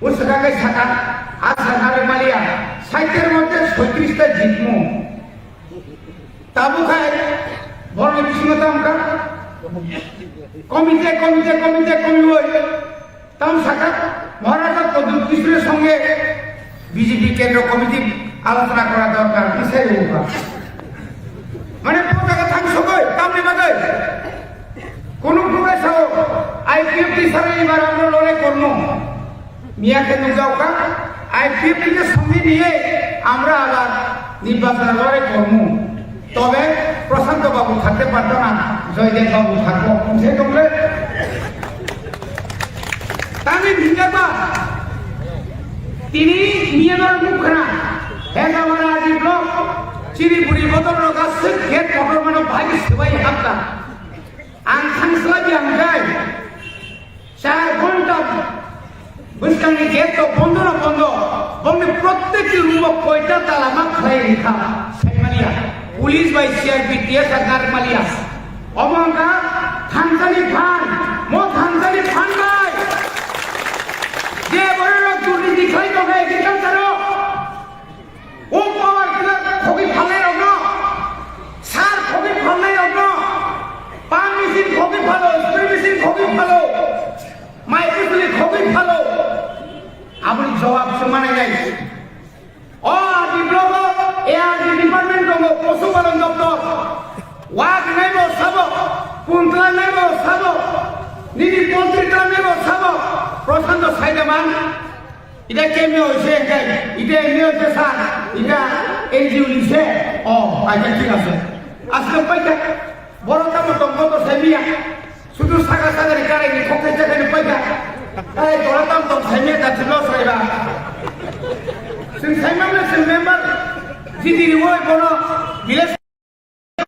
ও সেটাকে থাকা আর সাধারণ মালিয়া সাইটের মধ্যে 36টা জিতমু তাবু খায় বড় বিষ্ণুতা আমরা কমিতে কমিতে কমিতে কমিব তাম শাখা মহারাজা প্রদ্যুৎ কিশোরের সঙ্গে বিজেপি কেন্দ্র কমিটি আলোচনা করা দরকার বিষয় মানে পতাকা থাকছো কই কামনি বাগাই কোন প্রকাশ হোক আইপিএফটি সারা এবার আমরা লড়াই করবো মিয়াকে নুজাওকা আইপিএফটি কে সঙ্গে নিয়ে আমরা আবার নির্বাচনে লড়াই করবো তবে প্রশান্ত বাবু থাকতে পারতো না জয়দেব বাবু থাকবো সে তোমরা তাহলে ভিঙ্গাবা তিনি মিয়ানমার মুখরা এক আমার আজি ব্লক চিরিপুরি বদল গাছ খেত মটর মানব ভাই সেবাই হাতটা আং থাংসলাবি আং গাই 4 ঘন্টা বুঝকানি গেট তো বন্ধ না বন্ধ বন্ধ প্রত্যেকটি রুম কয়টা তালা মা খাই রেখা সেই মালিয়া পুলিশ বাই সিআরপি টিএস সরকার মালিয়া অমঙ্কা থানজানি ফান মো থানজানি ফান গাই যে বড় লোক দুর্নীতি খাই তো গাই এগ্রিকালচার ও পাওয়ার কিলার খবি ফালে রগ্ন সার খবি ফালে রগ্ন পান মেশিন খবি ফালো স্প্রে মেশিন খবি ফালো মাইক্রোফোনে খবি ফালো আপনি জবাব সমানে যাই ও বিপ্লব এআরডি ডিপার্টমেন্ট দঙ্গ পশুপালন দপ্তর ওয়াক নেব সব কুন্তলা নেব সব নিদি পত্রিকা নেব সব প্রশান্ত সাইদামান এটা কেমনে হয়েছে এটা এমনি হচ্ছে স্যার এটা এনজিও নিছে ও আচ্ছা ঠিক আছে আজকে পয়সা বড় দাম দঙ্গ তো সেমিয়া শুধু সাগা সাগারি কারেনি খোকে জায়গায় পয়সা এই বড় দাম তো সেমিয়া যাচ্ছে লস রাইবা जों साइमामले जों मेम्बार जिदि ओइ बनो भिलेज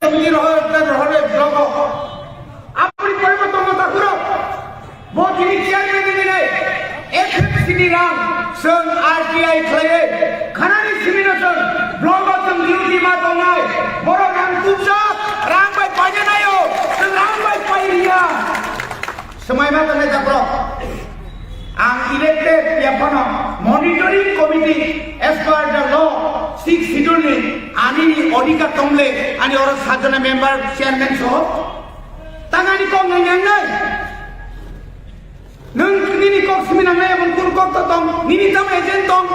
कमिटि रहले ब्लक आपनि परिवर्तन ताकुरो बो दिनि चेयारमेन दिनै एफएमसिनि रां जों आरटीआई खालायो खानानि सिमिनो जों ब्लक जों डिउटि मा दंनाय बर' रां तुमसा रां बाय पायनायो जों रां बाय पायरिया समायमा तने जाब्र आं इलेक्टेड याफानो monitoring committee as per the law 6 schedule ani odika tomle ani or sajana member chairman so tangani kong ngang ngai nung nini kok simina ngai mon kur kok to tong nini tam agent tong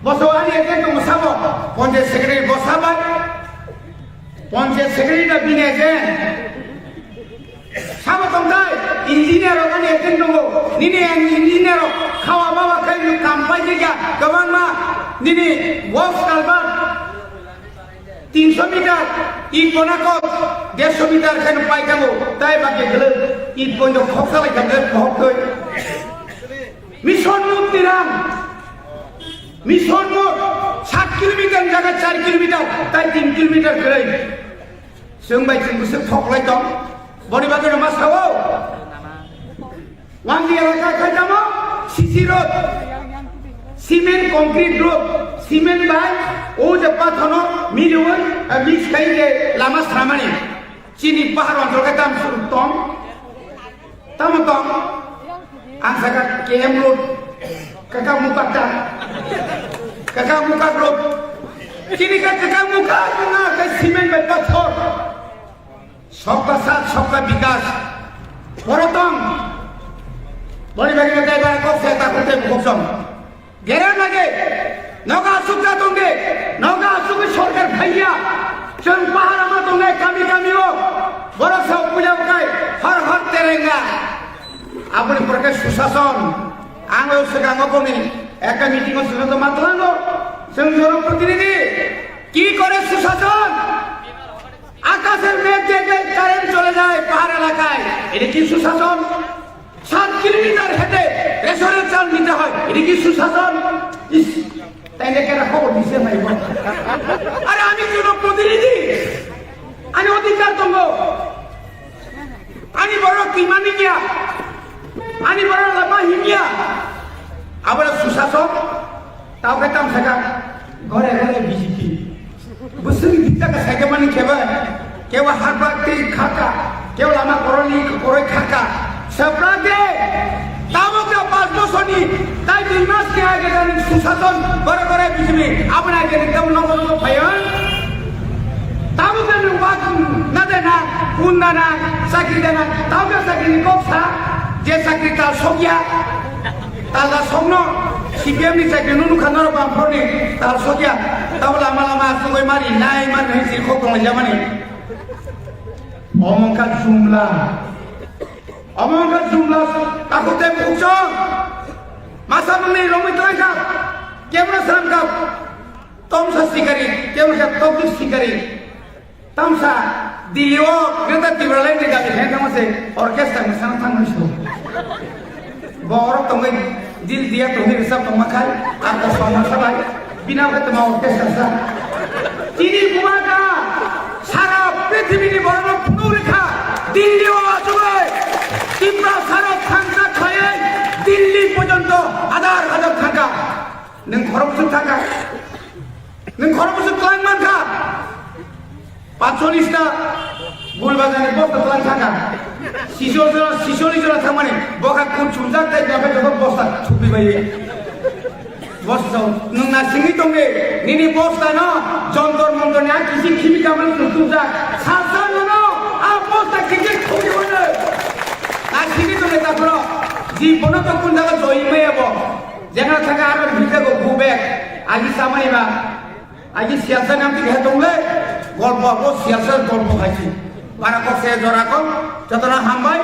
boso ani agent tong sabo ponje secretary bosaba ponje secretary da bine agent sama tongdai engineer kan agent dongo nini engineer khawa baba kai kampai jaga gabang ma nini work kalbar 300 meter E বনাকো 150 metre খান পাই যাবো তাই বাকি গেলে ই বন্ধ খসালাই যাবে বহুত কই mission মুক্তিরাম mission মোট 7 kilometre জায়গা 4 কিলোমিটার তাই 3 কিলোমিটার করে जों बाय जों गुसु थकलाय दं बड़ी बाजार मा सावो वांगी एलाका खाजामो CC road cement concrete road cement बाय ओ जे पाथनो मिलुवन मिक्स खाइ जे लामा सामानि चिनी पाहार अंचल का दाम सुरतम तम आं सागा KM road kakak muka road चिनी का kakak muka ना के सीमेंट बाय पाथर सबका साथ सबका विकास परतम बड़ी बड़ी में कई बार कब से ताकते मुखसम घेरा लगे नौका सुखा दोंगे नौका सुख छोड़कर भैया चंद पहाड़ में दोंगे कमी हो बरस से पूजा उठाए हर तेरेंगा अपने प्रकार सुशासन आंगे उससे गांगो कोने एक मीटिंग में सुनो तो मत लांगो संजोर प्रतिनिधि की करे सुशासन আকাশের মেঘ দেখলে কারেন্ট চলে যায় পাহাড় এলাকায় এটা কি সুশাসন 7 কিলোমিটার হেঁটে রেশনের চাল নিতে হয় এটা কি সুশাসন তাই দেখে খবর দিছে ভাই আরে আমি জনপ্রতিনিধি আমি অধিকার দেব আমি বড় কিমানি গিয়া আমি বড় লামা হিমিয়া আবার সুশাসন তাও খেতাম থাকা ঘরে ঘরে বিজেপি बुसुंग दिता का साइकेमानी केबा केवा हारबाती खाका केवला मा करनी करय खाका सबरागे 2 মাস के आगे जाने सुशासन करे करे बीच में अपना के एकदम नगद भयन तब के वाक न देना कुंदा ना साकी देना तब के साकी को था जे साकी ता सोगिया ताला सोनो सीपीएम नि साकी नुनु खानार बाफोरनि ता सोगिया तब लामा सुगै मारि नाय मान नै सिखौ दं जामानि omongkan jumlah aku tem ucap masa mengenai romit langkap kemana serangkap tomsa sikari kemana topik sikari tamsa dilio kita tiba lain di dalam ini kamu se orkestra misalnya tangan itu borok tonggai dil dia tonggai resap tongmakan atau sama sabai bina ketemu orkestra sa ini buaka সারা পৃথিবীর বড় পুনরুখা দিল্লিও আসবে তীব্র সারা থাকা খায় দিল্লি পর্যন্ত হাজার হাজার থাকা নং খরবসুর থাকা নং খরবসুর ক্লান মানকা 45টা গুলবাজারে বস্তা ক্লান থাকা শিশোলি জোড়া থামানে বকা কোন চুলজাক তাই যাবে যখন বস্তা ছুপি বাইয়ে বস্তা নংনা সিংহি দঙ্গে নিনি বস্তা না যন্তর মন্তর না কিছু খিমিকা মানে তুজা সাসা না আ বস্তা কিছু খুবই বলে না সিংহি দঙ্গে তারপর জীবন তো কোন জায়গা জয়মে যাব যেখানে থাকা আর ভিতরে গুবে আজি সামাইবা আজি সিয়াসা নাম কি দঙ্গে গল্প সিয়াসার গল্প খাইছি বারা কসে জরা কম যতনা হামবাই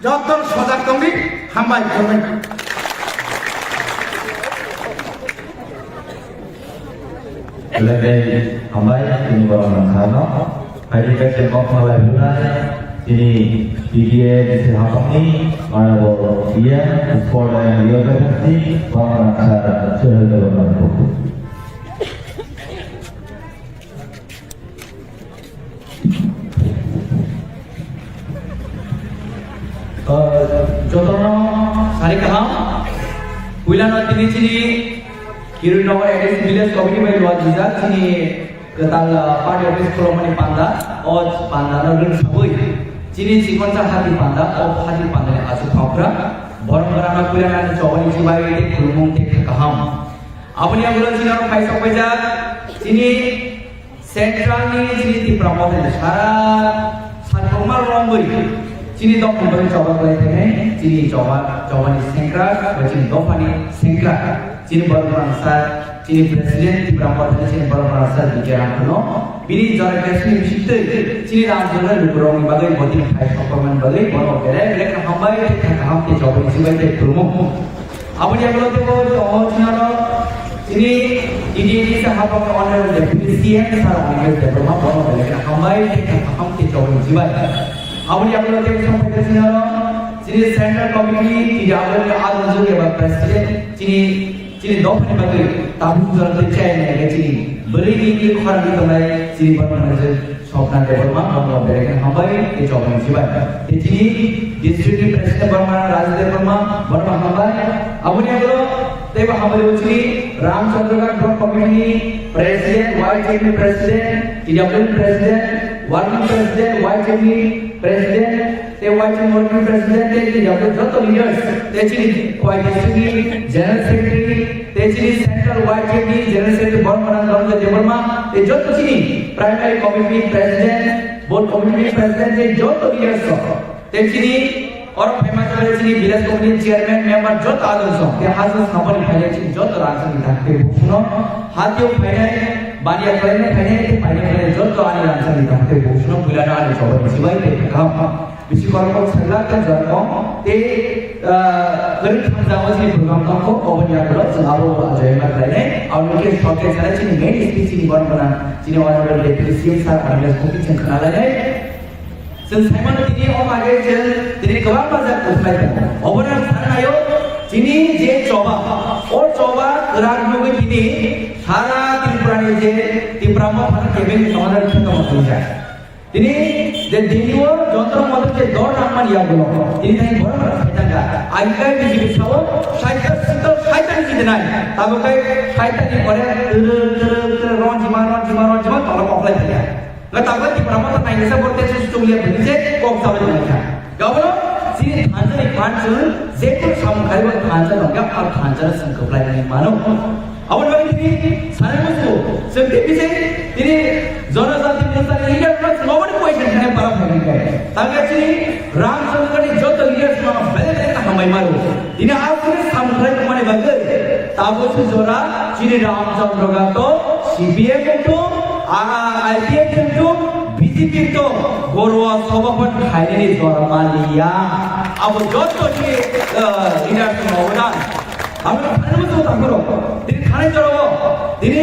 যত সজাগ দঙ্গি হামবাই করবেন Sebagai hamba ini bawa nama hari kita mengalami bulan ini dia disahkan ini mana bawa dia sekolah yang dia berhenti bawa acara sehari dalam buku. Contohnya hari kaham bulan waktu ini Kirunawar Edis Village Committee by Luar Jizak sini ketal party office kolomani panda और panda नगर सबui sini सिकंसा hati panda और hati panda ने आसु खापरा बरम बराना कुलिया ने चौबनी चिबाई के कुलमुंग के कहम अपनी अगुला sini orang पैसा पैसा sini central ni sini di Pramod है सारा सातोमर रोंगरी sini dok kumpul coba kelihatan sini coba ni sengkra sini dopani sengkra sini baru merasa sini presiden di berapa sini baru merasa di jalan kuno bini jalan kasih mesti sini langsung ada beberapa bagai motif khas performan bagai baru kira mereka hambai ham ke coba isi bagai promo apa dia kalau tu oh sini ini sahabat orang deputy CM sarang orang development baru mereka hambai ham ke coba isi bagai apa dia kalau tu sampai sini central committee tidak ada langsung ya presiden sini dopani bagai tabung jalan tercaya ni sini beri ini khara di tempat sini bermanajer sopna development baru mereka hambai ke coba isi bagai sini district president bermana raja development baru hambai apa dia kalau teba hambai sini Ramchandra Ghat committee president YTV president TWL president working president YTV president te YTV working president te TWL joto leaders te sini district general secretary te sini central YTV general secretary bermana raja development te joto sini primary committee president board committee president te joto leaders te sini और famous वाले sini village committee chairman member joto adolso te hasil sampai phale sini joto rasa ditakte bukuno hatio phale bania phale phale te phale phale joto ani rasa ditakte bukuno bulana ani coba sibai te kam bisi korko selatan jarko te garin samjawa sini program ko obanya kalo selalu ajayma lainnya और उनके शौक के साथ sini main speech sini बना sini orang deputy CM sar army committee yang kenal lainnya Simon ini orang aja je, ini kawan pasal usai tu. Orang sana ayo, sini je coba, और coba gerak juga ini, सारा timprani je, timprama pada kebel समाधान kita masuk je. Ini je diniwo, jontor motor je dor nama dia belum. Ini tadi orang kita enggak. Agar di sini sawo, syaitan ini jenai. Tahu kai syaitan ini orang ron jima tolong offline saja. Nggak tahu di pertama naik desa borte susu lihat begini kok sama dengan mereka. Gak boleh sini 탄자의 관점 제대로 삼가이고 탄자 넘겨 탄자를 성급라이는 많어. Awal bagi ini, sana musuh. Seperti bisa ini zona satu desa ini leader plus nobody question है para family का. ताकि actually Ramchandra ने जो तो leader semua पहले तक हमारे मारो. ini आपने sampai kemana bagai. ताबो से जोरा चीनी रामचंद्र का तो CPM itu, IPM itu, BJP itu गोरवा सोबपन खाने नि जोरा मालिया. अब जो तो ये leader semua orang. हम खाने में तो ताकरो. दिन खाने चलो. दिन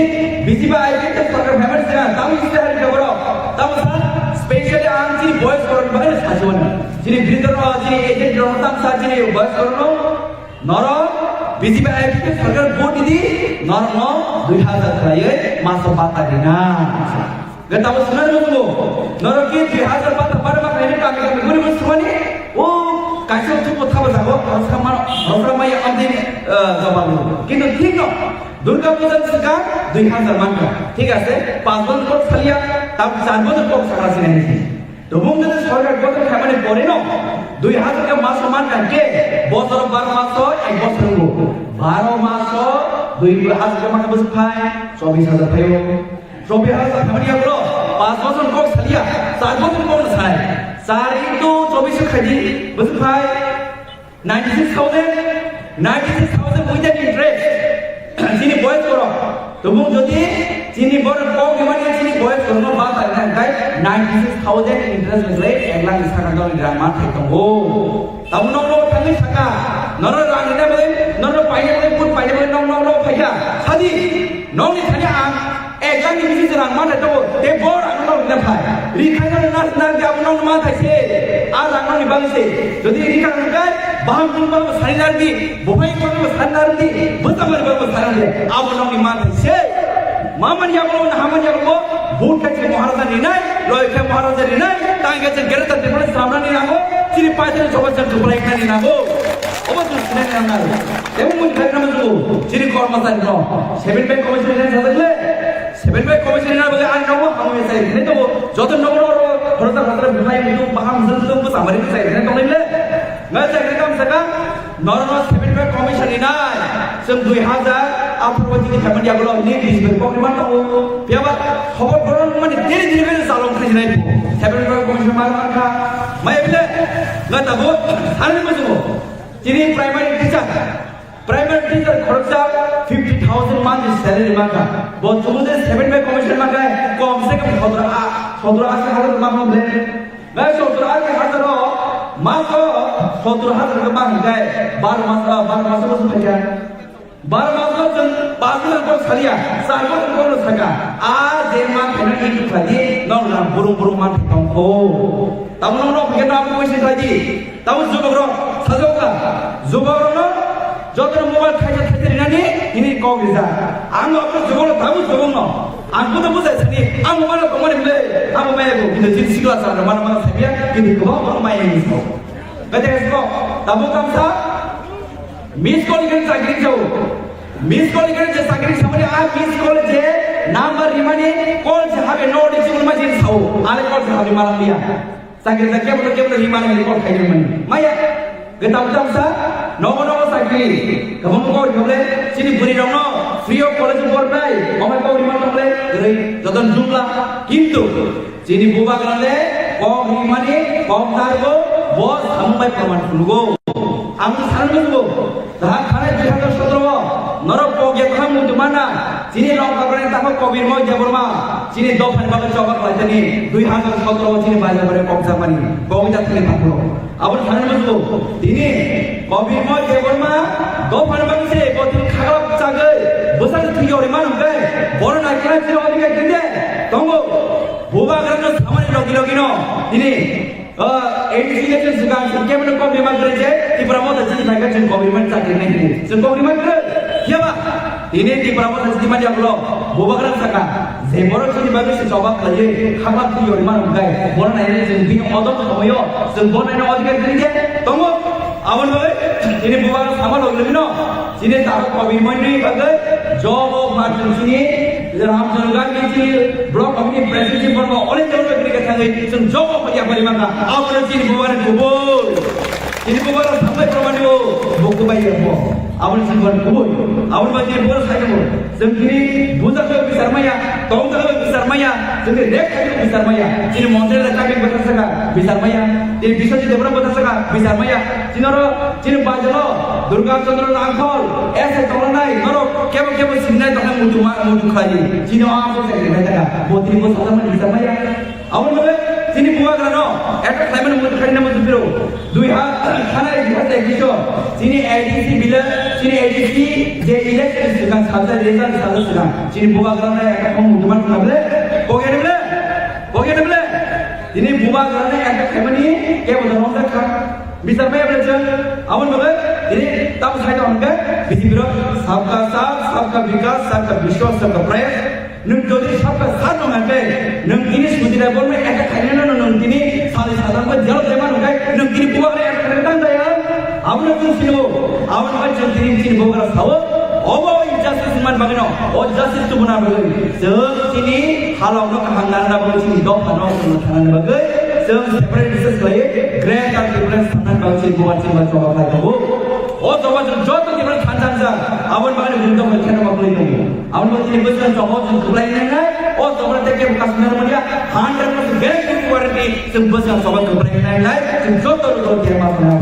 बीजीपी आईपीएम तक सरकार फेमस है. तब इससे हट के बड़ो. तब सर स्पेशली आंची बॉयज करोड़ बगैर साजवन. जिन्हें ग्रीडर और जिन्हें एजेंट रोहतांग साथ जिन्हें बॉयज करोड़ों नौरो बीजीपी आईपीएम सरकार वोट दी नौरो 2000 कराये मासो बात आदिना. गता वो सुना जो तुमो नौरो की 2000 बात पर बात नहीं काम करने गुरी मुस्लिमानी वो कैसे तुम पता बताओ उसका मानो माया अंतिम जवाब किंतु ठीक ना दुर्गा पूजा का 2000 मान का ठीक है से 5 बंद को खलिया तब 4 बंद को सकरा से नहीं तो मुंगे तो सरकार को तो खाने पड़े ना 2000 का मास मान का के बसर 12 मास हो एक बसर को 12 मास हो 2000 का मान बस भाई 24000 भाई हो 24000 खाने को 5 बसर को खलिया 4 बंद को साय सारी तो 24 खाजी बस भाई 96,000 with interest चीनी बॉयज करो तो मुझ जोती चीनी बॉर्डर को गिवानी चीनी बॉयज करो ना बात है ना गाइस 96,000 इंटरेस्ट में लेट एक लाख इसका कंट्रोल ग्राम मार थे तो वो तब नौ थंगे सका नौ रानी ने बोले नौ पाइने बोले पुट पाइने बोले नौ भैया शादी नौ ने थने आम एक लाख की मिसी राम मार तो ते बोर नौ ने भाई रिखाइनो ना जाब नौ मार था से आ राम ने बांग से जोती रिखाइनो का baham pun baru sarinar di, bukan baru sarinar di, betul baru sarinar di. Abu Nabi Muhammad se, Muhammad yang baru Muhammad yang baru, bukan cuma Muhammad ini, loh itu Muhammad ini, tangga cengkerat tapi pun sama ni nago, ciri pasal coba cengkerat pula ikan ni nago, apa tu sebenarnya nago. Tapi mungkin kerana tu, ciri kormatan tu, 7 bank commission ni sahaja le, 7 bank commission ni nago an nago, kamu yang saya ini tu, jodoh nago orang bukan itu paham sentuh pun sama ini saya ini tu ni le. मैं secretary कम सका normal 7 पे commission इना सम 2000 after की family आगलो ने display को निमान तो पियाबा खबर करो माने धीरे धीरे के सालों खज नहीं 7 पे कमीशन मार का मैं इबले गता वो हाल में जो चिनी प्राइमरी टीचर खर्चा 50,000 मंथ सैलरी मांगा बहुत सुबह 7 पे कमीशन मांगा है कम से कम 17,000 मांगा ले मैं 17,000 माको 17,000 के मांग गए 12 मास बस भैया 12 मास जन 5,000 को खलिया 4,000 को सका आज जे मां खने की खदी नौ ना बुरु मां ठों को तब नो के नाम को से खदी तब जुबरो सजोका जुबरो न जतर मोबाइल खाइते रिनानी इनी को गिजा आं अपन जुबरो तब जुबरो आं को तो बुझाइ छनी आं मोबाइल को मने ले आं मोबाइल को किन जिन सिगला सा mana sabia किन को orang main ini so kata ko tabu kam sa miss call kan sakri jauh miss call kan je sakri samane a miss call je number rimani call je habe no disibul majin sau ale call je habe malam dia sakri tak ke boleh rimani call khai mani maya getau jam sa no sakri kamu ko boleh sini buri dong no free of college for bai omai ko rimani boleh gei jodan jumlah kintu sini buba kerana kau rimani kau tarbo bos sampai perman dulu ang saran dulu dah karena jihad sodro norok kau dia kamu di mana sini orang kabarnya tak kau birmo jaburma sini dopan bagai coba kelihatan ni 2,000 sodro sini banyak pada kau zaman ni kau tidak terlihat tak perlu abang saran dulu ini kau birmo jaburma dopan bagai se kau tidak kagak cagai besar tinggi orang mana enggak boran akhirnya sini orang yang gede tunggu buba kerana sama ni logi no ini education sekarang sekian mana kau memang kerja di Pramoda jadi mereka jadi government sakit ni jadi government kerja ya pak ini di Pramoda jadi mana yang belum buba kerana sekarang Zebora jadi bagus coba kerja kapan tu yang mana enggak boran ini jadi bingung odot kamu yo jadi boran ini odot kerja tunggu awan boy ini buba sama logi no sini tahu government ni bagai job of margin sini Ramchandra की block committee president पर all India में करके थे जों job पर या परिमाण का आप चीन बुवान गुबो Ini bukan sampai permainan buku bayi apa. Awal simpan kubur, awal baca bukan saya kubur. Sendiri budak itu besar maya, tong itu besar maya, sendiri rek itu besar maya. Jadi monster itu kami besar sekali, besar maya. Jadi bisa jadi berapa besar sekali, besar maya. Jadi bajalo, Durga Chandra Nangkol, ऐसे चलना नहीं, नरो केवल सिंह तो हम मुझे खाली, जिन्हें आप से कहते हैं, बहुत ही बहुत सारा मन besar maya. Awal mana? Sini buat kerana, ekor klien muda kali nama tu biro. Dua hari, karena itu ekor. Sini ADC bila, sini ADC je election sekarang sahaja result sahaja sekarang. Sini buat kerana ekor kamu muda mana boleh? Boleh boleh. Sini buat kerana ekor klien ni, क्या बोलते हैं orang kan? Bisa apa boleh je? Awal mana? Sini tahu saya tu angkat, bisi biro, सबका साथ, सबका विकास, सबका विश्वास, सबका प्रयास. Nung jadi sabka saat orang kaya, nung ini sudah boleh mereka kaya nung ini saling saling berjalan zaman orang kaya, nung ini buat mereka kerana daya, awal itu sini, awal macam sini bukan sahaja, awal injustice man bagino, awal justice tu benar betul, sini halau nak hangaran nak sini dok halau nak hangaran bagai, separate business lagi, grand and different hangaran bagai sini buat sini macam apa lagi tu. Oh, coba jauh tu kita kancan saja. Awal bagai untuk berkenaan apa lagi tu. Awal bagai ini besar coba untuk belajar ni. Oh, coba kita bukan sebenarnya dia 100% guarantee warranty sebesar coba untuk belajar ni. Jauh tu kalau dia mahu nak.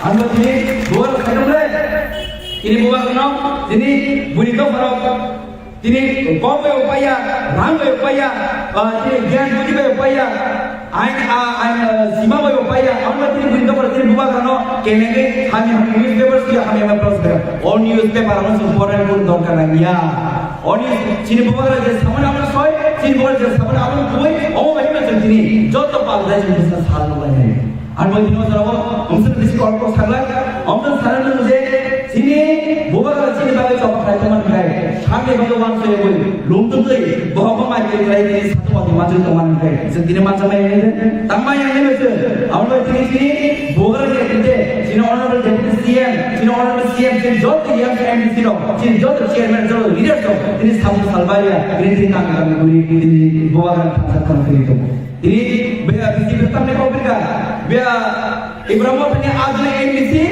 Awal ini buat kerana ini buat kerana ini bunyi tu kalau ini kau upaya, rang upaya, ini gian bunyi upaya. सीमा में उपाय और तीन बिंदु पर तीन बुआ करना कहने के हमें न्यूज़पेपर्स की हमें अप्रोच करें और न्यूज़पेपर हमें इम्पोर्टेंट कोड दौड़ करना या और ये चीन बुआ का जैसे सामान आपने सोए चीन बुआ जैसे सामान आपने कोई और वही में चलती नहीं जो तो पाल रहे हैं जिसका साल हुआ है और वो दिनों जरा वो हमसे किसी को और को साला हमसे साला ने मुझे चीनी बुआ का चीनी बागे चौपा खाए तो मन खाए शाम के भगवान से कोई लूम तो कोई बहुत मार के लाए थे सत्य वाली माजूद तो मन खाए इसे दिन मार समय नहीं थे तम्मा यहाँ नहीं बचे अब वो चीनी बुआ के कहते चीनी ऑनरेबल डेप्यूटी सीएम चीनी ऑनरेबल सीएम चीनी जो तो ये हम एमसी लो चीनी जो तो चेयरमैन जो लीडर तो चीनी सामने सालवारिया चीनी चीनी काम करने पूरी चीनी बुआ का खासा काम करी तो चीनी बेया किसी प्रथम ने कॉपी का बेया इब्राहिम ने आज ने MC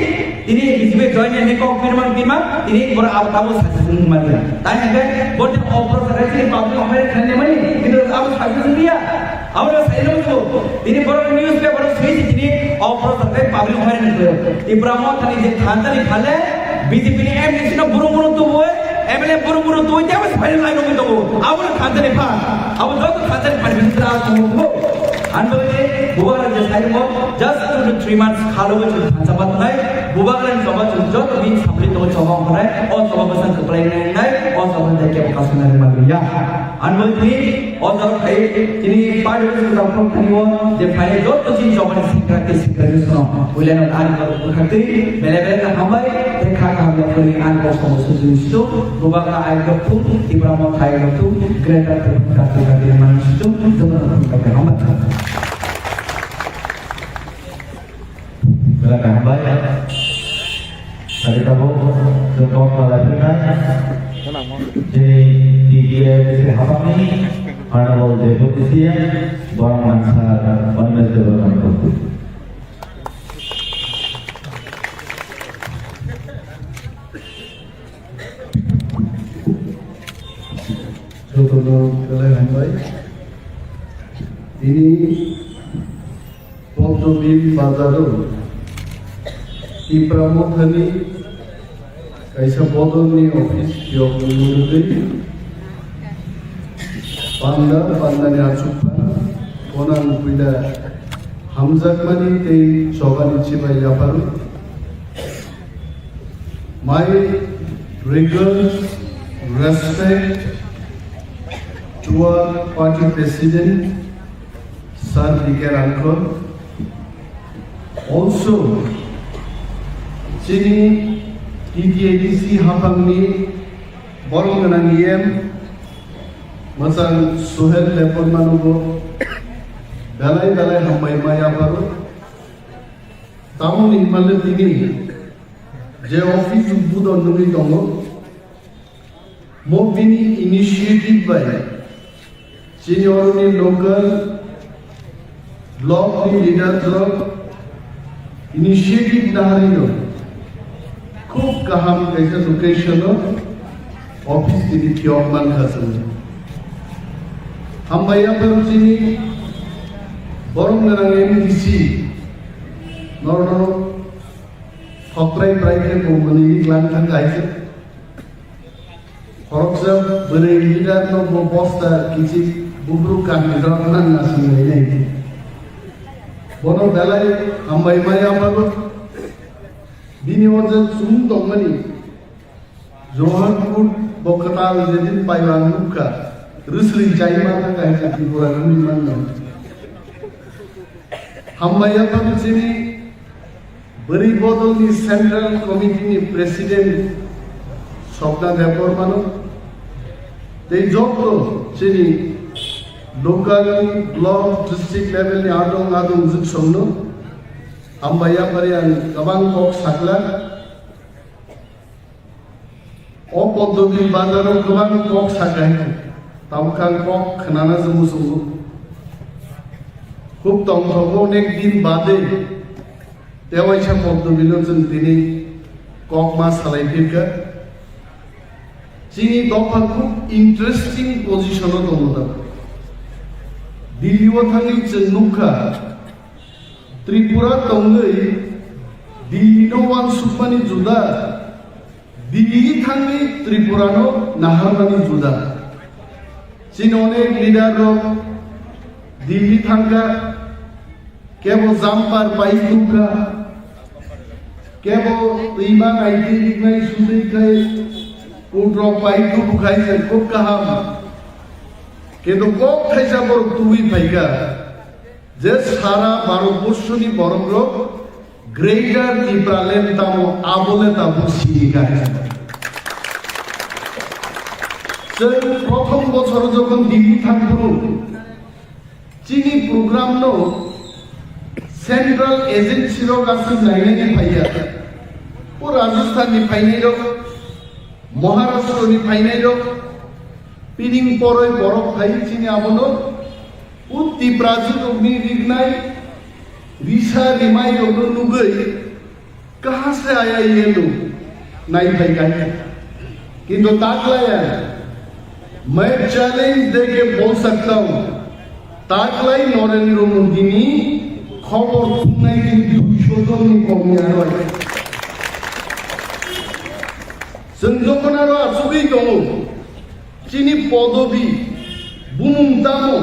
ini disebut joinnya ni kau firman ini berapa kamu sahaja kemarin. Tanya kan, buat offer saya sini public offer kerana mana? Itu kamu sahaja dia. Awalnya saya tu, ini baru newspaper switch ini offer saya public offer ni. Ibrahim tadi je khantar ni khale, BJP ni MNC na buru tu boy, MLA buru tu je apa final line tu boy. Awalnya khantar ni pah, awal tu khantar ni pada bisra tu boy. Anda ni bukan saja saya mau just 2 to 3 months kalau macam sahabat naik. Bukan coba tunjuk tapi sampai tu coba orang, oh coba pesan ke pelayanan lain, oh coba dekat bekas dari Malaysia. Anda ini, oh coba kayak ini pada waktu kita pernah dia final job tu sih coba gratis semua. Boleh nak anda berkati, bela-bela nak hambai, dekak kami beri anda semua sesuatu itu, bukan ayat tu, Ibrahim ayat tu, kereta terkati dari mana itu, itu kita hambai. Silakan hambai. Tadi kamu ketua kepala bintang, jadi dia bisa apa ni? Mana boleh deputi barang mangsa mana jalan itu. Saudara kalian baik, ini Pontobil Bazaru. Ibramothani kaisa bodol ni office job murute panda ni achupa konan pida hamzakmani te chogani chibai yaparu my rigorous respect to our party president Sir D.K. Rankor, also Sini TTADC Hapang ni borong nang iem masang Suhel Lepon Manugo dalai hamai maya baru tamu ni malam ini je office budon nungi tongo mobini initiative by senior ni local block ni leader block initiative naharino khub kaham kaisa location office tini thiokman khasan hambaya perusini borong narang MDC norno thokrai private company iklan thang kaisa Koroksa beri leader no bosta kisi bubrukan didoran nasi ini. Bono dalai ambai maya bago bini wajan sundong mani Johanpur bokatal jedin paiwan muka rusli jai mata kaisa tiburan mana. Ambaya bago sini beri bodol ni Central Committee ni President Sobda Depor mano, they job sini local, block, district level ni adong zuk somno, ambaya barian kabang kok sakla, opodobin bandaro kabang kok sakai, tamkan kok kenana semu, kub tong thogo nek din bade, tewai cha podobin jeng tini kok mas salai firka. Sini dopa খুব interesting পজিশনও দমতা দিল্লিও থাকি চেন্নুখা ত্রিপুরা তঙ্গই দিল্লিনো ওয়ান সুপানি জুদা দিল্লি থাকি ত্রিপুরানো নাহারমানি জুদা চিন অনেক লিডার দিল্লি থাকা কেবল জাম্পার বাইক নুখা কেবল ইমান আইটি লিখনাই সুদেই খাই Udro paitu bukai se kok kaham, kedo kok kaisa bor tuwi paiga, je sara baro boshoni borongro greater Tipralen tamo abole tamo sini kaisa. Jeng prothom bochor jokhon Dilli thakbro, chini program no Central Agency ro kache jainani paiya, o Rajasthan ni painai ro Maharashtra ni painai ro pining poroi borok phai chini abono utti praju rogni rignai risa rimai rogno nugai कहां से आया ये लोग नहीं भाई गाय किंतु ताकलाया मैं challenge देके बोल सकता हूं ताकलाई नरेंद्र मोदी नी खबर सुनाई की दुशोधन नि कमी आरो संजोकनारो आसुगै दङ चिनि पदबि बुमुंतामो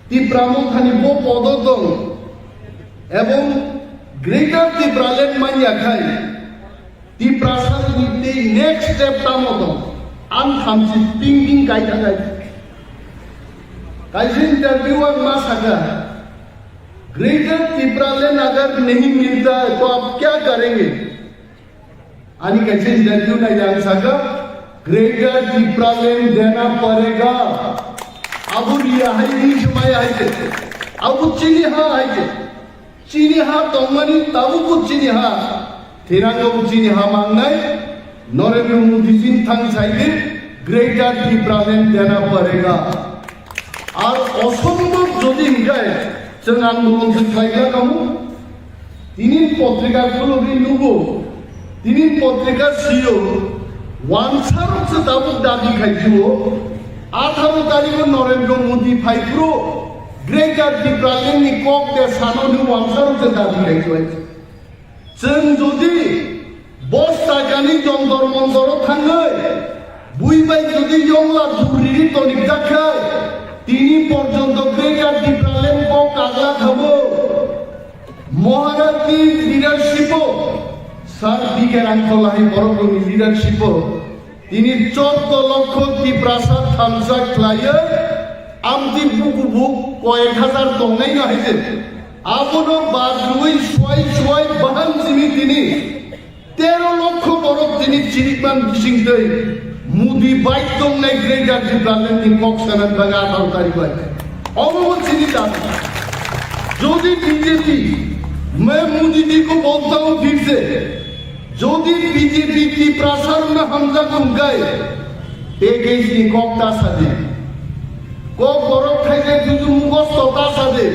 तिप्रामो खानि बो पद दं एवं ग्रेटर तिप्रालेन मानियाखाय तिप्रासार निते नेक्स्ट स्टेप तामो दं आं थामसि थिंकिंग गायथाखाय कैसे इंटरव्यू और मां सका ग्रेटर तिप्रालेन अगर नहीं मिलता है तो आप क्या करेंगे आणि कैसे इंटरव्यू नहीं जान सका ग्रेटर तिप्रालेन देना पड़ेगा अब ये है नहीं समय है अब चीनी हा तोमनी तब को चीनी हा थिरांगो चीनी हा मांगनाय नरेंद्र मोदी जी थांग साइडे ग्रेटर तिप्रालेन देना पड़ेगा और असंभव যদি গায় जों आंदोलन खालायग्रा दङ তিনি পত্রিকাগুলো नुगो তিনি পত্রিকা সিও ওয়ানসারছে দাবি দাবি খাইছিও 18 তারিখে নরেন্দ্র মোদি ফাইপ্রো ग्रेटर तिप्रालेन नि कक दे सानोनि वानसारছে দাবি খাইছো जों যদি 10 টাকাनि जंतर मंतर थाङै बुइबाय যদি यंला दुरिरि तनिक जाखाय তিনি পর্যন্ত গ্রেটার তিপ্রালেন को कागला खाबो महाराज की लीडरशिप सर दिके रांखलाहि बरगनि लीडरशिप তিনি 14 লক্ষ তিপ্রাসাদ থামসা ख्लायो आमति बुकु बुक कয়েক হাজার দংনাই নাইছে আপনো বাজুই ছয় বাহান যিনি তিনি 13 লক্ষ বরক তিনি চিনিকমান বিসিংदै मुदी बाइक दंनाय ग्रेटर तिप्रालेन नि कक्सनन बागा 18 तारिख হয় অবশ্যই চিনি দাবি যদি बीजेपी मैं मोदी जी को बोलता हूं फिर से যদি बीजेपी की प्रसार में हमजा गुम गए तेगेस नि कक्ता सादे को बरक खाइले जुजु मुगस्त ता सादे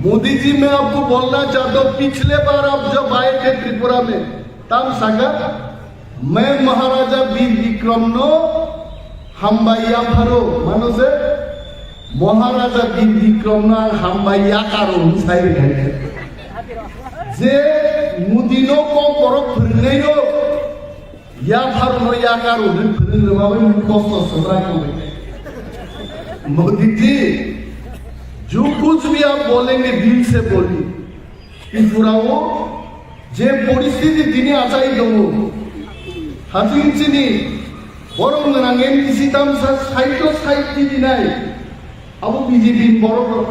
मोदी जी, मैं आपको बोलना चाहता हूं, पिछले बार आप जब आए थे त्रिपुरा में, तब सागा मैं महाराजा वीर विक्रम नो हामबाइया फारो मानो से महाराजा वीर विक्रम नो हामबाइया कारो साइड है जे मोदी नो को करो फिरने नो या फारो नो या कारो फिरने मावे मुकोस्तो सदरा को मोदी जी, जो कुछ भी आप बोलेंगे दिल से बोलिए। त्रिपुरा वो जे परिस्थिति दिने आचाई दो हाथिन चिनी बरं नांगेन किसी दाम साइड साइड दी दिनाय अब बीजेपी बरं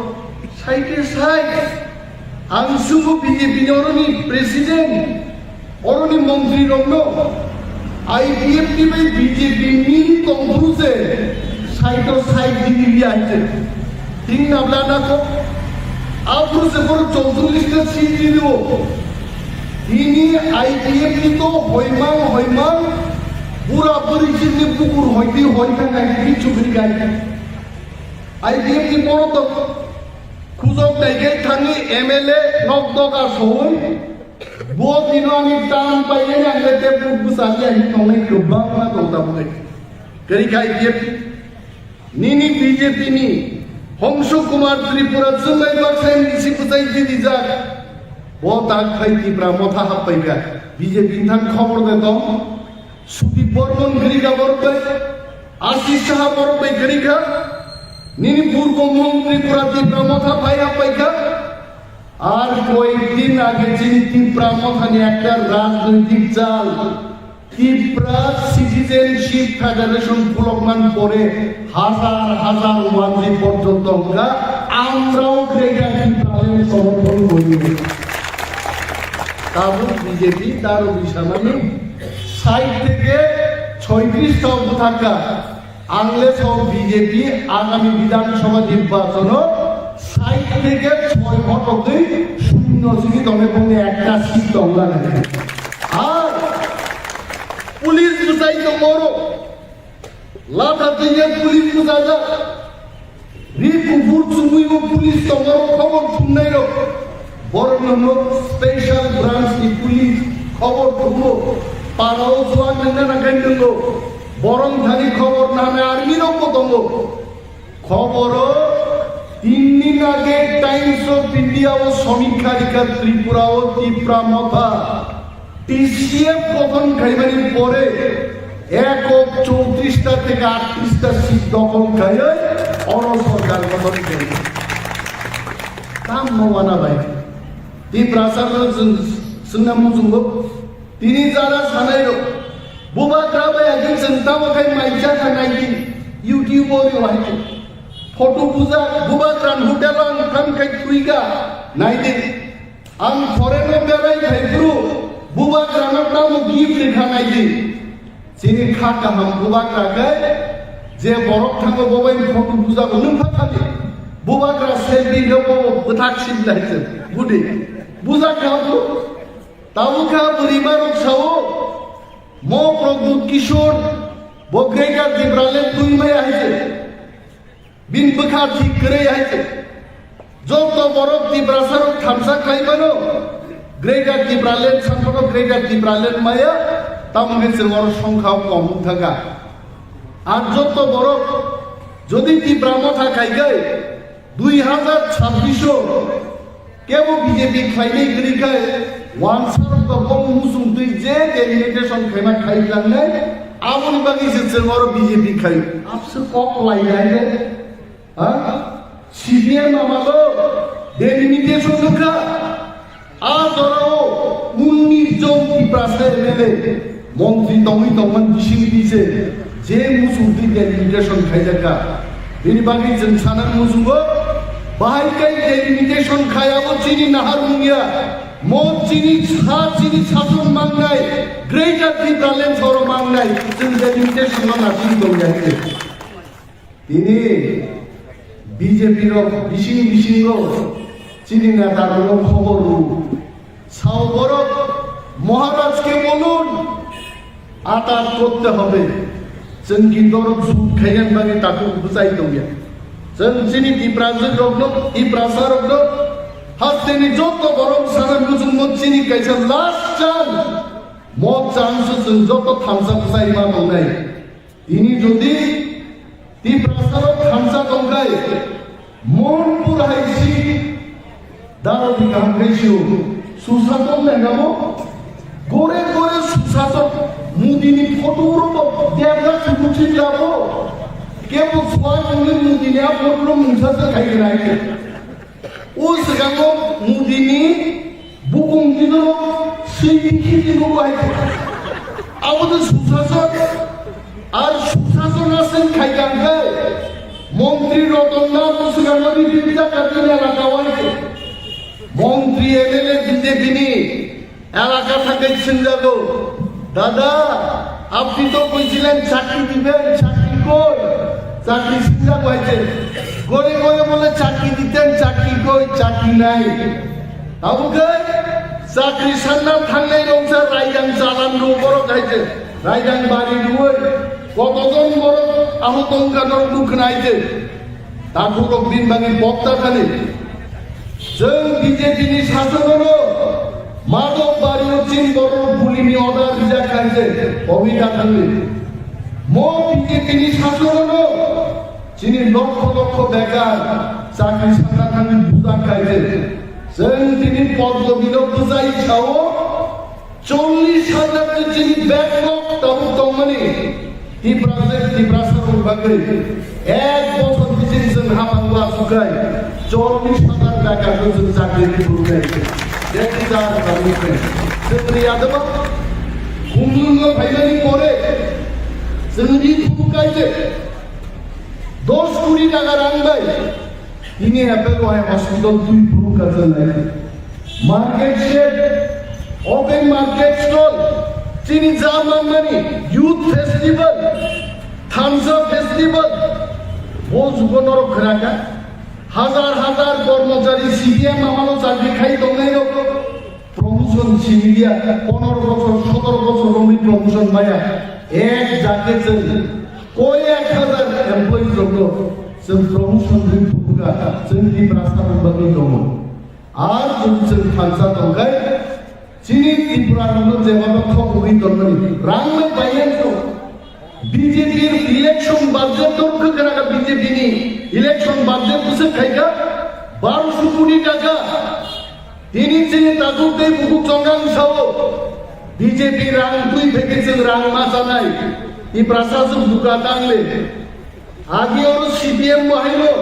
साइड साइड आंसुमु बीजेपी अरनि प्रेसिडेंट अरनि मंत्री रंनो आईपीएफ की भाई बीजेपी नी कंफ्यूजे साइड दी दिया है तीन नाबलाना को आप से पर 44 का सीट दियो इनी आईपीएफ की तो होइमां पूरा परिचित ने पुकुर होइती होइता गाई चुगरी गाई आईपीएफ की बड़ो तो खुजक नाइगे थांगी एमएलए नक दगा सोई बो दिनो आनी टान पाइले आंगे ते पुसाली आनी नंगे गोबां मा दोता बुगे करी आईपीएफ नीनी बीजेपी नी हंस कुमार त्रिपुरा जुलाई बाक्साइन किसी पुसाई दी जा बहुत आग खाई त्रिपुरा मथा हाथ पाएगा बीजेपी थान खबर दे दो सुपी बर्मन गरीगा बरबे आशीष शाह बरबे गरीगा नीनी पूर्व मंत्री त्रिपुरा त्रिपुरा मथा पाई हाथ पाएगा আর কয়েকদিন আগে যিনি ত্রিপুরা মথানি একটা রাজনৈতিক চাল ত্রিপুরা সিটিজেনশিপ ফেডারেশন প্রোগ্রাম করে হাজার হাজার ওয়ানজি পর্যন্ত আমরাও গ্রেটার ত্রিপুরাকে সমর্থন করি তাও বিজেপি তার বিশামানি সাইড থেকে 36টা উপথাকা আংলে সব বিজেপি আগামী বিধানসভা নির্বাচন সাইড থেকে 6 ভোটে শূন্য সিট এবং একটা সিট দখল করে আর পুলিশ বুঝাই তো বড় লাঠা দিয়ে পুলিশ বুঝাজা রিপুর চুমুইও পুলিশ তো বড় খবর শুনাই রো বড় নম্বর স্পেশাল ব্রাঞ্চ দি পুলিশ খবর শুনো পারাও জোয়ান না কাইন্দ বরং ধানি খবর নামে আর্মিরও কতঙ্গ খবর 3 दिन आगे टाइम्स ऑफ इंडिया ও সমীক্ষা রিকা ত্রিপুরা ও ত্রিপুরা মথা টিসিএফ প্রথম খাইবানির পরে 34টা থেকে 38টা সিট দখল খায় অর সরকার গঠন করে কাম নওয়ানা ভাই ত্রিপুরা সরকার সুন্না মুজুঙ্গ তিনি যারা সানাই বুবা গ্রামে একজন চিন্তা মখাই মাইজা খানাই ইউটিউবরে হয়তো फोटो पूजा बुबात्रान होटेलान काम खाई तुइगा नाइदे आं फरेनो बेराय खाइब्रु बुबात्रान नाम गिफ्ट लेखा नाइदे सिनि खाका हम बुबात्राके जे बरफ थांगो बबाय फोटो पूजा को नों फाखादे बुबात्रा सेलफि होबो बथाक सिबलायसे बुदे बुजा खाबो ताबुखा परिबार रक्षाओ मो प्रदूत किशोर बग्रेगा दिब्राले तुई में आइसे बिन बखा ठीक करे आइते जो तो बरफ दिब्रासर थामसा खाइबानो ग्रेगार दिब्रालेन सानफोनो ग्रेगार दिब्रालेन माया तामगे जोंर संख्या कम थाका আর যত বরফ যদি ত্রিপুরা মথা খাইগাই 2026 কেবল বিজেপি খাইনি গরিখায় ওয়ানসার গবং মুসুম তুই যে ডেলিগেশন খাইমা খাইলাংনে আমন বাগিছে जोंर বিজেপি খাই আপসে কক লাইলাইলে সিপিএম আমালো ডেলিমিটেশন লেখা আদরও 19 জন ত্রিপুরাসের এমএলএ মন্ত্রী তমি তমন বিশিং দিছে যে মুসুমতি ডেলিমিটেশন খাইজাকা বিনি বাকি जों সানান মুসুমো বাহাইকাই ডেলিমিটেশন খায়াবো চিনি নাহার মুঙ্গিয়া মদ চিনি ছা চিনি শাসন মাংনাই গ্রেটার ত্রিপুরালেন সর মাংনাই जों ডেলিমিটেশন না চিনি দঙ্গাইতে তিনি বিজেপির বিশিং চিনি না তার খবর সাউবর মহারাজকে বলুন আতাত করতে হবে जों কিন্তু সুদ খাইয়ান বাগে তাকে বুঝাই দঙ্গিয়া जों চিনি ত্রিপুরাজের রগ্ন ত্রিপুরাসা রগ্ন হাসতেনি যত গরম সারা মুজুম মচ্ছিনি কাইছে লাস্ট চান্স মদ চান্স যত থামসা ফসাই মা দংনাই তিনি যদি ত্রিপ্রাসারত থামসা দংগাই মনপুর হাইছি দারো বিকাম গাইছিও সুশাসন নেগামো গোরে গোরে সুশাসন মুদিনি ফটোর দেবরা সুমুচি যাবো কেবল সোয়াই মুদিনি আপন মুসাসা খাইরাই ও সেগামো মুদিনি বুকুং দিনো সিকি দিনো বাই আমাদের সুশাসন আর সুশাসন আছেন খাইগাঙ্গাই মন্ত্রী রতননাথ সেগামনি দিবিটা কাটিনা লাগাওয়াইছে মন্ত্রী এমএলএ বিজেপিনি এলাকা থেকে সিঙ্গাগো দাদা আপনি তো কইছিলেন চাকরি দিবেন চাকরি কই চাকরি সিঙ্গাগো হয়েছে গড়ে গড়ে বলে চাকরি দিতেন চাকরি কই চাকরি নাই আমাকে চাকরি সান্নার থাঙ্গাই রংসা রাইজাং চালান বড় যাইছে রাইজাং বাড়ি ডুয়ে কতজন বড় আহতঙ্কানোর দুঃখ নাইছে তাকে দিন বাঙি বক্তা খালি जों बिजेपिनि शासनाव माधव बारियाव चीन बर' पुलिनि अर्डार बिजाखांसे कविता थांनि मो बिजेपिनि शासनाव चीनि लक्ष लक्ष बेकार चाकरि सानना थांनि बुजाखांसे जों दिनै पद्मबिलाव बुजाय सावो 40,000 चीनि बेकलग दाबो दंमोन टिप्रासार बागै एक बছর बिसिम जों हाबांला सुखाय 40,000 টাকা जों চাকরি পুরুলাই দেখি যার কারণে जोंनि आदबा खुंलुंग फाइनानि परे जोंनि फुकायजे 10 কোটি টাকা রাখবাই তিনি অ্যাপেলো হসপিটাল 2 ফুকা চালাই market shed open market stall চিনি জামানি youth festival thumbs up festival ও যুবনর খরাকা হাজার হাজার কর্মচারী সিপিএম আমারও চাকরি খাই দংনাই রকম প্রমোশন সিনিয়া 15 বছর 17 বছর রমি প্রমোশন মায়া এক জাকে কই 1000 এমপ্লয়ি রকম जों प्रमोशन जों फुका जोंनि प्रासाद बागै दङ আর जों थांसा दंखाय चिनि त्रिपुरानो जेबाबो खबरै दंमोन रांमै बायनांगौ बीजेपी इलेक्शन बाजेट दंखो गोनाङा बीजेपीनि इलेक्शन बाजेट बुसो खायगा 1200 কোটি টাকা তিনি চিনি তাগুতে বুকুক জঙ্গাং সাও बीजेपी रां दुই থেকে जों रां मा जानाय ই प्रासाद बुका दांले आगे और सीपीएम महिलो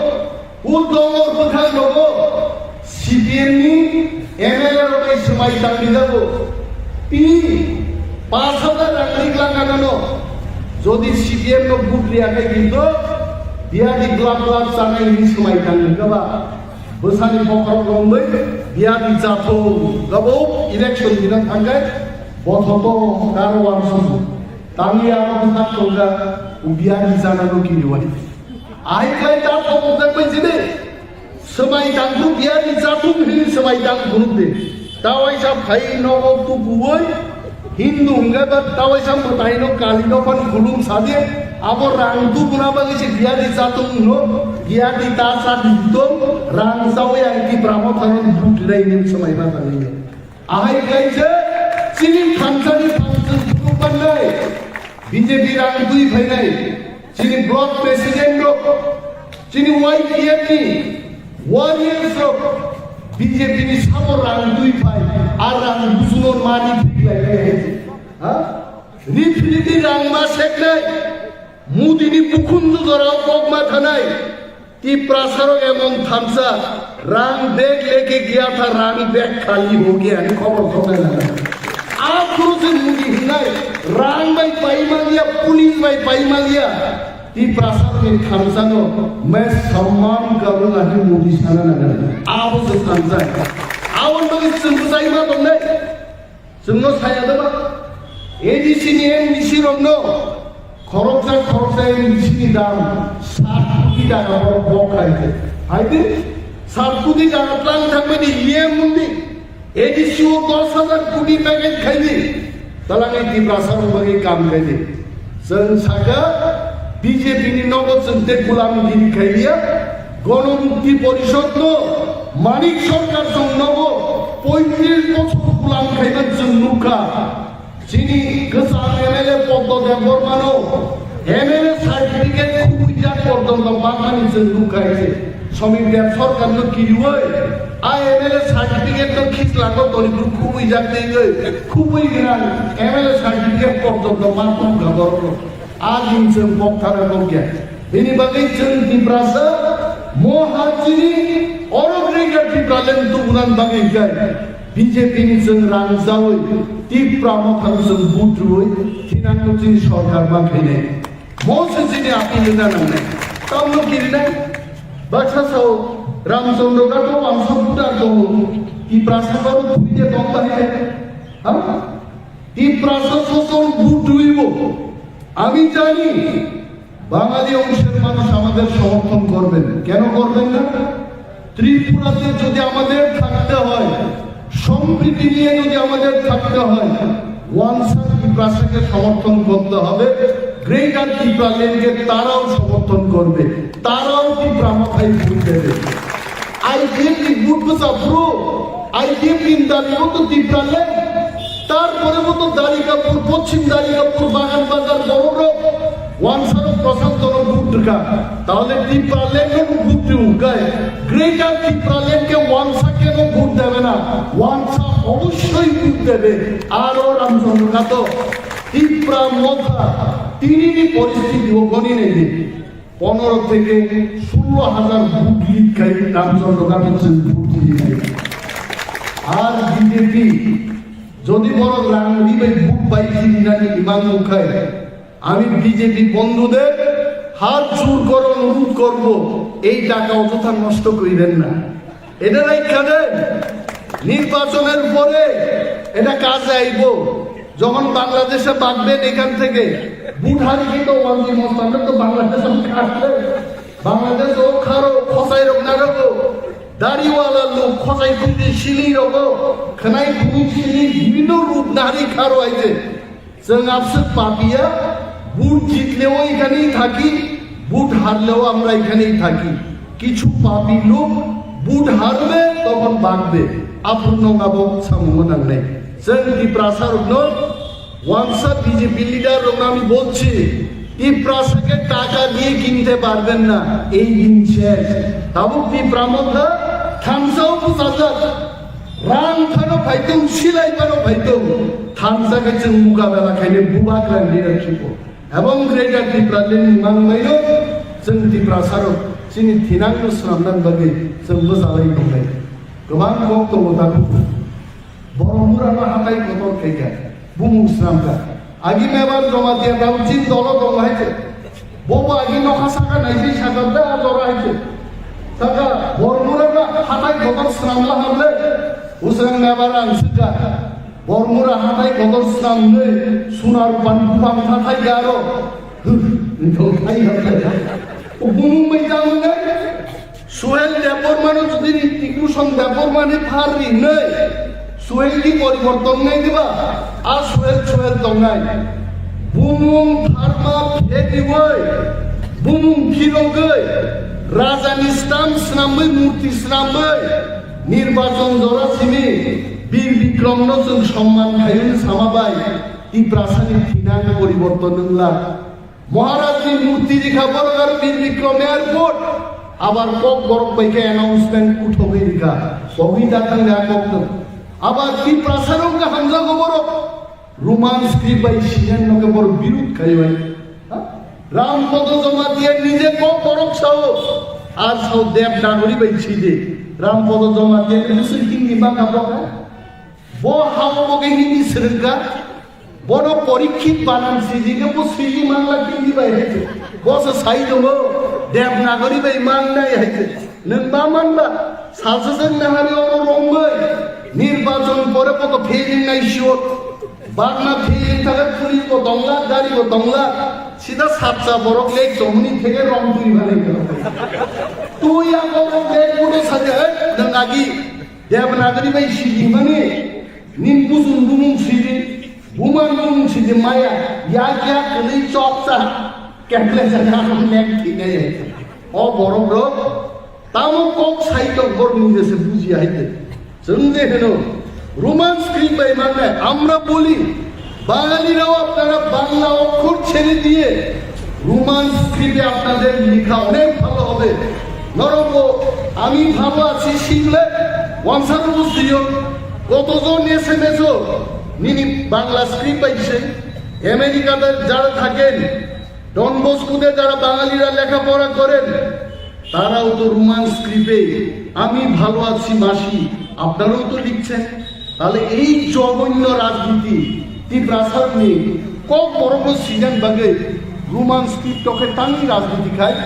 उदोंगर बखा लोगो सीपीएम नि एमएलए रोडे समाय तांगि जाबो ती 5000 रांनि लागानो যদি सीपीएम नो बुटलियाखै किन्तु बियानि ग्लाब ग्लाब जानायनि समाय तांगि गबा बोसानि पखर गंबै बियानि जाथो गबो इलेक्शन दिना थांगाय बथतो कारवार सम तांगि आरो थांगा बियानि जानानो किनिवाय आइखाय दा पमजों बैजिने समाय दांगु बियानि जाथु हिन समाय दां गुरुदे दावाइसा फाइ नगो तु बुवै हिन्दू हंगा बा दावाइसा मताइनो कालिनो फन खुलुम सादे आबो रांदु बुना बागिसे बियानि जाथु नो बियानि दासा दिदो रां जावै आंति ब्राह्मण थान बुटलायनि समाय बा थांनि आइखायसो चिनि खानसानि फांसन गुरुबाननाय बीजेपी रां दुई फैनाय चिनि ब्लक प्रेसिडेंट चिनि वाईपीएफ नि 1 year बीजेपी नि सामो रां दुई फाय आर रां बुसुनो मानि फिलाय हा रिफिलिटि रां मा सेकनाय मुदिनि बुखुन्दु दराव कगमा थानाय ती प्रासारो एमन थामसा रां बेग लेके गया था रां बैग खाली हो गया नि खबर खबर लगा आप से मुदी हिनाय रां बाय पाइमालिया पुलिस बाय पाइमालिया ती प्रासाद में खामसानो मैं सम्मान करूंगा कि मोदी साना ना आप से खामसा आवन बगे संसाय मा दंने जोंनो साया दबा एडीसी नि एमडीसी रंनो खरकसा एमडीसी नि दाम 7 কোটি টাকা বড় বকাইতে আইতে 7 কোটি টাকা প্ল্যান থাকবে নি ইয়ে মুন্দি एडीसी ओ 10,000 কোটি প্যাকেজ খাইনি তালাঙ্গে ती प्रासाद बगे काम खाइदे जों सागा बीजेपी नि नगद जों ते गुलामगिरि खाइलिया गणमुक्ति परिषद नो মানিক সরকার জন্য 35 বছর গুলাম খাইবার জন্য যিনি গোসাল এমএলএ পদ দেবর মানো এমএলএ সার্টিফিকেট খুবই পর্যন্ত বাঙালির জন্য খাইছে শ্রমিক দেব সরকার তো কি হয় আর এমএলএ সার্টিফিকেট তো খিস লাগো তরি খুবই যাতে খুবই গিরান এমএলএ সার্টিফিকেট পর্যন্ত মাত্র খবর আজ ইনসেন পক্ষারে বঙ্গে ini bagai cerita berasa mohajiri orang mereka di kalian turunan bagai gay BJP ini sengrang zawi di pramukan sembutui tinang kucing sorkar bagai ini mau sejini api lena nane kamu kiri nane baca sau Ramchandra kato wangsa buddha dong di berasa baru punya dong bagai di berasa sosok butui bo আমি জানি বাঙালি অংশের মানুষ আমাদের সমর্থন করবেন কেন করবেন না ত্রিপুরাতে যদি আমাদের থাকতে হয় সম্প্রীতি নিয়ে যদি আমাদের থাকতে হয় ওয়ানসা ত্রিপুরাকে সমর্থন করতে হবে গ্রেটার ত্রিপুরা লেনকে তারাও সমর্থন করবে তারাও ত্রিপুরা মাথায় ভোট দেবে IDF ভোট বসাবো IDF ইন্দারিও তো ত্রিপুরা লেন তারপরে মতো দারিকাপুর পশ্চিম দারিকাপুর বাগান বাজার বড় ওয়ানসার প্রশান্ত ভুট্টুকা তাহলে ত্রিপুরা লেনকে ভুট্টু গায় গ্রেটার ত্রিপুরা লেনকে ওয়ানসা কেন ভোট দেবে না ওয়ানসা অবশ্যই ভোট দেবে আরও রামচন্দ্র তো ত্রিপুরা মধ্যা তিনই পরিস্থিতি ও গণি নেই 15 থেকে 16,000 ভোট লিখাই রামচন্দ্র কাছে ভোট দিয়ে আর বিজেপি যদি বড় রাঙ্গি ভাই ভোট পাইছি নাকি ইমাম মুখায় আমি বিজেপি বন্ধুদের হাত জোর করে অনুরোধ করব এই টাকা অযথা নষ্ট করিবেন না এটা রাখা দেন নির্বাচনের পরে এটা কাজে আইব যখন বাংলাদেশে বাঁচবেন এখান থেকে বুট হারিয়ে তো ওয়ানজি মস্তানরা তো বাংলাদেশে খাটলে বাংলাদেশ ও খারো খসাই রোগ না রোগ দাড়িওয়ালা লোক খসাই খুঁজে শিলি রোগ খানাই খুঁজি শিলি বিভিন্ন রূপ নারী খারো আইছে जों आपसे পাপিয়া বুট জিতলেও এখানেই থাকি বুট হারলেও আমরা এখানেই থাকি কিছু পাপি লোক বুট হারবে তখন বাঁচবে আপন গাবো সামনে নাই जों ত্রিপুরাসার ওয়ানসা বিজেপি লিডার আমি বলছি ত্রিপুরাসাকে টাকা দিয়ে কিনতে পারবেন না এই দিন শেষ তাবু ত্রিপুরা মধ্যে থামসাও বুঝাজার রাং খানো ভাইতেও সিলাই খানো ভাইতেও থামসাকে जों মোকাবেলা খাইলে বুবাক রান্দি রাখিব এবং গ্রেটার ত্রিপুরা লেন মাংমাইनो जों ত্রিপুরাসারও जोंनि थिनांगौ खालामनानै बागै जों मोजाङै दंनाय गोबां बक दङ दाबो बर'मुरानो हाथाय गथर खायगा बुमुस्रामगा आगि मेबार जमा दिया दाबो चिन दल दङ हायছে बबो आगि नखासाका नायसै सागादा जरा हायছে सागा बर'मुरानो हाथाय गथर स्रामला हाबले उस्रां मेबार आंसुगा बर'मुरा हाथाय गथर स्रामनै सुनार बानफां हाथाय गारो नोंथां खाय हाबले बुमुं मैदामनै সোহেল দেবর মানে যদি টিকুসন দেবর মানে ফারি নাই সোহেল কি পরিবর্তন নাই দিবা আর সোহেল দংনাই বুমুং ফার্মা ফেদিবই বুমুং ফিরগই রাজানি স্থান স্নামই মূর্তি স্নামই নির্বাচন জরাসিনি বীর বিক্রম নজং সম্মান খাইন সামাবাই ই প্রাসাদিক ফিনান পরিবর্তন নলা মহারাজনি মূর্তি দেখা বড়গার বীর বিক্রম এয়ারপোর্ট আবার কক বরক পাইকে অ্যানাউন্সমেন্ট উঠবে দিকা কবিতা তাঙ্গা কক আবার কি প্রাসারঙ্গা হামজা গবরক রোমান স্ক্রিপ্ট বাই সিনেন নকে বড় বিরোধ খাই ভাই রামপদ জমা দিয়ে নিজে কক বরক সাও আর সাও দেব নাগরি বাই ছিদে রামপদ জমা দিয়ে মুসলিম হিন্দি বাংলা বকা ব হাওবকে হিন্দি শ্রেঙ্গা বড় পরীক্ষিত বানান সিজিকে বো সিজি বাংলা হিন্দি বাই হয়েছে বস সাই দেবো देवनागरी बाई मांगनाय हायছে नोंबा मानबा सासेजों नाहारि रंबाय निर्वाचन परे कत फेलिं नायसियो बागना फेलिं थाके पुलिस को दंला गाड़ी को दंला सीधा सातसा बरक लेक जमनी থেকে রং তুই বানাই গেল তুই আগর লেক পুরো সাজে नों आगि देवनागरी बाई सिজি মানে নিন বুজুন বুমুং সিজি বুমান বুমুং সিজি মায়া ইয়া কিয়া কলি চপসা कैटले जगह हम लेक ठीक है ओ बड़ो তামো কক সাইটক বর্ণিয়েছে বুঝি আইতে সঙ্গে হেন রোমান্স স্ক্রিপ্ট মানে আমরা বলি বাঙালিরাও আপনারা বাংলা অক্ষর ছেড়ে দিয়ে রোমান্স স্ক্রিপ্টে আপনাদের লেখা অনেক ভালো হবে নরম আমি ভালো আছি শিখলে ওয়ানসার বুঝিও কতজন SMS নিনি বাংলা স্ক্রিপ্ট পাইছে আমেরিকাতে যারা থাকেন ডন বস্কুতে যারা বাঙালিরা লেখাপড়া করেন তারাও তো রোমান্স স্ক্রিপ্টে আমি ভালো আছি মাসি আপনারাও তো লিখছেন তাহলে এই জঘন্য রাজনীতি তীব্রাসার নিয়ে কক বড় বড় সিজন বাগে রোমান্স স্ক্রিপ্টকে টানি রাজনীতি খায়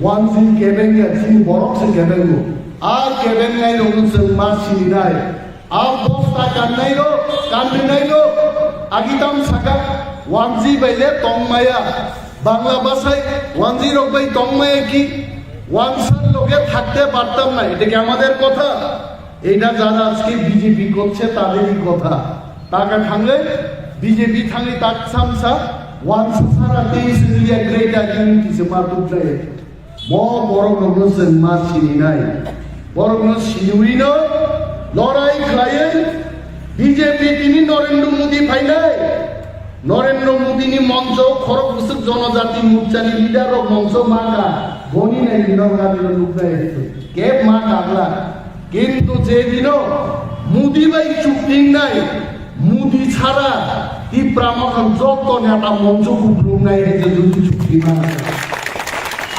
ওয়ান সিন কেবেঙ্গা সিন বরকসে কেবেঙ্গো আর কেবেঙ্গাই রঙছে মাসি নাই আর বস্তা কান্নাইলো কান্দিনাইলো আগিতাম সাকা ওয়ানজি বাইলে তংমায়া বাংলা ভাষায় ওয়ানজি রক বাই তংমায়া কি ওয়ানসার লোকে থাকতে পারতাম না এটা কি আমাদের কথা এটা যারা আজকে বিজেপি করছে তাদেরই কথা টাকা থাকলে বিজেপি থাকলে তাক সামসা ওয়ানসা সারা দেশ মিলিয়া গ্রেট আইডেন্টি সে মাতুত্রে বড় নগরসেন মা চিনি নাই বড় নগর শিনুই ন লড়াই খায়েন বিজেপি তিনি নরেন্দ্র মোদী ভাই নাই নরেন্দ্র মোদী মঞ্চ খড়গপুর জনজাতি মোর্চানি লিডার মঞ্চ মাগা বনি নাই বিনগাদের লুকায় কে মা কাগলা কিন্তু যেদিন মোদী ভাই চুক্তি নাই মোদী ছাড়া তীব্রামখন যত নেতা মঞ্চ কুকুর নাই যে যদি চুক্তি না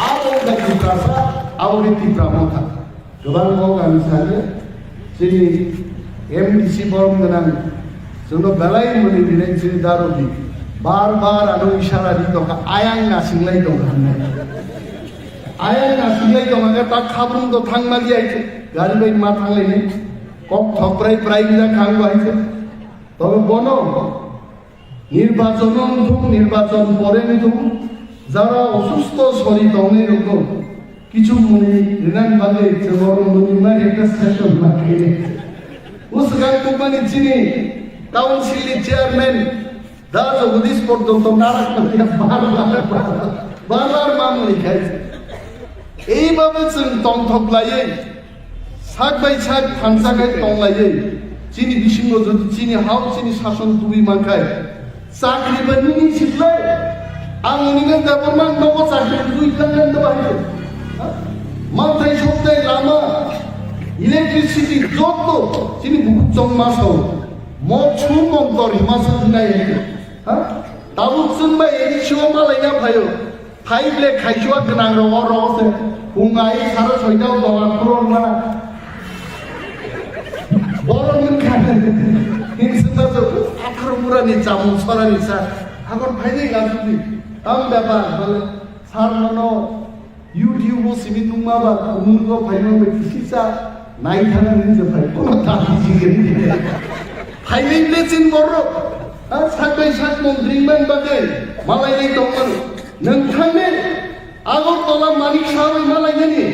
আবার তীব্রাসা আবার তীব্রামখা গোবাং আমি সালে যিনি MDC বরং গোনাं जोंनो बेलाय मनि दिनै जोंनि दारबि बार आरो इशारा दि दं आयां नासिंलाय दं आयां नासिंलाय दं ता खाब्रुं द थांमालि आइছে गारि बाय मा थांलायनि कम थप्राय प्राय जा खांबो आइছে তবে বনো নির্বাচন পরেন যারা অসুস্থ শরীর দমে রকম কিছু মনে রিনান বাদে বড় মনিমা একটা সেশন বাকি उस गान कुमानी चिनी काउंसिल चेयरमैन दा जगदीश পর্যন্ত নারাজ করে বারবার মামলা খাইছে এইভাবে जों তংথকলায়ে সাক বাই সাক থানসাকায় তংলায়ে চিনি বিসিঙ্গ যদি চিনি হাও চিনি শাসন তুই মাখায় চাকরি বানি শিখলাই আং উনিগা দেবমান নব চাকরি তুই লাগান দেবাই মাথায় সপ্তাহে লামা ইলেকট্রিসিটি যত চিনি বুকচং মাসাও মছু মন্তর হিমাচল নাই হ্যাঁ তাবুকসুন বা এদিশিও মালাইনা ভাইও ফাইবলে খাইছুয়া গোনাं রসে হুঙাই সারা ছয়টাও দলা পুরন মানা বড় খানে হিংসা তো 18 মুরানি জামু সরানি স্যার এখন ভাইলে গাছুদি তাম ব্যাপার বলে স্যার মনো ইউটিউবও সিমি নুমাবা মুনগো ভাইনো বেকিসা নাই থানা নিতে ভাই কোন দাবি জিগে ফাইনাল লেসিন বড় আর সাকবাই সাক মন্ত্রী মান বাদে মালাইলাই দংমান নोंथांने আগরতলা মানিক সাহেব মালাইনি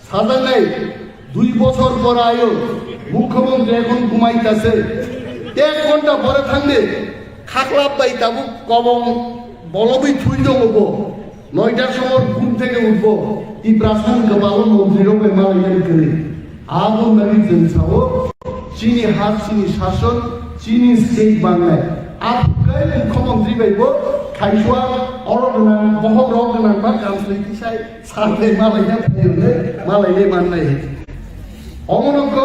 সাজানাই 2 বছর পর আয়ো মুখ্যমন্ত্রী এখন ঘুমাইতাছে 1 ঘন্টা পরে থাকলে খাকলা পাই তাবু কবম বলবই থুই দমবো 9টার সময় ঘুম থেকে উঠবো ই প্রাসাদ গবাল মন্ত্রী রবে মালাইনি করে আগুন লাগি জনসাও চিনি হাত চিনি শাসন চিনি স্টেট বাংলায় আপকাই মুখ্যমন্ত্রী বাইবো খাইছুয়া অরগনা বহগ রগনা বা কামসই কিসাই সাথে মালাইনা ফেলে মালাইলে মাননাই অমনক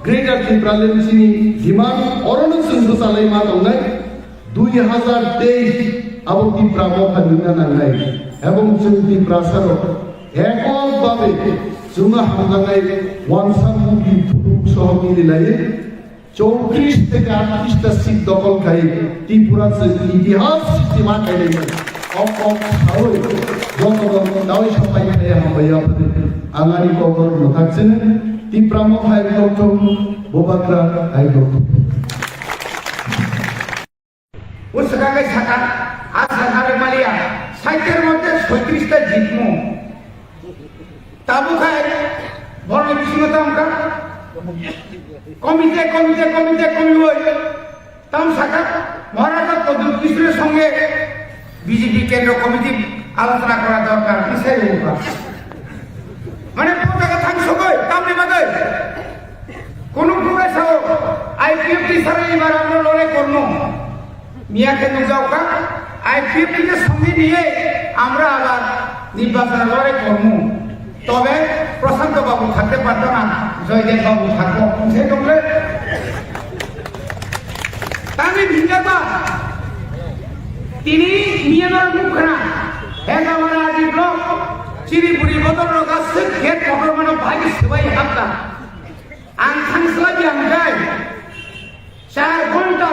গ্রেটার ত্রিপুরালেন চিনি হিমান অরণ সিন্ধু চালাই মা দংনাই 2023 আবো ত্রিপুরা মফালিনা নাংনাই এবং চিন্তি প্রাসার এককভাবে जोंना हांगानाय वानसां मुगि थुरुक सह मिलाये 34 থেকে 38 টা সিট দখল খাই ত্রিপুরা ইতিহাস সীমা খাইলে অকম হাওই জনগণ দাওই সবাই খাইয়া হবে আপনাদের আঙারি কবর থাকছেন ত্রিপুরা মফাই ডক্টর বোবাকরা আই ডক্টর উসকাকে ছাকা আর সরকারের মালিয়া সাইটের মধ্যে 36 টা জিতমু তাবু খায় বড় বিষ্ণুতা আমকা কমিতে কমিবই তাম সাকা মহারাজা প্রদীপ কৃষ্ণের সঙ্গে বিজেপি কেন্দ্র কমিটি আলোচনা করা দরকার কিসের মানে পতাকা কামনি বাগে কোন প্রকাশও আইপিএফ টিচারে এবার আমরা লড়াই করবো মিয়াকে নুজাওকা আইপিএফ কে সঙ্গে নিয়ে আমরা আবার নির্বাচনে লড়াই করবো তবে প্রশান্ত বাবু থাকতে পারতো না জয়দেব বাবু থাকবো সে তোমরা তাহলে ভিঙ্গাবা তিনি মিয়ানমার মুখরা হেগামারা আদি ব্লক চিরিপুরি বদল গাছ গেট পকর মানে ভাই সবাই হাতটা आं थांस्लाबि आमफ्राय 4 घन्टा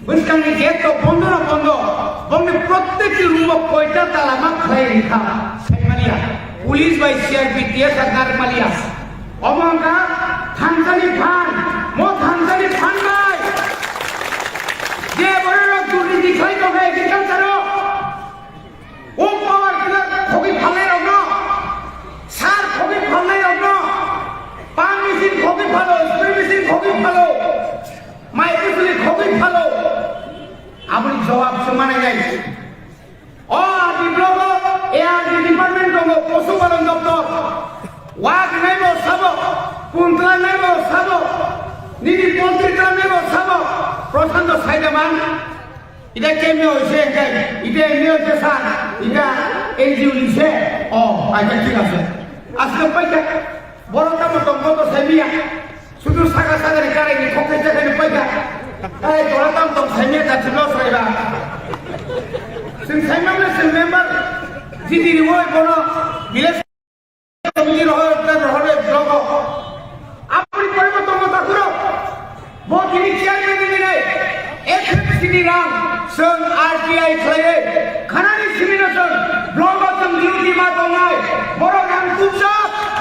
बैसांनि गेट बन्द बंनि प्रत्येकनि रुमाव कयटा ताला मा खालाय रेखा साइमालिया पुलिस बाय सीआरपीएफ नारमालिया अमंगा थांजानि फान मो थांजानि फान बाय जे बरलो दुर्नीति खाय दं एग्रिकालचार ओ पावर टिलार खबि फाले रनो सार खबि फाले रनो पान मेसिन खबि फालो स्प्रे मेसिन खबि फालो माइक्रोफोन खबि फालो আপনি জবাব সমানে নাই ও বিপ্লব এআরডি ডিপার্টমেন্ট দङ পশুপালন দপ্তর ওয়াক নাইব সাব কুন্ত্রা নাইব সাব নিনি মন্ত্রীটা নাইব সাব প্রশান্ত সাইদামান এটা কেমনে হইছে এটা এমনি হচ্ছে স্যার এটা এনজিও লিখছে ও আচ্ছা ঠিক আছে আজকে পাইকা বড় কাম দঙ্গ সাইমিয়া শুধু সাগা সাগরে কারেনি খোকে যেখানে পাইকা তাই তোরা দাম তো সাইমিয়া যাচ্ছে লসাইবা जों साइमामले जों मेम्बार जिदिनि ওই কোন ভিলেজ কমিটির হলে ব্লক আপনি পরিবর্তন কথা করো বকিনি চেয়ারম্যান দিনে এফএমসিডি রাং जों आरटीआई खालायो खानानि सिमिनो जों ब्लक जों डिउटि मा दंनाय बर' गान कुबजा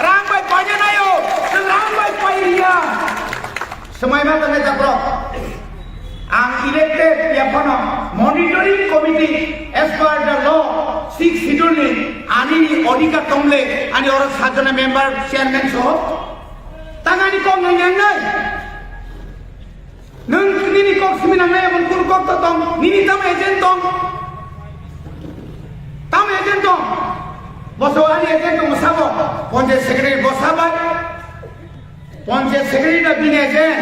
रां बाय पायनायो जों रां बाय पायरिया समायमा तने जाब्र आं इलेक्टेड याफानो monitoring committee as per the law 6 schedule ni ani odikar tomle ani orang sajana member chairman so tangani kong nang nai nung nini kok siminang nai mun kur kok tong nini tam agent tong boso ani agent tong sabo ponje secretary bosaba ponje secretary da bin agent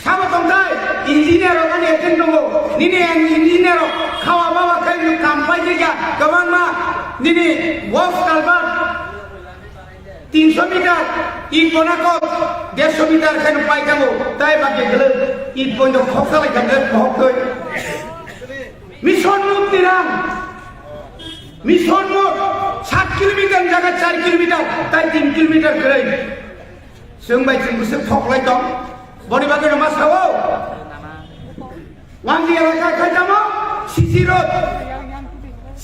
sama tongkai engineer kan agent tonggo nini engineer khawa baba kai kampai juga gabang ma nini walk kalbar 300 meter इन बनाको 150 meter kan pai kamu tai bagi gele इन pondo khoksa lai kan khok doi mission mut tirang mission mut 7 km jaga 4 km tai 3 km gerai जों bai जों बुसे khok lai dong boni bagi nama sawo Wangi electric kajamo, CC road,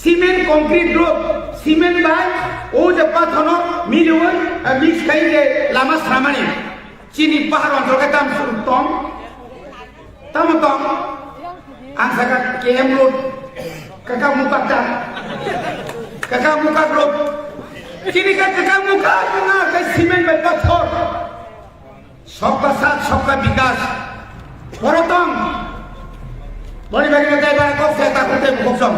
cement concrete road, cement bag, o jeppa thono, milion, mix kaige lama samani, cini pahar antro ke tam tom, angsakat KM road, kakak muka road, cini kakak muka tengah ke cement bag pathor, सबका साथ सबका विकास, परतम बड़ी बड़ी बताई बार कब से ताकते मुखसम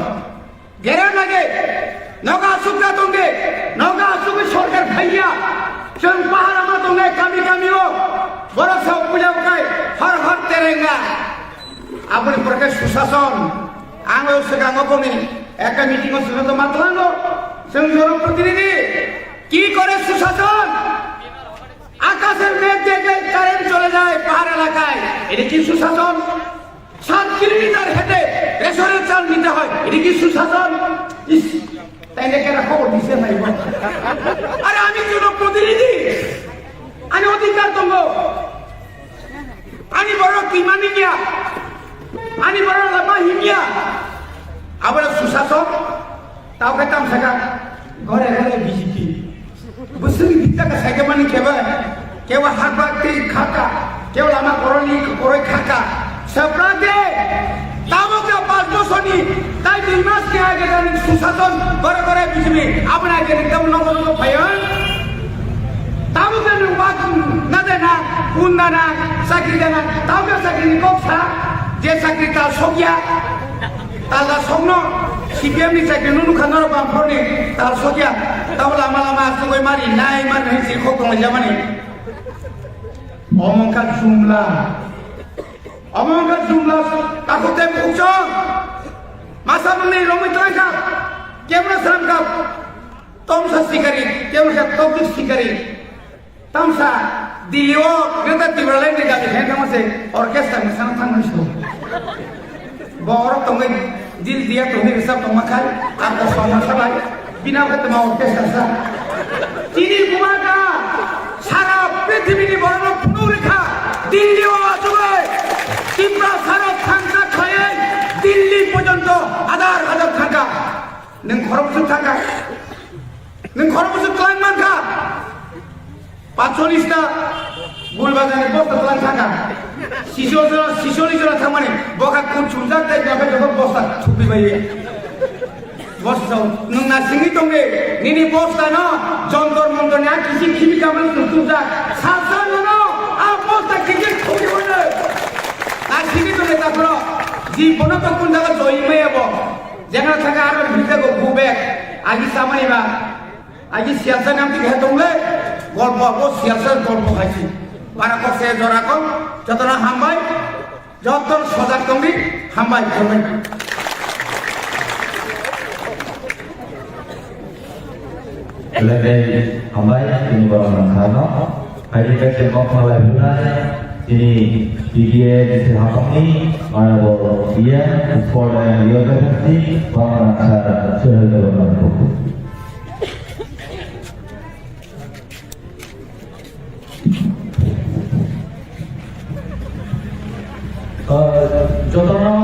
गेरा लगे नौका सुखा दोंगे नौका सुख छोड़कर भैया चंद पहाड़ में दोंगे कमी हो बड़ा सा पूजा उठाए हर तेरेंगा अपने प्रकार सुशासन आंगे उससे काम अपने एक मीटिंग में सुनो तो मतलानो संजोरों प्रतिनिधि की करे सुशासन आकाशेर मेघ देखे कारेंट चले जाए पहाड़ एलाकाय এটা কি সুশাসন 7 কিলোমিটার হেঁটে রেশনের চাল নিতে হয় এটা কি সুশাসন তাই দেখে খবর দিছে নাই আরে আমি জনপ্রতিনিধি আমি অধিকার দঙ্গ আমি বড় কিমানি গিয়া আমি বড় লামা হিমিয়া আবার সুশাসন তাও খেতাম সাকা ঘরে ঘরে বিজেপি বুঝলি ভিতরে সাইকে মানে কেউ হাত বাগতে খাকা কেউ লামা করনি করে খাকা सबरागे तामो के पास बसनी ताई दिमाग के आगे जाने सुशासन बड़े बीच में अपना आगे एकदम नौ भयन तामो के बात न देना उन्ना ना साकरी देना तामो के साकरी निकोप था जे साकरी ताल सोगिया ताला सोगनो सीपीएम नि साकरी नुनु खानरो बामफोरनि ताल सोगिया tahu lama-lama sungguh mari naik mana si kokong zaman ini omongkan jumlah takut tempucong masa mengenai romi terangkap kemana serangkap tomsa sikari kemana topik sikari tamsa dilio kita tiba lain tidak bisa kamu se orkestra misalnya tangan itu borok tongeng dil dia tongeng resap tomakan aku sama sabai bina ketemu orkestra sah ini kumaga sarap prithibi ini borok penuh rekha dilio ajubai Tipra sarap tangka kaya Delhi পর্যন্ত হাজার থাকা নং খরবসু থাকা নং খরবসু clan মানকা 45টা গুলবাজারে বস্তা clan থাকা শিশোলি জোড়া থামানে বকা কোন চুমজাক তাই যাবে যখন বস্তা ছুপি বাইরে বস্তা নং না সিঙ্গি দঙ্গে নিনি বস্তা না যন্তর মন্তর না কিছু খিমি কামল চুমজাক সাসা না আ বস্তা কিকে ছুপি হইলে না সিঙ্গি দঙ্গে তারপর জীবনে তো কোন জায়গা জয়মে যাব যেখানে থাকে আর ভিতরে ঘুবে আজি সামাইবা আজি সিয়াসা নাম কি হেতংলে গল্প সিয়াসার গল্প খাইছি বারা কসে জরা কম যতনা হামবাই যত সজাগ তুমি হামবাই করবেন Lebih hambai ini barang karena hari ini kau mulai bulan ini dia di sini ini mana boleh dia for yoga ini barang cara sudah barang buku. Jotono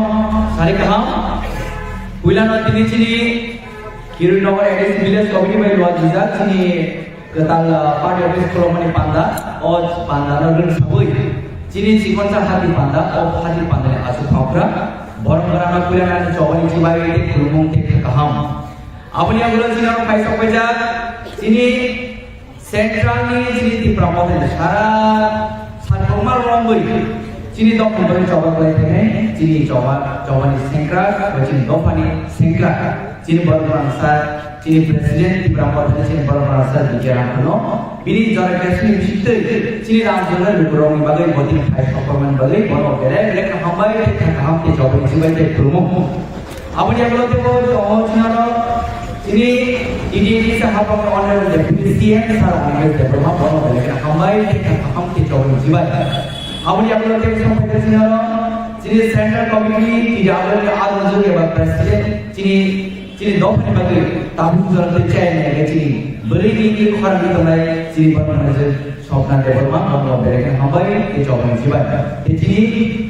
sari kaham Wilano tini cini Kirunawar Edis Village Committee by Luar Jizat cini ketal party office Kolomani Panda or Panda Nagar Sabui cini Sikonsa Hati Panda or Hati Panda Asu Pakra Borong Garana Wilana Chawani Chibai Kurumung Tek Kaham Apni Agulan Sina Paisa Pajak cini Central ni cini di Pramodan Sara Sankomal Romboi Cini dok memberi coba kelihatan ini, cini coba ni sengkrak, cini dopa ni sengkrak, cini baru merasa, cini presiden di berapa tahun cini baru merasa di jalan kuno, ini jalan kasih ni mesti, cini dalam jalan berkurang ni bagai bodi khai performan bagai baru beres, mereka hambai, kaham ke coba ni siapa yang berumur, apa dia kalau tu oh cina cini ini sahab orang orang deputi CM sahab orang berumur baru mereka hambai, kaham ke coba ni siapa Abu yang belum tahu sampai ke sini Cini Central Committee tidak ada yang ada juga ya Presiden Cini doa ni bagi tabu jalan tercaya ni cini beri ni orang itu mulai cini bermanajer shopnan development orang mereka hambai ke coba ni siapa cini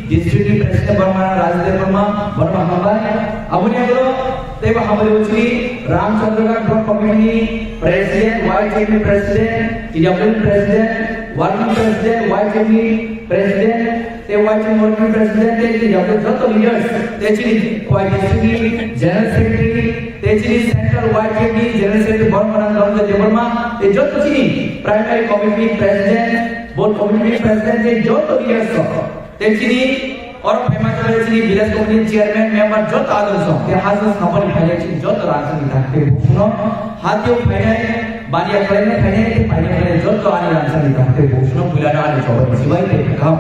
District President bermana Raja Development bermana hambai Abu yang belum tahu hambai cini Ramchandra Group Committee Presiden YKB Presiden tidak boleh Presiden Working President YKB Presiden, Working President, the leaders, General Secretary, Central YKB, General Secretary, Burma, Primary Committee President, Board Committee President, leaders, और famous village committee chairman member जो तादर सो के हाथ खबर finance जो तो ration दिखाते सुनो हाथियों फाइनेंस बानिया फाइनेंस के फाइनेंस जो तो आने राशन दिखाते सुनो बुलाना आने चौबीस सिवाय पे काम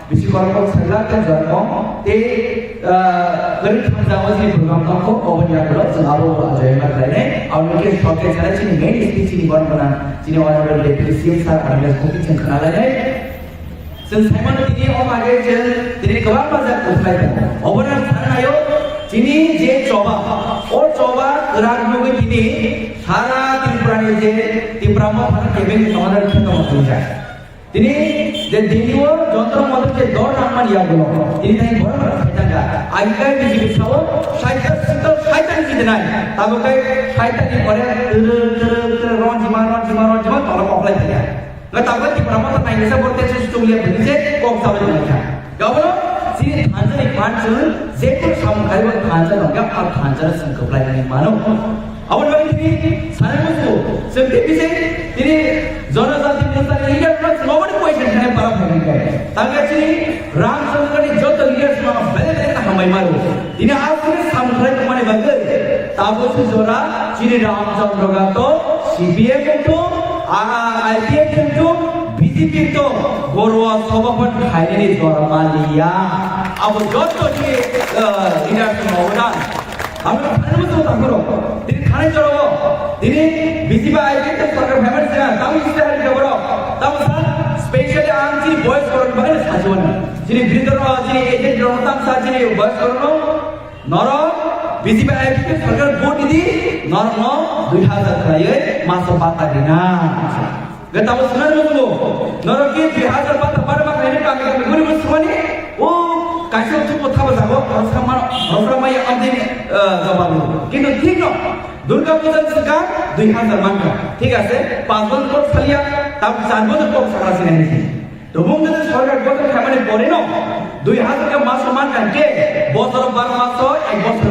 बिसी को सजा के जन्म ते गरीब समाज प्रोग्राम को ओवरया करो चलाओ जयमत रहने और उनके शौक के साथ चीनी मेन स्पीच चीनी बना चीनी वाला डेप्यूटी सीएम सर अरविंद को किचन खाना लगे Sensaiman ini orang ada je, jadi kebab bazar usai tu. Orang sana yo, cini je coba, or coba gerak juga ini, sara timprani je, timprama pada kebeng sama ada kita masuk je. Ini je diniwo, contoh macam je dor nama dia guna. Ini tadi orang orang kita kan, agak biji bisau, syaitan kita naik. Tahu kan, syaitan ini orang ron jima, tolong offline saja. Gak di pertama tanah Indonesia berarti sesuatu yang berbeda kok sama dengan kita. Kalau sini thanjar ikhwan zetur sama kali buat thanjar enggak al thanjar sengkeplai ini mana? Apa lagi ini? Sana musuh. Seperti bisa ini zona zati besar ini kan nobody question kan para pemimpin. Tapi sini Ram Chandra ni jauh leader semua bela mereka hambai malu. Ini aku ni sama kali kemana bagai. Tahu si zona sini Ram Chandra tu CPM itu IPM itu BJP itu Gorwa Sobapan Khairani Dormalia Abu Joto di leader semua আমি খানের মতো কথা করো তিনি খানে চড়ো তিনি বিজিবা আইতে সরকার famous না তাও ইস্তাহার করো তাও স্পেশালি আনছি ভয়েস করো মানে সাজবন যিনি ভিতর যিনি এজেন্ট রহতাম স্যার যিনি ভয়েস করো নর বিজিবা আইতে সরকার ভোট দি নর 2000 খাইয়ে মাস পাতা দিনা গতাও শুনার মতো নর কি 2000 পাতা পারবা খাইনে কামি কামি করে বসবানি ও কাছে তো কথা বলবো রসমাই আমদিন জবানো কিন্তু ঠিক না দুর্গা পূজার সরকার 2000 মানকা ঠিক আছে 5 বছর পর খালিয়া তার 4 বছর পর সরকার সিনেছি তো মঙ্গল সরকার কত খামানে পড়ে না 2000 কে মাস মান কাটে বছর 12 মাস এক বছর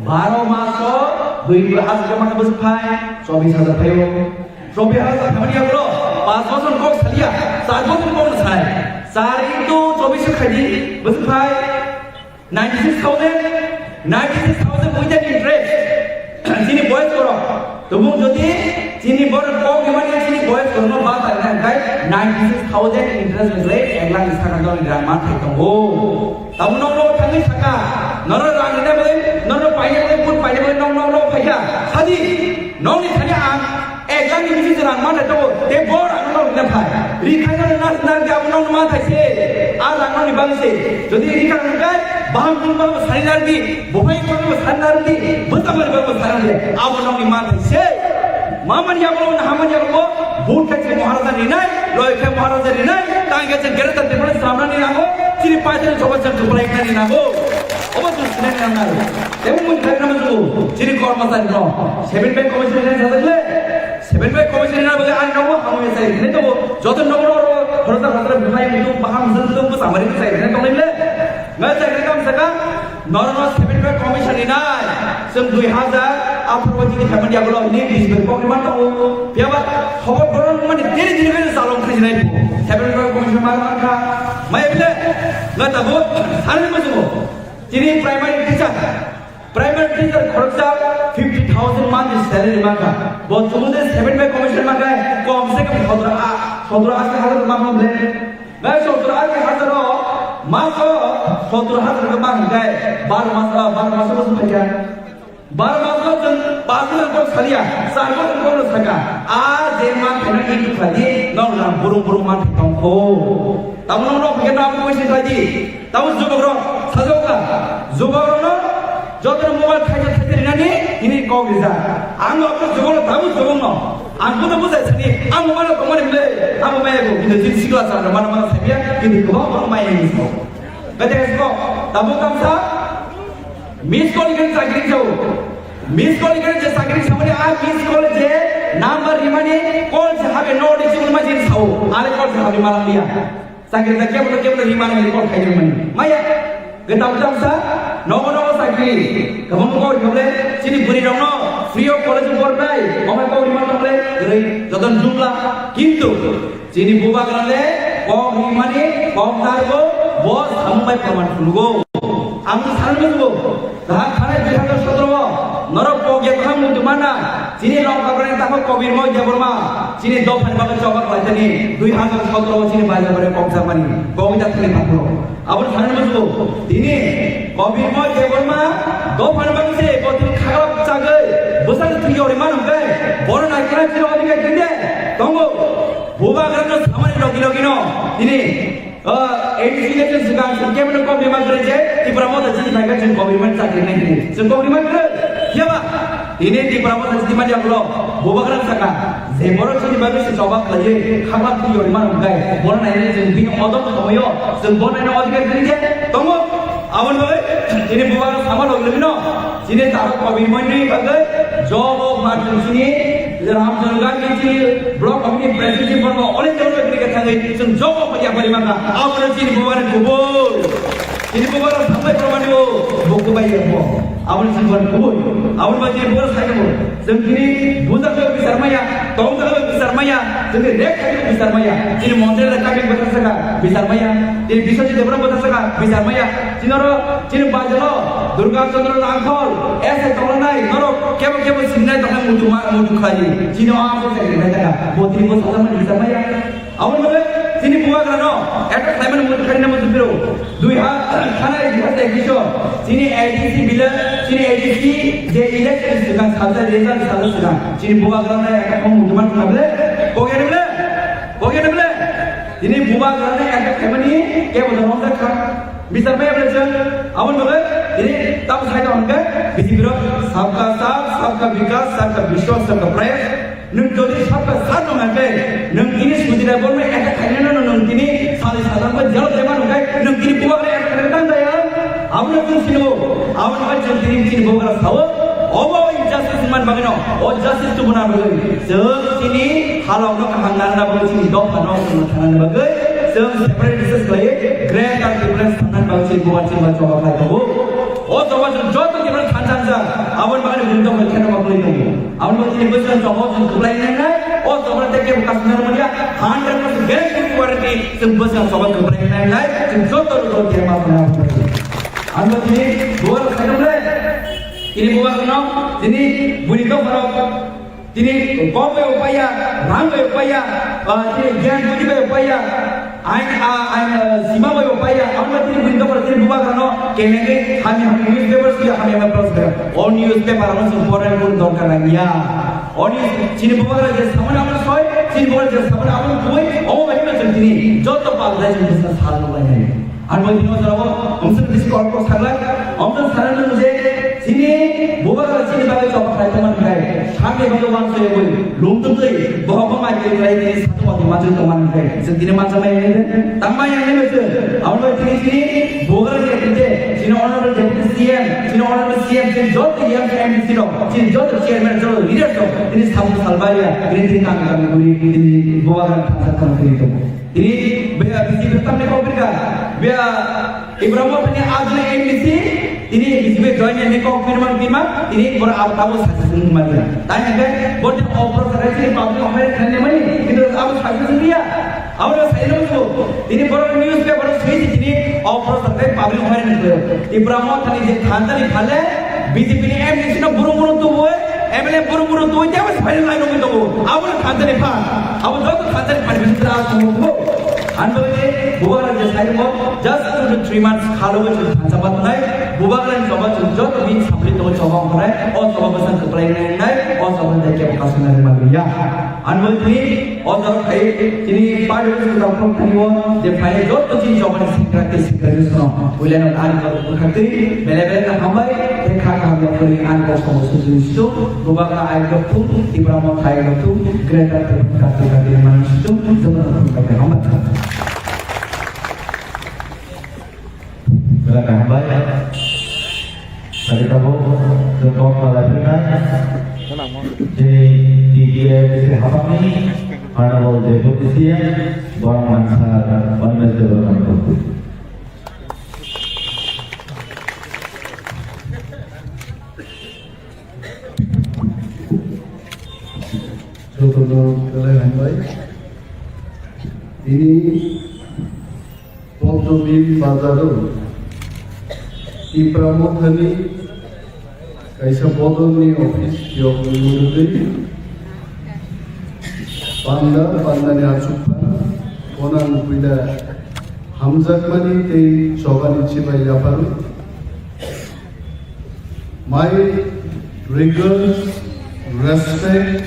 12 মাস 2000 কে মান বছর ভাই 24000 ভাইও 24000 খামানিয়া বলো 5 বছর পর খালিয়া 4 বছর পর ছায় 4 into 24 খাইজি বছর ভাই 96,000 with interest চিনি বয়স করো তবু যদি চিনি বড় কম মানে চিনি বয়স করো বাদ আর না গাই 96,000 ইন্টারেস্ট মিলে 1 লাখ টাকা দাও গ্রাম মা থাকতো ও তাও নলো থাকি থাকা নর রানিনা বলে নর পাইলে বলে কোন পাইলে বলে নলো ফাইয়া সাদি ননি থাকি আং 1 লাখ নিচে রান মা থাকতো তে বড় আনো না ভাই রিখাইনা না না গাব নন মা থাকছে আর রানি বাংছে যদি রিখাইনা গায় baham pun sanar di bukai pun sanar di betul betul sanar di awal ni mana sih mama ni awal ni hama ni awal boot kecil maharaja ni naik loy ke maharaja ni naik tangga jen gerta di mana samna ni nago ciri pasal coba jen coba ikan ni nago apa tu sini ni nago temu mungkin kerana macam tu ciri korma tadi no 7 bank commission ni sahaja le 7 bank commission ni boleh an nago kamu yang saya ini tu jodoh nago orang orang bukai itu baham jen tu samari tu saya ini kamu ni le मैं चाहे कम से कम normal 7 पे commission लेना है सम 2000 आप प्रवचन की family आप लोग ने इस पे कॉम्प्लीमेंट हो फिर अब खबर करो मैंने तेरे दिन में सालों खरीद नहीं 7 पे कमीशन मार का मैं बोले मैं तब सारे में जो जिन्हें प्राइमरी टीचर खर्चा 50,000 मंथ सैलरी मांगा बहुत मुझे 7 पे कमीशन मांगा है कम से कम 17,000 मांगा बोले मैं 17,000 माको 17,000 के मांग गए 12 मास बस भैया 12 मास जन 5 को खलिया 4 को सका आ जे मान खना इटु खली नौ ना बुरु मान थं को तब नो के नाम कोई से खाजी तब जुबग्रो सजोका जुबग्रो नो जतर मोबाइल खाइजे खाइजे नानी इनि कगिजा आं अब जुबग्रो तब जुबग्रो आं को बुझाइ छनि आं मोबाइल को माने ले आं मोबाइल को किन जिन सिगला सा माने माने साबिया किन को माइ नि को बेटे इसको तब कम सा मिस कॉल के चाकरी जाओ मिस कॉल के जे चाकरी सामने आ मिस कॉल जे नंबर रिमाने कॉल से हबे नो डिजिटल मजिन साओ आले कॉल से हबे माला लिया चाकरी दा केवल रिमाने कॉल खाइजे मन माया गताव जामसा नगो चाकरी गमन को होले चिनि बुरी दङ फ्री अफ कॉलेज बरबाय अमाय को रिमान दङले गरै जदन जुमला किन्तु चिनि बुबा गले को रिमाने कम दारबो बस हमबाय प्रमाण खुलगो आं साननो जुबो दा खाने 2017 नरक पगे खाम मुदुमाना चिनि लंग काबरे ताको कबिर म जेबरमा चिनि दफान बाबा चौबा लाइतनि 2017 चिनि बाजार बारे कमसा मानि कविता थले थाको अब साननो जुबो दिनि कबिर म जेबरमा दफान बाबा से बतिन खागब चागै बसाल थियोरि मानम गए बड़ नाइकरा चिरो अधिक दिने दंगो बुबा गरनो सामानि लगिनो दिनि 80 इलेक्शन सिगां केमन को बेमा करे जे तिब्रामो दजि थागा जों गभर्नमेन्ट साख्रि नायनि जों गभर्नमेन्ट करे याबा दिने तिब्रामो दजि माने आबलो बोबाग्रा साका जे बर जोंनि बागै से जवाब लायो खाबा थियोरि मान गाय बर नायनि जों बि अदम समयो जों बनायनो अधिकार दिने दङ आवन भाई दिने बोबाग्रा सामा लगलिनो दिने तारो गभर्नमेन्टनि बागै जब मार्चनि रामजनगान की ब्लॉक कमिटी प्रेसिडेंट पर अनेक जन व्यक्ति के थाङै जों जब फैया परिमाना आवन चिनि बोबाग्रा गुबुर Ini bukan sampai permainan buku bayi apa. Awal simpan kubur. Awal baca bukan saya kubur. Sengkini bukan kalau besar maya, tahun kalau besar maya, sengkini rek kalau besar maya. Ini montel kami besar sekali besar maya. Ini bisa jadi berapa besar sekali besar maya. Ini orang, ini bajalo, Durga Chandra Langkol, ऐसे तोड़ना है, नरो केवल सिंह तोड़ना मुझे खाली, Chino आप से कहना था, बहुत ही बहुत सारा मनुष्य मया, awal mana, sini buat kerana, ekor saya mana mudah kerana mudah biro, dua खाना एक बात है किशोर, sini ADC bila, sini ADC जे election sekarang साल result साल sekarang, sini buat kerana ekor kamu mudah mana boleh, boleh, sini buat kerana ekor saya mana ni, keवल orang tak bisa apa yang belajar, awal mana, ini तब side होंगे किसी भी लोग सबका साथ सबका विकास सबका विश्वास सबका प्रयास नंग जो भी सबका साथ होंगे नंग ini सुधीर बोल में ऐसा खाने ना नंग ini साले साधारण को जल देवान होंगे नंग ini बुआ ले ऐसा करता है यार आवल तुम सिनो आवल आज जल ini बुआ का Sao ओबो injustice man bagino o justice tu benar bagai सब ini halau nak hangan na bagai ini dok na dok hangan na bagai सब separate discuss kaya grand and difference hangan bagai ini buat sih baca apa itu oh coba jauh tu kita kancan saja awal bagai bunda macam apa boleh tu awal macam ini besar coba tu lain lain oh coba teke bukan sebenarnya dia 100% guarantee warranty sebesar coba tu lain lain jauh tu dia macam apa anda ini dua sekali ini buat kenal ini bunyi tu kalau ini kau upaya rang upaya ini gian bunyi upaya सीमा में उपाय हमने तीन दिन पर तीन बुआ करना कहने के हम न्यूज़पेपर्स की हमें में प्लस कर और न्यूज़पेपर हमने सुपरन को दौड़ कर रंगिया और ये चीन बुआ का जैसे हमने हमने सोए चीन बुआ जैसे हमने हमने कोई और वही में चलती नहीं जो तो पाल रहे हैं जिसका साल लगा है और वही दिनों जरा वो हमसे किसी और को साला हमने साला ने मुझे चीनी बुआ का चीनी बारे चौक खाए तो मन खाए शाम में भगवान से बोल लूम तो गई बहुत मार के गए थे साथ में माचल तो मन खाए जितने माचल में ये तम्मा yang ini betul. Awal ini bukan dia kerja. Sini honorable deputy CM, sini honorable CM, sini jod yang MPC dong, sini jod chairman jod leader dong. Ini sama salbaya. Ini tinggal kami beri ini bukan tanpa itu. Ini biar BC bertam ni kau berikan. Biar Ibrahim punya aja MPC. Ini BC join ni kau firman. Ini berapa kamu sahaja mana? Tanya kan, buat offer sahaja ni public offer kerana mana? Itu kamu sahaja dia. Awal saya tu, ini baru newspaper switch ini offer sampai public offer ni tu. Ibrahim tadi je thantar ni khalle, BJP ni MPC na buru tu boy, MLA buru tu je, apa sebalik lain orang tu. Awal thantar ni pan, awal jauh thantar ni pan bisra tu. Anda ini bukan saja saya mau just 2 to 3 months kalau betul sampai tu naik, bukan coba jauh tu bin sampai tu coba orang, or coba besar kepelayan naik, or coba dekat kasus naik maluya. Anda ini और जब भाई इन्हीं party के doctor खनियो जब भाई जो तो चीज जॉब में सिक्रेट सुनो बोले ना आज का खतरी बेले का हमारे देखा का हम लोग आन को समझो बुबा का आई लोग तुम इब्राहिम खाई लोग तुम ग्रेटर का के मन तुम जब का हम Bila kambai, tadi kamu tentang pelajaran, jadi dia apa ni? Honorable Deputy CM, Bang Mansar, Honorable Development. Saudara kalian baik, ini Pontobil Bazaru, Ibrahim Thani, kaisa bodol ni office job menurut Panda ni acupan, orang puida Hamzat mani te coba cipai japaru. My rigorous respect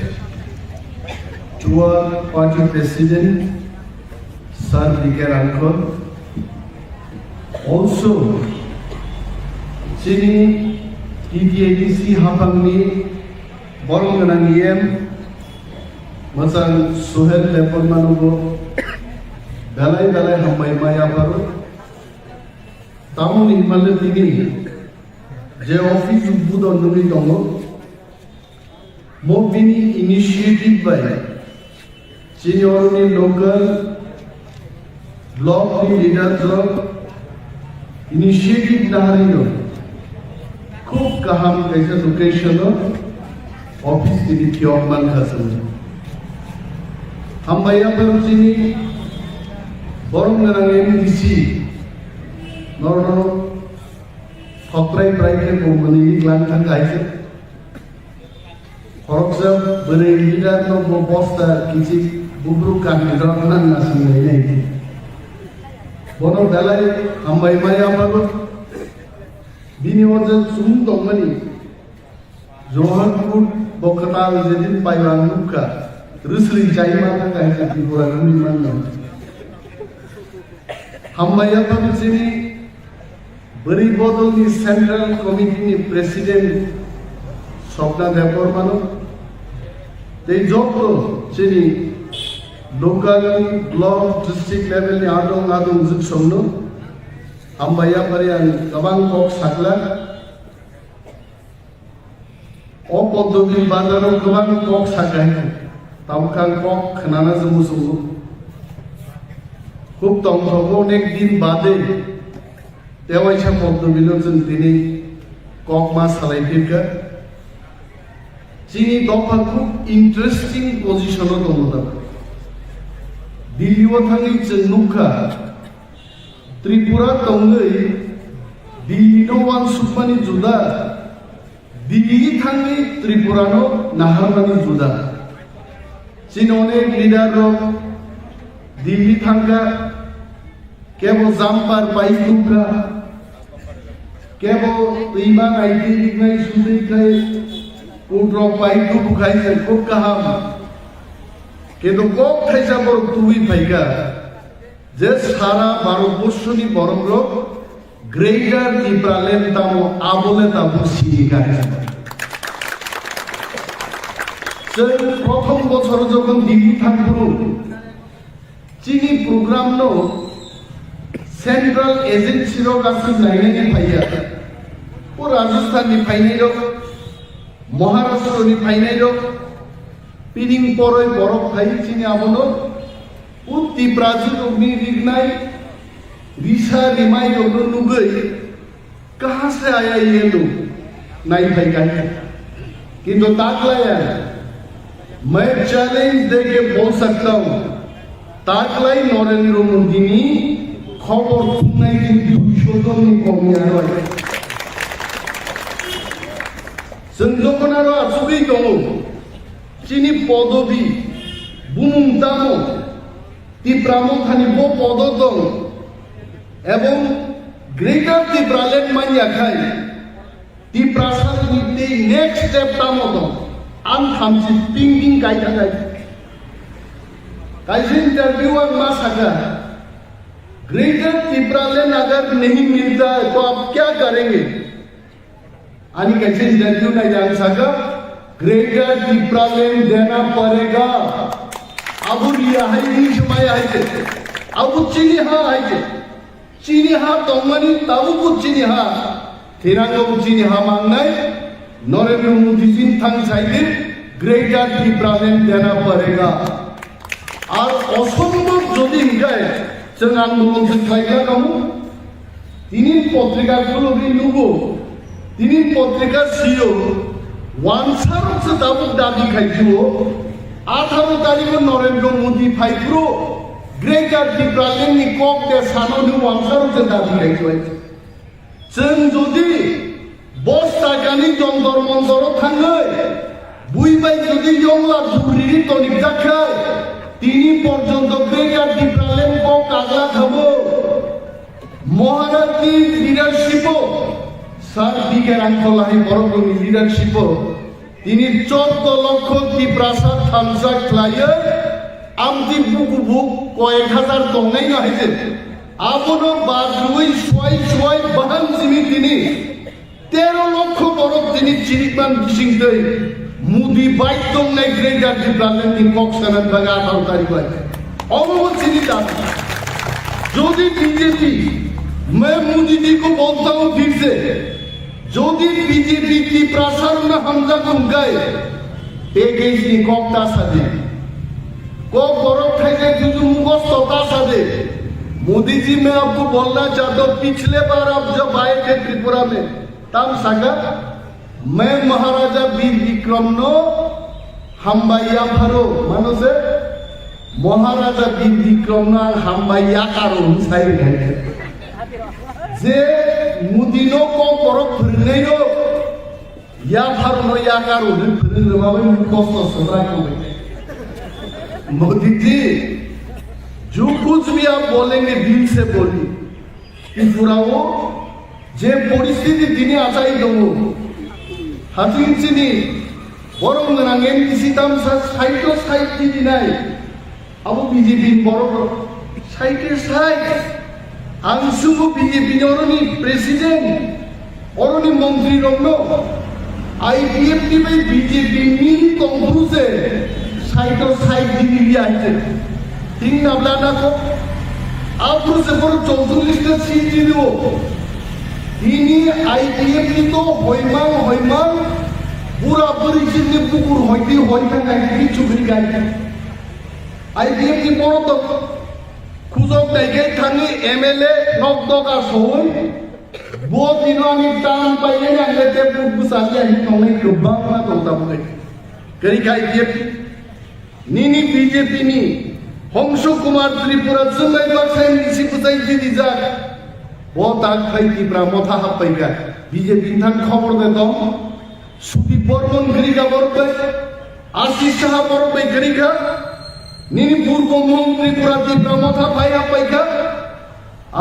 to our party president, Sir Diker Uncle. Also, sini TDADC Hapang ni borong dengan IM. Masang Suhel Lepon Manugo Dalai Hamai Maya Paru Tamu ni malle tini je office ubud onnumi tongo mo bini initiative by senior ni local block ni leader block initiative naharino खूब kaham kaisa location office tini kiokman khasan hambaya perutini borong ngarang MDC norno hokrai praike komani iklan thang kaise horoksa bere leader no bosta kici bubruk kan diranan nasan nei bono belai hambai maya bago bini oja sum dongmani Johanpur bokatal jedin pailang muka rusli jaima thang kaise tiburan niman hambaya bago sini beri bodol ni central committee ni president Swapna Debormano they job sini local block district level ni adong juk somno hambaya barian gabang kok sakla o poddobi bandaro gabang kok sakai tamkang kok khnana jumu sumu খুব তংসব অনেক দিন বাদে তেওয়াইছা পদ্মবিলো जों दिनै cock মাস सालायफिरखो चिनी दफा खूब interesting पोजिशनाव दङ दा दिल्लीयाव थाङै जों नुखा त्रिपुरा दङै दिल्लीनो वान सुखमानि जुदा दिल्ली थाङै त्रिपुरानो नाहारमानि जुदा चिन अनेक लिडार दिल्ली थांगा केवल जाम्पार बाइकुका केवल दैमा नायदि दिगनाय सुदैखाय उद्र बाइकु बुखायजों खूब गाहाम किन्तु कक थाइसा बरफ तुबि फायगा जे सारा भारतबर्षनि बरफरो ग्रेटार त्रिपुरालेण्ड दामो आबले दाबो सिगासिनो जों प्रथम बছর যখন दिल्ली थांबो चिनी प्रोग्राम नो सेंट्रल एजेंसी रो गासै लायनायनि फाया ओ राजस्थान नि फायनाय रो महाराष्ट्र नि फायनाय रो पिनिं परय बरफ फाय चिनी आबनो उति ब्राजिल नि रिगनाय रिसा रिमाय रो नुगै कहां से आया ये लोग नहीं फायगा किंतु ताकलाया मैं चैलेंज देके बोल सकता हूं ताकलाई नरेंद्र मोदी नि खबर खुंनाय नि 200 जननि कमिया रय जों जखन आरो आसुगै दङ चिनि पदबि बुमुंतामो तिप्रामो खानि बो पद दं एवं ग्रेटार तिप्रालेण्ड मानियाखाय तिप्रासारनि दै नेक्स्ट स्टेप तामो दं आं थामसि पिंगिं गायथाखाय कैसे इंटरव्यू और मां सका ग्रेटर त्रिपुरालैंड अगर नहीं मिलता है तो आप क्या करेंगे आनी कैसे इंटरव्यू नहीं जान सका ग्रेटर त्रिपुरालैंड देना पड़ेगा अब रिया है नहीं समय है अब चीनी हा तो मनी तब कुछ चीनी हा थिरांगो चीनी हा मांगना नरेंद्र मोदी जी थंग साइड ग्रेटर त्रिपुरालैंड देना पड़ेगा और असम्भव যদি হিগায় जों आंदोलन खालायग्रा दं তিনি पत्रिकाखौ नुगो তিনি पत्रिका सियो वानसारसो दाबो दाबि खायजियो 18 तारिख नरेंद्र मोदी फाइप्रो ग्रेटार त्रिपुरालेण्डनि कक दे साननि वानसारसो दाबि खायजियो जों যদি 10 টাকাनि जंतर मंतराव थाङो बुइबाय যদি यंला दुरिनि तनिक जाखाय তিনি পর্যন্ত গ্রেটার त्रिपुरालेण्ड को कागला खाबो महाराष्ट्र लिडारशिप सार दिके आंखलाहि बरफनि लिडारशिप তিনি 14 লক্ষ त्रिपुरासा थामसा ख्लायो आमति बुकुबुक कয়েক হাজার দंनाय नायजे आबनो बाद्रुই सय बाहान जिनि তিনি 13 লক্ষ বরফ তিনি চিরিকমান বিসিংदै मुदी बाइक दंनाय ग्रेटार त्रिपुरालेण्ड नि कक्सनाथ बागा 18 तारिख अवगत चिनी दाबी যদি बीजेपी मैं मोदी जी को बोलता हूं फिर से যদি बीजेपी की प्रसारण हमजा गुंगाय पेगेज नि कक्ता सादे को बरफ खाइजे जुजु मुगस्त ता सादे मोदी जी, मैं आपको बोलना चाहता हूं, पिछले बार आप जब आए थे त्रिपुरा में, तब सागा मैं महाराजा वीर विक्रम नो हामबाया भरो मानो से महाराजा वीर विक्रम ना हामबाया कारो साइड है जे मुदिनो को करो फिरने नो या भरो नो या कारो ने फिरने मावे मुकोस्तो सदरा को मोदी जी, जो कुछ भी आप बोलेंगे दिल से बोलिए। त्रिपुराओ जे परिस्थिति दिने आचाई दो हाथिन चिनी बरं गोनां एनडिसि दामसा साइटो साइट दिनाय अब बीजेपी बरं साइटे साइट आं सुबु बीजेपी अरनि प्रेसिडेंट अरनि मंत्री रंनो आईपीएफ नि बाय बीजेपी नि कंग्रुसे साइटो साइट दिनि आइते तीन नाबलाना को आप से पर 44 टा सीट दियो इनी आईपीएफ नि तो होइमां पूरा परिचित ने पुकुर होइती होइता गाइती चुगरी गाइती आईपीएफ नि बड़ तो खुजक नाइगे थांनि एमएलए नक दगा सहै बो दिनो आंनि टान पाइले आंले ते बुसालि आंनि नंनाय गोबां मा दंता बुंनाय करि आईपीएफ निनि बीजेपी नि हंस कुमार त्रिपुरा जुमाय बाक्साय निसि बुजाय दिनि जा बो दाग फाइतिफ्रा मथा हाबबायगा बीजेपी थां खबर दे दं सुदि बर्मन गरिगा बरबाय आशिष साहा बरबाय गरिगा निनि पूर्व मंत्रिपुरा त्रिपुरा मथा फाय हाबबायगा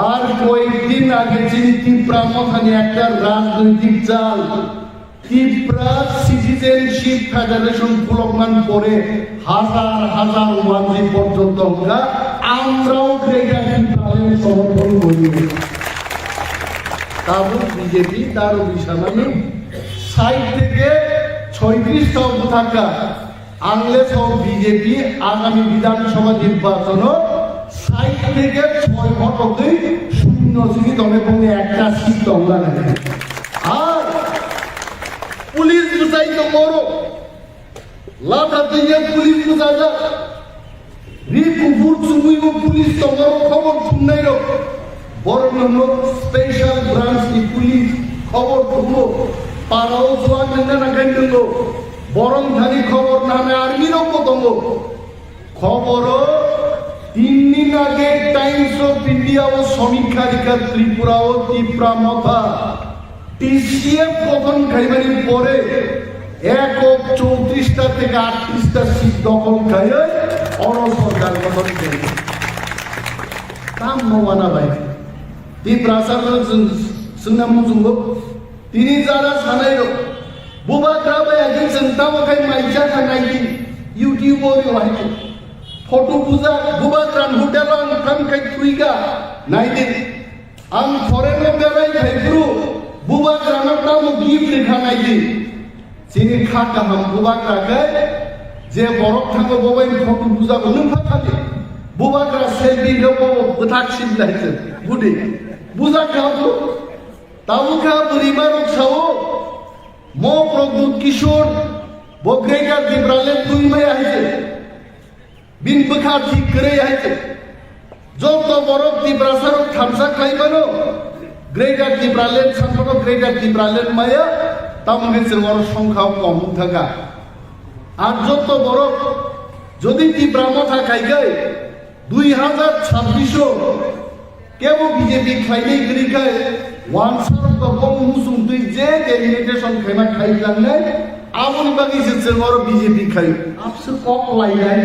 আর কয়েকদিন আগে যিনি ত্রিপুরা মথানি একটা রাজনৈতিক জাল ত্রিপুরা সিটিজেনশিপ ফেডারেশন ফুলকমান করে হাজার হাজার ওয়ানজি পর্যন্ত আমরাও গ্রেটার ত্রিপুরাকে সমর্থন করি তাও বিজেপি তার বিশানানি সাইড থেকে 36টা উপথাকা আংলে সহ বিজেপি আগামী বিধানসভা নির্বাচন সাইড থেকে 6 ভোটে শূন্য সিট এবং একটা সিট দংলা নেবে আর পুলিশ বুঝাই তো বড় লাঠা দিয়ে পুলিশ বুঝাজা রিপুর চুমুইও পুলিশ তো বড় খবর শুনাই রো বড় নন স্পেশাল ব্রাঞ্চ দি পুলিশ খবর শুনলো পারাও জোয়া না গাইলো বরং ধানি খবর নামে আর্মিরও পতঙ্গ খবর 3 दिन आगे टाइम्स ऑफ इंडिया ও সমীক্ষারিকা ত্রিপুরা ও ত্রিপুরা মথা টিসিএফ গঠন খাইবারির পরে 34টা থেকে 38টা সিট দখল খায় অর সরকার গঠন করে কাম নওয়ানা ভাই ত্রিপুরা সরকার সুন্না মুজুঙ্গো তিনি যারা সানাইরো বুবা গ্রামে একজন চিন্তাও খাই মাইজা খানাইদি ইউটিউবরে হয়তো फोटो पूजा बुबा त्रान होटेलान काम kai tuiga naidin ang foreign berai thaipru buba त्रान tam gift likha naidi sini kha ka ham buba kra kai je borok thango bobai photo पूजा gunung phathali buba kra selfie lobo buthak sim laise budi buza ka tu tamu ka burima rok sao mo prabhu kishor bogrega dibrale tui mai aise बिन बखा ठीक करे आइते जो तो बरफ दिब्रासरक थामसा खाइबानो greater दिब्रालेन सानफोरखौ greater दिब्रालेन माया तामगे जोंर संख्याव कम थाका আর যত বরফ যদি ত্রিপুরা মথা খাইগাই 2026 কেবো বিজেপি খাইলে গরিগাই ওয়ানসার গম মুসুম তুই যে ডেলিমিটেশন খাইমা খাইলাংনাই আমনি বাগিছে जोंर বিজেপি খাই আপসে কক লাইগাই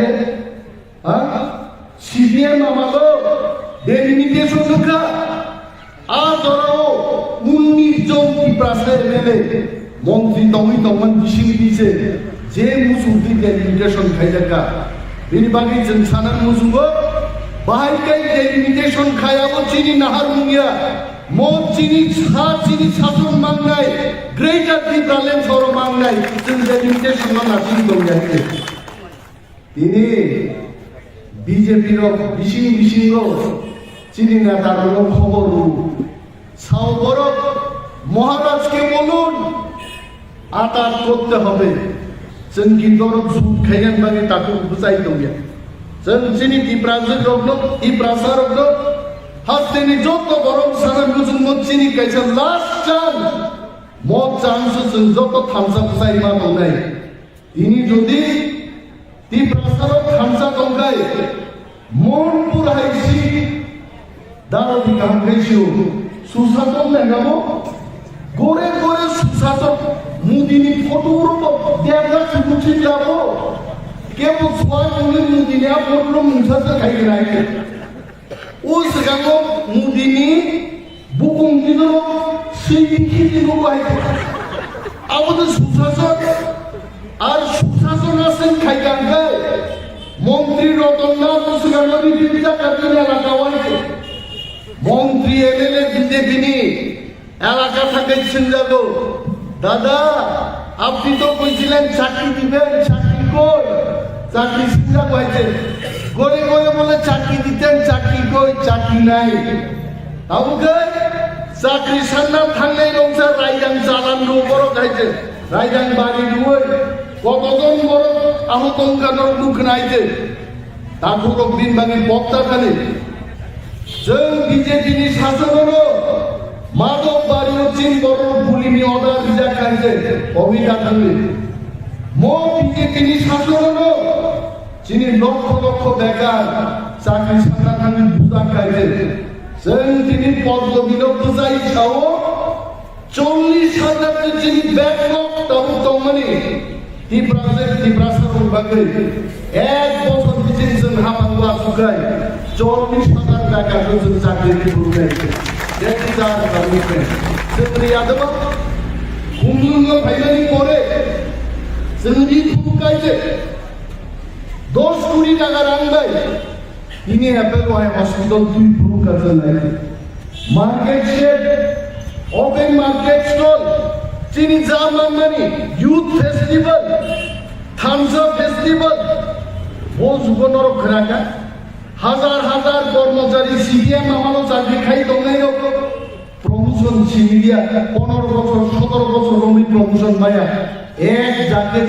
सीपीएम আমালো ডেলিমিটেশন লেখা আদরও 19 জন ত্রিপুরার এমএলএ মন্ত্রী তমি তমন বিশিং দিছে যে মুসুমতি ডেলিমিটেশন খাইজাকা বিনি বাকি जों সানান মুসুমগো বাহাইকাই ডেলিমিটেশন খায়াবো চিনি নাহার মুঙ্গিয়া মো চিনি সা চিনি শাসন মাংনাই গ্রেটার ত্রিপুরালেন সর মাংনাই जों ডেলিমিটেশন না চিনি দংয়াইতে তিনি বিজেপির বিশিং চিনি না তার খবর সাউবর মহারাজকে বলুন আতার করতে হবে जों কিন্তু সুদ খাইগান মানে তাকে বুঝাই দংয়া जों চিনি ত্রিপুরাজক রগ্ন ত্রিপুরাসারক हास्टेनि जत गरम सानाम गुजुं मचिनि कायसा लास्ट चान मद चान्स जों जत थामसा साइमा दंनाय इनि जदि तिप्रासाराव थामसा दंखाय मनपुर हाइसि दारबि कांग्रेसिउ सुसातन नागामो गोरे गोरे सुसातन मुदिनि फटोरब देवगा सुमुथि जाबो केवल स्वाय मुदिनि फटो मुंसासे खायगोनाय उस गांगो मुदिनि बुकुं दिनो सिखि दिनो बाय आबो सुसासन আর সুশাসন আছেন খাইগাঙ্গায় মন্ত্রী রতননাথ মুসুগাঙ্গি বিদ্যা কাটিন এলাকা হয়েছে মন্ত্রী এমএলএ বিজেপি নি এলাকা থাকাইছেন যাবো দাদা আপনি তো কইছিলেন চাকরি দিবেন চাকরি কই চাকরি সিদ্ধা হয়েছে গড়ে গড়ে বলে চাকরি দিতেন চাকরি কই চাকরি নাই তাহলে চাকরি সান্নার থাকলে রংসার রাইজাং চালান বড় খাইছে রাইজাং বাড়ি দুই কতজন বড় আহতঙ্কানোর দুঃখ নাইছে তাকুরক দিন বাঙের বক্তা খালি जों বিজেপিनि শাসনरो মাদক বাড়িও চিন বড় পুলিনি অর্ডার দিজা খাইছে অভিটা থাকলে মো বিজেপিनि শাসনरो চিনি লক্ষ লক্ষ বেকার চাকরি সান্না থাকলে বুঝা খাইছে जों দিনি পদ্মবিলো বুঝাই ছাও 40,000 চিনি ব্যাকলগ তমনি তিপ্রাসার বাগে এক বছর পিছনে जों হামাংলা সুখাই 40,000 টাকা जों চাকরি দিতে দেখি যার কারণে जोंनि আদবা কুমুঙ্গ ফাইনালি পরে जोंनि ফুকাইছে 10 কোটি টাকা রাখবাই তিনি অ্যাপেল ওয়াই হসপিটাল 2 ফুকাছে নাই market shed open market stall চিনি জামা মানি youth festival thumbs up festival ও যুবনর খরাকা হাজার হাজার কর্মচারী সিডিএম আমারও চাকরি খাই দঙ্গাই প্রমোশন সিডিয়া 15 বছর 17 বছর রমি প্রমোশন মায়া এক জাকে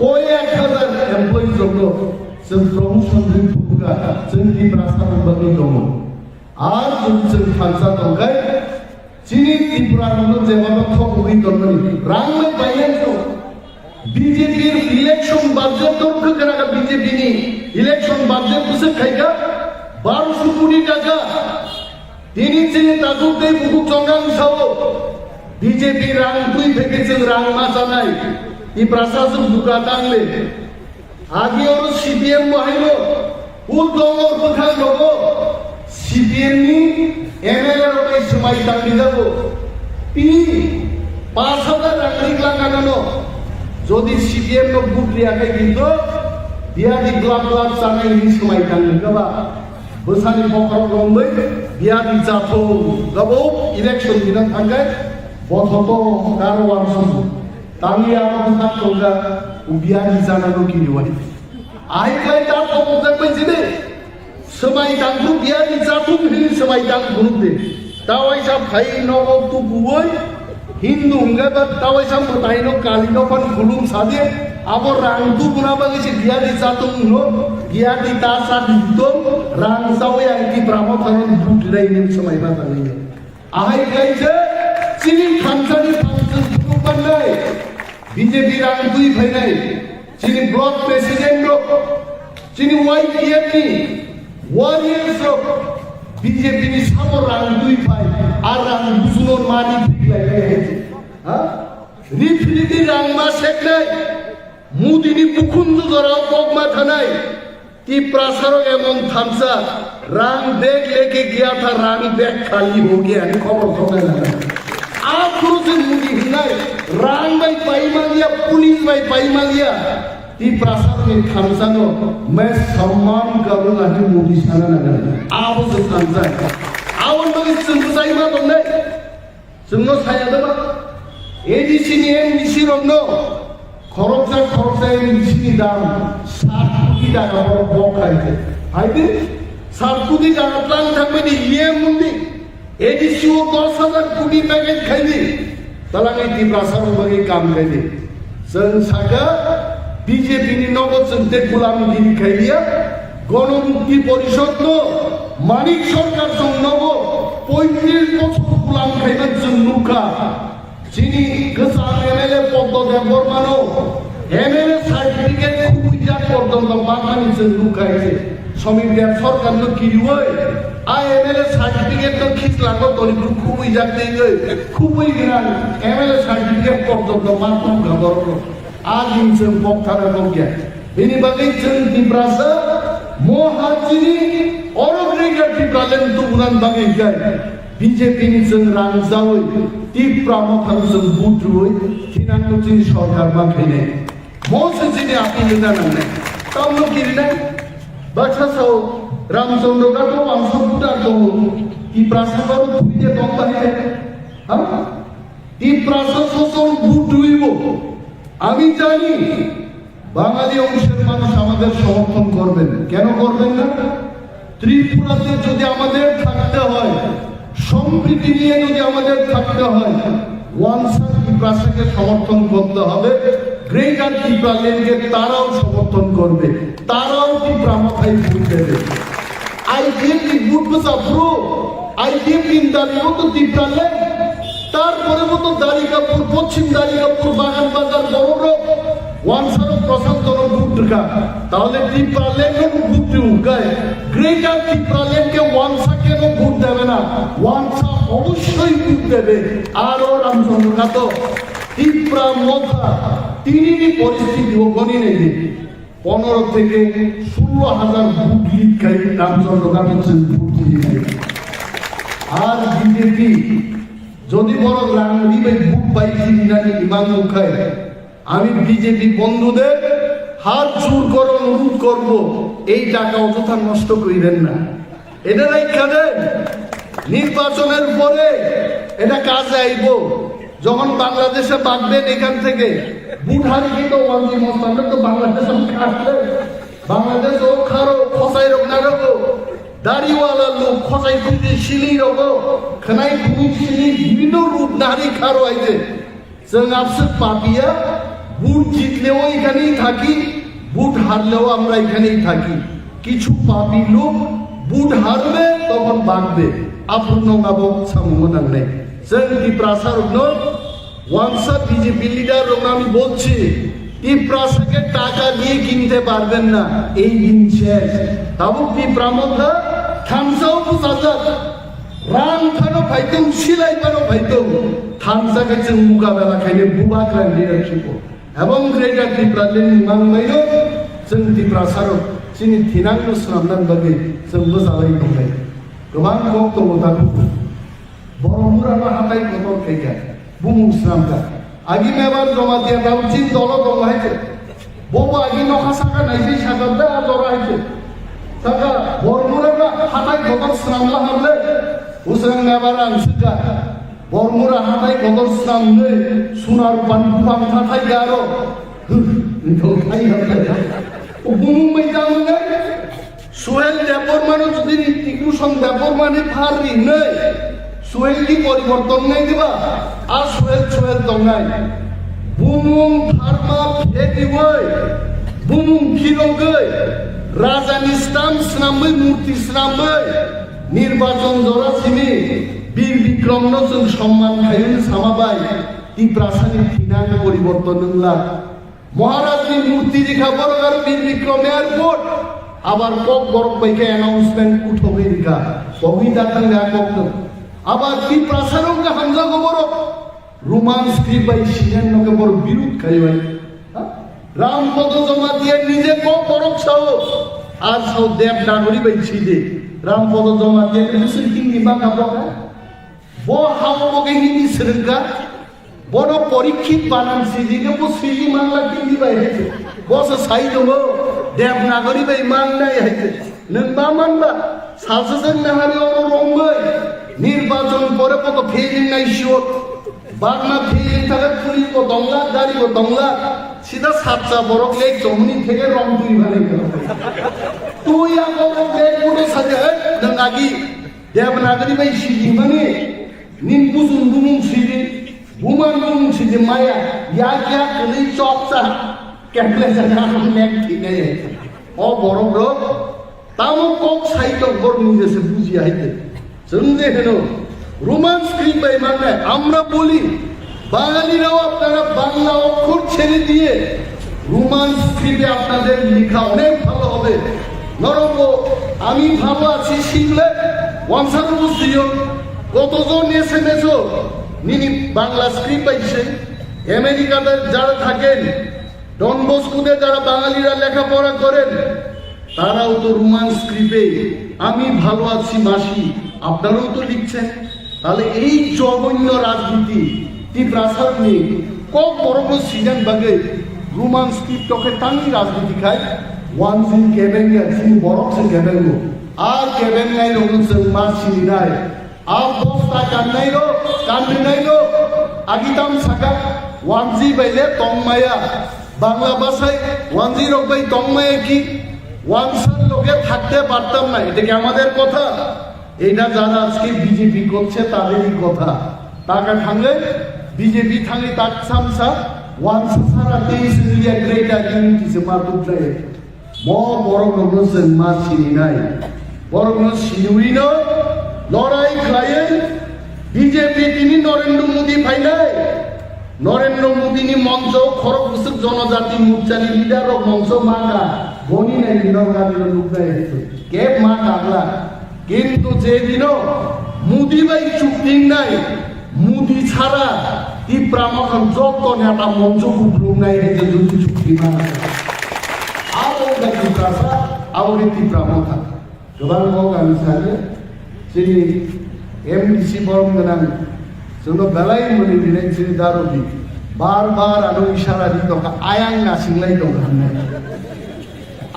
কয় 1000 এমপ্লয়ি জন্য जों प्रमोशन दिन फुगा जोंनि रास्ताखौ बागै दङ आरो जों थांसा दंखाय चिनि त्रिपुरानो जेबाबो थगुइ दंमोन रांलाय बायनांगौ बीजेपी इलेक्शन बाजेट दंखो गोनाङा बीजेपी नि इलेक्शन बाजेट बुसो खायगा 1200 कोटी टाका दिनै चिनि ताकु दै बुकु चंगां सावो बीजेपी रां दुइ फेके जों रां मा जानाय इ प्रशासन बुका दांले आगे और सीपीएम महिलो उदोंग और बखाल लोगो सीपीएम नि एमएलए रोटे समाई तांगी जाबो पी 5,000 रांनि लांगानो जदि सीपीएम नो बुट्रिया खाय किन्तु बियादि ग्लाब ग्लाब जानाय नि समाई तांगी गबा बोसानि बखर गम्बै बियादि जाथो गबो इलेक्शन दिना थांगाय बथतो कारवार सम तांगी आरो थांगा उबियानि जानांगौ किनिवाय आइखाय दा पमजों बैजिने समाय दांखौ बियानि जाथु बिनि समाय दां गुरुदे दावाइसा फाइ नगो तु गुबै हिन्दू हंगाबा दावाइसा मताइनो कालिनो पण खुलुम सादे आबो रांदु बुनाबा गेसे बियानि जाथु नो बियानि तासा दितो रां सावै आंति ब्राह्मण थारन बुटलायनि समाय मा जानाय आइखायसो चिनि खानसानि फांसन बननाय बीजेपी रां दुई फैनाय चिनि ब्लक प्रेसिडेंट रो चिनि वाईपीएम नि वारियर्स रो बीजेपी नि सामो रां दुई फाय आ रां बुजुनर मानि फिगलाय हा रिफिलिटि रां मा सेकनाय मुदिनि बुखुन्द जराव बगमा थानाय ति प्रासार एमन थामसा रां बेग लेके गया था रां बेग खाली हो गया नि खबर खबर आखुर जों मुदि हिनाय रां बाय पाइमालिया पुलिस बाय पाइमालिया ती प्रसादनि थामसानो मैं सम्मान करूंगा कि मोदी साना ना आवो जों थामसा आवो बगे जों जायमा दंनाय जोंनो साया दबा एडीसी नि एमडीसी रंनो खरकसा एमडीसी दाम 7 कोटी टाका बखायते हायदे 7 कोटी टाका प्लान थांबायदि इएम मुंदी एडीसी 10,000 कोटी पैकेज खायदि तलांगै तिप्रासार बगे काम खायदि जों सागा बीजेपी नि नगद जोंते गुलामगिरि खायलिया गणमुक्ति परिषद नो মানিক সরকার জন্মব 35 বছর গুলাম খাইবার জন্নুকা যিনি গোসান এমএলএ পদ দেবর মানো এমএলএ সার্টিফিকেট খুবইজা পর্যন্ত বাঙালি জন্নুকাইছে সমীর দেব সরকার নো কিরিওই আই এমএলএ সার্টিফিকেট তো খিসলাগো তরিবু খুবইজা দেই খুবই গিরান এমএলএ সার্টিফিকেট পর্যন্ত মাতুম গাবর আজ ইনসেন পক্ষারে গিয়া বিনি বাকি চন দিব্রাসা মহাজিনি অরগ্রেগার টিপ্রালেন তো উনান বাকি গায় বিজেপি নিজন রাংজাওই তীব্রাম থাকজন বুদ্রুই থিনাঙ্গ চিনি সরকার বাঁকেনে মোসে চিনি আপনি না না তামনো কিরিনা বাছাসাও রামচন্দ্র গাটো অংশপুটার তো কি প্রাসাদর তুইতে দম্বাইতে হ্যাঁ কি প্রাসাদ শোষণ বুদ্রুইব আমি জানি বাঙালি অংশের মানুষ আমাদের সমর্থন করবেন কেন করবেন না ত্রিপুরাতে যদি আমাদের থাকতে হয় সম্প্রীতি নিয়ে যদি আমাদের থাকতে হয় ওয়ানসার ত্রিপুরাকে সমর্থন করতে হবে গ্রেটার ত্রিপুরাকে তারাও সমর্থন করবে তারাও ত্রিপুরা মাথায় ভোট দেবে আইডিএপি ভোট বসাপ্রো আইডিএপি দাঁড়িয়েও তো ত্রিপুরালে তারপরে মতো দাঁড়িকাপুর পশ্চিম দাঁড়িকাপুর বাগান বাজার বড় ওয়ানসার প্রশান্ত ভোটকা তাহলে ত্রিপুরাকে ভোট উগায় গ্রেটার ত্রিপুরাকে ওয়ানসা কেন ভোট দেবে না ওয়ানসা অবশ্যই ভোট দেবে আর রামচন্দ্র কাতো ত্রিপুরা মধ্যা তিনি পরিস্থিতি ওখানে নেই 15 থেকে 16,000 ভোট লিখাই রামচন্দ্র কাতো ভোট দিয়ে আর বিজেপি যদি বড় লাঙ্গি ভাই ভোট পাইছি নাকি ইমান মুখায় আমি বিজেপি বন্ধুদের হাত জোর করে অনুরোধ করব এই টাকা অযথা নষ্ট করিবেন না এটা রেখা দেন নির্বাচনের পরে এটা কাজে আইব যখন বাংলাদেশে বাঁধবেন এখান থেকে বুধারি কিন্তু ওয়ানজি মস্তানরা তো বাংলাদেশে খাটবে বাংলাদেশ ও খারো খসাই রোগ না রোগ দাড়িওয়ালা লোক খসাই খুঁজে শিলি রোগ খানাই খুঁজি শিলি বিভিন্ন রূপ নারী খারো আইছে जों आपसे पापिया বুট জিতলেও এখানেই থাকি বুট হারলেও আমরা এখানেই থাকি কিছু পাপি লোক বুট হারবে তখন বাঁধবে আপনার নাম সামনে নেই जों ত্রিপুরা ওয়ানসা বিজেপি লিডার আমি বলছি ত্রিপুরাকে টাকা দিয়ে কিনতে পারবেন না এই দিন শেষ তাবো ত্রিপুরা মধ্যে থামসাও বুঝাজাক রাম খানো ফাইতেও সিলাই খানো ফাইতেও থামসাকে जों মোকাবেলা খাইলে বুবা ক্রান্তি রাখিব এবং গ্রেটার ত্রিপুরালে নিমাंबायनो जों ত্রিপুরা सारक जोंनि थिनांगौ स्रामनान बागै जों मोजाङै दंबाय गोबां दङ दाबो बर'मुरानो हाथाय गदर खायगा बुमुं स्रामगा आगि मेबार जमा दिया दाबो चिन दल दङ हायছে बबो आगि नखा साका नायसै सागाबदा जरा हायছে साका बर'मुरानो हाथाय गदर स्रामला हाबले उसरां मेबार आंसुगा बरमुरा हाथाय गदर स्रामनै सुनार बान थाथाय गारो नोंथाय हाबले बुमुं मैदांनै সোহেল দেবর মানে যদি টিকুসন দেবর মানে ফারি নাই সোহেল কি পরিবর্তন নাই দিবা আর সোহেল দঙ্গাই বুমুং ফার্মা ফেদিবই বুমুং ফিরগই রাজানি স্থান স্নামই মূর্তি স্নামই নির্বাচন জরাসিমি বীর বিক্রম নজন সম্মান খাইন সামাবাই তি প্রাসানিক ঠিনাং পরিবর্তন নংলা মহারাজনি মূর্তি দেখা বড় আর বীর বিক্রম এয়ারপোর্ট আবার কক বরক বাইকে অ্যানাউন্সমেন্ট উঠবে দিকা কবিতা তাঙ্গা কক আবার কি প্রাসারঙ্গা হামজা গোবর রোমান স্ক্রিপ্ট বাই সিনেন নকে বড় বিরোধ খাইবাই রামপদ জমা দিয়ে নিজে কক বরক সাও আর সাও দেব নাগরি বাই ছিদে রামপদ জমা দিয়ে মুসলিম কিংনি বাঙ্গা বকা ব হামবকে হিন্দি শ্রীলঙ্কা বড় পরীক্ষিত বানান সিজিকে বো CG Mangla কিংনি by হেছে boss Sai দমো Devanagari by माननाय हायते नों मा मानबा सासेजों नाहारि रंबै निर्वाचन परे कत फेजेननाय शिवर बागना फेजेन थाखाय पुलिसबो दंला गारिबो दंला सीधा सातसा बरक लेक जमनि थेके रं दुइ बानाय गेल तुइ आगो लेक गुडो साजे नों आगि देवनागरी बाई सिजि माने निन बुजुन बुमुं सिजि बुमान बुमुं सिजि माया या क्या कलै चपसा कैटले जगह हम लेक ठीक है ओ बड़ो তামো কক সাইটক বর্ণি যেসে বুঝি আইতে সন্ধে হেন রোমান স্ক্রিপ্ট বাই মানে আমরা বলি বাঙালিরাও আপনারা বাংলা অক্ষর ছেড়ে দিয়ে রোমান স্ক্রিপ্টে আপনাদের লেখা অনেক ভালো হবে নরম আমি ভালো আছি শিখলে ওয়ানসার বুঝিও কতজন এসে মেছো নিনি বাংলা স্ক্রিপ্ট পাইছে আমেরিকাতে যারা থাকেন ডন বস্কুতে যারা বাঙালিরা লেখাপড়া করেন তারাও তো রোমান স্ক্রিপ্টে আমি ভালো আছি মাসি আপনারাও তো লিখছেন তাহলে এই জঘন্য রাজনীতি ती प्रासाद में को बरोबर सीजन बगे रोमान स्क्रिप्ट के तांगी राजनीति खाए वन सिन केबेंगे सिन बरोक से केबेंगो आ केबेंगे रोगन से मार सिनाए आ बोस्ता कान्नाई रो आगिताम सका वानजी बैले तोंगमाया बांग्ला भाषाয় ওয়ানজি রোগ ভাই তন্ময়ে কি ওয়ানসার লোকে থাকতে পারতাম না এটা কি আমাদের কথা এটা যারা আজকে বিজেপি করছে তাদেরই কথা টাকা ঠাঙ্গে বিজেপি থাঙ্গে তাক সামসা ওয়ানসা সারা দেশ মিলিয়া গ্রেটার ইউনিটি সে মাতুদ্রায় ম বড় গণসেন মা চিনি নাই বড় গণ সিনুই ন লড়াই খায়ে বিজেপি তিনি নরেন্দ্র মোদী ফাইনাই নরেন্দ্র মোদী নি মঞ্চ খরগোশ জনজাতি মোর্চানি লিডার মঞ্চ মাকা বনি নাই নরগাদির লুকায় কে মা কাগলা কিন্তু যেদিন মোদী ভাই চুক্তি নাই মোদী ছাড়া তীব্রামখন যত নেতা মঞ্চ কুপ্লুম নাই যে যদি চুক্তি না আবার তীব্রাসা আবার তীব্রামখা গোবাল মগ আমি সালে যিনি এমডিসি বরং গোনাं जोंनो बेलाय मोनि दिनै जोंनि दारबि बार आरो इशारा दि दं आयां नासिंलाय दं होननाय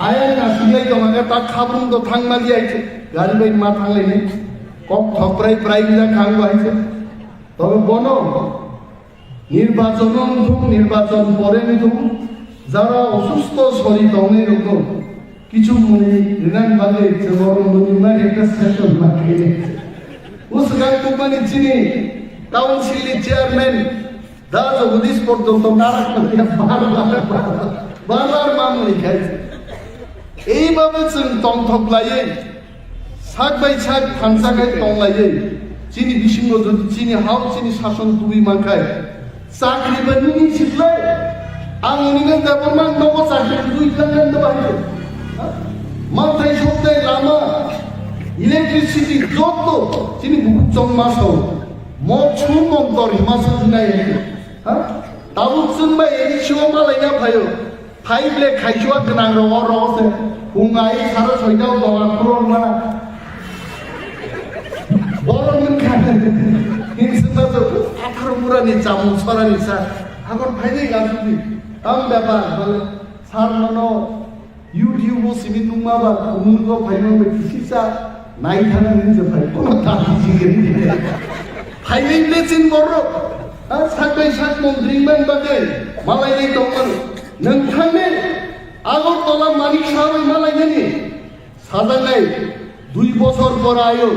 आयां नासिंलाय दं आगे ता खाब्रुं दं थांमालि आइছে गारि बाय मा थांलायनि कक थप्राय प्राय बिजा खांगो आइছে তবে বন নির্বাচন পরেন যারা অসুস্থ শরীর অনেক রকম কিছু মনে রিনান ভাগে বড় মনিমার একটা সেশন লাগে उस गाय को माने चिनी काउंसिल चेयरमैन दा जगदीश পর্যন্ত নারাক করে বারবার মামলি খাই এইভাবে जों তংথকলায়ে সাক বাই সাক থানসাকায় তংলায়ে চিনি বিসিঙ্গ যদি চিনি হাও চিনি শাসন তুই মাখায় চাকরি বানি শিখলাই আং উনিগা দেবমান নব চাকরি তুই লাগান দে বাইরে মাথায় সবটাই লামা ইলেকট্রিসিটি যত চিনি বুকচং মাসও মছু মন্তর হিমাচল নাই হ্যাঁ তাবুক जोंबा एरिसिओ मालायना फायो फाइब्ले खायसुआ गोनां रसे फुङाय सारा सयटाव दङा खुरना बर'मोन खाने हिंसना जो 18 मुरानि जामुं सरानि सा आगर फाइनै गाजुबि आं बेबा सार ननो इउटिउब सिमि नुमाबा उमुरगो फाइनो बेखिसा नायथानानै जे फाइ कोनो ताबि जिगिरि फाइनै लेसिन बर' साकबाय साक मन्त्रिमोन बागै मालायनि दंमोन नोंथांनि আগরতলা মানিক সাহেব মালাইনি সাজানাই 2 বছর পর আয়ো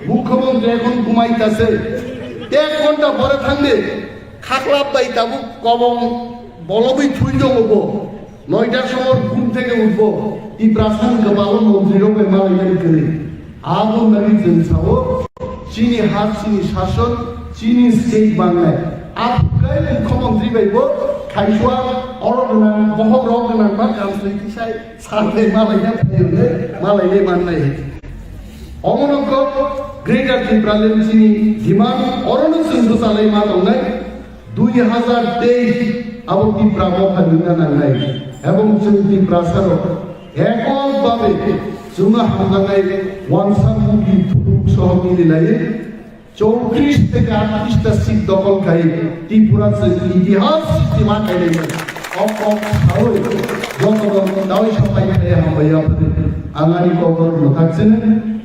মুখ্যমন্ত্রী এখন ঘুমাইতাছে 1 ঘন্টা পরে থাকবে খাকলা পাই তাবু কবম বলবই থুই দেবো 9টার সময় ঘুম থেকে উঠবো ই প্রাসান গবাল মন্ত্রী রবে মালাইনি করে আগুন লাগি জনসাও চিনি হাত চিনি শাসন চিনি স্টেট বাংলায় আপকাই মুখ্যমন্ত্রী বাইবো খাইছুয়া অরগনা বহরগনা বা কামসই কিসাই সাথে মালাইনা ফেলে মালাইনে মাননাই অমনক গ্রেটার ত্রিপুরালেন চিনি ডিমান্ড অরণ সিন্ধু চালাই মা দংনাই 2023 আবো ত্রিপুরা মহাদিনা নাংনাই এবং চিন্তি প্রাসার এককভাবে জুমা হামলাগাই ওয়ানসাম মুভি ফুটুক সহ মিলিয়ে 34 থেকে 38টা সিট দখল খাই ত্রিপুরার ইতিহাস সীমা খাইলে অপক হাওই জনগণ দাওই সবাই খাই হামবাই আপনাদের আঙারি কবর থাকছেন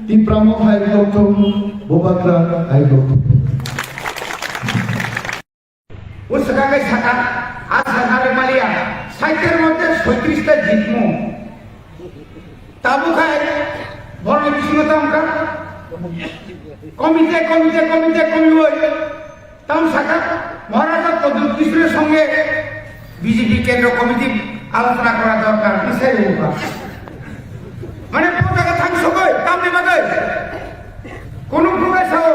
ত্রিপুরা মহায় লক্ষ্য বোবাকরা আই লক্ষ্য ও সকালে থাকা আজ সকালে মালিয়া সাইটের মধ্যে 36টা জিতমু তাবু খায় বড় বিষ্ণুতা আমরা কমিটি হই তাম শাখা মহারাজা প্রদ্যুৎ কিশোরের সঙ্গে বিজেপি কেন্দ্র কমিটি আলোচনা করা দরকার বিষয় মানে পতাকা বাগে কোন প্রকাশও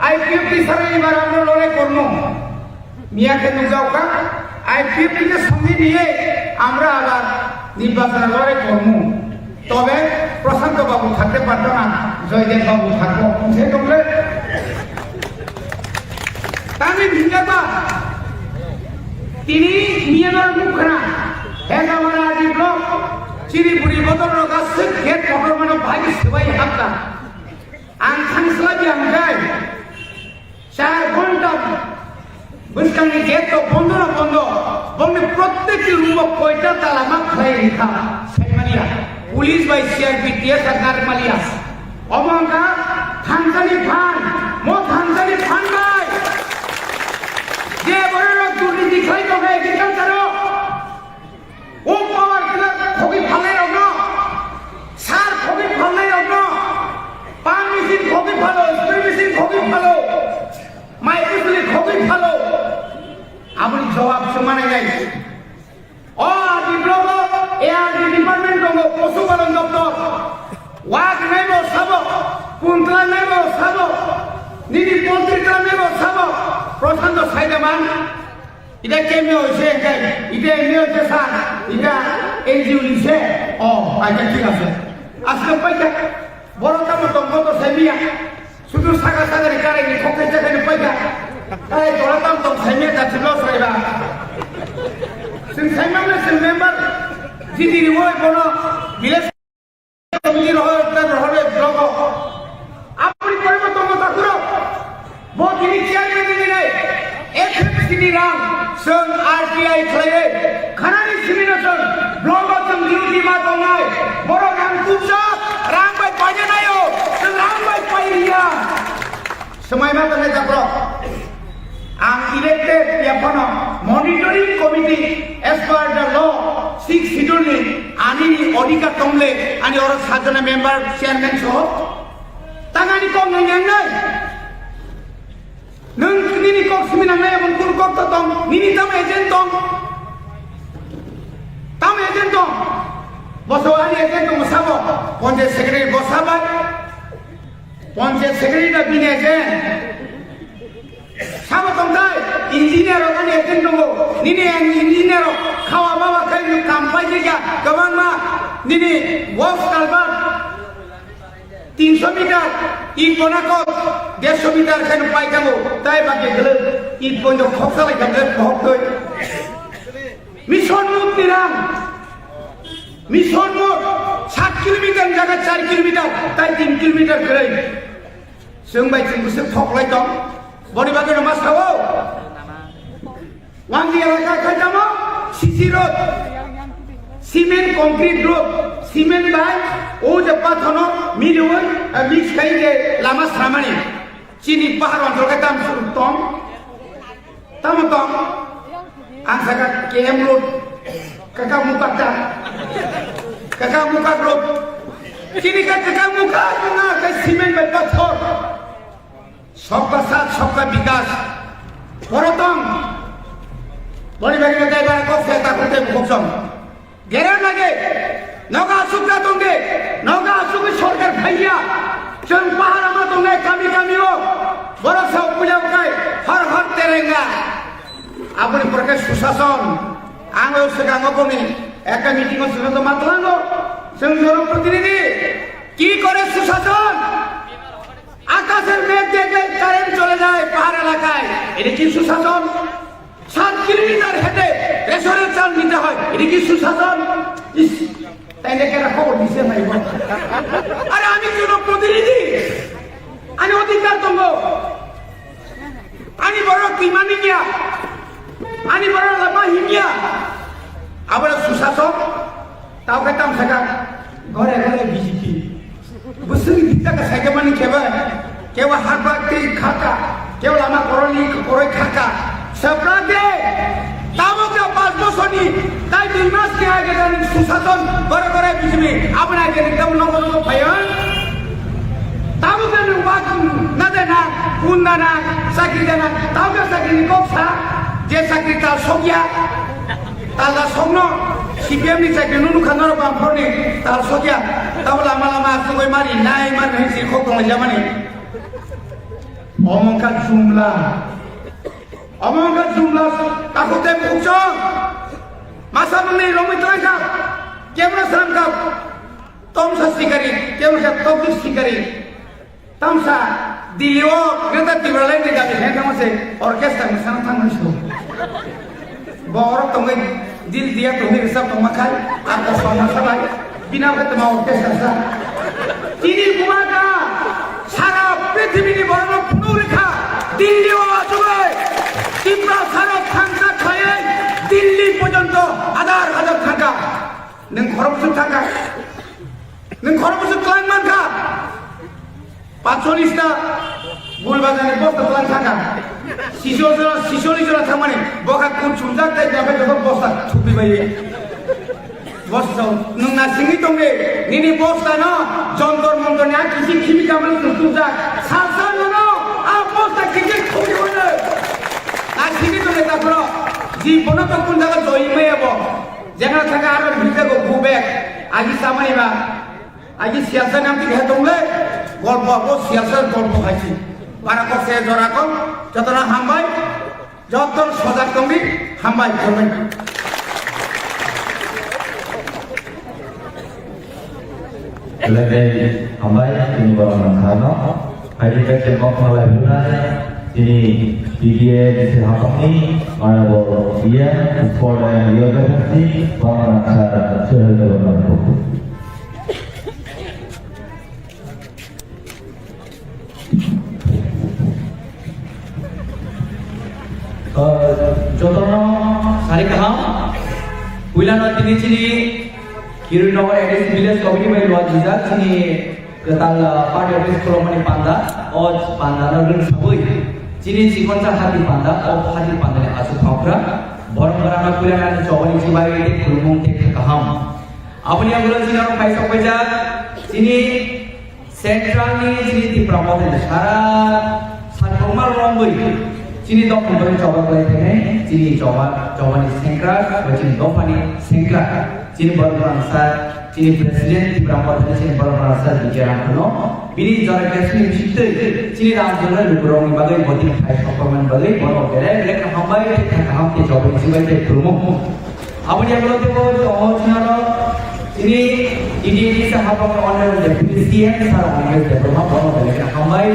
আইপিএফটি সারা এবার আমরা লড়াই করবো মিয়াকে নুজাওকা আইপিএফটি কে সঙ্গে নিয়ে আমরা আবার নির্বাচনে লড়াই করবো তবে প্রশান্ত বাবু থাকতে পারতো না জয়দেব বাবু থাকবো সে তোমরা তামি ভিন্নতা তিনি মিয়ানমার মুখরা হেগামারা আদি ব্লক চিরিপুরি বদল গাছে গেট মটর মানে ভাই সেবাই হাতটা আং থাংসলাবি আমগাই 4 ঘন্টা বুঝকানি গেট তো বন্ধ না বন্ধ বন্ধে প্রত্যেকটি রুম কয়টা তালা মা খাই রেখা সাইমালিয়া পুলিশ বাই সিআরপি টিএস আর মালিয়া অমঙ্কা থাংসানি ফান মো থাংসানি ফান বাই যে বড় লোক দুর্নীতি খাই তো হয় এগ্রিকালচার ও পাওয়ার টিলার খুবই ভালো রগ্ন সার খুবই ভালো রগ্ন পান মেশিন খুবই ভালো স্প্রে মেশিন খুবই ভালো মাইক্রোফোন খুবই ভালো আপনি জবাব সমানে যাই ও বিপ্লব এআরডি ডিপার্টমেন্ট দঙ্গ পশুপালন দপ্তর ওয়াক নেব সাব কুন্তলা নেব সাব নিদি পত্রিকা নেব সাব প্রশান্ত সাইদেমান এটা কেমনে হয়েছে এটা এমনি হচ্ছে স্যার এটা এনজিও নিছে ও আচ্ছা ঠিক আছে আজকে পয়সা বড় দাম দঙ্গ তো সাইমিয়া শুধু সাগা সাগরে কারেনি খোকে যেখানে পয়সা এই বড় দাম তো সাইমিয়া যাচ্ছে লস হইবা সিং সাইমামে সিং মেম্বার জিদি ওই বড় ভিলেজ কমিটির হয়ে ব্লক আপনি পরিবর্তন করো বহুত ইনিশিয়েটিভ দিলে এফএমসিডি রাম সং আরটিআই খেলে খানানি সিমিনেশন ব্লক অফ ডিউটি মা দঙ্গাই বড় গান কুচা রাম ভাই পাইনে নাইও রাম ভাই পাইরিয়া সময় মা তনে যাবো ang elected yapono monitoring committee as per the law 6 schedule ani odika tomle ani ora sajana member chairman so tangani kom nang nai nung nini kok simina nai mon kun kok to tong nini tam agent tong boso ani agent tong sabo ponje secretary bosabai ponje secretary da bine agent sama tongkai engineer kan yakin tunggu nini yang engineer kawa bawa kayu kampai juga kemang mah nini walk kalbar 300 meter in ponakot 150 meter kan pai kamu tai bagi gelap in pondok khoksa lagi gelap khok tuh mission mut nirang mission mut 7 kilometer jaga 4 kilometer tai 3 kilometer kerai sengbai cengkusuk khok lagi dong body bagi nama sawo, wangi eloka kacama, sisi road, cement concrete road, cement bag, oh jepat hono, miliun, mix kaya ke lama seramani, cini pahar wantor ke tam tong, angsa KM road, kakak muka road, cini kakak muka, ke cement bag pathor. सबका साथ सबका विकास परतम बड़ी बड़ी बताई बार को सेता करते भोक्सम गेरा लगे नौका सुखदा तुंगे नौका सुख सरकार भैया चल पहाड़ में तुंगे कमी हो बड़ा सा पूजा उठाए हर तेरेंगा अपने प्रकार सुशासन आंगो से गांगो को नहीं एक मीटिंग में सुनो तो मत लांगो संजोर प्रतिनिधि की करे सुशासन আকাশের মেঘ দেখে কারেন্ট চলে যায় পাহাড় এলাকায় এটা কি সুশাসন 7 কিলোমিটার হেঁটে রেশনের চাল নিতে হয় এটা কি সুশাসন তাই দেখে খবর দিছে নাই আরে আমি জনপ্রতিনিধি আমি অধিকার দঙ্গ আমি বড় কিমানি গিয়া আমি বড় লামা হিমিয়া আবার সুশাসন তাও খেতাম থাকা ঘরে ঘরে BJP busuri kita ke saya kemana kewa harbat kaka kewa lama koroni koroi kaka sebrade tamu ke pas bosoni tai dimas ke aja dan susaton gore bismi apna aja kita menunggu bayan tamu ke numbak nadena undana sakit dana tamu ke sakit koksa je sakit tal sogya tala sogno CPM ni sakit nunu kanor bamporni tal sogya tahu lama-lama sugoi mari naik mari si kokong aja mani omongkan jumlah takutnya bukcong masa mengenai romi terangkap kemana serangkap tomsa sikari kemana topis sikari tamsa dilio kita tiba lain di kami hendak masih orkestra misalnya tangan itu borok tonggai dil dia tonggai resap tongmakai atau sama salah bina ketemu orkestra ini bumaga সারা পৃথিবীর বড় পুনরুখা দিল্লি অজয় তীব্র সারা থাঙ্কা খায় দিল্লি পর্যন্ত হাজার হাজার থাকা নং খরবসুর থাকা নং খরবসুর ক্লাইন মানকা 45টা বুলবাজারে বস্তা ক্লাইন থাকা শিশোরি জোড়া থামানে বকা কোন সুন্দর তাই যাবে যখন বস্তা ছুপি বাইয়ে বস্তা নং নাসিংনি দংগে নিনি বস্তা ন জন্তর মন্তর কিসি খিবি কামানি তুতুজা সাসা ন আ বস্তা কিসি খুবি হইলে নাসিংনি দংগে তারপর জীবন তো কোন জায়গা জয়িমে যাব যেখানে থাকা আর ভিতরে ঘুবে আজি সামাইবা আজি সিয়াসা নাম কি হেতংলে গল্প সিয়াসার গল্প খাইছি বারা কসে জরা কম যতনা হামবাই যত সজাগ দংবি হামবাই করবেন Lebih hambai ini orang Kano, hari ini kita mulai ini PDA di Singapura ini mana boleh dia sekolah yang dia berhenti orang asal sehari orang buku. Contohnya sari kaham, bulan ini ciri Kirun Nagar Edisi Village Committee by Luar Jizak sini ketal party office kolomani panda oj panda nagun sabui sini sikonsa hati panda hati panda ni asu thokra borong barana kulian chawani sibai de kulmung te kaham apni agulo sini orang kai sopeja sini central ni sini di pramodan sara sanformal romboi sini dok kumpul coba kelihatan sini coba ni sengkra sini dopani sengkra sini baru merasa sini presiden di Pramuka sini baru merasa bicara kuno bini jara kasih mesti sini ramjana lukurong bagai botin khai performan bagai baru kira mereka hambai ham ke coba siapa yang turun apa dia kalau tu oh cina ini ini sahapa orang deputi CM sarang orang deputi baru mereka hambai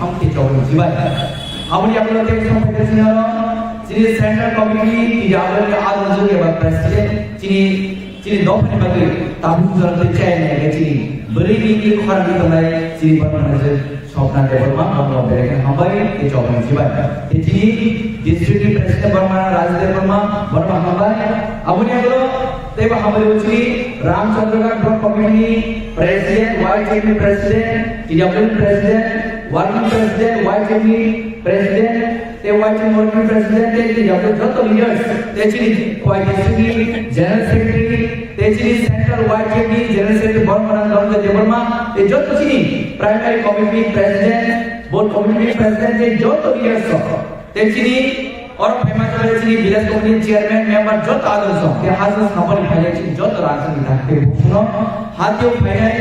ham ke coba siapa apa dia kalau tu sampai cina sini central committee tidak ada aduh juga presiden sini dompet bagi tabu jalan tercaya ni sini beri ini khar di tempat sini bermana sopna development orang mereka hambai ke coba siapa sini district president bermana raja development bermana hambai apa ni kalau teba hambai sini Ramchandra Block Committee president YKB president TWL president working president YKB president te YKB working president te TWL joto leaders te sini YKB general secretary te sini central YKB general secretary bermana Ramchandra Development te joto sini primary committee president board committee president te joto leaders te sini orang memang ada sini village committee chairman member joto ada ke hasil sampai final sini joto langsung ditakdir bukuno hati final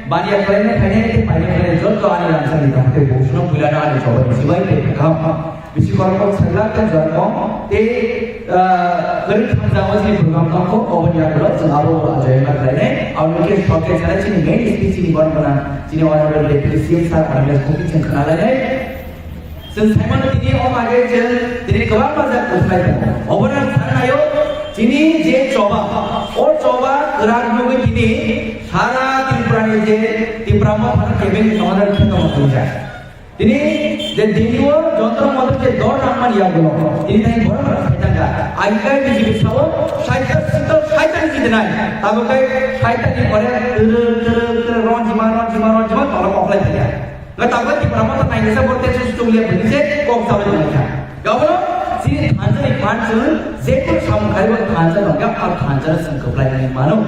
banyak lainnya final itu final joto ada langsung ditakdir bukuno bulan ada coba siapa itu kamu bisi kalau selatan joto te kerja sama sini program kamu over dia kalau selalu aja yang lainnya awalnya sebagai cara sini main sini bermana sini orang berdepresi siapa ada kopi cengkenalannya Sensaiman ini orang aja jadi jadi kawan pasal usai tu. Orang sana yo, sini je coba, or coba gerak juga ini, सारा त्रिपुरा ने जे त्रिपुरा में हर cabin समाधान kita maksudnya. Ini dan diniwo jontor motor je dor nama dia gelo. Ini tadi boleh kita enggak? Agar di sini sawo, syaitan kita naik. Tahu kai syaitan ini boleh ron jima tolong offline saja. Nggak tahu kan Tripura mah naik desa borte susu lihat begini je, kok sampai begini. Gawalo sini thansa ni thansa, zepur samkai buat thansa dongga, ab thansa sangkap lagi ni mano.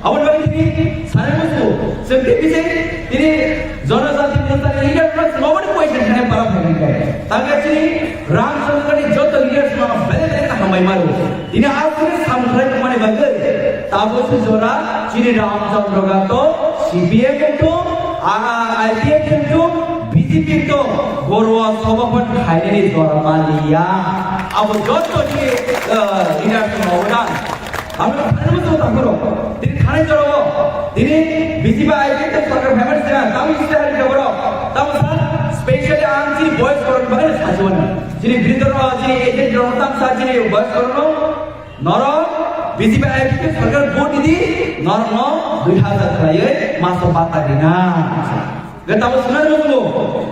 Awal bagi ini, sana musuh. Sempit bisa ini zona satu kita leader plus nobody question है para भूमिका है. ताकि sini Ramchandra ने जो तो leader semua बड़े बड़े काम बाई मारो. ini आप sini sampai kemana bagai. Tabo से जोरा sini रामचंद्र का तो CPM itu, IPM itu, BJP itu, Gorwa Sobapan Haini Dora Malia, Abu Joto di Dinar Semaudan. আমরা খানের মতো কথা করো তিনি খানে চড়াবো তিনি বিজিবা আইপিতে সরকার ফেমাস না তাও ইস্তাহার করো তাও স্পেশালি আনছি বয়স করন বাইরে সাজবন যিনি বিরোধী যিনি এজেন্ট রহতাম স্যার যিনি বয়স করন নর বিজিবা আইপিতে সরকার ভোট দি নর 2000 রায়ে মাস পাতা দিনা গতাও শুনার মতো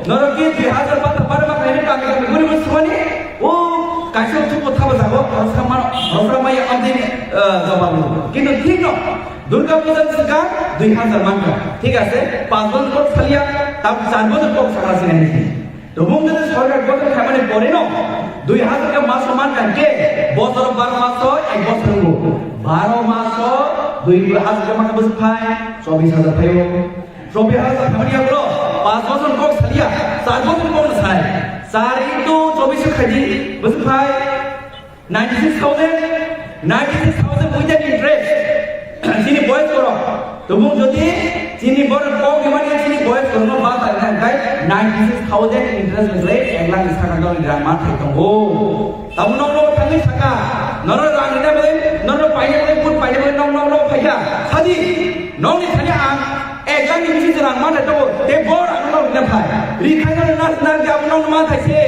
নর কি 2000 পাতা পারে মা খাইনে কামে কামে গুনি মুসমানি ও কাছে তো কথা বলবো রসরামাই আমাদের জবাব কিন্তু ঠিক না দুর্গা পূজার টাকা 2000 মানকা ঠিক আছে 5 বছর পর খালিয়া তার 4 বছর পর সারাসি নাকি তো মধ্যে সরকার কত খামানে পড়ে না 2000 টাকা মাস মানকা কে বছর 12 মাস 1 বছর 12 মাস 2000 টাকা মানকা বছর খায় 24000 খাইও 24000 খামানিয়া বলো 5 বছর পর খালিয়া 4 বছর পর খায় 4 into 24 খাইজি বছর খায় 96,000 with interest যিনি বয়স করো তবু যদি যিনি বড় কম মানে যিনি বয়স করো না বাদ আর গায় 96,000 ইন্টারেস্ট হলে 1 লাখ টাকা দাও গ্রামা থাকতো ও তবু নন থাকি টাকা নন রাংনে বলে নন পাইনে বলে কোন পাইনে বলে নন পাইয়া সাদি ননি থাকি আম 1 লাখ নিচে রাংমা থাকতো তে বড় নন না ভাই রিখাইনা নাস না যে আপন মা থাকে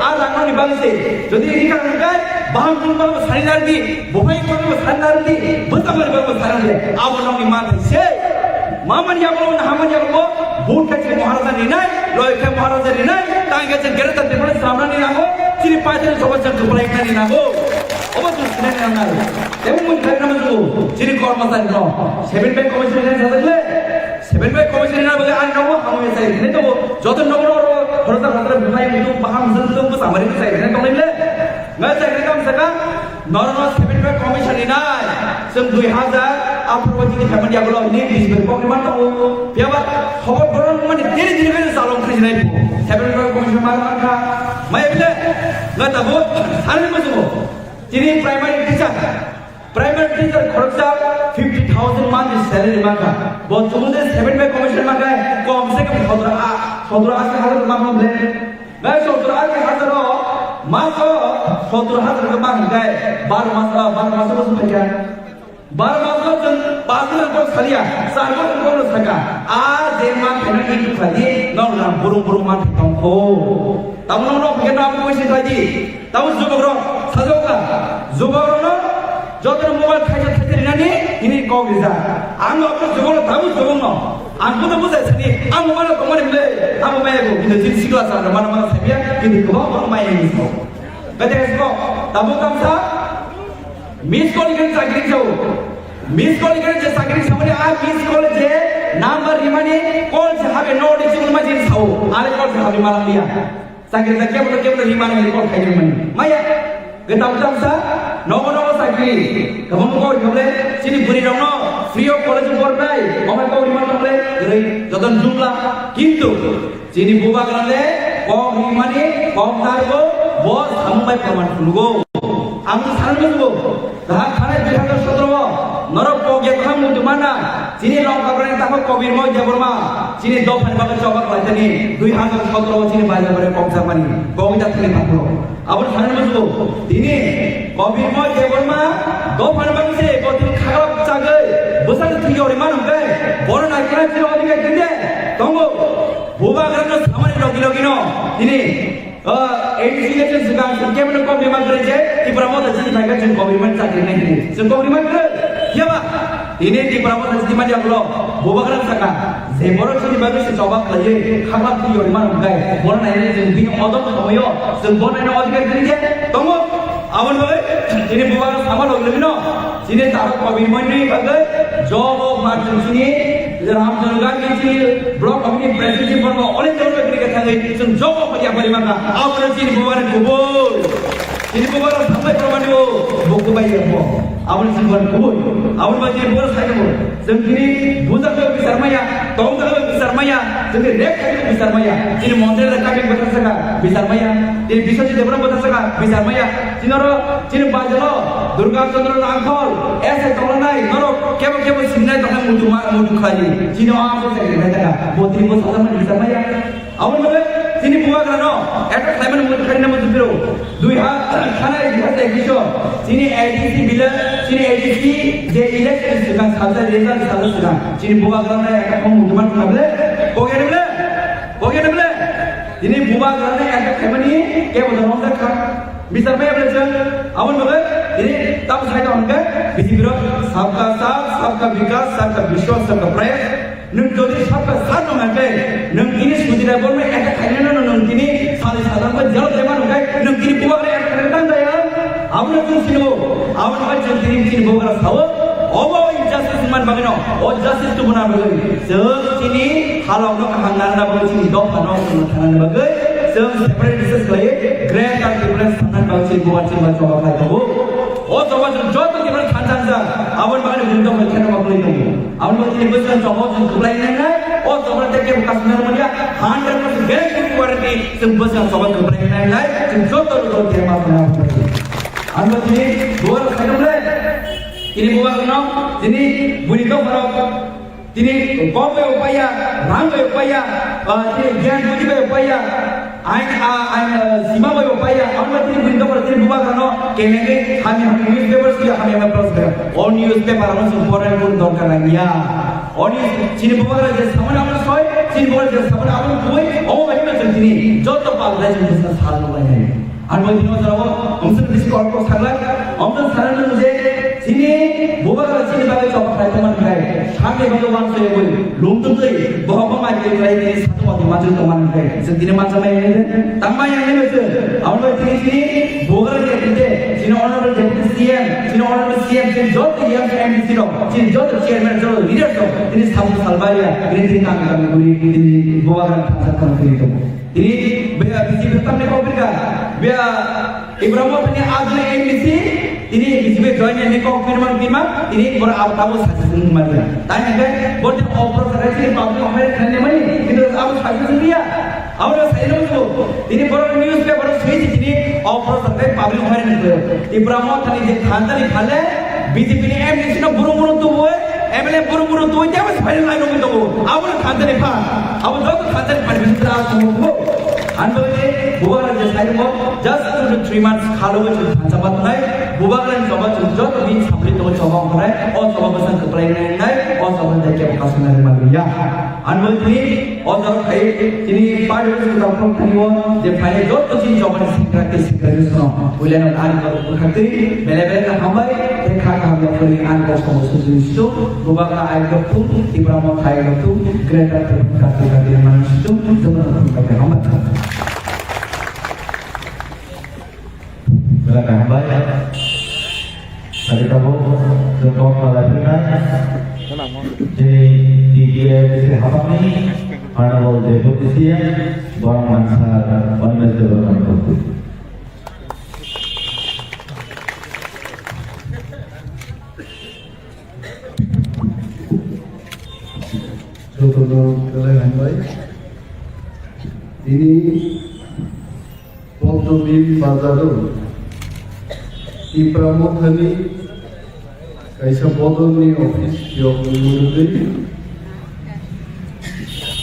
আর রাংনি বাংসে যদি রিখা গায় baham pun saridar di bukai pun saridar di betul betul saridar di abu nong iman se maman ya bolo nahaman ya bolo boot tak maharaja ni nai loy ke maharaja ni nai tangga chen gerata te bole samna ni nago chiri paje sobat chen duplai ni nago oba tu sine ni nago temu mun kai namu tu chiri kormasa ni no 7 bank commission ni sadale 7 bank commission ni bole an nago hamu sai ni to joto nago horta horta bukai mutu baham zul tu samari sai ni to ni nggak saya kira misalkan normal 7 bank commission ini sem 2000 approval jadi family yang belum ini di sebelah kau mana tahu biar khobor boron mana diri diri kan salon kerja ini 7 bank commission mana kan mai bila nggak tahu hari macam jadi primary teacher khorcha 50,000 month salary maka buat kemudian 7 bank commission maka kom se kam khodra ase hazar maka boleh nggak khodra ase hazar मासो 17,000 के मांग गए 12 मास बस भैया 12 मास जन 5 को खलिया sago को सका आ जे मान खना की खली न ना बुरु मान तंको तब न भगे नाम को से खाजी तब जुबग्रो सजोका जुबग्रो न जतर मोबाइल खाइछ खाइछ नानी इनी को बिजा आम अपन जुबग्रो तब जुबग्रो aku tuh bukan sini, aku mana kemarin beli, aku main aku, kita jadi sikla sana, mana saya kita kau orang main ini kau, betul kau, tahu kamu sah, miss call ikan sakit jauh, miss call ikan sakit sama dia, miss call je, number rimani, call sehabe note itu cuma jadi tahu, ada call sehabe malam dia, sakit betul rimani ini call kayak rimani, maya, kita tahu sah, nopo sakit, kamu kau boleh, sini beri dong free of college পড়াই আমার কো রিমান বলে রে যতন জুমলা কিন্তু যিনি বুবা গলে কম রিমানি কম থাকবো বস সামবাই প্রমাণ করবো আমি সামনে দেব দা খানে 2017 নরক পগে খাম মুদমানা যিনি লঙ্কা করে তাকে কবির ময় দেবরমা যিনি দফান বাবা চবাক লাইতানি 2017 যিনি বাইরে করে কবজা পানি কবিতা থেকে থাকলো আবার সামনে দেব তিনি কবির ময় দেবরমা দফান বাগছে কদিন খারাপ জাগে বসাতে ঠিক ওরে মানুষ গে বড় না কেন ছিল ওদিকে গেলে তঙ্গ বুবা গ্রামের সামনে লগিনো তিনি এডুকেশন সুগাং কেমন কম বিমান করেছে ত্রিপুরা মধ্যে যিনি থাকে যেন গভর্নমেন্ট চাকরি নাই তিনি যেন গভর্নমেন্ট করে কিবা তিনি ত্রিপুরা মধ্যে যিনি মানে হলো বুবা গ্রাম থাকা যে বড় যিনি বাগে সে জবাব লাগে খাবার ঠিক ওরে মানুষ গে বড় না এনে যেন বিন অদম সময় যেন বড় না অধিকার দিকে তঙ্গ আমার ভাই তিনি বুবা গ্রাম সামনে লগিনো যিনি তার গভর্নমেন্টই বাগে জব অফ মার্চেন্ট যিনি Ramchandra Gandhi block committee president বর্গ অনেক ধরনের ক্রিকেট খেলে जों জব পরিয়া পরিমাণ আমরা যিনি বুবার কবুল যিনি বুবার সামনে প্রমাণিও kebaik yang mau. Abang simpan kubur, abang baca boros saya kubur. Sendiri budak tu besar maya, tong tu besar maya, sendiri rek tu besar maya. Ini montir dekat yang besar sekali, besar maya. Ini bisa jadi berapa besar sekali, besar maya. Ini orang, ini bajalo, Durga Chandra Nangkol, ऐसे तोड़ना नहीं, नरो केवल सिंह तो हम मुझे खाली, जिन्हें आप से कहते हैं, वो तीन को साथ में बिस्तर में या, अब उन्होंने तीन बुआ करना, ऐसा क्लाइमेट मुझे करने में दुपहिरो, दुइहा खाना एक बार एक किशोर, जिन्हें एडीसी बिलर, जिन्हें एडीसी जे इलेक्ट्रिक सुखान सालसा रेज़ा सालसा सुखान, जिन्हें बुआ करना है ऐसा हम मुझे मार करना हो गया निकले, जिन्हें बुआ करना है ऐसा क्लाइमेट नहीं, क्या बोलना होता है बिस्तर में अपने चल, अब उन्होंने ini tak saya tahu kan, bisibiro sabka sab, sabka vikas, sabka vishwas, sabka prayas, nung jadi sabka sab nungan kan, nung ini sudah boleh mereka kaya nung ini salah salah pun jauh zaman kan, nung ini buat mereka kerana daya, awalnya tu sini, awal macam sini buat sahaja, awal injustice man bagino, awal justice tu benar bagi, sini halau nak hangar nak bagi sini dok halau nak hangar bagi, separate discuss kali, grand and different hangar bagi sini buat sini macam apa itu. Oh, coba jodoh kita kancan saja. Awan bagai benda macam apa boleh tahu. Awan bagai ini besar coba supply mana. Oh, coba terkait customer mana. 100% guarantee warranty. Sebesar coba supply mana. Jodoh dia mana. Awan ini dua orang mana. Ini buat kenal. Ini bunyi kau berapa. Ini bombe upaya, rangga upaya, ini gian bunyi upaya. सीमा में उपाय अनुमति बिंदु पर तीन बुआ करना केलेंगे हमें newspapers किया हमें प्लस कर और न्यूज़पेपर हम सुपरन को दरकार नहीं है और ये चीनी बुआ का जैसे सामान आपने सोए चीनी बुआ जैसे सामान आपने कोई ओ वही में चलती नहीं जो तो पाल रहे हैं जिसका साल लोग हैं अनुमति नहीं होता वो हमसे किसी और को साला हमसे साला ने मुझे चीनी बुआ का चीनी बागे चौक खाए तो मन खाए शाम में भगवान से बोल लूम तो नहीं बहुत मार के खाए तेरे साथ वाली माचल तो मन खाए सदिने माचल में तंग yang ini betul. Awal sini bogar dia kita, sini honorable deputy CM, sini honorable CM, sini jod yang MDC dong, sini jod chairman jod leader dong. Ini sama salbaya, ini tinggal kami beri ini bogar pasal kami itu. Ini biar BC betul ni kau berikan, biar Ibrahim punya asli MDC, ini BC join yang ni kau firman, ini borak tahu sahaja mana. Tanya kan, borat operasi kerja public affairs kerana mana? Itu tahu sahaja dia. Awalnya saya itu, ini baru newspaper baru switch ini offer sampai public affairs itu. Ibrahim tadi je kantor ini kale, BJP ini MDC na buru-buru tu boy, MLA buru-buru tu je apa final line itu tu. Awalnya kantor ini pan, awal jauh kantor ini pan bisa terus tu. Anda ini bukan saja saya mau just 2 to 3 months kalau kita sampai tunai, bukan coba jauh tapi sampai tu coba tunai, or coba besar kepala tunai, or coba jadi apa kasih nanti ya. Anda ini और जब भाई इन्हीं party में doctor खनियों जब भाई जो तो चीज़ job में सीख रहे सुनो बोले ना आने का खाते बेले का हमारे देखा का हम लोग करी आने को सुनिश्चित बुबा का आए तो तुम इब्राहिम खाए तो तुम ग्रेटर करते मानुष्य जबरदस्त करते हम बेले का हमारे tadi kamu contoh melakukan jadi dia bisa apa nih mana mau deputi dia orang masyarakat orang jabatan publik Saudara kalian baik ini Pontobil Bazaru Ipramothani kaisa bodoni office yang menurut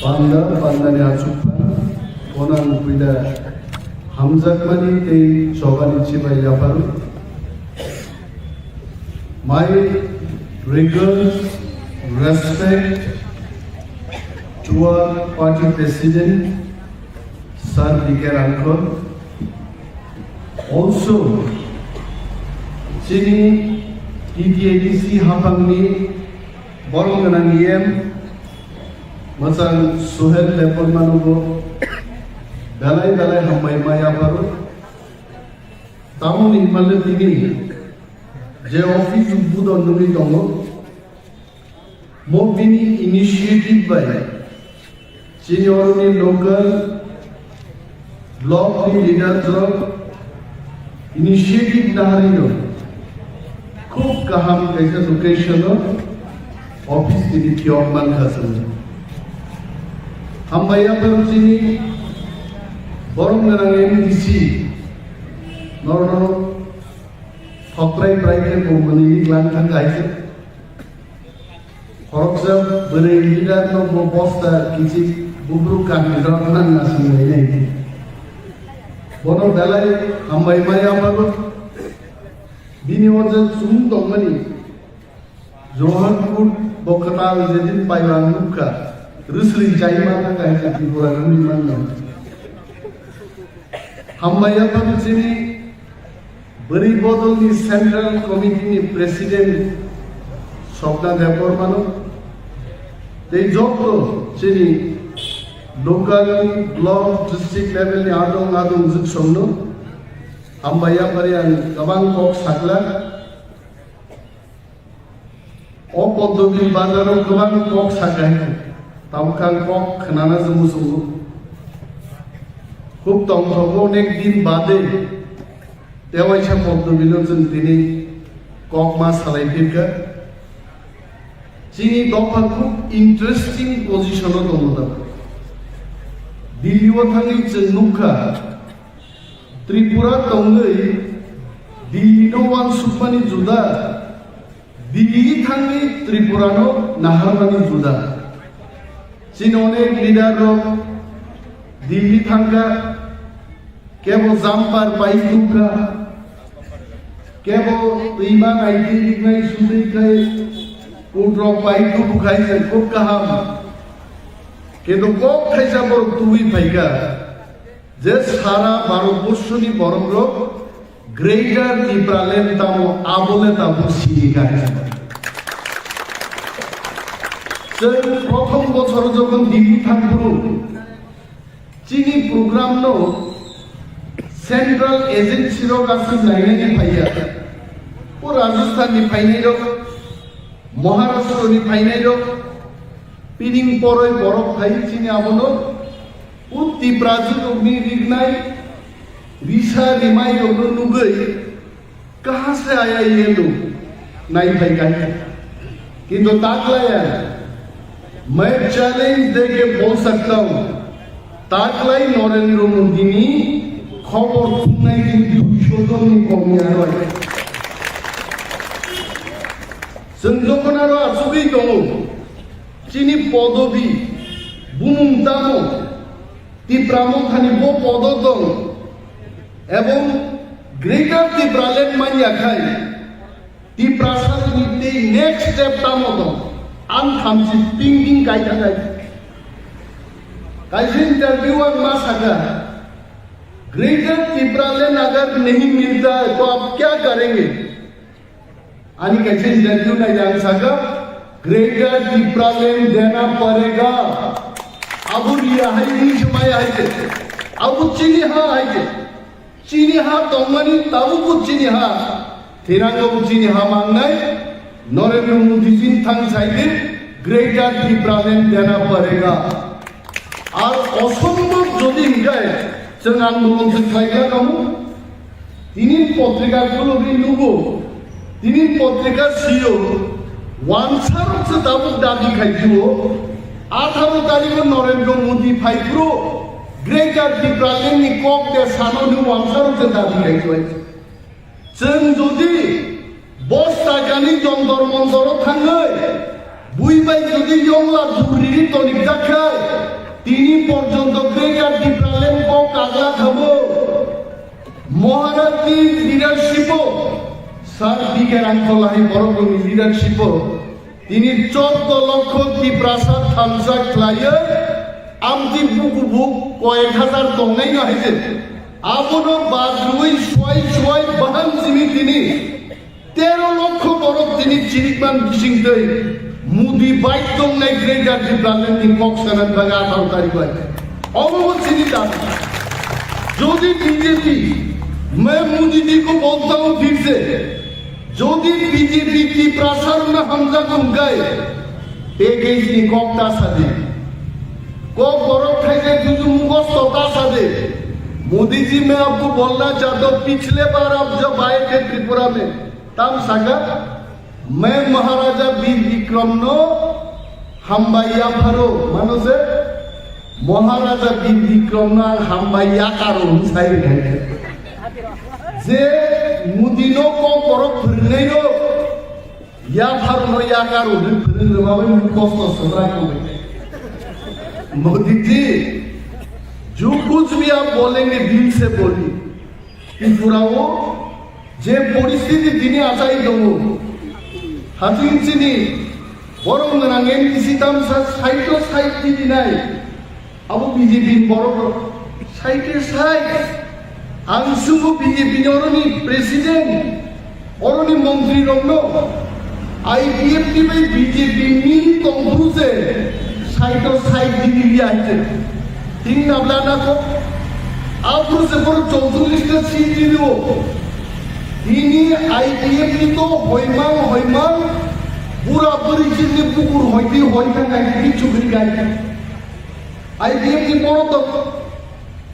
Panda ni acupan konan pida Hamzak mani te chogani chibai japaru my rigorous respect to our party president Sir D.K. Rankor also Sini TTADC Hapangni Boronganan EM Masang Suhel Lepon Manubo Dalai Hamai Maya Baru Tamu ni malam ini je office Budon Nuri Tongo Mobini initiative by senior local block leaders of initiative Naharino खूब गाहाम कैसे location office की थियमान खासन हम भैया परमसिनी बरम गनां MDC नरनो थक्राय private company लान थांगायसे हरकसा बोरै lidar न बस्ता किछि बुब्रु कान्दिराव नांना संनाय बनो बेलाय हामबाय माय आमाबो बिनि अजे सुम दंमनि जहानपुर बखताल जेदिन पाइबां मुखा रुसलि जायमा थांगायसे बिगुरा गमिमान हामबाय आमाबो जेनि बोरै बदलनि सेंट्रल कमिटिनि प्रेसिडेंट स्वप्ना देवबर्मानो they job sini local block district level ni adong juk somno hambaya parian gabang kok sakla o poddobi bazaro gabang kok sakai tamkang kok khnana jumu sumu khub tongthogo nek din bade tewaisa poddobilo jung tini kok ma salai phirka चीनी दफा खूब interesting position दङ दिल्लीआव थाङै जों नुखा त्रिपुरा दङै दिल्लीनो वानसुकमानि जुदा दिल्ली थाङै त्रिपुरानो नाहारमानि जुदा चीन अनेक लिडार दिल्ली थांगा केवल जाम्पार बाइक नुखा केवल दैमा नायदि लिंनाय सुदैखाय उड्रक बाइक को बुखाई से खूब गाहाम किन्तु कब थाइसा बर तुई फाइका जे सारा भारतबर्षनि बरंग्र ग्रेटर त्रिपुरालेण्ड दामो आबले दामो सिगा जों प्रथम बछर जखन दिल्ली थांबुरु चीनी प्रोग्राम नो सेंट्रल एजेंसी रो गासै नायनायनि फाइया ओ राजस्थान नि फाइनाय रो महाराष्ट्र नि फाइनाय रो पिनिं परय बरफ फाइ चिनि आबनो उति ब्राजिल नि रिगनाय रिसा रिमाय रो नुगै कहां से आया ये लोग नाइ फाइ गाय किंतु ताकलाया मैं चैलेंज देके बोल सकता हूं ताकलाई नरेंद्र मोदी नि खबर खुंनाय दिन 200 जन नि कमिया रय जों जखन आरो आसुगै दङ चिनि पदबि बुमुंदामो त्रिपुरामो खानि बो पद दं एवं ग्रेटर त्रिपुरालेण्ड मानियाखाय त्रिपुरासानि दे नेक्स्ट स्टेप दामो दं आं थामसि पिंगिं गायथांगाय कैसे इंटरव्यू आं मा सागा ग्रेटर त्रिपुरालेण्ड अगर नहीं मिलता है तो आप क्या करेंगे आणि कैसे इंटरव्यू नहीं जान सका ग्रेटर त्रिपुरालेण्ड देना पड़ेगा अब लिया है नहीं समय है अब चीनी हा तोमनी तब को चीनी हा थिरांगो चीनी हा मांगनाय नरेंद्र मोदी जी थांग साइडे ग्रेटर त्रिपुरालेण्ड देना पड़ेगा और असंभव যদি যায় जों आंदोलन जों खालायगा दं दिनै पत्रिकाखौल' बे नुगौ दिनै पत्रिका सियो वानसारसो दाबो दाबि खायजियो 18 तारिख नरेंद्र मोदी फाइप्रो ग्रेटर त्रिपुरालेण्डनि कक दे सानोनि वानसारसो दाबि खायजियो जों जुदि 10 टाकानि जन्तर मन्तराव थाङो बुइबाय जुदि यंला दुरिरि तनिक जाखाय তিনি পর্যন্ত গ্রেটার त्रिपुरालेण्ड कक आगला खाबो महाराजनि लिडारशिप सार बिकेर आंखलाहि बरगनि लिडारशिप তিনি 14 লক্ষ त्रिपुरासा थामसा ख्लायो आमति बुकुबुक कয়েক হাজার দंनाय नायजे आबनो बाद्रुই ছয় বাহান জিমি তিনি 13 লক্ষ বরক তিনি চিরিকমান বিসিংदै मोदी बाइक दंनाय ग्रेटर त्रिपुरालेण्डनि कक सानान बागा 18 तारिख अवश्य दाबी যদি बीजेपी मैं मोदी जी को बोलता हूं फिर से যদি बीजेपी की प्रसारण हमजा गुंगाय पेगेजनी ककता सादे को बरफ ठाइजे जुजु मुगस्तता सादे मोदी जी मैं आपको बोलना चाहता हूं पिछले बार आप जब आए थे त्रिपुरा में tam saga मैं महाराजा वीर विक्रम नो हामबाया भारो मानसे महाराजा वीर विक्रम ना हामबाया कारो साइर है जे मुदिनो को करो फिरने नो या भारो नो या कारो फिरने बाबे मुकोस तो सदरा को मोदी जी जो कुछ भी आप बोलेंगे दिल से बोलिए त्रिपुराओ जे परिस्थिति दिने आसाई दो हाथिंसिनी बरं गोनां एनडिसि दाम साइटो साइट दिनाय आबो बीजेपी बरं साइटे साइट आं सुबु बीजेपी अरनि प्रेसिडेंट अरनि मंत्री रंनो आईपीएफ नि बै बीजेपी नि कंग्रुसे साइटो साइट दिनि आइते तीन नाबलाना को आपुर से पर 44 टा सीट दियो ini IPF itu hoimang pura perisin ni pukur hoiti hoikan lagi cukri lagi IPF ni boro to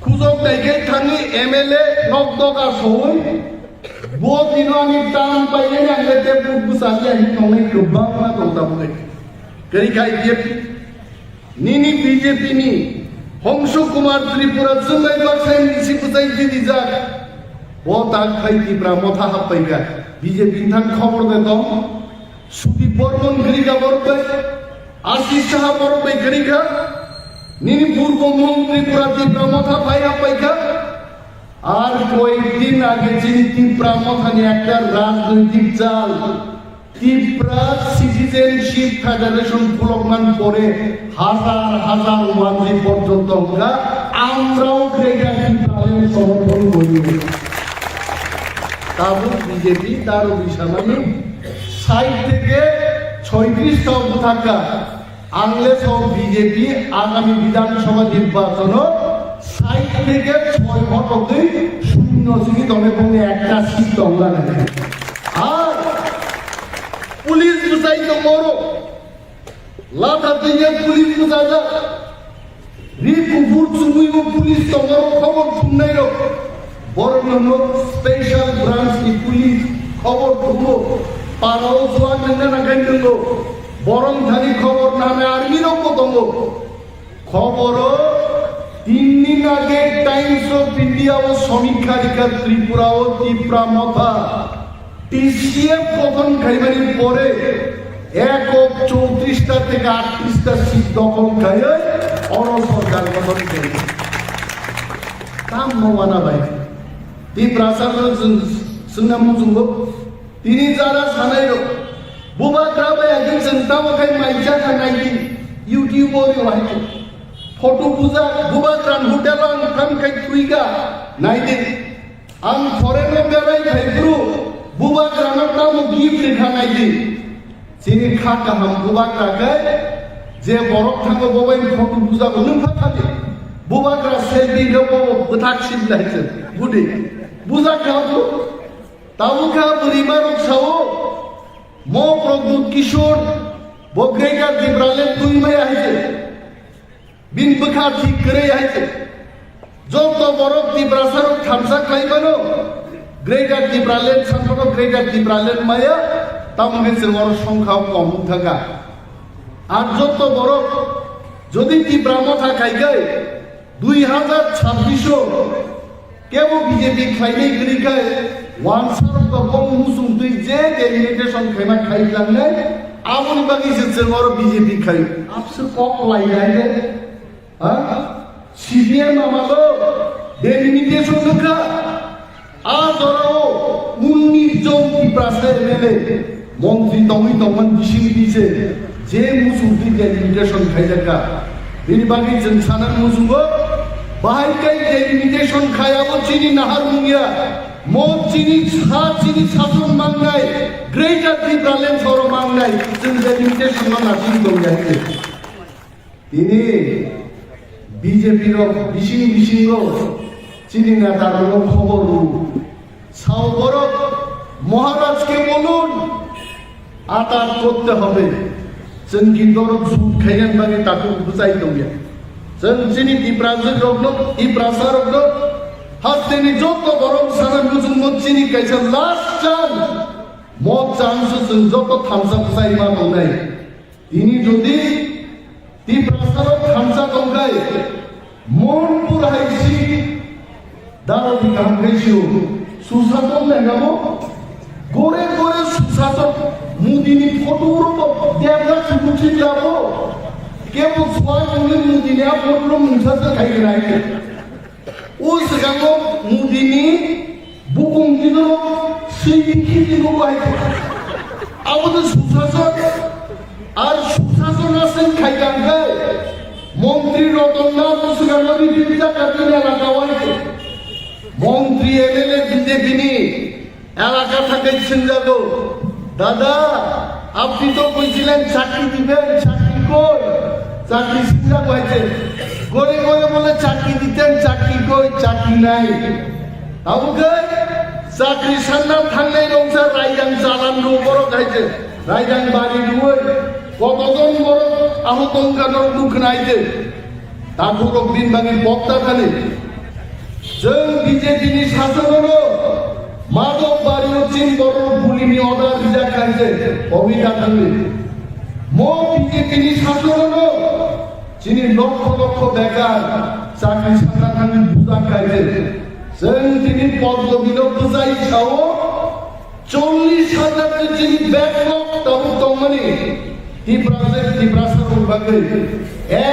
khuzok dai thani MLA nok doka soy bo dino ani tam paile ni angle te busali ani tongai lubang na to tamu kari kai IPF ni BJP ni Hongsho Kumar Tripura Zungai Baksain isi putai di jak बहुत आग खाई तीव्रा मोथा हाथ पाएगा BJP थान खबर दे तो सुधी बर्मन गरीगा बरबे आशीष शाह बरबे गरीगा नीनी पूर्व मंत्री पूरा तीव्रा मोथा पाई हाथ पाएगा आर कोई दिन आगे जिन तीव्रा मोथा ने एक राजनीतिक जाल तीव्रा सिटीजनशिप फेडरेशन डेवलपमेंट परे हजार हजार मंत्री पर्यंत होगा আমরাও গ্রেগা तीव्रा সমর্থন করি তাবু বিজেপি তার অভিশানানি সাইড থেকে 36 টা থাকা আংলে সব বিজেপি আগামী বিধানসভা নির্বাচন সাইড থেকে 6 ভোটে শূন্য সিট হবে এবং একটা সিট দংলা লাগে আর পুলিশ বুঝাই তো বড় লাঠা দিয়ে পুলিশ বুঝাজা রিপুর চুমুইও পুলিশ তো বড় খবর শুনাই রো বরনো স্পেশাল ব্রাঞ্চ কি পুলিশ খবর দুটো পারাও জোয়া না গাইলো বরং ধানি খবর নামে আর্মি নো পতঙ্গ খবর 3 দিন আগে টাইমস অফ ইন্ডিয়া ও সমীক্ষারিকা ত্রিপুরা ও তীব্রা মথা টিসিএফ গঠন খাইবানি পরে 34টা থেকে 38টা সিট দখল খায় অন সরকার গঠন করে কাম মানা ভাই तीव्रा सुनना मुझुंगो तीनी जारा सानायो बुबा ग्राबे आगे जनता मखाय माइजा खानायि यूट्यूब और वाहितो फोटो पूजा बुबा ग्रान होटेल आं काम खाय तुइगा नायदे आं फरेन बेराय खायब्रु बुबा ग्रान नाम गिफ्ट खानायि सिनि खाका हम बुबा ग्रागे जे बरफ थांगो बबाय फोटो पूजा नों फाखादे बुबा ग्रा सेलफि गबो बथाक सिबलायसो बुदि बुझा खाओ ताऊ का परिवार साओ मो प्रभु किशोर बोग्रेगा दिब्राले तुई में आइते बिन बखा ठीक करे आइते जो तो बरफ दिब्रासरो थामसा खाइबनो ग्रेगा दिब्राले संतो ग्रेगा दिब्राले माया तामगे सेवर संख्या कम थाका আর যত বরফ যদি তীব্রা মথা খাইগায় 2026 কেবো বিজেপি খাইলে গরিখায় ওয়ানসার কম মুসুম তুই যে ডেলিমিটেশন খাইমা খাইলাংনে আমনি বাকি সেছে বড় বিজেপি খাই আপসে কক লাইগাইলে হ্যাঁ সিপিএম আমালো ডেলিমিটেশন দেখা আদরও 19 জন ত্রিপুরাসের মেলে মন্ত্রী তমি তমন বিশিং দিছে যে মুসুম তুই ডেলিমিটেশন খাইলাকা বিনি বাকি जों সানান মুসুমো बाहर कई डेलिमिटेशन खाया वो चीनी नहर मुंगिया मोर चीनी सासुन मांगनाय ग्रेटर टीब्रालेन सौर मांगनाय जों डेलिमिटेशन मांगा चीनी दं जाते इनी बीजेपी रो बिसिं रो चीनी नेता रो खबर रो साउबर महाराज के बोलुन आतार करते হবে जों किन्तु सुद खायनान बागे ताको बुझाइ दं गया जों जिनि दिब्राजों रगनो दिब्रासा रगनो हास्तेनि जत्तो गरम साना मुजुं मचिनि कायसा लास्ट चान চান্স যত থামসা চাইমা দंगाय তিনি যদি ত্রিপ্রাসার থামসা দंगाय মনপুর হাইছি দারবি কাম খাইছিও সুশাসন লাগাবো গোরে গোরে সুশাসন মুদিনি ফটোর দেবরা সুখি যাবো কেবল সোয়া মুদিনি আপন মুসাসা খাইরাই ও সেগাঙ্গো মুদিনি বুকুং দিনো সিকি দিনো বাই আমাদের সুশাসন আর সুশাসন আছেন খাইগাঙ্গায় মন্ত্রী রতননাথ সেগাঙ্গো বিদ্যা কাটিয়ে এলাকা হয়েছে মন্ত্রী এমএলএ বিজেপি নি এলাকা থেকে সিনজাগো দাদা আপনি তো কইছিলেন চাকরি দিবেন চাকরি কই চাকরি সিনজা হয়েছে গড়ে গড়ে বলে চাকরি দিতেন চাকরি কই চাকরি নাই আমাকে চাকরি সান্না থাকলে রংসা রাইদাং চালান বড় খাইছে রাইদাং বাড়ি দুই কতজন বড় আহতঙ্কানোর দুঃখ নাইছে তারপর দিন বাকি বক্তা খালি जों बीजेपीनि शासनावनो माधव बारियाव चीन बर' पुलिनि अर्डार बिजाखायसे अबिदा थांनि म बीजेपीनि शासनावनो चीनि लक्ष लक्ष बेकार चाकरि सानना थांनि बुजाखायसे जों दिनै पद्मबिलाव बुजाय साव 40,000 चीनि बेकलग दंमोन ত্রিপ্রাসার বাগै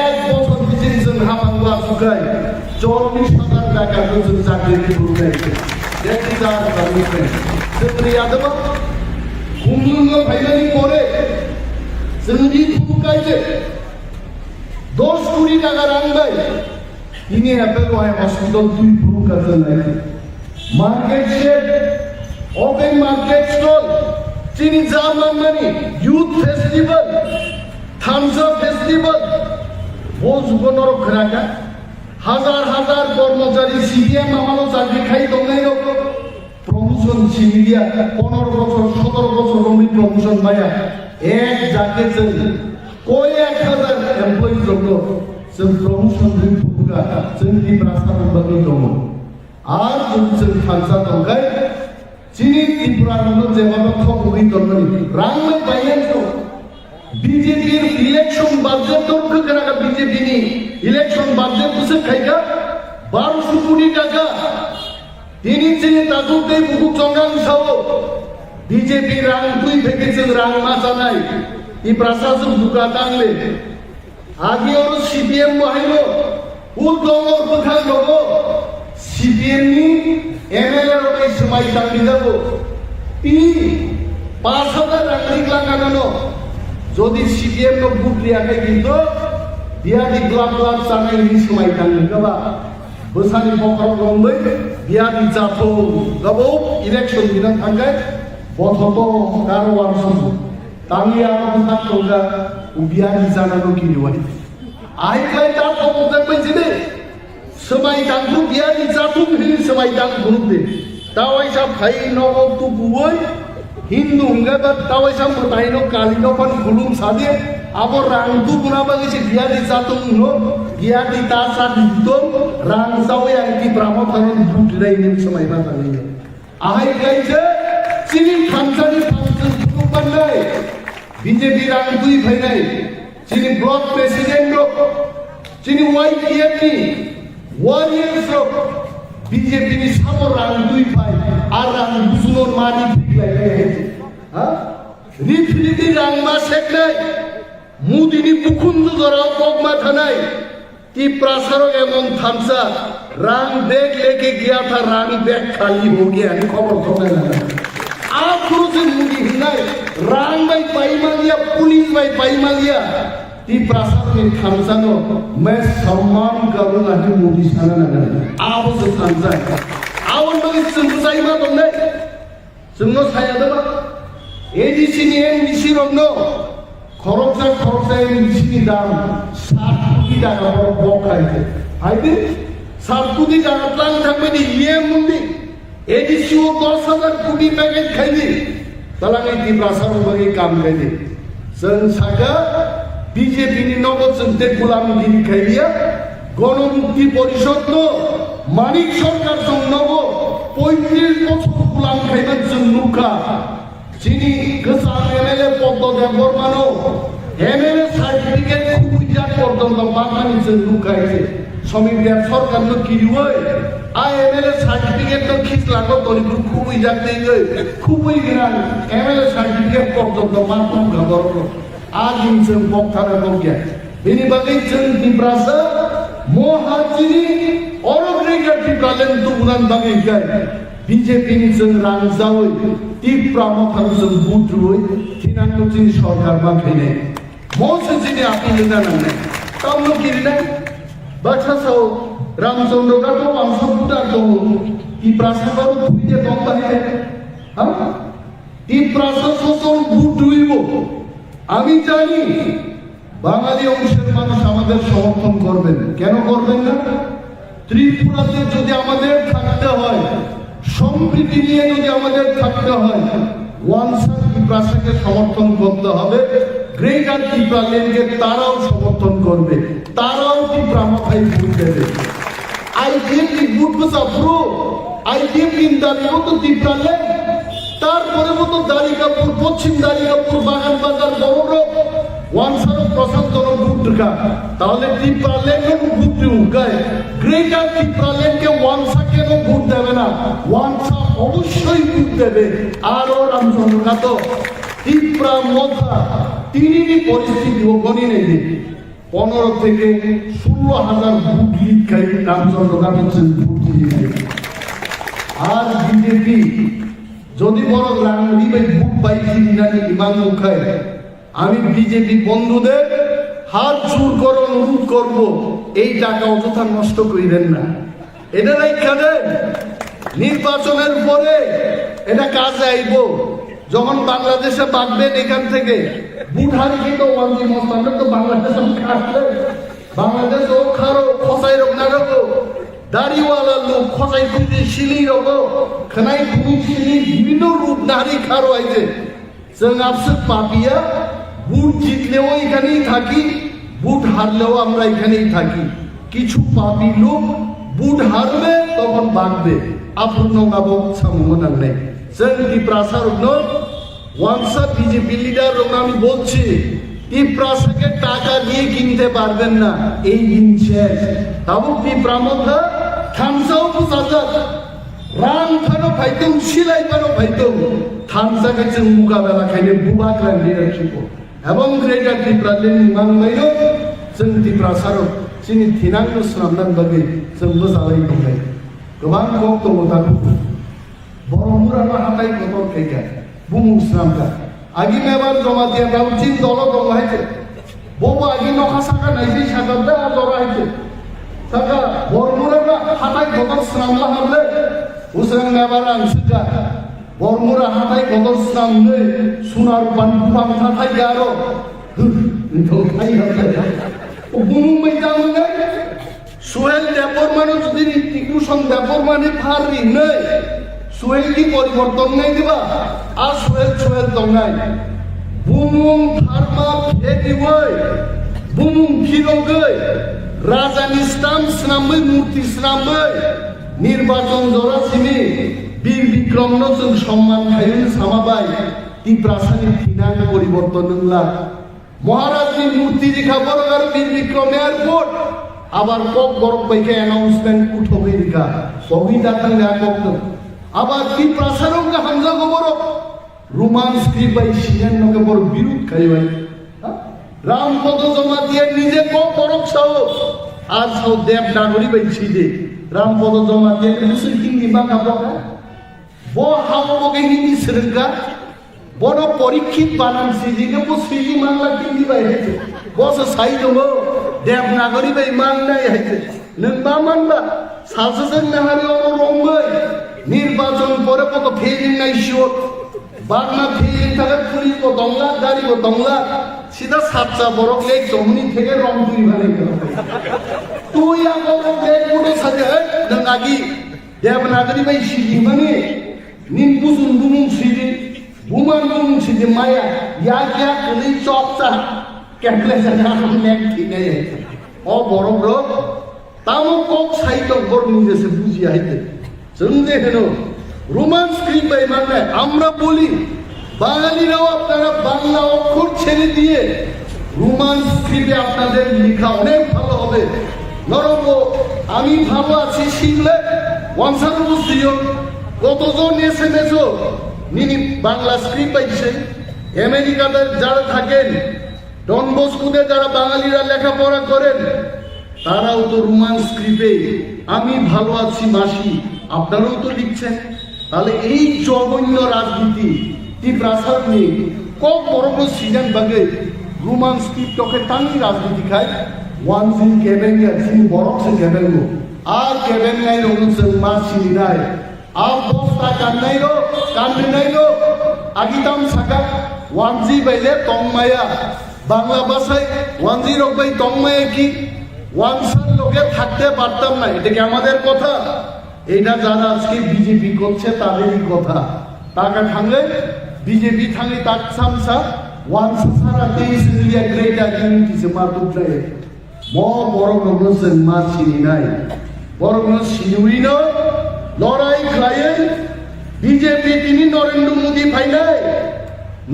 এক বছর পিছনে जों हाबांला सुखाय 40,000 টাকা जों চাকরি করতে দেখি যার কারণে जोंनि आदबा खुंलुंनो फाइनालि करे जोंनि फुकायजे 10 কোটি টাকা রাখবাই তিনি অ্যাপেল ওয়াই হসপিটাল 2 ফ্লোর কাছে market shed open market stall चीनी जामा मानी यूथ फेस्टिवल थामसा फेस्टिवल वो जुगनर खराका हजार हजार कर्मचारी सीडीएम আমানো চাকরি খাই দंगाय প্রমোশন সিনিয়া 15 বছর 17 বছর রমি প্রমোশন ভাইয়া এক জাকে जों কয় 1000 এমপ্লয়ি জন্য जों প্রমোশন দিন ফুকা जों ত্রিপ্রাসার বাকি দङ আর जों थामसा दंगाय चीनी त्रिपुरानो जेबाबो थगुइ दंमोन रांमै बायनांगौ बीजेपी इलेक्शन बाजेट दंखो गोनाङा बीजेपी नि इलेक्शन बाजेट बोसोर खायगा 1200 কোটি টাকা दिनै चीनी ताजुदै बुकु जंगां साव बीजेपी रां दुई पैकेजों रां मासानाय इ प्रशासन बुका दांले आगियाव सीपीएम बाहायनो उदंगर बोखां दङ सीपीएम नि एमएलए रोडे समाय दांनि जाबो তিনি 5000 রাখলি লাগানো যদি সিপিএম নো বুকলিয়াকে কিন্তু বিয়াদি গ্লাব গ্লাব জানাই নি समाय दांनि गबा बोसानि बखर गंबै बियादी जाथौ गबौ इलेक्शन दिना थांगाय बथतो कारवार सम तांनि आरो थांगा बियादी जानानो किनिवाय आइ खाय ता पमजन बैसिने समाय दांखौ बियादी जाथौ हिनि समाय दां गुरुदे तावाय सा फाइ नगो तु बुवै हिन्दू हंगा तावाय सा मताइनो कालिनो पन गुलुम सादे आबो रांदु बुनाबा गेसे बियादी जाथौ नो बियादी ता सा दितो रां सावै आंति ब्राह्मण थानि दुटलै नि समाय मा थानि आहाय गायसे चिनि खामसानि फांसन बुकु बननाय बीजेपी रां दुई फैनाय चिनि ब्लक प्रेसिडेन्ट नो चिनि वाइपीएफ नि वारियर्स नो बीजेपी नि सामो रां दुई फाय आर रां बुजुनो मानि फिक्लाय हा रिफिलिटि रां मा सेकनाय मुदिनि बुखुन्द जराव बगमा थानाय ত্রিপ্রাসারক एवं थामसा रां बैग लेके गया था रां बैग खाली हो गया नि खबर थोने लगा आप से मुदी हिनाय रां बाय पाइमालिया पुलिस बाय पाइमालिया ত্রিপ্রাসারক नि थामसा नो मैं सम्मान करूंगा नि मुदी साना लगा आप से थामसा आवन बगे संसाय मा दंने जोंनो साया दबा एडीसी नि एमडीसी रंनो खरकसा एमडीसी दाम 7 কোটি টাকা বড় বকাইতে আইতে 7 কোটি টাকা প্ল্যান থাকবে নি ইয়ে মুন্দি এডিসিও 10,000 কোটি প্যাকেজ খাইনি তালাঙ্গি ত্রিপ্রাসারক বাকি কাম খাইনি जों सागा बीजेपी नि नगद जोंते गुलामगिरि खाइलिया गणमुक्ति परिषद नो मानिक सरकार जों नगो 35 বছর गुलाम खाइबा जों नुखा चिनि দেববর্মানো এমএলএ সার্টিফিকেট খুবই যাক পর্যন্ত বাঙালিতে লুকাইছে শ্রমিক দেব সরকার তো কি হয় আর এমএলএ সার্টিফিকেট তো খিস লাগো তরিপুর খুবই যাক নেই খুবই গিরান এমএলএ সার্টিফিকেট পর্যন্ত মাত্র ঘর আজ ইনসেন বক্তারা বক্যা बेनि बागै जों दिब्रासा महाजिनि अरग्रेगार दिब्रालेन दुगुनान बागै गाय बीजेपी नि जों रांजावै दिब्रा मथान जों बुद्रुयै थिनांगौ जोंनि सरकार बाखैने मसे जिनि आपिल जानांनाय तामनो गिरिनाय बाथासाव रामचंद्र गातो वांसा बुटा दङ दिब्रासा बारो फुइजे दं बाहे हा दिब्रासा ससन बुद्रुयबो আমি জানি বাঙালি অংশের মানুষ আমাদের সমর্থন করবেন কেন করবেন না ত্রিপুরাতে যদি আমাদের থাকতে হয় সম্প্রীতি নিয়ে যদি আমাদের থাকতে হয় ওয়ানসা ত্রিপুরাকে সমর্থন করতে হবে গ্রেটার ত্রিপুরাকে তারাও সমর্থন করবে তারাও ত্রিপুরা মাথায় ভোট দেবে আইডিএফ ভোট বসাপ্রো আইডিএফ ইন্দালিও তো ত্রিপুরালে তারপরে মতো দারিকাপুর পশ্চিম দারিকাপুর বাগান বাজার বড় ওয়ানসার প্রশান্ত ভুটকা তাহলে ত্রিপুরালেন ভুট উগায় গ্রেটার ত্রিপুরালেনকে ওয়ানসা কেন ভোট দেবে না ওয়ানসা অবশ্যই ভোট দেবে আরও রামচন্দ্র কাতো ত্রিপুরা মথা তিনই পরিস্থিতি ওখানে নেই 15 থেকে 16,000 ভোট লিড খাই রামচন্দ্র কাতো ভোট দিয়ে আর বিজেপি যদি বড় রাঙ্গি ভাই ভোট পাইছি না ইমান মুখায় আমি বিজেপি বন্ধুদের হাত জোর করে অনুরোধ করব এই টাকা অযথা নষ্ট করিবেন না এটা রেখা দেন নির্বাচনের পরে এটা কাজে আইব যখন বাংলাদেশে বাগবেন এখান থেকে বুঠারি কিন্তু ওয়ান্দি মস্তানরা তো বাংলাদেশে খাটলে বাংলাদেশ ও খারো খসাই রোগ না রোগো দাড়িওয়ালা লোক খসাই খুঁজে শিলি রোগো খানাই খুঁজি শিলি বিভিন্ন রূপ নারী খারো আইছে जों আফসোস পাপিয়া ভোট জিতলেও এখানেই থাকি ভোট হারলেও আমরা এখানেই থাকি কিছু পাপি লোক ভোট হারবে তখন বাঁকবে আপন গাবো সামনে নেই जों ত্রিপুরাসার ওয়ানসা বিজেপি লিডার আমি বলছি ত্রিপুরাসাকে টাকা দিয়ে কিনতে পারবেন না এই দিন শেষ তাবো ত্রিপুরা মধ্যে থামসাও সাজাত রাম খানো ফাইতুম সিলাই খানো ফাইতুম থামসাকে जों মোকাবেলা খাইলে বুবাগ্রান লিডারশিপ এবং গ্রেটার ত্রিপুরালেন মানমাইল जों ত্রিপুরাসার जोंनि थिनांगौ स्रामनान बागै जों मोजाङै दंनाय गोबां खम दङ दा बर'मुरानो हाथाय गतर खायगा बुमुं स्रामगा आगि मेबार जमा दिया दाउ चिन दल दङ हायचे बबो आगि नखा साका नायसै सागादा दरा हायचे साका बर'मुरानो हाथाय गतर स्रामला हाबले उसरां मेबार आंसुगा बर'मुरा हाथाय गतर स्रामनै सुनार बानफां थाथाय गारो दंखाय हाबले बुमुं मैदामने सोहेल देबबर्मानो जुदि टिकुसन देबबर्मानि फारि नै सोहेल की परिवर्तन नहीं दिबा आ सोहेल दंनाय बुमुं फार्मा फेदिवै बुमुं फिरगै राजानि स्टाम स्नामै मूर्ति स्नामै निर्वाचन जरासिनि बीर विक्रमनो जों सम्मान खायन सामाबाय ত্রিপুরাসাनि थिना परिवर्तन नंला महाराजनि मूर्ति रेखा बरगार बीर विक्रम एयरपोर्ट আবার কক বড় বাইকে অ্যানাউন্সমেন্ট উঠবে দিকা কবিতা তাঙ্গা কক আবার কি প্রসারং কা হামজা খবর রোমান্স স্ক্রিপ্ট বাই সিনেন নকে বড় বিরোধ খাই ভাই রামপদ জমা দিয়ে নিজে কক বড় ছাও আর ছাও দেব নাগরি বাই ছিদে রামপদ জমা দিয়ে মুসলিম হিন্দি বাকা বকা ব হাও বকে হিন্দি সরঙ্গা বড় পরীক্ষিত বানান সিজিকে বো সিজি মানলা হিন্দি বাই হেছে বস সাই দম देवनागरी बाय माननाय हायছে नोंबा मानबा सासेजों नाहारि रंबै निर्वाचन परे कत फेलिं नायसियो बागना फेलिं थाका पुलिस को दंला गाड़ी को दंला सीधा सातसा बरक लेक जमनी থেকে রং দুই ভালে গেল তুই আগর দেখ পুরো সাজে নং আগি देवनागरी बाय সিজি মানে নিন বুজুন বুমুং সিজি বুমান বুমুং সিজি মায়া ইয়া ইয়া কলি চকচা ক্যালকুলেশন हम नेक ठीक है ओ बड़ बड़ तामो कक साइड बर নিজেছে বুঝি আইতে जों যে হেনো রোমান স্ক্রিপ্ট বাই মানে আমরা বলি বাঙালিরাও আপনারা বাংলা অক্ষর ছেড়ে দিয়ে রোমান স্ক্রিপ্টে আপনাদের লেখা অনেক ভালো হবে। নরম আমি ভালো আছি শিখলে ওয়ানসার বুঝিও কতজন SMS নিনি বাংলা স্ক্রিপ্ট পাইছে। আমেরিকাতে যারা থাকেন ডন বস্কুতে যারা বাঙালিরা লেখাপড়া করেন তারাও তো রোমান স্ক্রিপ্টে আমি ভালো আছি মাসি আপনারাও তো লিখছেন। তাহলে এই জঘন্য রাজনীতি তীব্রাসাদ নিয়ে কক বড় বড় সিজন বাগে রোমান স্ক্রিপ্টকে টানি রাজনীতি খায় ওয়ান সিন কেবেঙ্গা সিন বড় সে কেবেঙ্গো আর কেবেঙ্গাই রঙ মাসি নাই আর বস্তা কান্নাইরো কান্নাইরো আগিতাম সাকা ওয়ানজি বাইলে তংমায়া বাংলা ভাষায় ওয়ানজি রোগ ভাই তংমায়া কি ওয়ানসার লোকে থাকতে পারতাম না। এটা কি আমাদের কথা? এটা যারা আজকে বিজেপি করছে তাদেরই কথা। টাকা থাকলে বিজেপি থাকলে তাক সামসা ওয়ানসা সারা দেশ মিলিয়ে গ্রেট ইউনিটি সে মাতুক যায় ম বড় গণসে মা চিনি নাই বড় গণস সিনুই না লড়াই খায়ে বিজেপি তিনি নরেন্দ্র মোদী ভাই নাই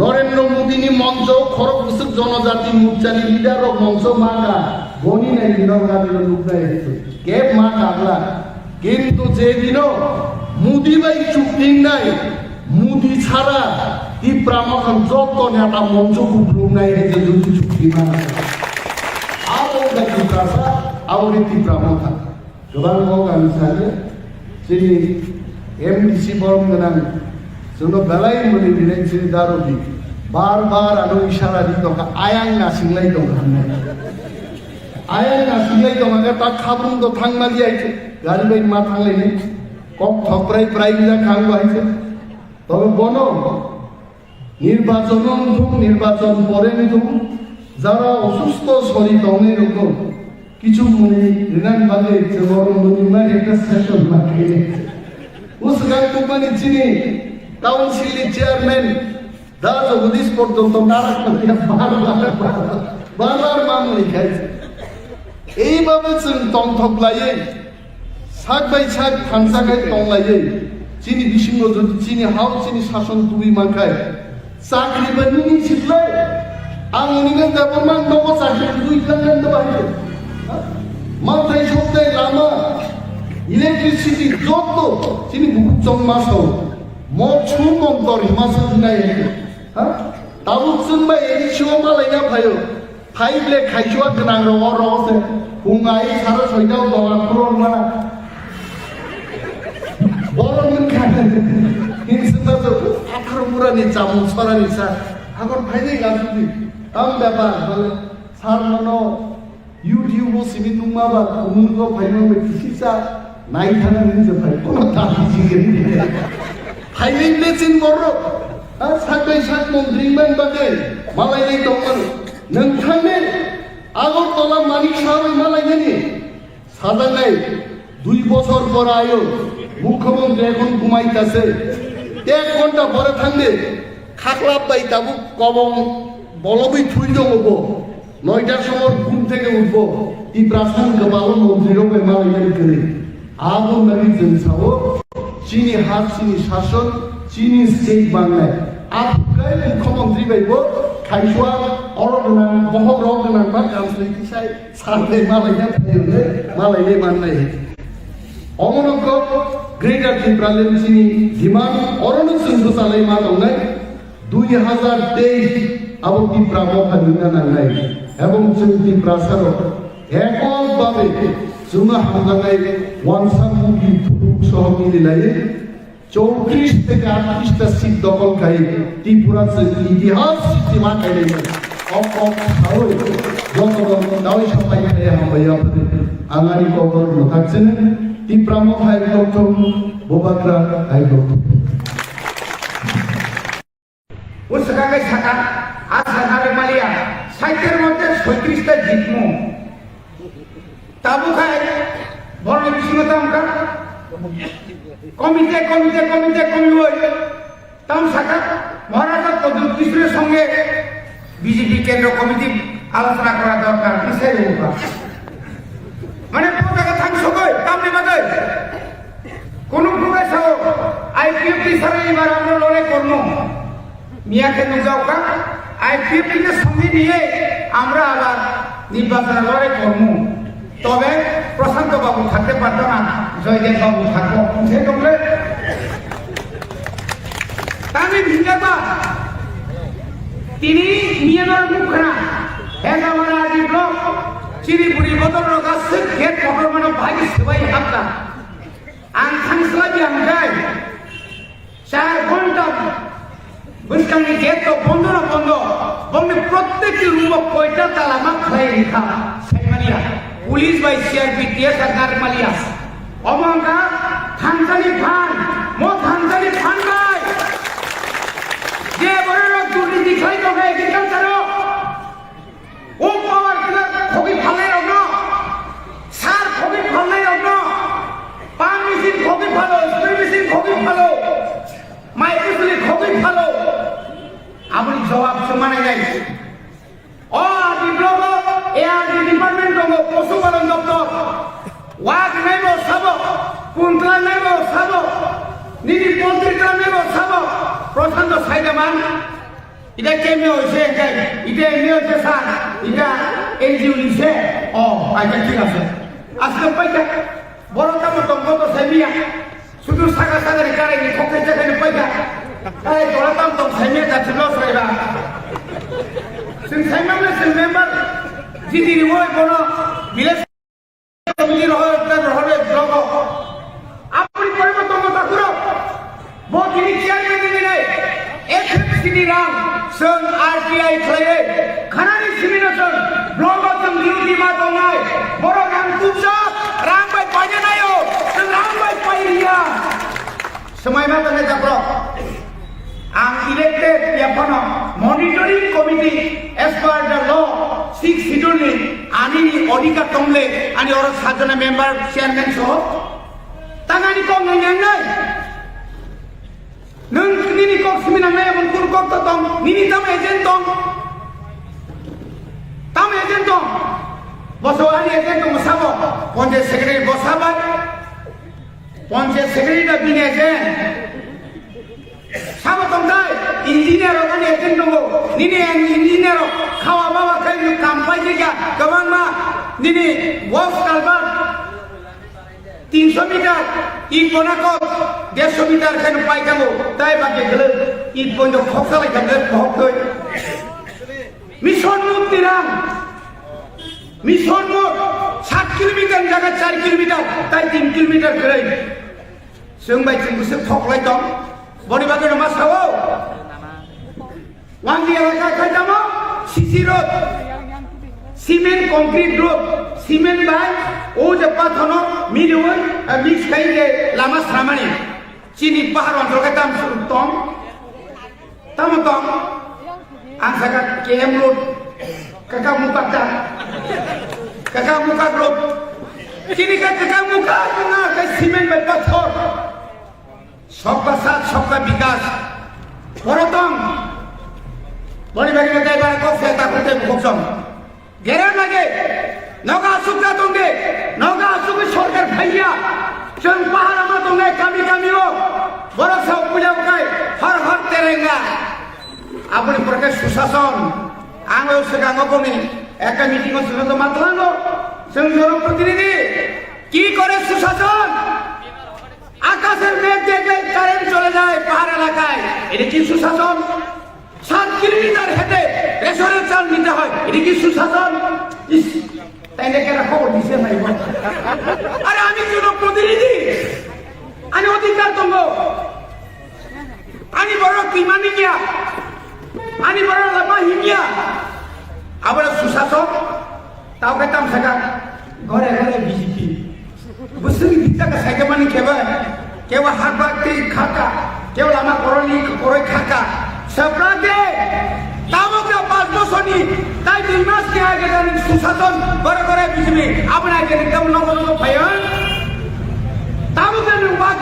নরেন্দ্র মোদী নি মঞ্চ খড়গপুর জনজাতি মোর্চানি লিডার মঞ্চ মাগা গনি নাই বিনগাদির লুকায় কে মা কাগলা কিন্তু যেদিন মোদী ভাই চুক্তি নাই মোদী ছাড়া তীব্রামখন যত নেতা মঞ্চ কুপ্রুম নাই যে যদি চুক্তি না আওরে তীব্রামখা गोबां माव आं सानो जोंनि MDC बरं गोनां जोंनो बेलाय मोनि दिनै जोंनि दारबि बार बार आरो इसारा दि दं आयां नासिंलाय दं हाननाय आयां नासिंलाय दं आगे ता खाब्रुं द थांमालि आइছে गारि बाय मा थांलायनि कम थप्राय प्राइजा खांबो आइছে তবে বন নির্বাচন পরেন যারা অসুস্থ শরীর দমে রকম কিছু মনে রিনান বাগে বড় মনিমার একটা সেশন লাগে উসগান কোম্পানি চিনি কাউন্সিলের চেয়ারম্যান দা জগদীশ পর্যন্ত নারাক বারবার মামলি খাইছে এইভাবে जों তংথকলায়ে সাক বাই সাক থানসাকাই তংলায়ে চিনি বিসিঙ্গ যদি চিনি হাও চিনি শাসন তুই মাখায় চাকরি বানিয়ে ছিলাই আং উনিকে দেবমান দব চাকরি দুই লাগান দবাই মাথায় সপ্তাহে লামা ইলেকট্রিসিটি যত চিনি বহুত জন্মাসাও মছু মন্তর হিমাসা দিনাই হ্যাঁ তাবুক जोंबा एरिसिओ मालायना फायो फाइब्ले खाइसुआ गोनां रसे फुङाय सारा सयदाव दला क्ररमा बरमन खाने हिंसता जो 18 मुरानि जामुं सरानि सा आगर फाइनै गाजुदि आम ब्यापार बले सारनो इउटिउब सिमिन नुमाबा उमुनगो फाइनो बेखिसा नायथाना निजे फाइ कोनो दाबि जिगेरि फाइनै लेसिन बरो साखै साख मन्त्रिमोन बागै मालायनि दंमोन नोंथांनि আগরতলা মানিক সাহেব মালাইনি সাজানাই 2 বছর পর আয়ো মুখ্যমন্ত্রী এখন ঘুমাইতাছে 1 ঘন্টা পরে থাকবে খাকলা পাই তাবু কবং বলবই থুই দেবো 9টার সময় ঘুম থেকে উঠবো এই প্রাসাদ গবালো মন্ত্রীরও মালাইনি করে আগুন নাকি জনসাও চিনি হাত চিনি শাসন চিনি স্টেট বাংলায় আপকাই মুখ্যমন্ত্রী বাইবো খাইসুয়া অরগনা বহরগনা বা কাউন্সিল সাই সাথে মালাইনা থাইলে মালাইলে মাননাই অমনক গ্রেটার ত্রিপুরালেন চিনি ডিমান্ড অরণ সিন্ধু চালাই মা দংনাই 2023 আবো ত্রিপুরা মহাদিনা নাংনাই এবং চিনি প্রাসাদ এককভাবে জুমা হামদানাই ওয়ানসামুকি ফুটুক সহ মিলিলাই 34 থেকে 38টা সিট দখল খাই ত্রিপুরার ইতিহাস সীমা খাইলে অপক সাহই জনগণ দাওই সবাই খাই হামাই আপনাদের আঙারি কবর থাকছেন ত্রিপুরা মহাই ডক্টর বোবাকরা আই ডক্টর উসকাগাই থাকা আসানারে মালিয়া সাইটের মধ্যে 36টা জিতমু তাবু খায় বড় বিষ্ণুতা আমরা কমিটি হই তাম শাখা মহারাজা প্রদ্যুৎ কিশোরের সঙ্গে বিজেপি কেন্দ্র কমিটি আলোচনা করা দরকার বিষয় মানে পতাকা থাকছো কই কামনি বাদে কোন প্রকাশ হোক আইপিএফটি সারা এবার আমরা লড়াই করবো মিয়াকে নুজাওকা আইপিএফটিকে সঙ্গে নিয়ে আমরা আবার নির্বাচনে লড়াই করবো। তবে প্রশান্ত বাবু থাকতে পারতো না, জয়দেব বাবু থাকবো সে কমলে আমি ভিন্ডাবা তিনি মিয়ানর মুখরা হেগামারা আদি ব্লক চিরিপুরি বদল রগা সেট মটর মানে ভাই সেবাই হাতটা আং থাংসলা যে আমগাই 4 ঘন্টা বুঝকানি গেট তো বন্ধ না বন্ধ বন্ধ প্রত্যেকটি রুম কয়টা তালা মা খাই রেখা সাইমালিয়া পুলিশ বাই সিআরপি টিএস সরকার মালিয়া অমঙ্কা থানসানি ফান মো থানসানি ফান বাই যে বড় লোক দুর্নীতি খাই তো গায় এগ্রিকালচার ও পাওয়ার কিনা খবি ফালাই অন্য সার খবি ফালাই অন্য পান মেশিন খবি ভালো স্প্রে মেশিন খবি ভালো মাইক্রোফোনে খবি ভালো আপনি জবাব সমানে যাই ও বিপ্লব এআরডি ডিপার্টমেন্ট দঙ্গ পশুপালন দপ্তর ওয়াক নেব সব কুন্তলা নেব সব নিদি পন্ত্রিকা নেব সব প্রশান্ত সাইদামান এটা কেমনে হয়েছে এটা এমনি হচ্ছে স্যার এটা এনজিও নিছে ও আচ্ছা ঠিক আছে আজকে পয়সা বড় কাম দঙ্গ তো সাইবিয়া শুধু সাগা সাগরে কারেনি খোকে যেখানে পয়সা তাই দৌড়াতাম তো সাইমিয়া যাচ্ছে লস রাইবা जों साइमामले जों मेम्बार जिदि रिमय बनो विलेज कमिटि रहले ब्लक आपनि परिवर्तन मता करो बगिनि चेयारमेन दिनै एफएफसिनि रां जों आरटीआई खालायो खानानि सिमिनेसन ब्लक जों डिउटि मा दंनाय बर' रां कुबसा रां बाय पायनायो जों रां बाय पायरिया समाय मा तने जाप्र ang elected yapano monitoring committee as per the law 6 schedule ani odika tomle ani ora sajana member chairman so tangani kong nang nai nung nini kok siminang nai mon kun kok tong nini tam agent tong boso ani agent tong sabo ponje secretary bosabat ponje secretary da bine agent Sama tongkai, engineer orang agent dulu. Nini yang engineer, kawa bawa kayu kampai juga. Kawan mah, nini walk kalbar 300 meter, ipona ko 150 meter kayu pai kamu. Tai bagi gelap, ipon jo khoksa lagi gelap khok tu. Mission mut tirang, mission mut 7 kilometer jaga 4 kilometer, tai 3 kilometer kerai. Sungbai cengkusep khok lagi dong. Bodi bagi nama sawo, wangi elega kajama, sisi road, cement concrete road, cement by, oh jepat hono, miliun, mix kai ke lama seramani, cini pahar wanto ketam tom, angsa KM road, kakak muka road, cini kakak muka, kai cement by pathor. सबका साथ सबका विकास परतम बड़ी बड़ी नेता बारे को फेता करते भोक्सम गेरन लगे नौका सुखता तुंगे नौका सुख छोड़कर भैया चंग पहाड़ में तुंगे कमी हो बड़ा सा पूजा बकाई हर तेरेंगा अपने प्रकाश सुशासन आंगो से गांगो को नहीं एक मीटिंग में सुनो तो मत लांगो चंग जोरों प्रतिनिधि की करे सुशासन আকাশের মেঘ দেখলে কারেন্ট চলে যায় পাহাড় এলাকায় এটা কি সুশাসন 7 কিলোমিটার হেঁটে রেশনের চাল নিতে হয় এটা কি সুশাসন তাই না কেন খবর দিছে নাই আরে আমি জনপ্রতিনিধি আমি অধিকার দেব আমি বড় কিমানি গিয়া আমি বড় লামা হিমিয়া আবার সুশাসন তাও কেতাম থাকা ঘরে ঘরে BJP Busuk kita ke saya kemana kewa harbati kaka, kewa lama koroi kaka. Seberapa? Tahu ke pas bosoni, tapi dimas ke aja dengan susason gara-gara bismi. Apa nak jadi kamu nombor payan? Tahu ke numbak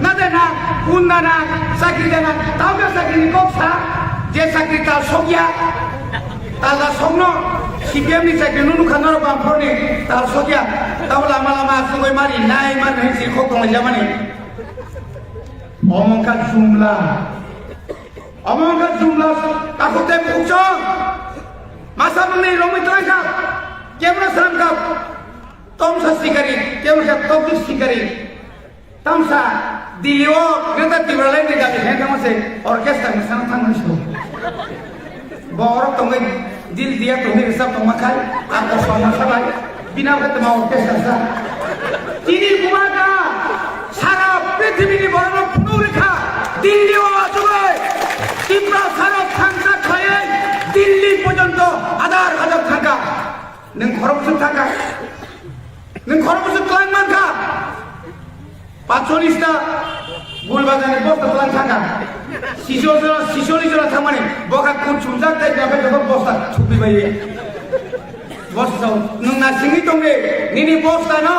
nadena, undana, sakitana. Tahu ke sakit nikopsa, je sakit tal sogya, tal sogno. CPM ni saya kena nukan orang bampur ni, tak sokya, tahu lama-lama sungai mari, naik mana si kokong zaman ni. Omongkan jumlah, Omongka jumlah takutnya pucung. Masa mengenai romit lagi. Kemana serangkap? Tomsa sikari, kemana topis sikari. Tomsa dilio kita tiba lagi dari hendak masih orkestra misalnya tangan show. Borok tongeng dil dia tongeng resep tongmakai atau sama sabai. Bina ketemu orkestra sah. Ini bumaga. সারা পৃথিবীর বড় পুনরুখা দিল্লি অচলে তীব্র সারা থাকা খায়ে দিল্লি পর্যন্ত হাজার হাজার থাকা নং খরবসুর থাকা নং খরবসুর ক্লান মানকা 45টা গুলবাজারে বস্তা ক্লান থাকা শিশোরি জোড়া থামানে বকা কোন সুজাক তাই যাবে যখন বস্তা ছুপি বাইয়ে বস্তা নং না সিঙ্গি তঙ্গে নিনি বস্তা না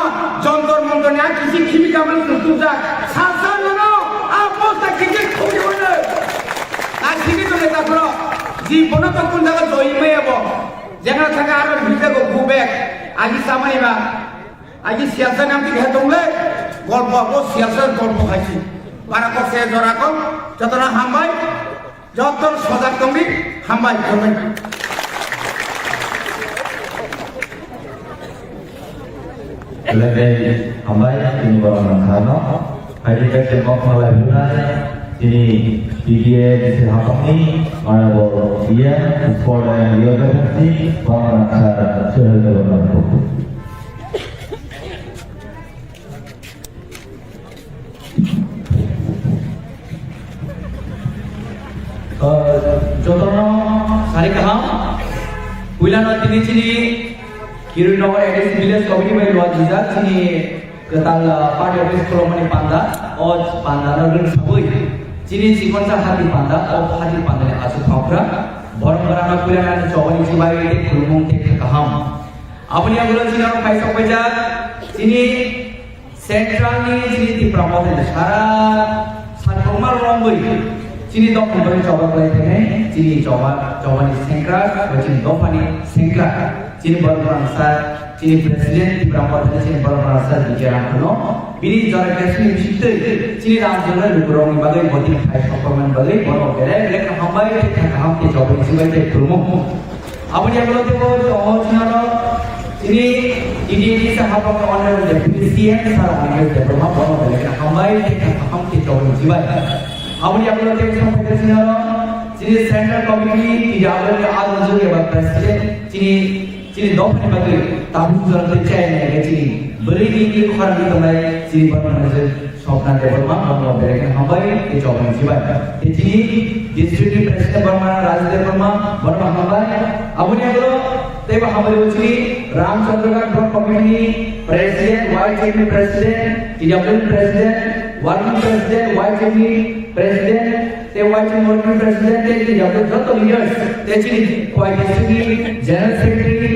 যন্তর মন্তর না কিছু খিবি কামল সুজাক সাসান না আ বস্তা কিছু খুবই বলে না সিঙ্গি তঙ্গে তারপর জীবন তো কোন জায়গা জইমে যাব যেখানে থাকা আর ভিতরে ঘুবে আজি সামাইবা আজি সিয়াসা নাম দিকে তঙ্গে গল্প ও সিয়াসার গল্প খাইছি পারা কসে জরা কম যতনা হামবাই যত সজাগ তঙ্গি হামবাই করবেন Sebagai hamba ini orang Karno, hari ini mau mulai ini PDA di Singapura ini orang dia sekolah yang dia berhenti orang Karno sehari orang itu. Contohnya hari kaham, bulan ini ciri Kirun Nagar Edis Village Committee by Luar Jizat sini ketal party office kolomani panda or panda nagun sabui sini sikon sa hati panda or hati panda ni asu thokra borong barang kuliah ni cowani cibai ni kurumung tek kaham apni agulo sini orang paisa paisa sini central ni sini di promote sara sanformal romboi sini dok kembali coba pelajari sini coba ni sengkra sini dopani sengkra sini baru merasa sini presiden di berapa sini baru merasa bicara kuno bini jarak kesini mesti sini ramjala lukurong bagai boti khai sokoman bagai baru berai mereka hambai kita ham ke coba sebagai promo apa dia kalau tu oh sini ini sahabat orang deputi CM sarang orang deputi baru mereka hambai kita ham ke coba sebagai apa dia kalau tu sampai sini central committee tidak ada aduh juga presiden sini dopani bagi tabu jalan tercaya ni sini beri ini khar di tempat sini bermanajer sopna development orang mereka hambai ke coba siapa sini district president bermana raja development bermana hambai apa ni kalau teba hambai sini Ramchandra Group Committee president YCM president TWN president working president YCM president YCM working president TWN joto leaders sini YCM general secretary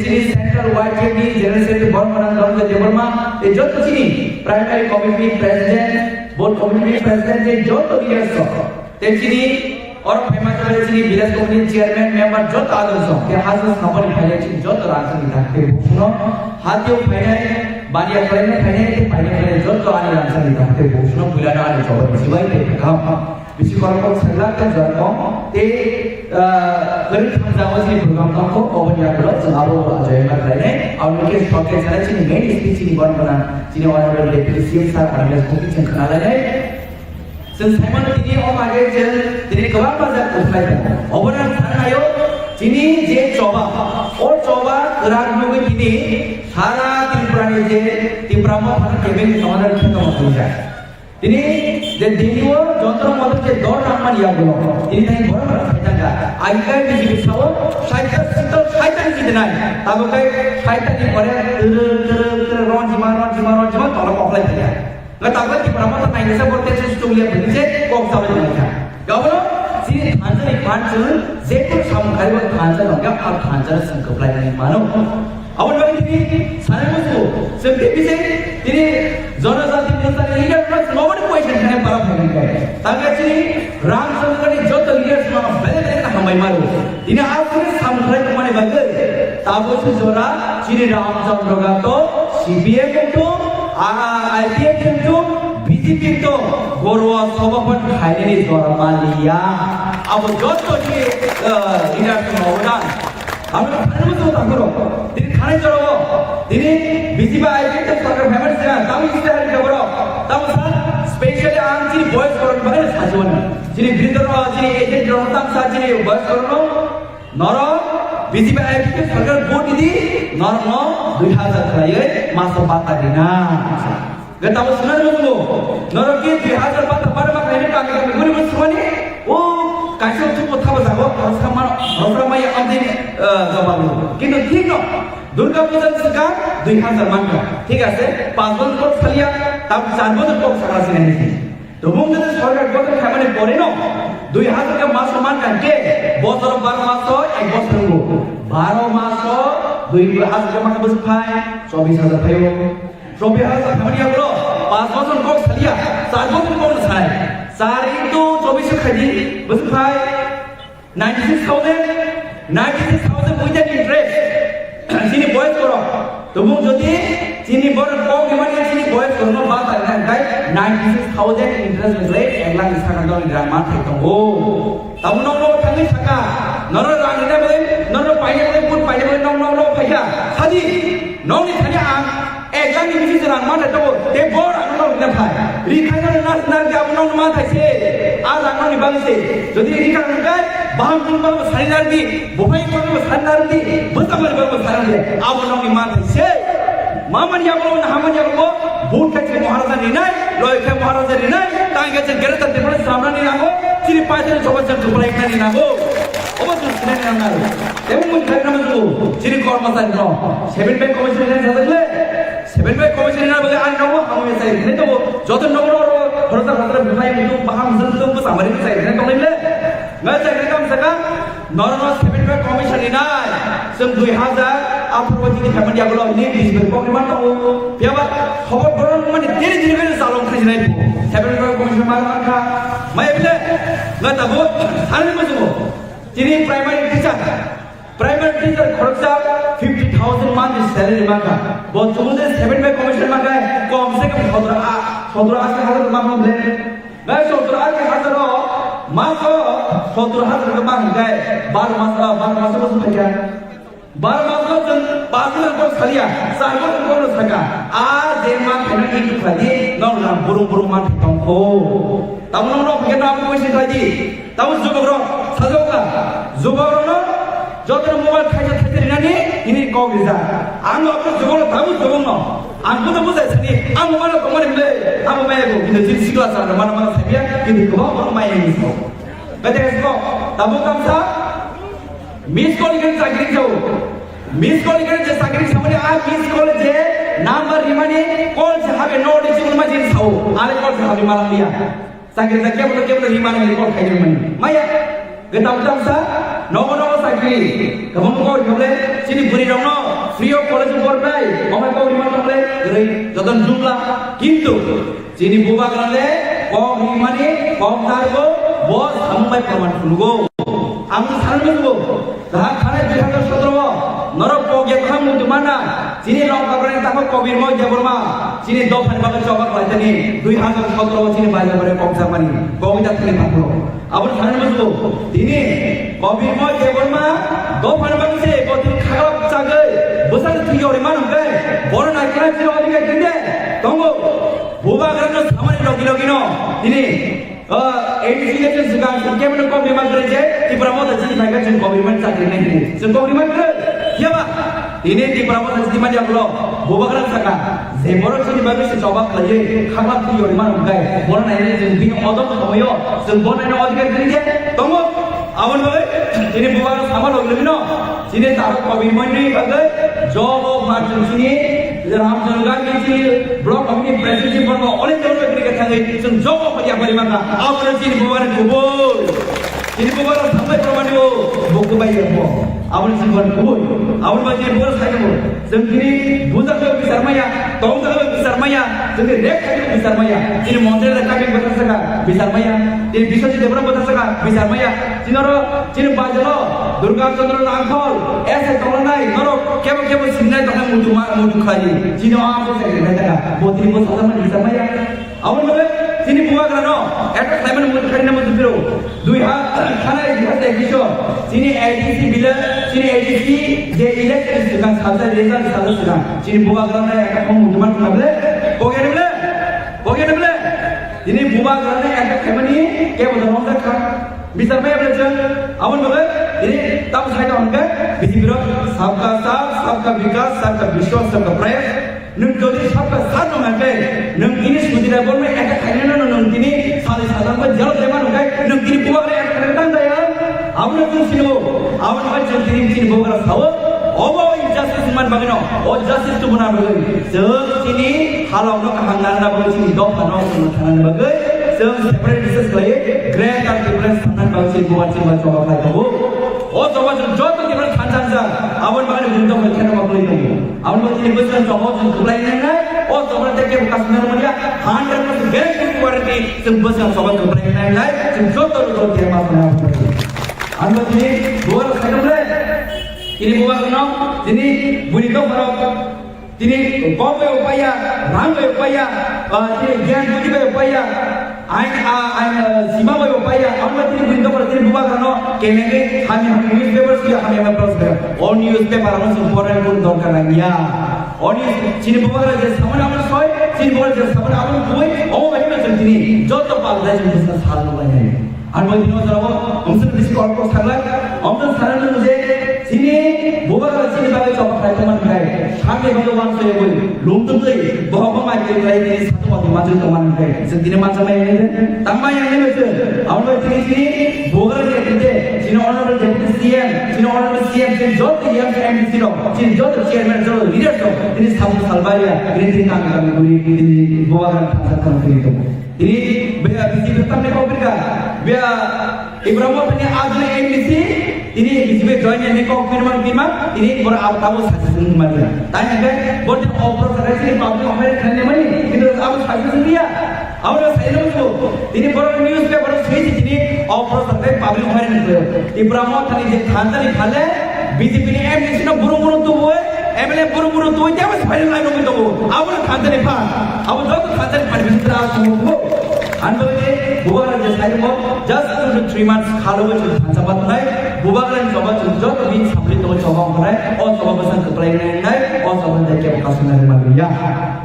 sini central YCM general secretary bermana dalam development joto sini primary committee president board committee president joto leaders sini orang memang ada sini village committee chairman member joto ada dia hasil sampai finance joto langsung ditakdir bukan hati finance banyak finance itu finance joto ada langsung ditakdir bukan bulan ada coba siapa itu kamu bisi kalau segala joto beri sama sini program kamu orang yang berat selalu aja yang lainnya awalnya sebagai cara sini main sini bukan sini orang yang depresi saat ada village committee kenalannya Saya mana ini orang aja je, jadi kawan bazar usai tu. Orang sana yo, ini je coba, gerak juga ini, salah timprani je, timprama pada kebin orang kita masuk je. Ini jadi dia jontor motor je dor nama dia golo. Ini tadi berapa kita dah. Agar di sini sawo, syaitan kita naik. Tahu kai syaitan ini pada ron jima tolong offline dia. Nggak tahu kan di pertama tentang ini saya berarti sudah lihat begini saya kok sama dengan saya. Gak sini thanjar ikan cun, saya pun sama kali buat thanjar lagi, अब thanjar sengkep lagi ni mana? Awal bagi ini sana musuh, sengkep bisa ini zona zati kita ini kan nobody question kan para pemimpin. Tapi sini Ramchandra ni jodoh leader semua bela tak hambai malu. Ini aku ni sama kali kemana bagi? Tahu sejora sini Ramchandra tu CPM itu IPM itu BJP itu gorowa sobapan khairi dora malia abo joto ji leader ko dan আমরা খানের মতো তা করো তিনি খানে চলো তিনি বিজিবা আইতে সরকার ফেমাস না তাও ইস্তাহার করো তাও স্পেশালি আনছি ভয়েস করো মানে সাজবন যিনি বৃন্দর যিনি এজেন্ট রহতাম সা যিনি ভয়েস করো নর বিজিবা আইতে সরকার ভোট দি নর 2000 খাইয়ে মাস পাতা দিনা গতাও শোনার মতো নর কি 2000 পাতা পারে মা খাইনে কাকে গুনি গুনি শুনি ও কাইসো তো কথা বলবো রসরামাই আমাদের জবাব কিন্তু ঠিক না দুর্গা পূজার সকা 2000 মানকা ঠিক আছে 5 বছর পর খালিয়া তাও 4 বছর পর সারা সিনে নিছি তো মঙ্গল সরকার কত খামানে পড়ে না 2000 কে মাস মানকা কে বছর 12 মাস 1 বছর 12 মাস 2000 কে মানকা বছর খায় 24000 পাইও 24000 খামানিয়া বলো 5 বছর পর খালিয়া 4 বছর পর ছায় 4 into 24 খাই বছর খায় 96,000 উইথ ইন্টারেস্ট যিনি বয়স করো তবু যদি যিনি বড় কম মানে যিনি বয়স করো বা তাই 96,000 ইন্টারেস্ট হলে 1 লাখ টাকা দাও গ্রামা থাকতো ও তাও নও থাকি টাকা নর রানিনা বলে নর পাইলে বলে পুট পাইলে বলে নও ফাইয়া সাদি ননি থাকি আম 1 লাখ নিচে রান মা থাকতো তে বড় আনো না ভাই রিখাইনা নাস না যাবো নও মা থাকছে আর রানি বাংছে যদি রিখাইনা গায় baham pun baru sadar di, bukan baru sadar di, betul baru sadar di. Awal orang iman se, mama dia baru, nama dia baru, bukan ke Maharaja ni naik, loy ke Maharaja ni naik, tangga je gerata tempat samran ni nago, ciri pasal coba cari coba ikan ni nago, obat tu sini ni nago. Tapi mungkin kerana tu, ciri korma saya no, 7 bank commission ni saya le, 7 bank commission ni boleh anda nago, kamu saya ni tu, jodoh nago harusnya harusnya bukan itu paham sesuatu pun sama ni saya ni kalau le. Nggak saya kira misalkan normal 7 bank commission ini sem 2000 apa wajib di family aku ini di bank mana tahu biar khobor boron mana diri kan salon kerja itu 7 bank commission mana kan mai bila nggak tahu hari macam jadi primary teacher खर्चा 50,000 month salary मांगा बहुत चुमुने 7 bank commission मांगा है कम से कम 17,000 मांगा ले मैं 17,000 मासो 17,000 के मांग गए 12 मास बस क्या 12 मास जन 5 लाख को खलिया 4 लाख को सका आज जे मां खाने की खाली नौ ना बुरु मां ठंको तब नौ के नाम को से खाली तब जुबगरो सजोका जुबगरो जतन मोबाइल खाइते रिनानी इनी को बिजा आं अपन जुबगरो तब जुबगनो आं तो बुझाइ छनी आं मोबाइल को मरे मिले आं मायाको किन जिन सिक्ला सारा माना साबिया किन को माया निसो कते इसको तब कमसा मिस कॉल के चाकरी जाओ मिस कॉल के चाकरी सामने आ मिस कॉल जे नंबर रिमानी कॉल से हमें नोट इसी में जिन साओ आले कॉल से हमें मालूम दिया चाकरी से क्या बोलो रिमानी में कॉल खाई रिमानी माया गता कमसा नो चाकरी कबम को बोले सिनी बुरी रंग फ्री ऑफ कॉलेज পড়াই আমার কো রিমান্ড বলে রে যতন জুমলা কিন্তু যিনি বুবা গলে কম রিমানি কম থাকবো বস হামবাই প্রমাণ করবো আমি সারবে দেব তাহা খানে 2017 নরক পগে খাম মুদমানা যিনি লঙ্কা করে তাকে কবির ময় দেবরমা যিনি দফান বাবা চবাক লাইতানি 2017 যিনি বাইরে করে কবজা মানি কবিতা থেকে থাকলো আবার সারবে দেব তিনি কবির ময় দেবরমা দফান বাগছে কদিন খারাপ জাগে বসার তুই ওরে মানুষ গায় বড় না কেন ছিল ওদিকে দিতে তঙ্গো বুবা গরনো সামনে লগিনো তিনি एडुकेशन सिगां केमन कमिटमेन्ट करे जे तिब्रामो जि थाइगा जों कमिटमेन्ट चाकरि नायनि जों कमिटमेन्ट करे याबा दिने तिब्रामो जि मादिया ब्लो बोबाग्रा साका जे बर जोंनि बागै से जवाब खालायो खामा थियोरि मान गाय बर नायनि जों बिनि अदब समयो जों बनायनो अधिकार गरि जे तंगो आवन बागै दिने बोबाग्रा सामा लगलिनो दिने ताबो कमिटमेन्टनि बागै जब अफ मार्चनि Ramchandra Gandhi block committee president बनो ऑल इंडिया लेवल के थांगे जों जब परिया परिमाना आवर जिन बुबार गुबुर जिन बुबार थांबाय प्रमाणियो बकबाय हो आवर जीवन गुबुर आवर बाजे बुबार सायगो जों दिनै बुजाखौ बिसारमाया तंगखौ बिसारमाया जों रेखखौ बिसारमाया जिन मन्दिर काबे बथासका बिसारमाया दिन बिश्वजित देवरा बथासका बिसारमाया जिनरो जिन बाजलो दुर्गा चंद्र लांखल ऐसे तोलनाय नरो केबो सिननाय दङ मुदु खालि जिनो आफो सायगो दागा बोतिबो सामान बिसारमाया आवर बागे তিনি বুয়া গ্রানো একটা সাইমন মুখারি নাম দিলো 2000 খানা 2021 তিনি এডিসি বিলে তিনি এডিসি যে ইলেকট্রিক সুগান সাথে রেজাল্ট সাথে সুগান তিনি বুয়া গ্রানো একটা কম মুজমান নাবলে বগে নেবলে তিনি বুয়া গ্রানো একটা খাইমানি কে বদন হতে খা বিচার পাই বলেছে আমন বলে তিনি তাপ সাইড অনকে বিজিবির सबका साथ सबका विकास सबका विश्वास सबका प्रयास नों যদি सबका साथ नङाखै नों दिनै सुदिरा बरमे एका खायनो नों दिनै साले सादांबो जेराव जेमा नङाखै नों दिनै बुवाग्रा एका खायनो दाया आबनो जों सिनो आबनो बाय जों दिनै बुवाग्रा सावो अबो इनजास्टिस मान बागनो अ जास्टिस तो बना बागै जों दिनै हालावनो हांनाना बागै दिनै दफानो थानानै बागै जों सेपारेट डिसकस खालायो ग्रेट आरो डिफरेंस साननानै बागै बुवाची मा जवाब खालामो अ जवाब जों जत दिनै खानजांजा आबन बागै बुंदो खेनो बागै दङ आबन बागै बोसोर जवाब जों खुलायनाय अ जवाब देखे बुकासनार मनिया 100% ग्रेट वारंटी जों बोसोर जवाब खुलायनाय जों जत जत देमा आंबो दिनै बुवार खायदोंले ini buat kenal, ini bunyi kau farok, ini kau upaya, rang upaya, ini gian bunyi upaya, ain sima upaya, apa ini bunyi kau farok ini buat kenal, kenapa kami newspaper sudah kami memperoleh, all newspaper harus important pun dongkar lagi ya, all news, sini buat kenal jadi sama nama soy, sini buat jadi sama nama buat, oh macam macam ini, jodoh pakai jadi bisa salah lagi. Anu ini orang mungkin bisa kalau salah, orang salah tu je. Sini, bukan sini bagi coba saya teman saya. Kami bagaimana saya boleh luntut lagi. Bahawa macam saya ini satu waktu macam teman saya. Sini macam ini, tambah yang ini macam. Awal sini bukan dia kita. Sini orang berjepit CM, sini orang CM, sini jod yang MDC dong. Sini jod chairman jod leader dong. Ini sama salbaya. Ini kami boleh ini bukan satu itu. Ini biar bisi betul ni kau berikan. Biar Ibrahim punya ajar MDC. Ini bisbe join yang kau firman ini baru awal tahu sahaja sendiri mana. Tanya kan, baru oper sahaja ini public Amerika kerana mana? Itu awal sahaja sendiri ya. Awal saya nama tu. Ini baru newspaper baru switch ini oper sahaja public Amerika. Ibrahim tadi je thantar ni khalle, BJP ni MDC na buru tu boy, MLA buru tu, dia masih final line tu. Awal thantar ni pan, awal jauh thantar ni pan bisbe semua. Anu ini bukan aja saya mau just 2 to 3 months kalau macam sahabat naik bukan coba jujur tapi sampai tu coba orang oh coba pesan ke pelayan naik oh coba dekat bekas naik maluya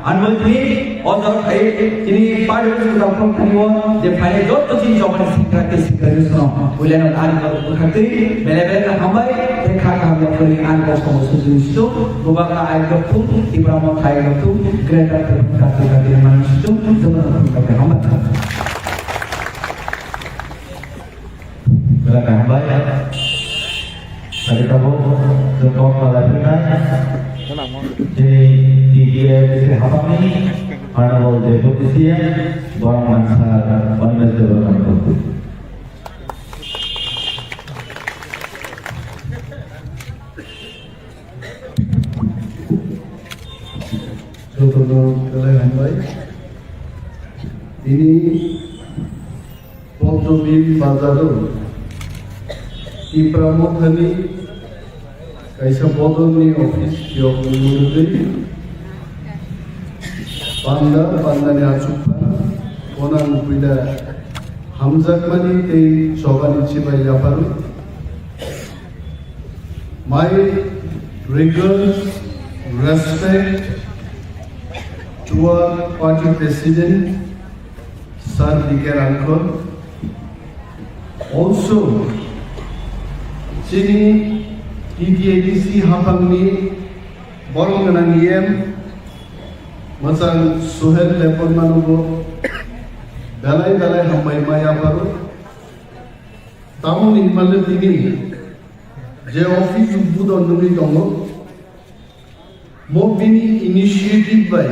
anu ini oh coba kayak ini pada waktu kita perlu dia pakai jauh tu sih coba gratis semua boleh nak hari kalau berkati bela-bela hambai mereka kami beri anu kosong itu bukan air tu Ibrahim air tu kereta terkati dari mana itu sebenarnya kami hambai Belakang baik. Tadi kamu jempol pelajaran. Jadi dia bisa apa ni? Mana boleh deputi barang mangsa bandar jabatan itu. Saudara kalian baik. Ini Pondobin Bazaru. Ibramothani kaisa bodoni office job nurudei panda ni achupa onan pida hamzakmani tei chogani chibai yaparu my rigorous respect to our party president Sir Diker Uncle also Sini TDADC Hapangni Borong Nang IM Masang Suhel Lepon Manubo Dalai Hamai Maya Baru Tamu Nimale Tini Je Office Budon Nuri Tongo Mobini initiative by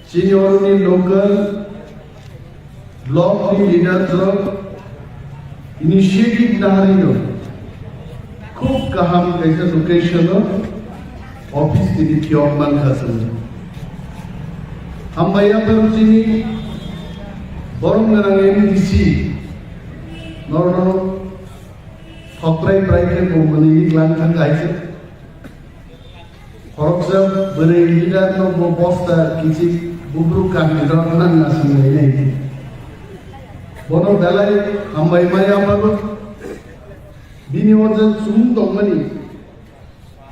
Senior local block leaders initiative Naharino खूब कहाम कैसे location office की क्यों हासिल हम भैया बरुचिनी बरम MDC नॉर्नो थप्राय private company लान थांगायसे फरक सब बरे लिडार नो बस्ता किछि Bubruk kami dorang nasi ini. Bono belai hambai maya baru. Bini wajan sumdong mani.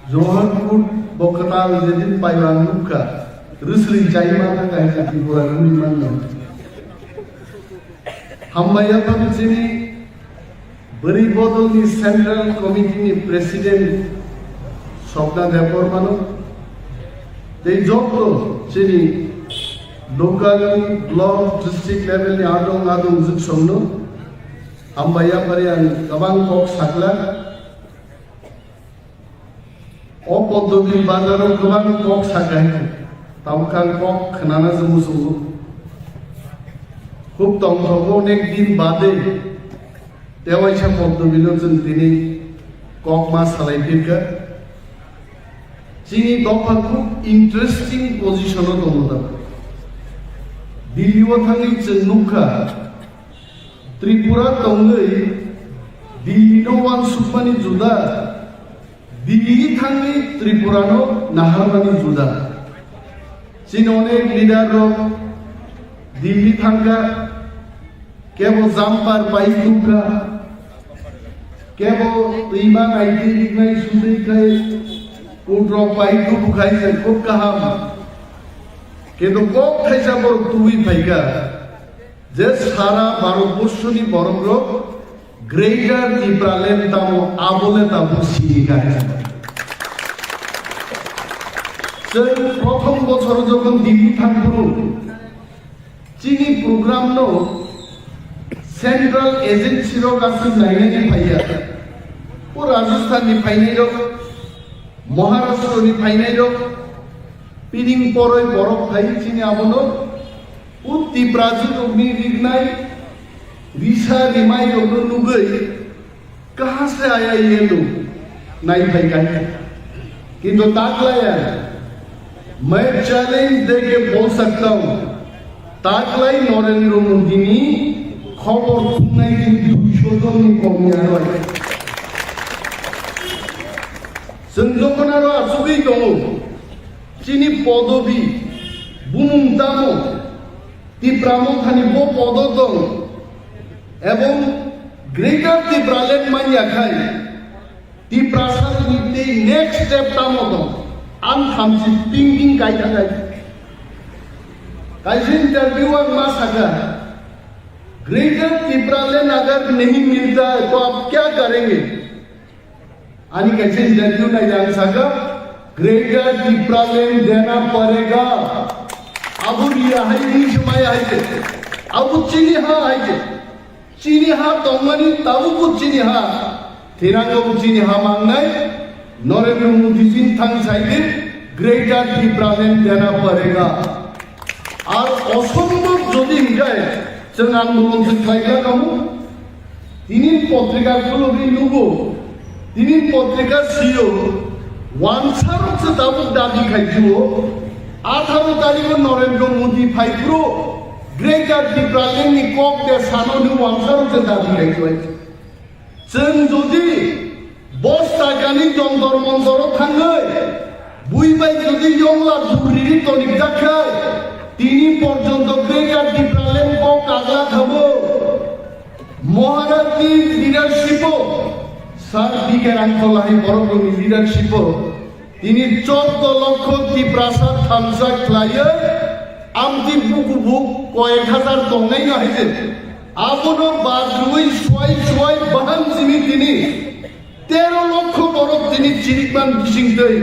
Johan pun bokatal jadi payung muka. Rusli jai mana kaya kaki kurang ni mana. Hambai apa begini? Beri botol ni Central Committee ni Presiden Sopna Depor mano. They job sini local block district level ni adong zuk somno ambaya parian kabang kok sakla o poddobi bazaro kabang kok sakai tamkan kok khnana jumusu খুব তংসব অনেক দিন বাদে তেওয়াইসা পদ্মবিল जों दिनै cock মাস सालायफिरखा চিনি দফা খুব interesting পজিশনও दङ दा दिल्लीआव थाङै जों नुखा त्रिपुरा दङै दिल्लीनो वान सुकमानि जुदा दिल्ली थाङै त्रिपुरानो नाहारमानि जुदा चिन अनेक लिडार दिल्ली थांगा केवल जाम्पार बाइक नुखा केवल दैमा नायदि लिगनाय सुदैखाय उद्र बाइक बुखाय जों खूब गाहाम কিন্তু কক থাইসা বড় তুই ফাইকা যে সারা ভারতবর্ষনি বরংর গ্রেটার ত্রিপুরালেন তামো আবলে তাবু সিগায় जों প্রথম বছর যখন দিল্লি থাকবো চিনি প্রোগ্রাম নো সেন্ট্রাল এজেন্সির কাছে নাইনানি ফাইয়া ও রাজস্থাননি ফাইনাই রক মহারাষ্ট্রনি ফাইনাই রক पिनिं परय बरफ थाई चिनि आबनो उति ब्राजिल नि रिगनाय रिसा रिमाय रोनो नुगै कहां से आया ये लोग नहीं भाई कहीं किंतु ताकलाया मैं चैलेंज देके बोल सकता हूं ताकलाई नरेंद्र मोदी नि खबर खुनाय किंतु 200 जन नि कमी आरो जों जखनारो आसुगै दङ চিনি পদবী বুমুং দামো ত্রিপুরামো খানিবো পদদং এবং গ্রেটার ত্রিপুরালেন মাইয়াখাই ত্রিপুরাসার নিতে নেক্সট স্টেপ দামো দং আম থামছি টিং গাইতা গাই कैसे इंटरव्यू और मां सका ग्रेटर त्रिपुरालेन अगर नहीं मिलता है तो आप क्या करेंगे आणि कैसे इंटरव्यू नहीं जान सका ग्रेटर त्रिपुरालेन देना पड़ेगा अब ये है नहीं समय है अब चीनी हा तो मनी तब को चीनी हा तिरंगा को चीनी हा मांगना नरेंद्र मोदी जी थंग साइड ग्रेटर त्रिपुरालेन देना पड़ेगा और असंभव যদি যায় जों आंदोलन जों खालायग्रा दङ दिनै पत्रिकाखौल' बे नुगौ दिनै पत्रिका सियो वानसारसो दाबो दाबि खायजियो 18 तारिख नरेंद्र मोदी फाइप्रो ग्रेटर त्रिपुरालेननि कक दे सानोनि वानसारसो दाबि खायजियो जों जुदि 10 टाकानि जन्तर मन्तराव थाङो बुइबाय जुदि यंला दुग्रिनि तनिक जाखाय তিনি পর্যন্ত গ্রেটার ত্রিপুরালেন কক আগলা খাবো মহারাজনি লিডারশিপ স্যার দিকের আঙ্কলাহি বড়গনি লিডারশিপ তিনি 14 লক্ষ ত্রিপ্রাসাদ থামসা খ্লাইয়ে আমতি বুকু বুক কয়েক হাজার দংনাই না হইছে আপনো বাজুই সোয়াই বাহান জিনি তিনি 13 লক্ষ বড় তিনি চিরিকমান বিসিংতৈ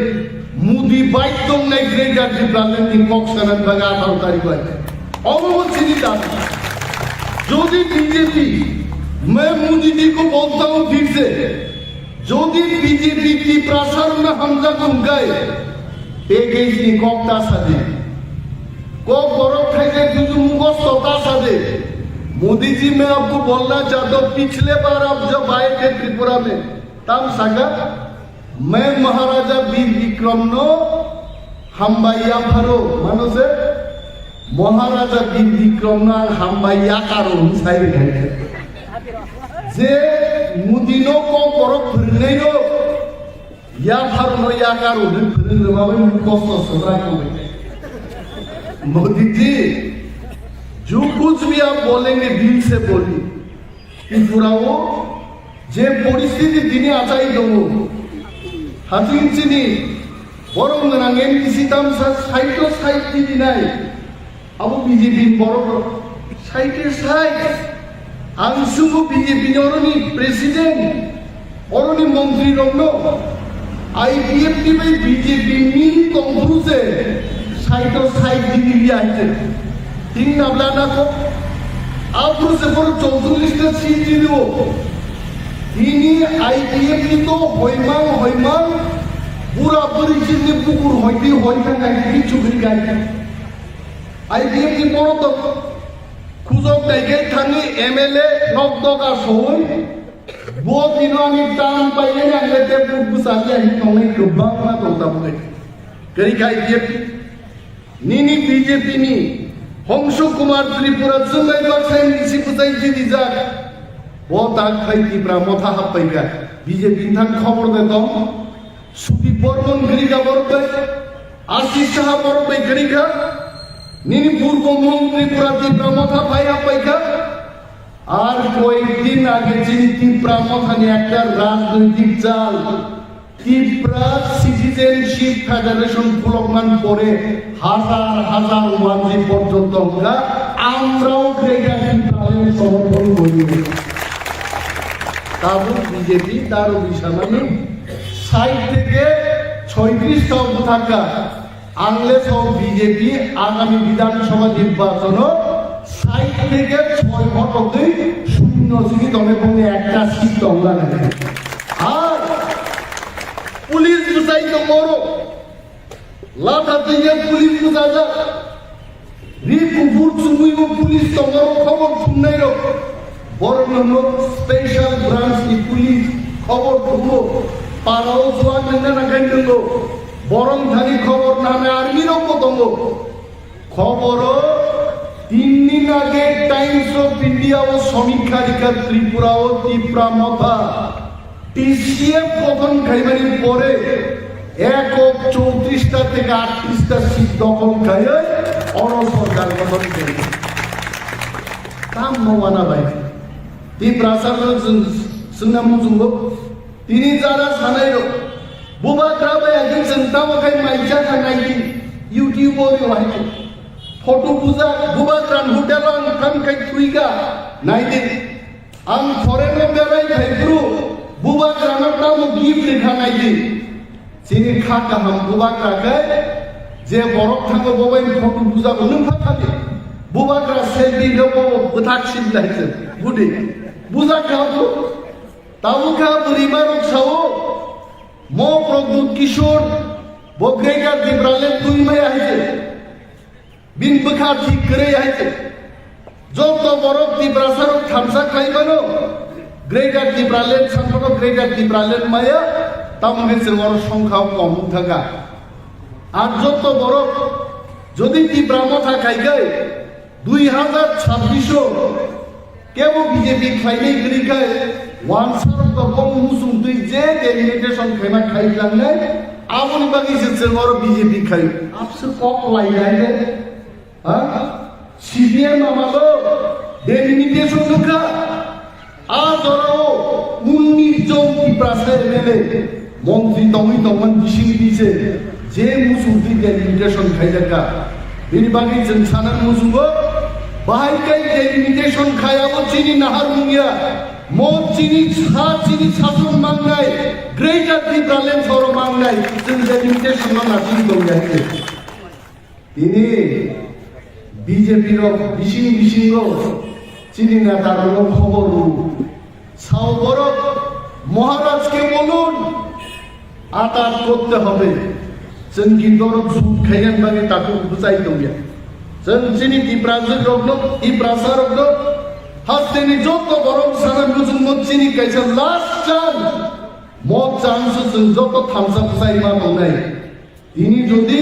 मुदी बाइक दं नहीं ग्रेटर त्रिपुरालेन नि कक सानान बागा 18 तारिख है अवश्य चिनी दाबी যদি बीजेपी मैं मोदी जी को बोलता हूं फिर से যদি बीजेपी की प्रसारण हमजा गुंगाए पेकेज नि कक ता सादे कक बरफ खाइले तुझु मुगस्त ता सादे मोदी जी मैं आपको बोलना चाहता हूं पिछले बार आप जब आए थे त्रिपुरा में तब सागा मैं महाराजा वीर विक्रम नो हामबाइया फारो मानो से महाराजा वीर विक्रम ना हामबाइया कारो साइड है जे मुदिनो को बरफ फुरनै नो या फारो नो या कारो फुरनै माबे कष्ट सराय को मोदी जी जो कुछ भी आप बोलेंगे दिल से बोलिए त्रिपुराओ जे परिस्थिति दिने आचाई दङ हाथिंचिनि बरं गोनां एनडिसि दामसा साइटो साइट दिनाय अब बिजेपि बरं साइटे साइट आं सुबु बिजेपि अरनि प्रेसिडेंट अरनि मंत्री रंनो आईपीएफ नि बै बिजेपि नि कंग्रुसे साइटो साइट दिलिया आइते तीन नाब्लाना को आपरो से पर 44 टा सीट दिलो ini IPF itu hoimang pura berisini pukur hoikan lagi cukri gaya IPF ini poro to kuzok daigai tangi MLA nok doka soy bo dino ani tam paye ni anggete pusat ya nongi kebang na kota bukai kari ka IPF nini BJP ni Hongsho Kumar Tripura sungai baksai nisi pusai dijak वो ताक खाई तीव्रा मोथा हाप पाइगा BJP थान खबर दे तो सुदीप बर्मन गरीगा बरबे आशीष शाह बरबे गरीगा निनी पूर्व मंत्री पूरा तीव्रा मोथा पाई हाप पाइगा আর কয়েকদিন আগে যিনি तीव्रा मोथा ने একটা রাজনৈতিক জাল तीव्रा সিটিজেনশিপ ফেডারেশন ফুলকমান পরে হাজার হাজার ওয়ানজি পর্যন্ত আমরাও গ্রেটার ত্রিপুরাকে সমর্থন করি তাবু বিজেপি তার অভিশাপানি সাইড থেকে 36 টা থাকা আংলে সব বিজেপি আগামী বিধানসভা নির্বাচন সাইড থেকে 6 ভোটে শূন্য সিটি দমে কমে একটা সিট দমলা না আর পুলিশ বুঝাই তো বড় লাঠা দিয়ে পুলিশ বুঝাজা রিপুর চুমুই পুলিশ তো বড় খবর শুনাই রো বরং স্পেশাল ব্রাঞ্চ কি পুলিশ খবর দুটো পাড়াও জোয়া নেনা না গাইল বরং থাকি খবর নামে আর্মির পতঙ্গ খবর 3 দিন আগে টাইমস অফ ইন্ডিয়া ও সমীক্ষা রিকা ত্রিপুরা ও तीव्रा मोथा টিসিএফ গঠন খাইবারির পরে 34 টা থেকে 38 টা সিট দখল খায় অন সরকার গঠন করে কাম নওয়ানা ভাই तीव्रा जोंना मुजुंगो तिनि जारा सानायरो बुबाग्राबे आगोल जोंतावखाय माइसा थानायनि इउटिउबर वाइट फटो बुजा बुबाग्रान होटेलान खानखाय तुइगा नायदे आं फरेनो बेराय थाइब्रु बुबाग्रानो तामो गिफ्ट लेखा नायदे सिनि खाका हाम बुबाग्राखै जे बरफ थांगो बबाय फटो बुजाखौ नों फाखादे बुबाग्रा सेलफि दबो गोथाखसिन लायसो गुदि बुझा खाबो ताबुखा बुरिमा रक्षाओ मो प्रभु किशोर बोग्रेगा दिब्राले तुइमे आइছে बिन बखा ठीक करे आइছে যত বড় দিব্রাসার থামসা খাইবানো গ্রেটার দিব্রালেন সান্তনো গ্রেটার দিব্রালেন মায়া তামগে বড় সংখ্যা কম থাকা আর যত বড় যদি तीव्रा मोथा খাইগায় 2026 केवल बीजेपी खाइने गरीखाय वानसार दबं मुसुं दुई जे डेलिमिटेशन खाइना खाइलांनाय आबुनि बागै जोंसोर बीजेपी खाइ आपसो कक लायनाय दे हा सीपीएम आमालो डेलिमिटेशन नखा आजरो 19 जन तीव्रा एमएलए मंत्री दङै दमन बिसिं दिसे जे मुसुं दुई डेलिमिटेशन खाइलाका बेनि बागै जों साना मुसुंगो बाहायखाय डेलिमिटेशन खायाबो चिनि नाहार मुंगिया मो चिनि सासन मांगनाय ग्रेटार ত্রিপুরালেন্ড सर मांगनाय जों डेलिमिटेशन नासिं दंगायते दिनै বিজেপি র বিশিং চিনি নেতার খবর সাউবর মহারাজকে বলুন আতাত করতে হবে जों কিন্তু সুদ খাইয়েন বাগে তাকে বুঝাই দंगिया जों चिनि तीव्रा रogno हास्तेनि जत गरम साना मुजुंगो चिनि काइसा लास्ट चान मो चान्स जों जत थामसा बुजाइमा दंनाय दिनि जदि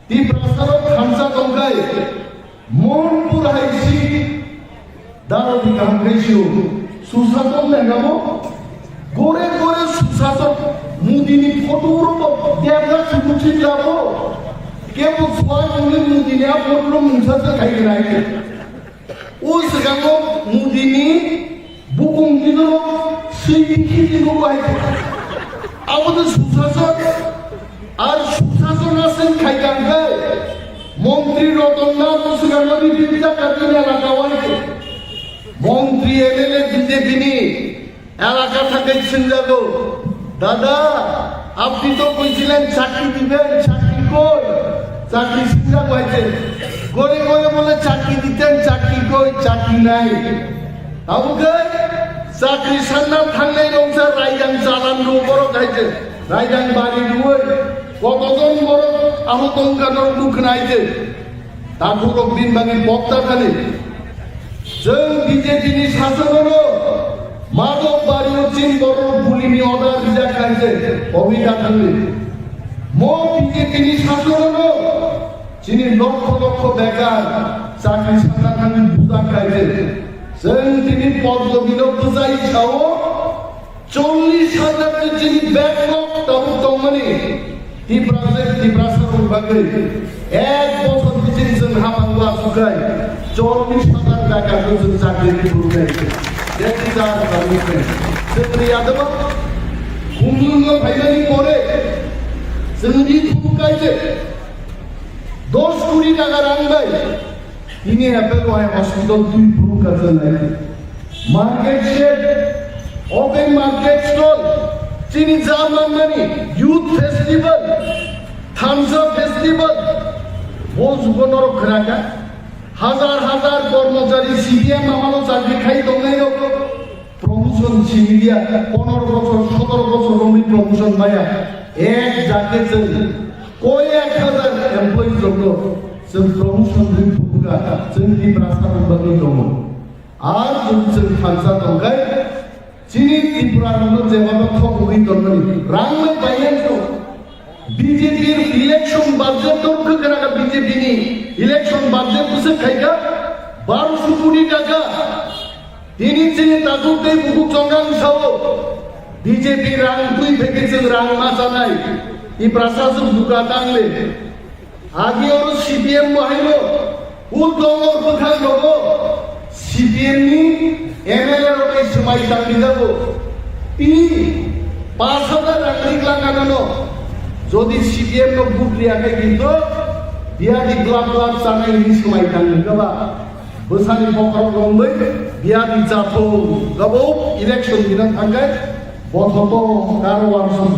तीव्रा थामसा दंगाय मनपुर हाइसि दारबि गांगाइसिउ सुसातन लेगामो गोरे सुसातन मुदिनि फटो देबना सुमुथि जाबो केवल स्वाद मुझे मुदिने पोटलो मुंसासे खाई गए उस गंगो मुदिनी बुकुं दिनो सीखी दिनो बाई अब तो सुशासन और सुशासन से खाई गए मंत्री रतननाथ उस गंगो की बिल्डा करने लगा वाई मंत्री एमएलए बीजेपी नी এলাকা থেকে সিনজাগো দাদা আপনি তো কইছিলেন চাকরি দিবেন চাকরি কই চাকরি সিনজা কইছে গরে গরে বলে চাকরি দিতেন চাকরি কই চাকরি নাই আবুকে চাকরি সান্না থাকলে রংসা রাইদান চালান রো বড় গাইছে রাইদান বাড়ি দুই কতজন বড় আহতঙ্কানোর দুঃখ নাইছে তারপর দিন বাকি বক্তা খালি जों बीजेपीनि शासनाव माधव बारियाव चीन बर' बुलिनि अर्डार बिजाखायजे अबिदा थांनि म बीजेपीनि शासनाव चीनि लक्ष लक्ष बेकार चाकरि सानना थांनि बुजाखायजे जों दिनै पद्मबिलाव बुजाय सावो 40,000 चीनि बेकलग दाबो दंमोन टिप्रासार बागै एक बছর बिदिनो जों हाबांला सुगाय 40,000 टाकाखौ जों चाकरि मोनबाय देखि जा बारनिफ्राय जोंनि आदबा खुंलुंनो फायनायनि परे जोंनि थुकायजे 10 कोटी टाका रानबाय दिनै एपेलवाय हस्पिटाल 2 फुका जानाय market shed open market stall चीनी जामानि यूथ फेस्टिवल थामसा फेस्टिवल वो जुगनर खराका हजार हजार कर्मचारी सीडीएम আমানো চাকরি খাই দংনাই রকম প্রমোশন সিনিয়া 15 বছর 17 বছর রমি প্রমোশন মায়া এক জাকে जों কই 1000 এমপ্লয়ি জন্য जों প্রমোশন দিন ফুকা जों ত্রিপুরা বাগै दङ আর जों थांसा दंगाय চিনি ত্রিপুরাनो जेबाबो थगुइ दंमोन रांमै बायनांगौ बीजेपी इलेक्शन बाजेट दंखो खोनागा बीजेपी नि इलेक्शन बाजेट बुसे खायगा 1200 कोटी टाका दिनै जों दाजुदै बुकु जंगां सावो बीजेपी रां दुई फेके जों रां मा जानाय इ प्रशासन दुगा दांले आगियाव सीपीएम बाहायलो उ दंगर बोखां दंगो सीपीएम नि एमएलए रकै समाय दांनि जागो তিনি 5000 রাখলি লাগানো যদি সিপিএম नो बुद्रियाखै किन्तु बियादि ग्लाब ग्लाब जानायनि समाय दांनो गबा बोसानि पकराव दंबै बियादि जाथौ गबौ इलेक्शन दिना थांगाय बथत कारवार सम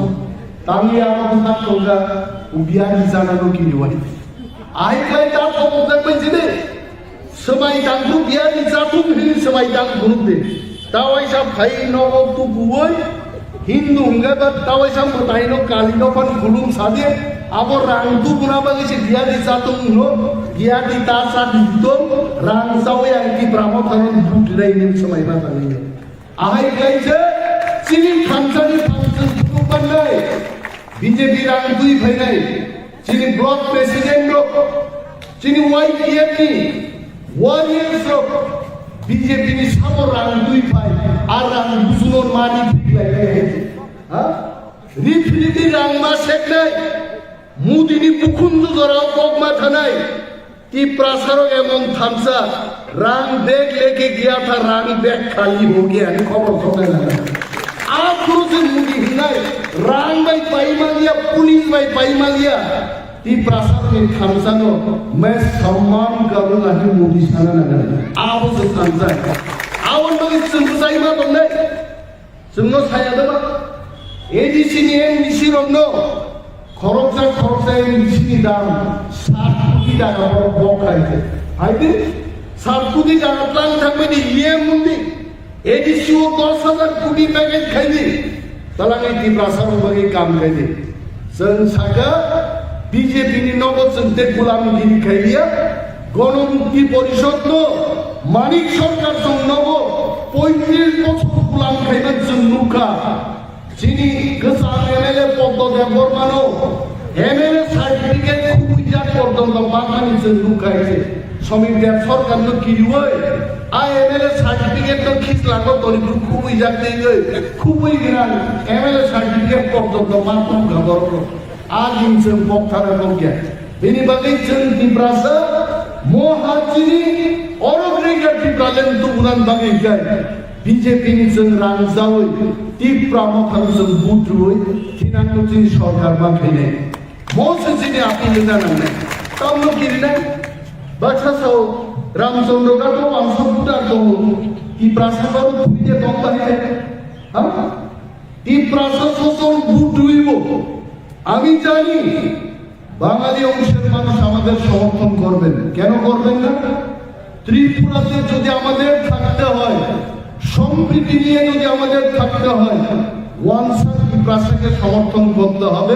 तांनि आरो थाखौगा बियादि जानानो किनिवाय आइखाय दा पकराव बैजिदे समाय दांखौ बियादि जाथौ हिनि समाय दां बुंदे दावाय साब खाय नगो तु बुवै हिंदू हंगा तावै साम बताइनो कालिनो पण गुलुम सादे अब रांतु गुनाबा गेसे बियादि जातुं नो बियादि तासा दितो रां सावै आंकी ब्राह्मण थारन बुटरायनि समय मा थांनि आहाय गायसे चिनि खानसानि फांसन दुपन्नाय बीजेपी रां दुई फैनाय चिनि ब्लक प्रेसिडेंट नो चिनि वाईपीएफ नि वारियर्स नो बीजेपी नि सामो रां दुई फाय आर रां बुजुनर मानि फिलाय हा रिफिलिटि रां मा सेकनाय मुदिनि बुखुन्जु जराव बगमा थानाय ती प्रासारो एमन थामसा रां बेग लेके गया था रां बेग खाली हो गया नि खबर सनाय लगा आपरो से मुदि हिनाय रां बाय पाइमालिया पुलिस बाय पाइमालिया ती प्रासारो नि थामसानो मैं सम्मान करूंगा नि मुदि साना नगर आबो से थामसा आवन बगे जोंसाय मा दंनाय जोंनो साया दबा एडीसी नि एमडीसी रंनो खरकसा एमडीसी दाम 7 कोटी टाका बखायते आइदे 7 कोटी टाका प्लान थांबायदि इएम मुंदि एडीसी ओ 10,000 कोटी पैकेज खायदि तलांगै ती प्रासारो बगे काम खायदि जों सागा बीजेपी नि नगद जों ते गुलामगिरि खायलिया गणमुक्ति परिषद नो मानिक सरकार जों नगो 35 बछर गुलाम खायबा जों नुखा চিনি গোসাল এমএলএ পদ্মদেব বর্মানো এমএলএ সার্টিফিকেট খুবইজা পর্যন্ত বাঙালি যে লুকাইছে সমীর দেব সরকার নো কিরিওই আ এমএলএ সার্টিফিকেট তো খিসলাগো তরিপুর খুবইজা দেই খুবই গ্রান এমএলএ সার্টিফিকেট পর্যন্ত মাত্র খবর আজ ইনসে বক্তারা বকিয়া Bini bagai jeng Tiprasa mohajini orang greater Tipralen tu bulan bagai gay BJP ni jeng rangzawi Tipra mokhang jeng budrui tinang tu jeng sorkar bangkine mau sejini api lena nane kamu kiri nane baca sau Ramchandra Gato wangsa putar tu Tiprasa baru punya kompani Tiprasa sosok budrui bo আমি জানি বাঙালি অংশের মানুষ আমাদের সমর্থন করবেন কেন করবেন না ত্রিপুরাতে যদি আমাদের থাকতে হয় সম্প্রীতি নিয়ে যদি আমাদের থাকতে হয় ওয়ানসার ত্রিপুরাকে সমর্থন করতে হবে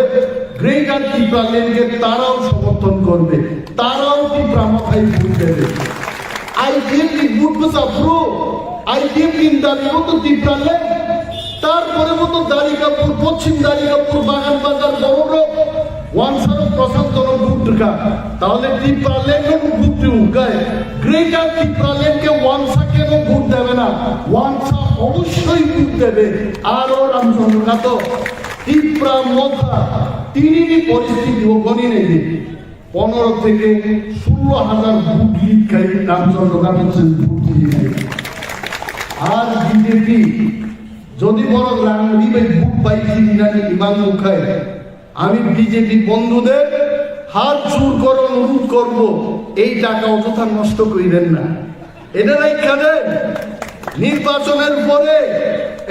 গ্রেটার ত্রিপুরাকে তারাও সমর্থন করবে তারাও ত্রিপুরা মাথায় ভোট দেবে আইডিএফ ভোট বসাবো আইডিএফ ইন্দালিও তো ত্রিপুরালে তারপরে মতো দারিকাপুর পশ্চিম দারিকাপুর বাগান বাজার বড় ওয়ানসার প্রশান্ত ভুটকা তাহলে টিপ্রালেন্ড ভুটটি উগায় গ্রেটার টিপ্রালেন্ডকে ওয়ানসা কেন ভোট দেবে না ওয়ানসা অবশ্যই ভোট দেবে আরও রামচন্দ্র কাতো টিপ্রা মথা তিনই পরিস্থিতি ও গণি নেই 15 থেকে 16,000 ভোট লিড খাই রামচন্দ্র কাতো ভোট দিয়ে আর বিজেপি যদি বড় রাঙ্গি ভাই ভোট পাইছি না ইমান মুখায় আমি বিজেপি বন্ধুদের হাত জোর করে অনুরোধ করব এই টাকা অযথা নষ্ট করিবেন না এটা নাই কাজে নির্বাচনের পরে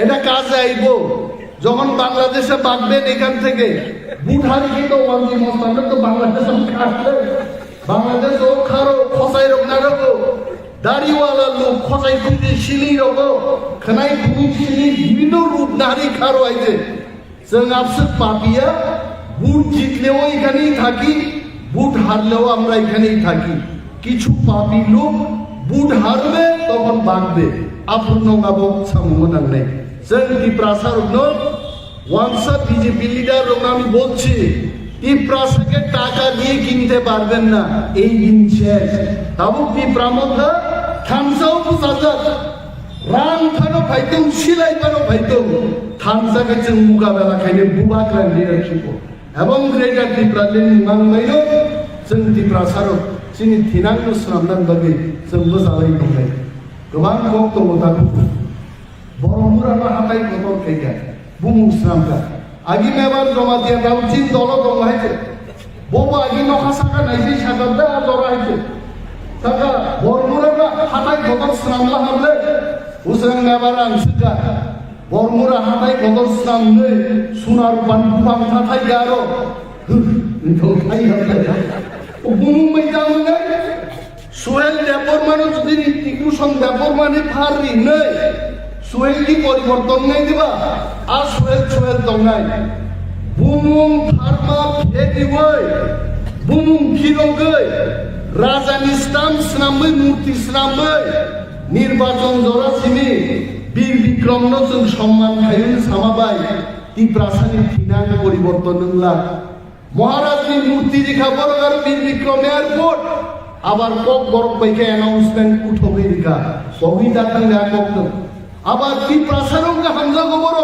এটা কাজে আইব যখন বাংলাদেশে বাঁধবেন এখান থেকে ভোট হারিয়ে তো ওয়ানজি মস্তান তো বাংলাদেশে কাটলে বাংলাদেশ ও খারো খসাই রোগ না রোগ দাড়িওয়ালা লোক খসাই খুঁজে শিলি রোগ খানাই খুঁজি শিলি বিভিন্ন রূপ নারী খারো আইছে जों आपसे पापिया বুট জিতলেও এখানেই থাকি বুট হারলেও আমরা এখানেই থাকি কিছু পাপি লোক বুট হারবে তখন বাঁধবে আপন গাবো সামুনান নাই जों ত্রিপ্রাসার ওয়ানসা বিজেপি লিডার আমি বলছি ত্রিপ্রাসাকে টাকা দিয়ে কিনতে পারবেন না এই দিন শেষ তাও ত্রিপ্রামথা থামসাও বুঝাজাত রাম খানো ফাইতং সিলাই খানো ফাইতং থামসাকে जों মোকাবেলা খাইলে বুবাকরা লিডারশিপ এবং গ্রেটার ত্রিপুরালেন্ড নিমাंबायनो जों ত্রিপ্রাসারক जोंनि थिनांगौ स्रामनान बागै जों मोजाङै दंनाय गोबां गप दङ दाबो बरमुरानो हाथाय गदर खायगा बुमुं स्रामगा आगि मेबार जमा दिया दाउचिन दल दङ हायते बबा आगि नखा साका नायसै सागादा जरा हायते साका बरमुरानो हाथाय गदर स्रामला हाबले उस्रां मेबार आंसुगा बरमुरा हाथाय गदर स्रामनै सुनार बानफां थाथाय गारो नोंथाय हाबले बुमुं मैदामने सुहेल देपर मानो जुदि टिकुसन देपर माने फारि नै सुहेल की परिवर्तन नै दिबा आ सुहेल दंनाय बुमुं फार्मा फेदिवै बुमुं खिरगै राजानि स्टाम स्नामै मूर्ति स्नामै निर्वाचन जरासिनि বীর বিক্রমন जों সম্মান খাইন সামাবাই ত্রিপ্রাসানি ঠিনাং পরিবর্তন নংলা মহারাজনি মূর্তি রেখা বড় আর বীর বিক্রম এয়ারপোর্ট আবার কক বড় পাইকে অ্যানাউন্সমেন্ট উঠবে রেখা কবিতা থাঙ্গা কক আবার ত্রিপ্রাসারং হামজা বড়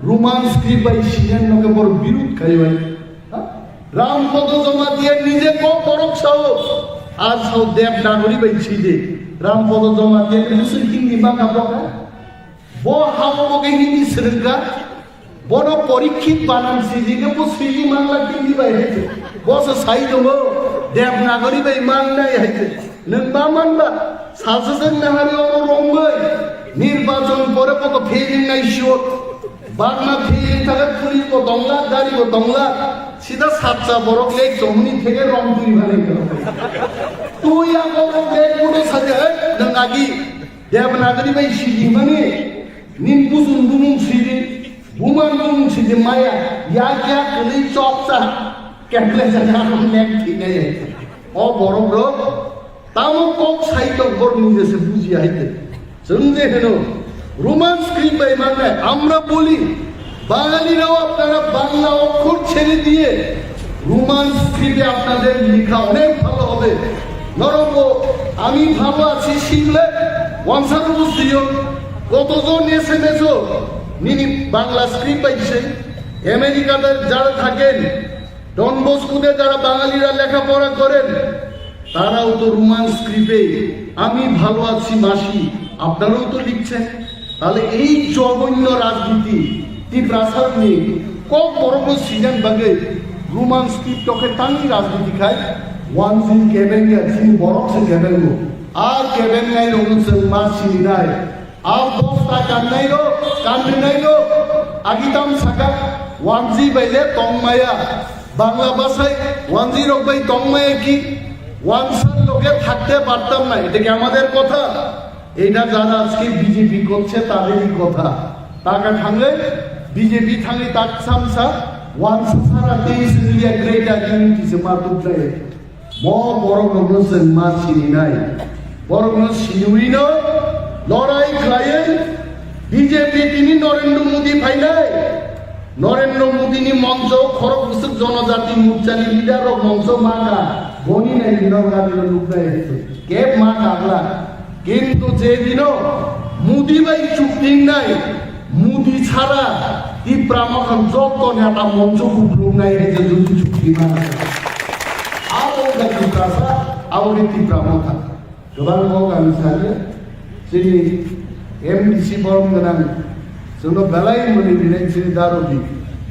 রোমান্স ক্রিবাই সিনেন নকে বড় বিরোধ খাইবাই রামপদ জমা দিয়ে নিজে কক বড় ছাও আর ছাও দেব নাগরি বাই ছিদে রামপদ জমা দিয়ে মুসলিম হিন্দি বাঁকা বকা বো হামকে হিন্দি শ্রেণীরা বড় পরীক্ষিত বানান সিজিকে বো CG Bangla Hindi বাইরেছে boss Sai দङ Devanagari by মাননাই হাইছে নং মা মানবা সাসেন নাহারি অন রংবাই নির্বাচন পরে কত ফেলিং নাই শিওর বাংলা ফেলিং থাকে পুলিশ কো দংলা দাড়ি কো দংলা সিধা সাতটা বড় লেক জমনি থেকে রং দুই ভালে গেল তুই আগো লেক পুরো সাজে নং আগি দেবনাগরি বাই সিজি মানে নিন বুজুন বুমুং সিজি বুমান বুমুং সিজি মায়া ইয়া কিয়া কলি চপসা কেটলে জানা লেক ঠিনে যাইছে ও বড় বড় তাও কক সাইত বড় নিজেছে বুঝি আইতে जों যে হেন রোমান স্ক্রিপ্ট বাই মানে আমরা বলি বাঙালিরাও আপনারা বাংলা অক্ষর ছেড়ে দিয়ে রোমান স্ক্রিপ্টে আপনাদের লেখা অনেক ভালো হবে নরম আমি ভালো আছি শিখলে ওয়ানসার বুঝিও কতজন এসএমএসও নিনি বাংলা স্ক্রিপ্ট পাইছে আমেরিকাতে যারা থাকেন ডন বস্কোতে যারা বাঙালিরা লেখাপড়া করেন তারাও তো রোমান স্ক্রিপ্টে আমি ভালো আছি মাসি আপনারাও তো লিখছেন। তাহলে এই জঘন্য রাজনীতি তীব্রাসাদ নিয়ে কম বড় সিজন বাগে রোমান স্ক্রিপ্টকে টানি রাজনীতি খায় ওয়ান সিন কেবেঙ্গে সিন বরফ সে কেবেঙ্গো আর কেবেঙ্গাই রঙছে মাসি নাই আর দশটা কান্নাইলো আগিতাম সাকা ওয়ানজি বাইলে তংমায়া বাংলা ভাষায় ওয়ানজি রকবাই তংমায়া কি ওয়ানসার লোকে থাকতে পারতাম না। এটা কি আমাদের কথা? এটা যারা আজকে বিজেপি করছে তাদেরই কথা। টাকা থাকলে বিজেপি থাকলে তাক সামসা ওয়ানসা সারা দেশ নিয়ে গ্রেটার ইউনিটি সে মাতুকলে বড় গগনসেন মা চিনি নাই বড় গগন সিনুই ন লড়াই খায়ে বিজেপি তিনি নরেন্দ্র মোদী ফাইলাই নরেন্দ্র মোদী নি মঞ্চ খড়গপুর জনজাতি মোর্চানি লিডার মঞ্চ মাকা বনি নাই নরগাদির লুকাই কে মা কাগলা কিন্তু যেদিন মোদী ভাই চুক্তি নাই মোদী ছাড়া তীব্রামখন যত নেতা মঞ্চ কুকুর নাই যে যদি চুক্তি না आवडे त्रासा आवडे तीव्रामखा गोबां माव आं सानो जोंनि एमडिसि बरम गोनां जोंनो बेलाय मोनि दिनै जोंनि दारबि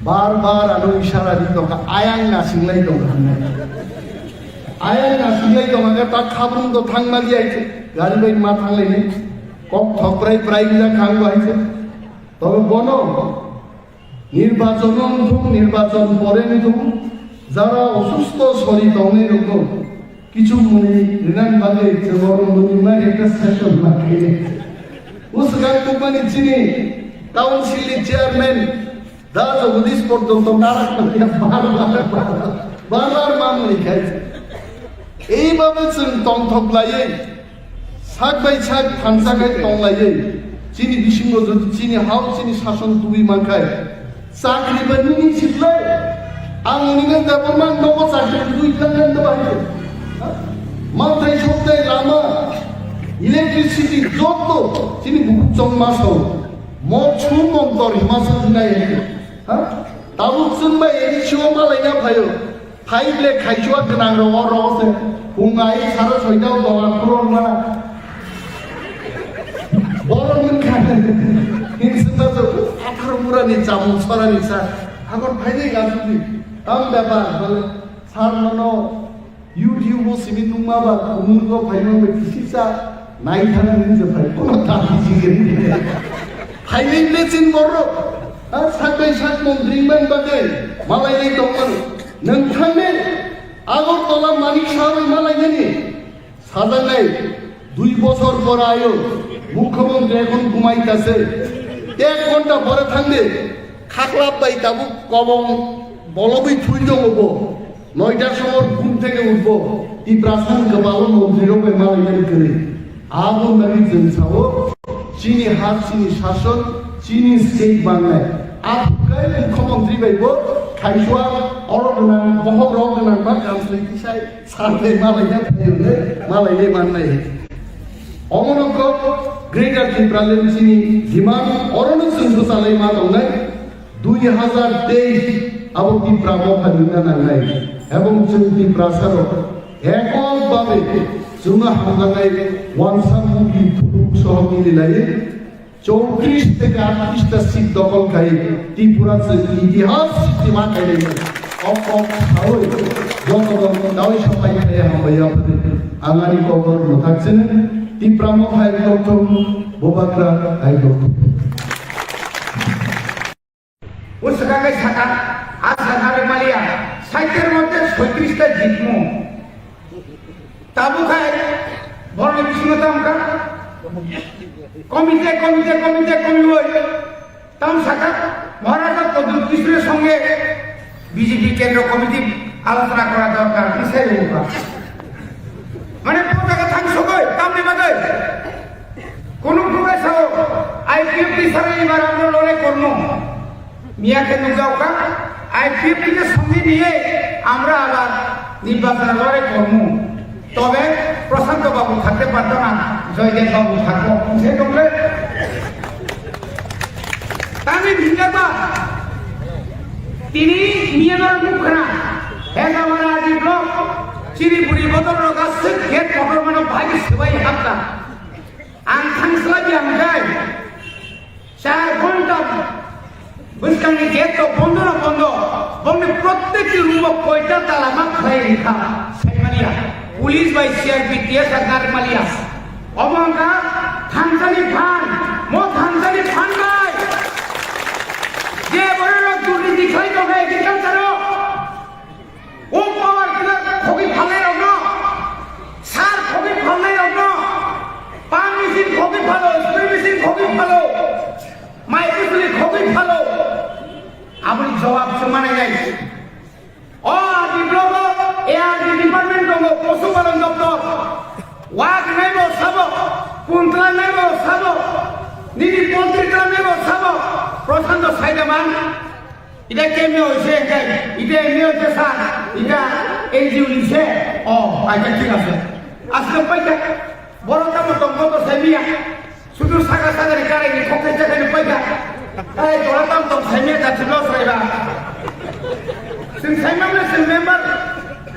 बार बार आरो इसारा दि दं आयां नासिंलाय दं हाननाय आयां नासिंलाय दं आङो ता खाब्रुं द थांमालि आइছে गारि बाय मा थांलायनि कम थप्राय प्राय जा खांगो आइছে তবে বনো নির্বাচন পরে নিতুম যারা অসুস্থ শরীর দমে রকম কিছু মনে রিনান বাগে যে বড় মনিমার একটা সেশন লাগে উসগান কোম্পানি চিনি কাউন্সিলের চেয়ারম্যান দা জগদীশ পর্যন্ত নারাক করে বারবার মামলি খাইছে এইভাবে जों তংথকলায়ে সাক বাই সাক থানসাকাই তংলায়ে চিনি বিসিঙ্গ যদি চিনি হাও চিনি শাসন তুই মাখায় চাকরি বানি ছিলাই आं उन्हीं गवर्नमेंट नौ साक्षर दुई लंदन दबाए माथाई सोते लामा इलेक्ट्रिसिटी जोत तो चिनी बुक चंग मासो मोचुम मंतर हिमाचल जिनाय हाँ ताबुक सुन बाय एशियो मालाया भायो फाइव ले खाइचुआ गनांग रो से फुंगाई सारा सयदाव दला क्रोर मा बरमन खाने हिंसता जो 18 मुरानि जामुं सरानि सा आगर फाइनै गाजुबि आं ব্যাপার বলে সার মনো ইউটিউব সিমি নুমাবা মুরগো ফাইনো বেকিসা নাই থানা নিতে পারে কোন দাবি জিগেরি ফাইলিং লেচিন বড় আর সাকবাই সাক মন্ত্রীমান বাদে মালাইলাই দমন नोंथांनि আগরতলা মানিক সাহেব মালাইনি সাজানাই 2 বছর পর আয়ো মুখ্যমন্ত্রী এখন ঘুমাইতাছে 1 ঘন্টা পরে থাকবে খাকলা পাই তাবু কবম বলবই থুই দমবো 9টার সময় ঘুম থেকে উঠবো তীব্রাসান গোপাল মন্ত্রীরও বেমালাইনি করে আবু নবী জনসাও চিনি হাত চিনি শাসন চিনি স্টেট বাংলায় আপকাই মুখ্যমন্ত্রী বাইবো খাইছোয়া অরগনা বহরগনা বা কাউন্সিলটি সাই সাথে মালাইনা থাইলে মালাইলে মাননাই অমনক গ্রেটার ত্রিপুরালেন চিনি হিমান অরণ সিংহ সালাই মা দংনাই 2023 আবো ত্রিপুরা মহাদিনা নাংনাই এবং চিনি প্রাসার এককভাবে जोंना हामलांनाय वानसामुखी थुरुक सह मिलायै 34 থেকে 38টা সিট দখল খাই ত্রিপুরা ইতিহাস সীমা খাইলে অপক হাওই জনগণ দাওই সবাই খাই হামবাই আপনাদের আঙারি কবর থাকছেন ত্রিপুরা মহাই ডক্টর বোবাকরা আই ডক্টর উসকাগাই সাকা আসানারে মালিয়া সাইটের মধ্যে 36টা জিতমু ताबू खाए बड़ विष्णुता उनका कमिटे कमिटे कमिटे कमी हुए तम साका महाराज प्रद्युम्न किशोर संगे बीजेपी केंद्र कमिटी आलोचना करा दरकार বিষয় होगा মানে পতাকা থাকছ কই কামনি বাগে কোন প্রকাশ হোক আইপিএফটি সারা এবার আমরা লড়াই করব মিয়াকে নুগাওকা আইপিএফটি কে সঙ্গে নিয়ে আমরা আবার নির্বাচন লড়াই করব তবে প্রশান্ত বাবু থাকতে পারতো না জয়দেব বাবু থাকবো সে তোমরা আমি ভিঙ্গাবা তিনি Myanmar মুখরা Hegamara di blok ciri buri botol roga sekian motor mana bagi sebaik apa angkang selagi angkai saya kontak bukan ni geto bondo na bondo প্রত্যেকটি রুম কয়টা তালামা খাই লিখা সেই মালিয়া পুলিশ বাই সিআরপিএফ সরকার মালিয়া অবঙ্কা থানসানি ফান মো থানসানি ফান গাই যে বড় লোক দুর্নীতি খাই তো গাই এগ্রিকালচার ও পাওয়ার কিনা খবি ফালে রগ্ন সার খবি ফালে রগ্ন পান মেশিন খবি ফালো স্প্রে মেশিন খবি ফালো মাইক্রোফোন খবি ফালো আপনি জবাব সমানে যাই ও ডিপ্লোমা এআরডি ডিপার্টমেন্ট দঙ্গ পশুপালন দপ্তর ওয়াক নাইব সাব কুন্তলা নাইব সাব নিনি পত্রিকা নাইব সাব প্রশান্ত সাইদামান এটা কেমে হইছে এটা এমনি হচ্ছে স্যার এটা এনজিও নিছে ও আচ্ছা ঠিক আছে আজকে পাইকা বড় কাম দঙ্গ তো সেমিয়া শুধু সাগা সাগরে কারে খোকে জায়গায় পাইকা এই তোরা তাম তো সেমিয়া যাচ্ছে loss রাইবা Sing member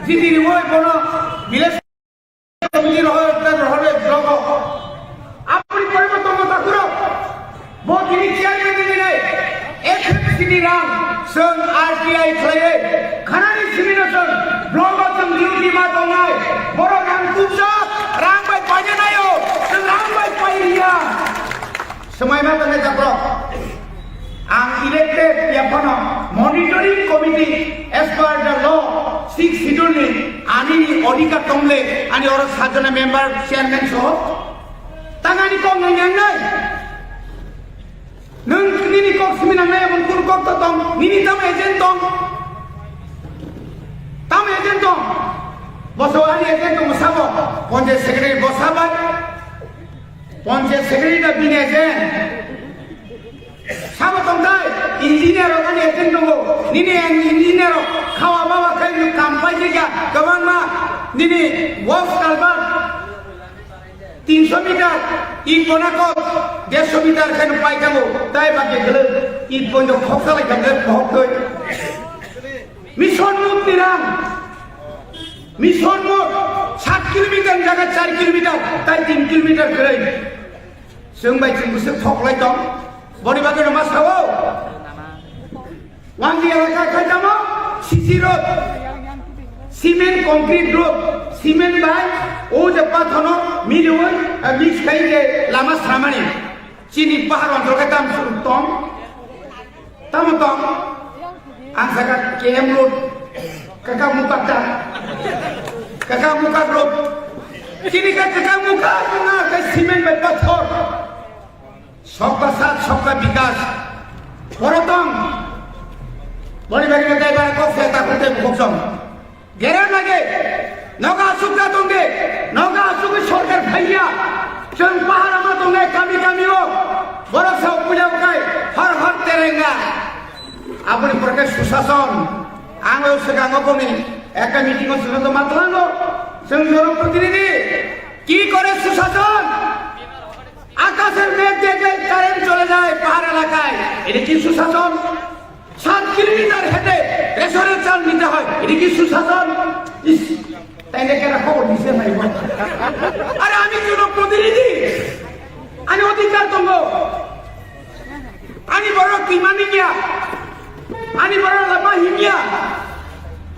jadi riway bono village committee rohole blog apni poriborton mata kuro bo dini chairman dine FCD rang sung RTI khlaye khanani simulation blog atam duty ma tongai boro rang kupsa rang bai pajanayo rang bai pairia semai ma tane japro ang elected yapano monitoring committee as per the law 6 schedule ani odika tomle ani ora sajana member chairman so tangani ko ngang nai nung nini ko siminang nai mon kur ko tom nini tam agent tom boso ani agent tom sabo ponje secretary bosaba ponje secretary da bin agent sama tongkai engineer kan agent donggo nini engineer khawa bawa kai kampai jaga gawang ma nini work kalbar 300 meter in bonako 150 meter kan pai kamu tai bagi gele in ponjo khoksa lai kamle khok toi mission mut nirang mission mut 7 km jaga 4 km tai 3 km gerai seung bai jeng busuk thok lai tong body bagi rumah sawo wangi elaka kajamo sisi road cement concrete road cement by o je pathono milion mix kai je lama samani chini pahar ontor ka tam tom angsaga KM road kakak muka road chini ka kakak muka na ka cement by pathor सबका साथ सबका विकास परतम बड़ी बड़ी में दायरा को फेंका करते मुखसम गेरन लगे नौका सुखा दोंगे नौका सुख छोड़कर भैया चंद पहाड़ में दोंगे कमी हो बड़ा सा पूजा उकाय हर तेरेंगा अपने प्रकार सुशासन आंगो से गांगो को में एक मीटिंग में सुनो तो मत लांगो संजोर प्रतिनिधि की करे सुशासन আকাশের মেঘ দেখলে কারেন্ট চলে যায় পাহাড় এলাকায় এটা কি সুশাসন 7 কিলোমিটার হেঁটে রেশনের চাল নিতে হয় এটা কি সুশাসন তাইলে কেন খবর দিছে ভাই আরে আমি জনপ্রতিনিধি আমি অধিকার দেব আমি বড় কিমানি গিয়া আমি বড় লামা হিমিয়া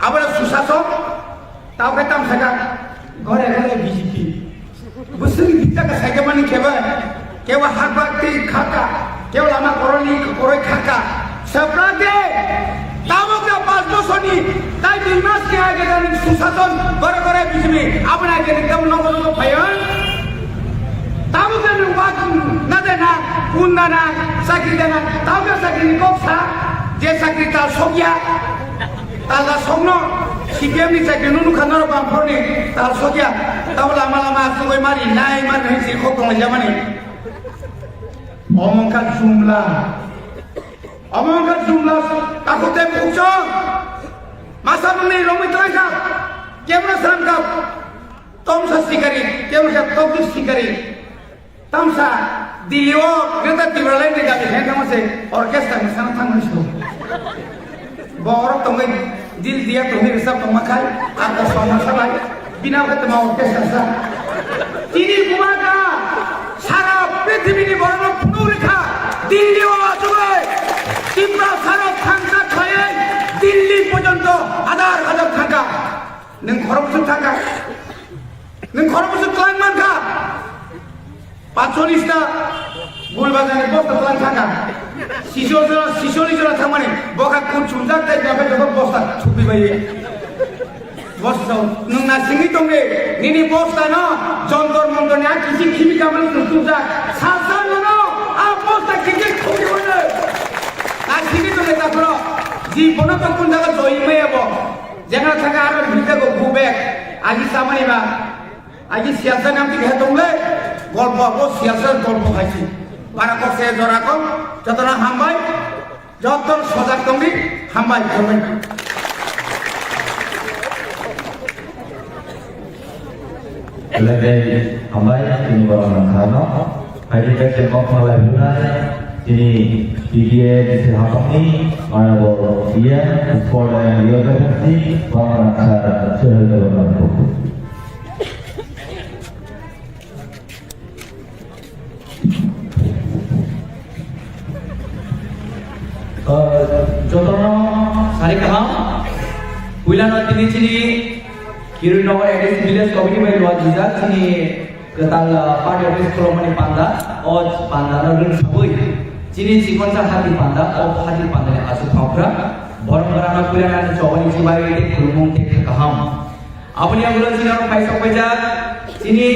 আবার সুশাসন তাও খেতাম থাকা ঘরে ঘরে BJP busung kita ke sagamani kewa harbakti khaka kewa lama koroi khaka seprate tamo ke pas bosoni tai dimas ke age dan susason gore bijmi apna ke kam no phayan tamo ke nuwak nadena punna sakri dana tamo ke sakri koksa je sakri ta sogya tala sogno CPM ni sakri nunu khanar bamphorni tal sogya tahu lama-lama sugoi mari naik mari si khokong zaman ini omongkan jumlah takutnya bukcong masa mengenai romit langkap kemana serangkap tomsa sikari kemana topus sikari tamsa dilio kita tiba lain di gabi hanya masih orkestra misalnya tangan itu bawa orang tongeng দিল দিয়া তুমি racer তোমাখাই আর সমস্যা ভাই বিনা হতে মা orchestra তিনি কুমাকা সারা পৃথিবীর বড় পুনরেখা দিল্লি ও আসবে ত্রিপুরা সারা থাকা খায়ে দিল্লি পর্যন্ত হাজার হাজার থাকা নং খরবসুর থাকা নং খরবসুর ক্লাইমান খা 45টা গুলবাজারে বস্তা ক্লাইন থাকা শিশোরি জোড়া থামানে বকা কোন সুন্দর তাই যাবে যখন বস্তা ছুপি বাইয়ে বস্তা নং না সিঙ্গি তোমরে নিনি বস্তা না যন্তর মন্তর না কিছু খিমিকা মানে সুন্দর সাসা না আর বস্তা কিছু ছুপি বলে আর সিঙ্গি তোমরে তারপর জীবন তো কোন জায়গা জয়মে যাব যেখানে থাকা আর ভিতরে ঘুবে আজি সামানিবা আজি সিয়াসা নাম কি হেতংলে গল্প ও সিয়াসার গল্প খাইছি বারা কসে জরা কম যতনা হামবাই যত সজাগ তুমি হামবাই করবেন Sebagai hamba ini orang Karno, hari ini kita mulai bulan ini dia di Hongkong ini mana boleh dia sekolah yang dia berhenti orang Karno sudah berlaku. Contohnya, sari kaham, bulan nanti ni ciri Kirun Nagar Addis Village Committee by Luar Jizak sini ketal party office kalau mana panda, or panda nagar sabui, ciri sikon sah hati panda, or hati panda ni asu thokra, borong barang bulan nanti coba ni cibai ini kurung tek kaham. Apa ni aku lalu sini orang paisa paisa, sini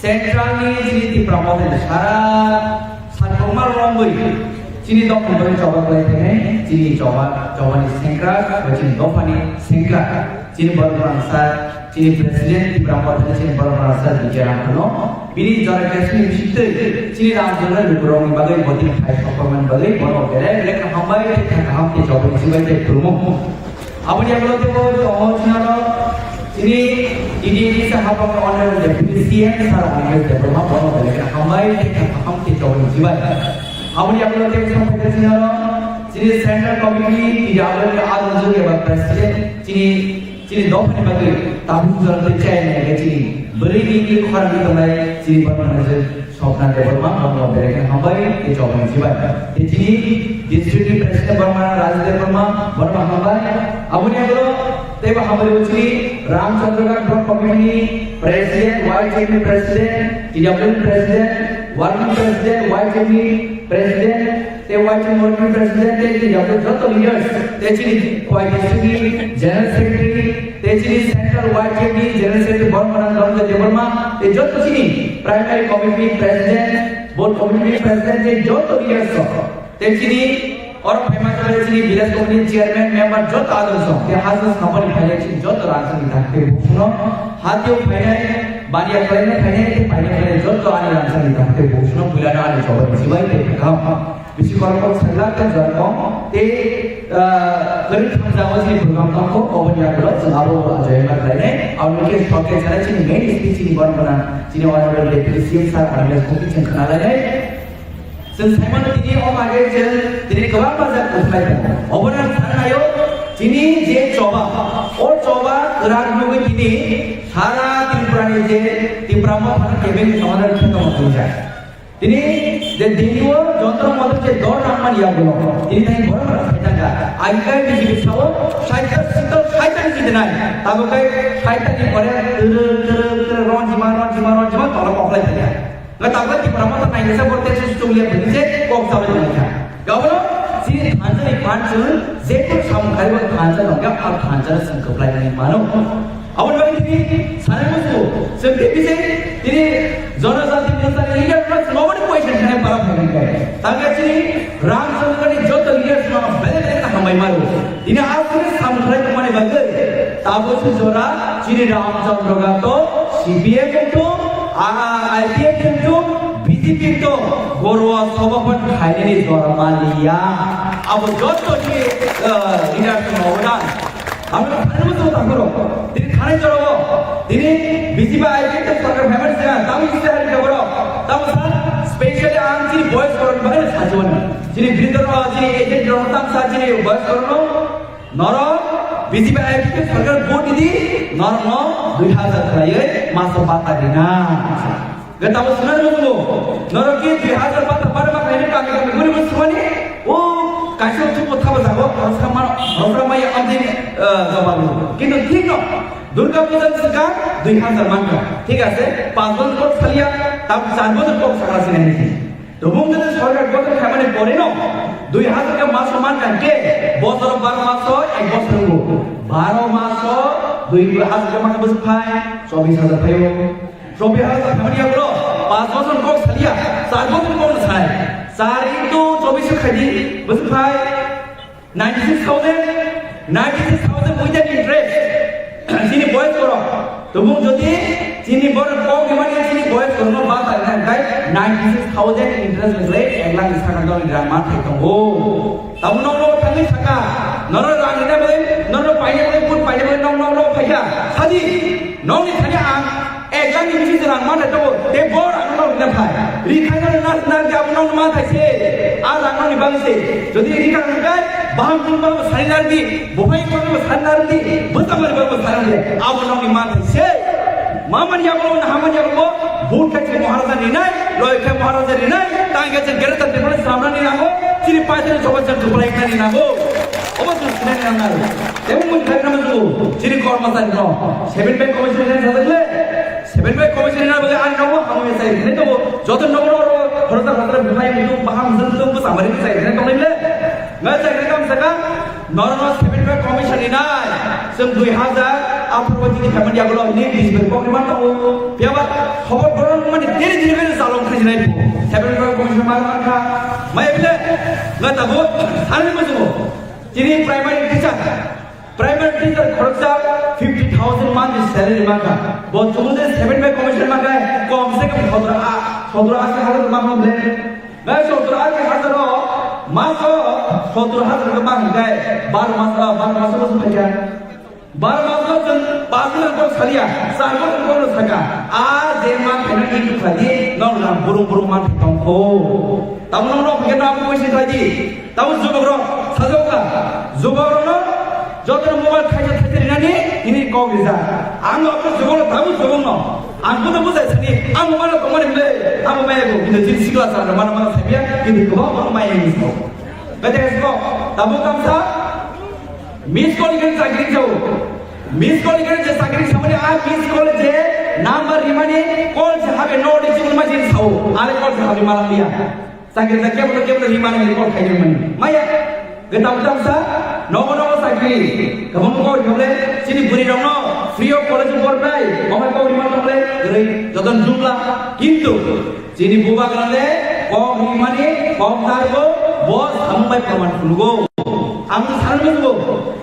central ni sini di promosi sara normal orang Cini dok memberi coba kelihatan ni, cini coba ni sengkrak, cini dok ni sengkrak, cini baru merasa, cini presiden di berapa tahun cini baru merasa di jalan kuno, bini jarak kesini mesti, cini ramjuna lukurong bagai botin khai performan bagai baru berai, mereka hambai kita ham kita coba ni sebagai terumum. Apa dia kalau tu oh cina lo, cini ini sahabat orang deputi CM sarang orang deputi baru mereka hambai kita ham kita coba ni sebagai Amun yang belum tahu semua kita sini orang, sini central committee tidak boleh ada unsur yang presiden, sini dua hari bagi tahu unsur tercaya ni, sini beri ini orang kita mulai sini bermanajer sopna development orang mereka hambai ke coba jibat. Sini district president bermana raja development bermana hambai. Amun yang belum tahu hambai sini Ramchandra committee president, YKB president, tidak boleh president, working president, YKB Presiden, Wakil Working Presiden, tidak jodoh leaders, jadi Wakil General Secretary, jadi Central YKB General Secretary Bormanan Lamda Deborma, jodoh sini Primary Committee President, Board Committee President, jodoh leaders so, jadi orang pemakai sini Village Committee Chairman member jodoh ada so, dia hasil company financial jodoh langsung kita terbuka, hati finance Banyak banyak jodoh ani langsung kita terbuka, bulan ani coba disibai kam, bisi korban selatan jodoh, kerja sama sini program kamu, kawan yang berat selalu jalan lainnya, awalnya pakai cara sini main sini barang sini orang berdepresi saat ada kopi cengkana lainnya. Saya mana tini orang aja je, tini kawan pasal usai tu. Orang sana ayo, tini je coba, or coba gerak juga tini, salah timpuran je, timpuran mana kebin sama ada kita mau kerja. Tini, je diniwa, contoh macam je dor nama dia belum. Tini tadi orang kita kan, ayat ni jadi sawo, syaitan kita naik. Tahu kai syaitan ni orang ron jima tolong offline saja. Nggak tahu kan di peramatan naik desa bortes susu lihat begini, kok sama dengan dia. Gak boleh, sini thanjar ikan zetur sama kali waktu thanjar enggak, al thanjar sengkeplai dengan mana? Awal bagi ini, sana musuh, seperti bisa ini zona satu desa ini dia plus nobody question dengan para pemimpin. Tapi sini Ramchandra ni jodoh leader semua bela mereka hambai malu. Ini asalnya sama kali kemana bagai? Tahu sejora, sini Ramchandra gato, CPM itu IPF itu BJP itu Gorwa Sobapan Khairani Dormalia Abu Jodoh ni leader semua orang kami mana betul tak koro ini khane joro ini BJP IPF itu sekarang famous ya kami kita hari koro tahu sah specially anjir boys koron bagai sajuan jadi brinter jadi agent orang tak sah jadi boys koron noro BJP IPP Sarkar vote দি নরম 2000 খাইয়ে মাসো পাতা দিনা গতাও সুনার মতো নরকি 2000 পাতা পারে মা খাইনে কামি কামি গুরি মুসমানি ও কাইসো চুপ থাবা যাব হরসামাই আমদিন জবাবু কিন্তু ঠিক না দুর্গা পূজা সরকার 2000 মানকা ঠিক আছে 5 বছর পর খালিয়া তাও 4 বছর পর সরকার সিনাইছি তবুং যদি সরকার কত খামানে পড়ে না 2000 কে মাস মান কাটে বছর 12 মাস 1 বছর 12 মাস 2000 কে মাস বছর ভাই 24000 ভাই 24000 খামানিয়া গুলো 5 বছর পর খালিয়া 4 বছর পর ছাই 4 into 24 খাইদি বছর ভাই 96000 উইদাউট ইন্টারেস্ট চিনি বয়স করো তবুং যদি চিনি বড় কম মানে চিনি বয়স করো বা তাই না 96000 ইন্টারেস্ট রেট 1 লাখ টাকা দাও গ্রামা থাকতো ও তাও ননো থাকি থাকা ননো রানিনা বলে ননো পাইনে বলে পুট পাইনে বলে ননো ফাইয়া সাদি ননি থাকি আং 1 লাখ নিচে রাং মা থাকতো তে বড় ননো না ভাই রিখানা নাচ না যাব ননো মা থাকছে আর রাংনি বাংছে যদি রিখানা গায় বাহাম কোন বাবা সাইনার দি বহাই কোন বাবা সাইনার দি বতামার বাবা সাইনার দি আব ননি মা থাকছে মামানিয়া বলো না হামানিয়া বলো ভোট খাইছে মহারাজা নিনাই লয় খাই মহারাজা নিনাই তাই গেছে গেরতা দেবলে সামনা নিনাগো চিনি পাইছে সবাই চুপলাই খাই নিনাগো অবশ্য সিনাই নিনাগো এবং মুই খাই নামে তো চিনি কর্মচারী ন 7 ব্যাংক কমিশনার সাথে 7 ব্যাংক কমিশনার বলে আর নাও আমি চাই নে তো যত নম্বর হরতা হরতা ভাই কিন্তু বাহাম জন্তু তো সামারি চাই নে তো নিলে না চাই কাম সাকা নরনো 7 ব্যাংক কমিশন নিনাই जों 2000 आफरबादि खामानि आगोल नि बिजनेस प्रग्राम दङ बेयाव खबर गरम माने देरि देरि गरे जालम खाजिनाय 7 ब्याङ्क कमिसन मारखा मायबले गताबो सानै मजो जिनि प्राइमारी टीचर खर्चा 50000 मान सैलरी मागा बचुमुदे 7 ब्याङ्क कमिसन मागा कम से कम 17000 मामले गाय 17000 मास 17000 मांगाय 12 मास बस फैया 12 मास जों 5 लाख को सलिया 4 लाख को सका आ जे मा खाना इक खादि नौना बुरु मान तंखो तामनो न फगे ना पैसे खादि ताव जुबग्र साजौका जुबग्र जतन मोबाइल खाइजा थाइते रिनानि इनि कग्रिजा आं अपन जुबग्र ताव जुबग्न आं बुदा बुजाय सनि आं मोबाइल को माने बले आं मायको किन जिन सिगला सार माना साबिया किन गोबां मायनि सो गदेसको ताबो कामसा मिस कॉल के चाकरी जाओ मिस कॉल के जे चाकरी सामने आ मिस कॉल जे नंबर रिमानी कॉल से हबे नो डिजिटल मजिन साओ आले कॉल से हबे माला लिया चाकरी जा केबल रिमानी कॉल खाइनो मन माया गताव तामसा नगो चाकरी गबं को होले सिनि बुरि दङ फ्री अफ कॉलेज पढ़बाय ओमाय को रिमान होले गरै जदन जुमला किन्तु सिनि बुबा गले कम रिमानी कम दारबो बस हमबाय प्रमाण खुलगो आं सानबो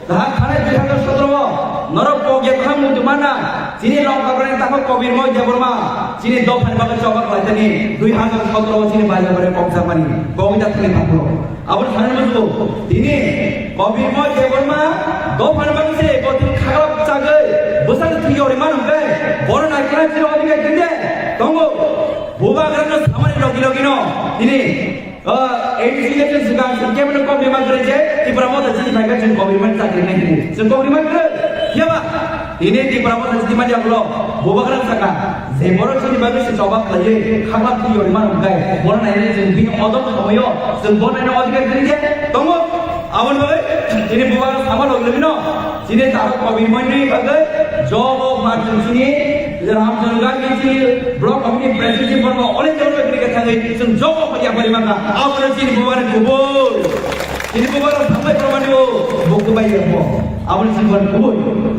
दा खाने 2017 नरक पगे खाम मुदमाना जिनि लंकाबरे ताको कबिर मय देबरमा जिनि दफान बागे चबक लाइतनि 2017 जिनि बाजाबरे कबजामानि गविदा थनि थाको आबर सानबो दिनि कबिर मय देबरमा दफान बागे से गति खागब जागे बोसाल थियोरि मानके बर नायकरा जिरो अधिका दिने दंगो बुबा गरनो सामानि लगिनो दिनि एडुकेशन सिगां केमन कमिटमेन्ट गरे तिब्रामो दजि थाइगा जों कमिटमेन्ट चाकरि नायनि जों कमिटमेन्ट गरे याबा दिने तिब्रामो दजि मानि आगलो बोबाग्रा साका जे बर जोंनि बागै सबाब खालायो खाबा थियोरि मान गाय बर नायनि जों बिनि अदब समयो जों बनायनो अधिकार गरे दङ आवन बागै दिने बोबाग्रा सामा लगिनो दिने ताको कमिटमेन्टनि बागै जब मार्चनि रामजनगामिनि ब्लक कमिटि प्रेसिडेन्ट बर्मा अले जरबे गरे थाङै जों जब फैया परिमाना आवन जिनि बोबाग्रा गुबो जिनि बोबाग्रा सामलाय प्रमाणियो बगबाय हो आवन जिबन गुबो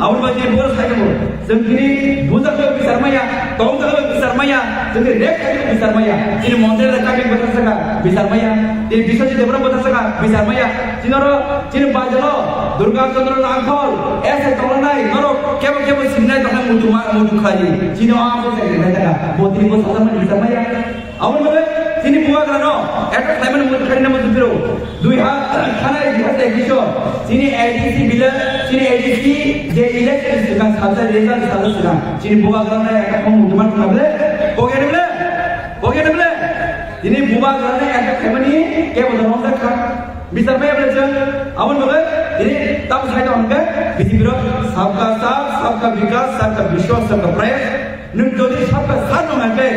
आवन बादि बोर सायगो जों दिनि बुजाखौ बिसारमाया दंजाखौ बिसारमाया जों रेखखौ बिसारमाया जिनि मन्दिर काबिं बथासका बिसारमाया दिनि बिसजि देबरा बथासका बिसारमाया जिनरो जिनि बाजलो दुर्गा चंद्र रांखल एसे तलनाय नरो केबो सिमनाय दङ मुदु खालि जिनो आमो सायगो दागा बोति बो साजामान बिसारमाया आवन बागै जिनि बुवाग्रानो एटा क्लाइमेट मुदु खालि नाम जुफिरो 2000 खानाय 2021 जिनि एडीसी बिल जिनि एडीसी जे इलेक्शन सिगां साबजा रिजाल्ट साबजा सिगां जिनि बुवाग्रानो एटा खम मुदुमान खालामले बगेनबले दिनै बुवाग्रानो एटा क्लाइमेटनि केबो दङ खा बिसारमाया जों आवन बागै दिनै तब साइड हमके बीजेपी रो सबका साथ सबका विकास सबका विश्वास सबका प्रयास नों जदि सबका साथ नङाके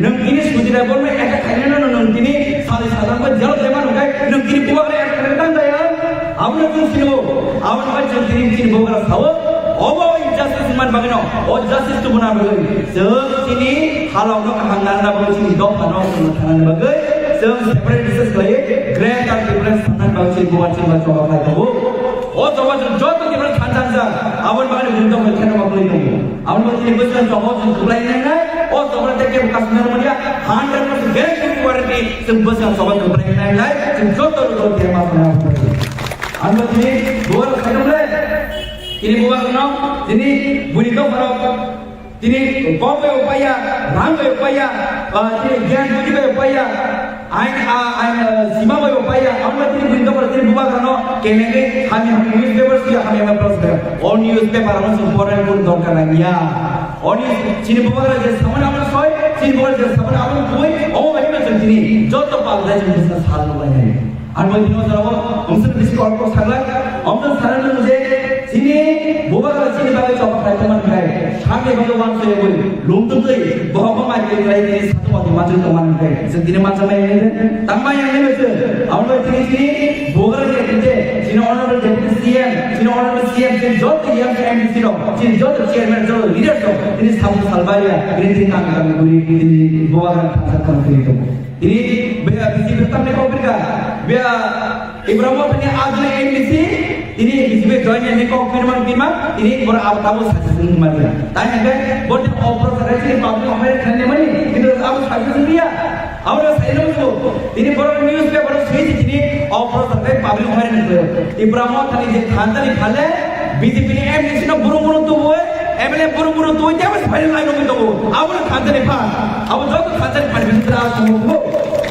नों दिनै सुजिनाय बोलमे एका खायनो नों दिनै साले सालामबो जेल देमा नङाय नों दिनै बुवारे एका दाया आबनो जों सिनो आबनो बाय जों दिनै बुवारा सावो अबो इनजास्टिस मान बागनो अ जास्टिस तो बना बागै जों दिनै हालावनो हांगाना बागै दिनै दफानो थानानै बागै जों सेपारेट डिसकस खालायो ग्रेट आरो डिफरेंस साननानै बागै गुवाहाटि बा जगा खालायदो अ जगा जों जत डिफरेंस सानजांजा आबन बागै बुंदों खेनो बागै दङ आबन बागै बोसोर जगा जों गुलायनाय अ जगा टेके कासनार मानिया 100% ग्यारेन्टी वारेन्टी जों बोसोर जगा गुलायनायलाय जों जत जत देमा खालामो आंबो दिनै बुवार खालामले ini buat kenal, ini bunyi kau kalau ini kau upaya, rang upaya, ini gian bunyi upaya, ain sima upaya, awalnya ini bunyi kau ini buat kenal, kenapa kami newspaper sih kami memperoleh, all newspaper orang sempurna pun dorkannya, all ini buat aja sama nama soy, ini buat aja sama nama boy, oh ini macam ini, jodoh paling jadi bisnis hal lainnya. Anu ini orang mungkin bisnis orang salah, orang salah tu je. Sini, bukan kalau sini bagai coba kerja teman kerja, sampai bagaimana saya boleh, lompat tu, bahawa macam kerja ini satu waktu macam teman kerja, sendiri macam ini, tambah yang ini betul. Awalnya sini, bukan kerja, sini orang berjepit CM, sini orang CM, sini jodoh yang CM sini jodoh chairman jodoh leader jodoh, ini satu salbaya, ini kami beri, ini bukan satu kerja. Ini biar bisi bertam ni kau berikan, biar Ibrahim punya ajar MBC. Ini bisibet join yang kau firman, ini baru awal tahu sahaja sendiri mana. Tanya kan, boleh offer sahaja ini public offer kerana mana? Itu awal sahaja sendiri ya. Awal saya tu, ini baru newspaper baru switch ini offer sahaja public offer kerana. Ibrahim tadi je khantar ni khalle, BJP ni MDC na buru tu boleh, MLA buru tu je, apa sebalik lain orang tu. Awal khantar ni pan, awal jauh khantar ni pan bisibet awal tu.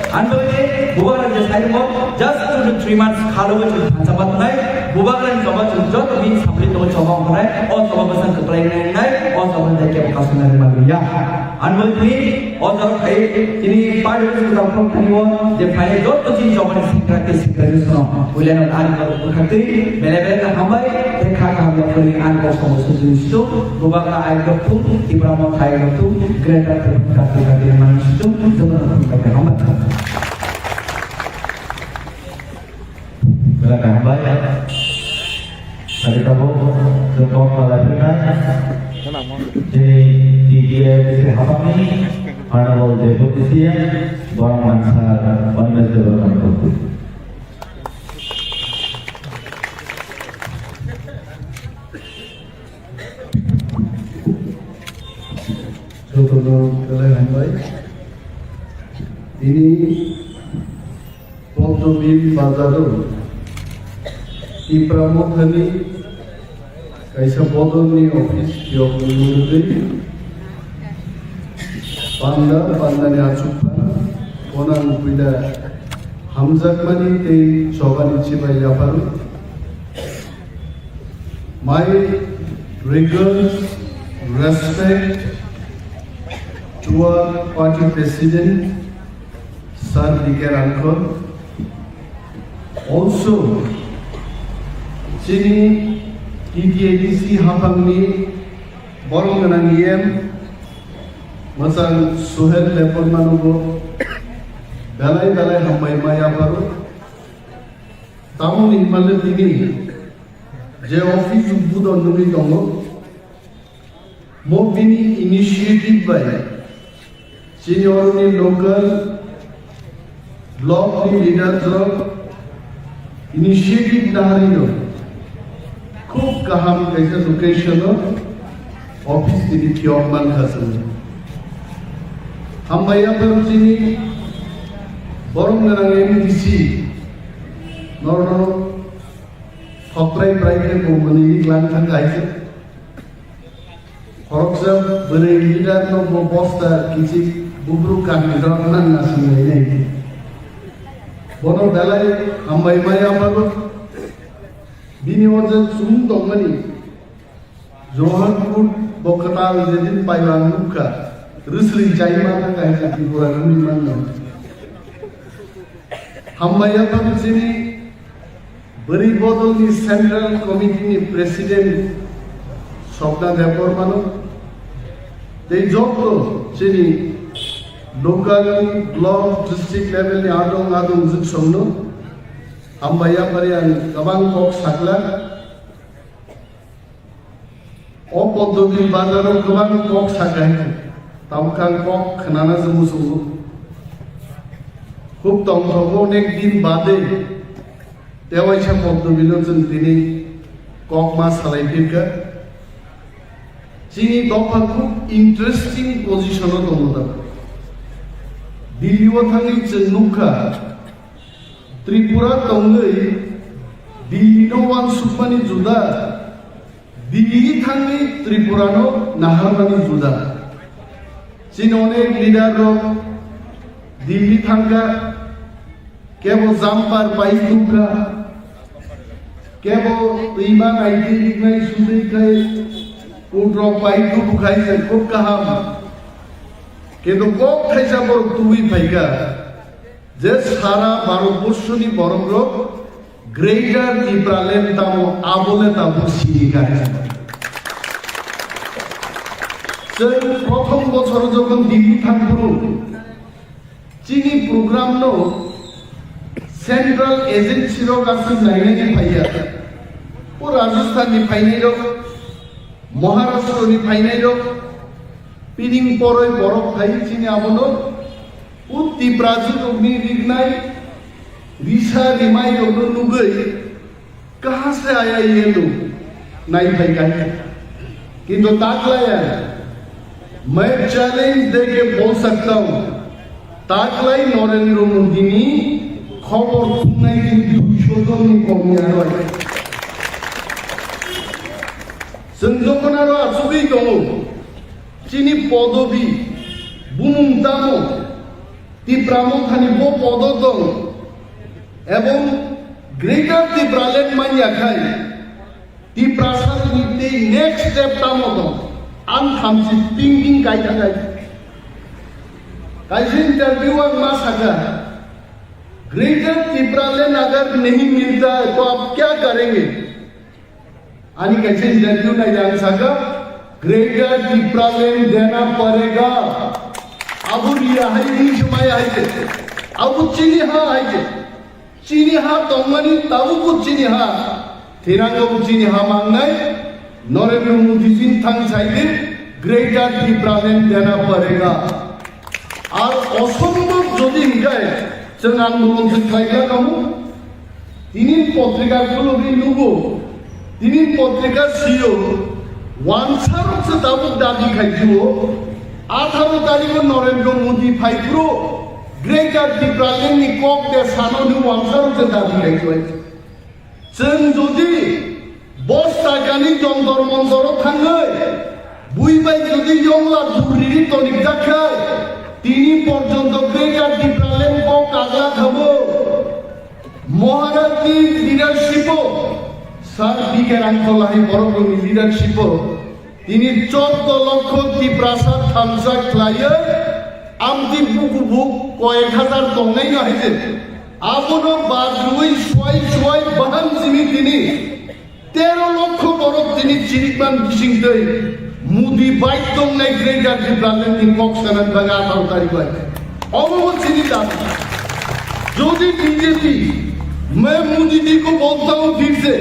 Anda ini bukan aja saya mau just 2 to 3 months kalau macam macam mana, bukan coba contoh tapi sambil tu coba mana, oh coba pesan ke klien lain, oh coba dekat customer mana ya. Anda ini, oh coba ini pada kita pun tanya, jadi final job tu jadi coba secret semua. Boleh nak anda berkati, bela-bela hambai, dekak hambai beri anda semua sesuatu, bukan anda pun Ibrahim kaya tu, greater terkati kati mana itu, sebenarnya kita hambai. Silakan baik. Tadi kamu tentang melakukan jadi dia bisa apa ni? Mana boleh deputi orang mansar, orang berjalan kaki. Saudara kalian baik. Ini Pontobil Bazaru. Ibrahim Thani kaisa bodol ni office job nurde panda ni achupa onan pida hamzak mani te chogani chibai yaparu my rigorous respect to our party president Sir D.K. Rankor, also Sini TTADC Hapang ni borong nang iem masang Suhel Lepon Manugo balai hambai maya baru tamu ni malam ini je office budon nuri dongo mo bini initiative by senior ni local block ni leaders initiative dari no खूब कहाम कैसे location office की दिखियो मन हसन हम भैया पर उसी boring नरंगे में दिसी नॉर्नो फक्राई private company लान थंग आइसे खरकसा बरे लीडर नो बो पोस्टर किसी बुब्रु का निधन नसन नहीं बोनो बेलाई हम भैया पर Bini wajan sumdong mani Johanpur bokatal jadin pailang muka Rusli jai mana kai sakti kurang mana Hambaya tapi sini Beribodolni Central Committee President Sobda Depormano, they job sini local block district level ni adong zuk somno, ambaya parian kabang kok sakla, o poddodi bazaro kabang kok sakai, tamkang kok khenana jumusungu, খুব তংথব অনেক দিন বাদে তেওয়াইছা পদ্মবিলো जों दिनै cock মাস सालायफिनखो जोंनि दफा खुब interesting पजिशनाव दङ दा दिल्लीयाव थाङै जों नुखा त्रिपुरा दङै दिल्लीनो वान सुकमानि जुदा दिल्ली थाङै त्रिपुरानो नाहारमानि जुदा जों अनेक लिडार दिल्ली थांगा केवल जाम्पार बाइकुका केवल दैमा नायदि लिखनाय सुदैखाय उद्र बाइकु बुखाय जों खुब गाहाम किन्तु कक थाइसा बर तुइ फाइका जे सारा भारतबर्षनि बरंग ग्रेटर त्रिपुरालेण्ड तामो आबले तामो सिनिगाय जों प्रथम बछर যখন दिल्ली थांगौ चीनी प्रोग्राम नो सेंट्रल एजेंसी रो गासिम नायनायनि फाइया ओ राजस्थान नि फाइनाय रो महाराष्ट्र नि फाइनाय रो पिनिं परय बरफ फाइ चीनी आबनो उ तिब्राजु रोगनि रिगनाय रिसा रिमाय रो नुगै कहां से आया ये लोग नाय फाइका किंतु ताकलाया मैं चैलेंज देके बोल सकता हूं ताकलाई नरेंद्र मोदीनि खबर खुंनायनि 200 जननि कमियानो जों जखन आरो आसुगै दङ चिनि पदबि बुमुंतामो तिप्रामो खानि बो पद दं एवं ग्रेटर तिप्रालेण्ड मानियाखाय तिप्रासारनि दे नेक्स्ट स्टेप तामो दं आं थामसि पिंगिं गायथागाय कैसे इंटरव्यू में सका ग्रेटर त्रिपुरालैंड अगर नहीं मिलता है तो आप क्या करेंगे आनी कैसे इंटरव्यू नहीं जान सका ग्रेटर त्रिपुरालैंड देना पड़ेगा अब लिया है नहीं समय है अब चीनी हाँ तो मनी तब कुछ चीनी हाँ तेरंगा कुछ चीनी हाँ मांगना है नरेंद्र मोदी जी थंग चाहिए ग्रेटर त्रिपुरालैंड देना पड़ेगा আর অসম্ভব যদি গায় जों आंदोलन जों खालायग्रा दङ তিনি পত্রিকাগুলো नुगो তিনি পত্রিকা সিও ওয়ানসারसो दाबो दाबि खायजियो 18 तारिख नरेंद्र मोदी फाइग्रो ग्रेटर त्रिपुरालेण्डनि कक दे सानोनि वानसारसो दाबि खायजियो जों जुदि 10 टाकानि जन्तर मन्तराव थाङो बुइबाय जुदि यंला दुरिरि तनिक जाखाय তিনি পর্যন্ত গ্রেটার त्रिपुरालेण्ड को कागला खाबो महाराजनि लिडारशिप सार बिके रांखलाहि बरगनि लिडारशिप তিনি 14 লক্ষ त्रिपुरासार थामसा ख्लायो आमति बुकुबुक कয়েক হাজার দंनाय नायजे आबनो बाजुই सय बाहान जिनि তিনি 13 লক্ষ বরক তিনি চিরিকমান বিসিংदै मोदी बाइक दंनाय ग्रेटर त्रिपुरालेण्डनि कक्सनान बागा 18 तारिख अवश्य दाबी यदि बीजेपी मैं मोदी जी को बोलता हूं फिर से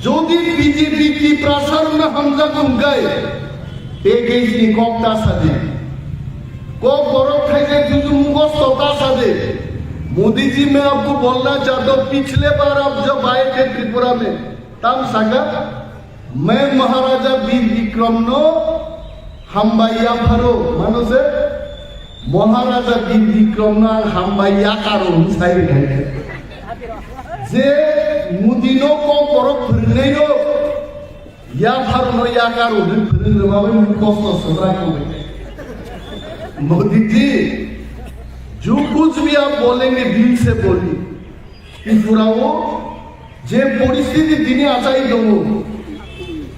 यदि बीजेपी की प्रसारण हमजा गुंगाए एगेजनी कक्ता सादे को बरफ खाइसे जुजु मुगस्तता सादे मोदी जी मैं आपको बोलना चाहता हूं पिछले बार आप जब आए थे त्रिपुरा में तब सागा मैं महाराजा वीर विक्रम नो हामबाया फारो मानो से महाराजा वीर विक्रम नो हामबाया कारो साइ गाय जे मुदिनो को बरफ फोरोंनाय नो या फारो नो या कारो फोरोंनो माबे मुखस्त सद्रा को मोदी जी जो कुछ भी आप बोलेंगे दिल से बोलिए त्रिपुराओ जे परिस्थिति दिने आसाई दङ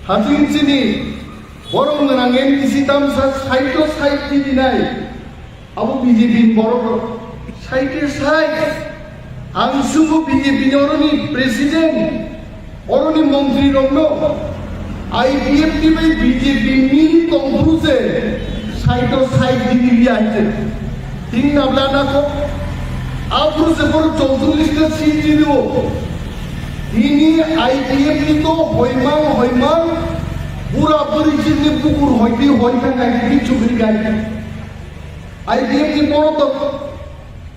हाथिंसिनि बरं गोनां एनटिसि दामसा साइट दिनाय अब बीजेपी बरं साइटे साइट आं सुबु बीजेपी अरनि प्रेसिडेंट अरनि मंत्री रंनो आईपीएफ नि बै बीजेपी नि तंब्रुजे साइटो साइट दिनि आइते तीन नाबलाना को आब्रुजे पर 44 टा सीट दिनो ini IPF itu hoimang pura puri sini pukur hoiti hoita ngai chukri gai IPF ni boro to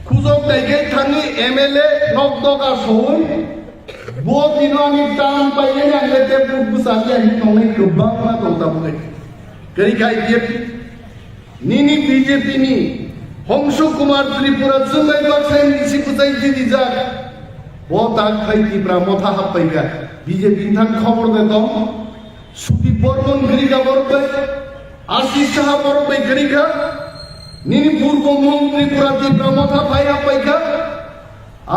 khuzok daige thani MLA nok doka sohoi bo dinani tam paile angle te pusali ani nongai kubang na tota bukai kari kai IPF nini BJP ni Hongsho Kumar Tripura sungai baksai nisi kusai jidi jak बहुत आग खाई तीव्रा मोथा हाथ पाएगा BJP थान खबर दे तो soupy Burman गरीगा बरबे आशीष शाह बरबे गरीगा नीनी पूर्व मंत्री पूरा तीव्रा मोथा पाई हाथ पाएगा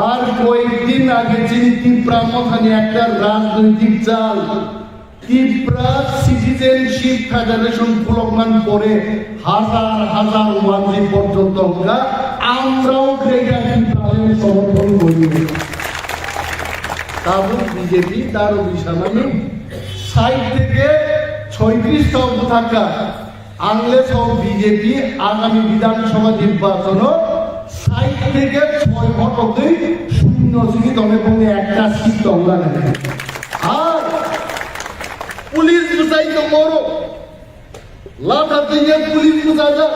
आर कोई दिन आगे चीनी तीव्रा मोथा ने एक्टर राजनीतिक चाल तीव्रा सिटीजनशिप फेडरेशन पुलकमान परे हजार हजार वांजी पर्यंत होगा आमराव गरीगा तीव्रा ने समर्थन करी তাবো বিজেপি তার অভিশামানি সাইড থেকে 36 টা উপথাকা আংলে সব বিজেপি আগামী বিধানসভা নির্বাচন সাইড থেকে 6 ভোটে শূন্য সিট তবে কোনো একটা সিট তোমরা নেবে আর পুলিশ বুঝাই তো বড় লাঠা দিয়ে পুলিশ বুঝাজা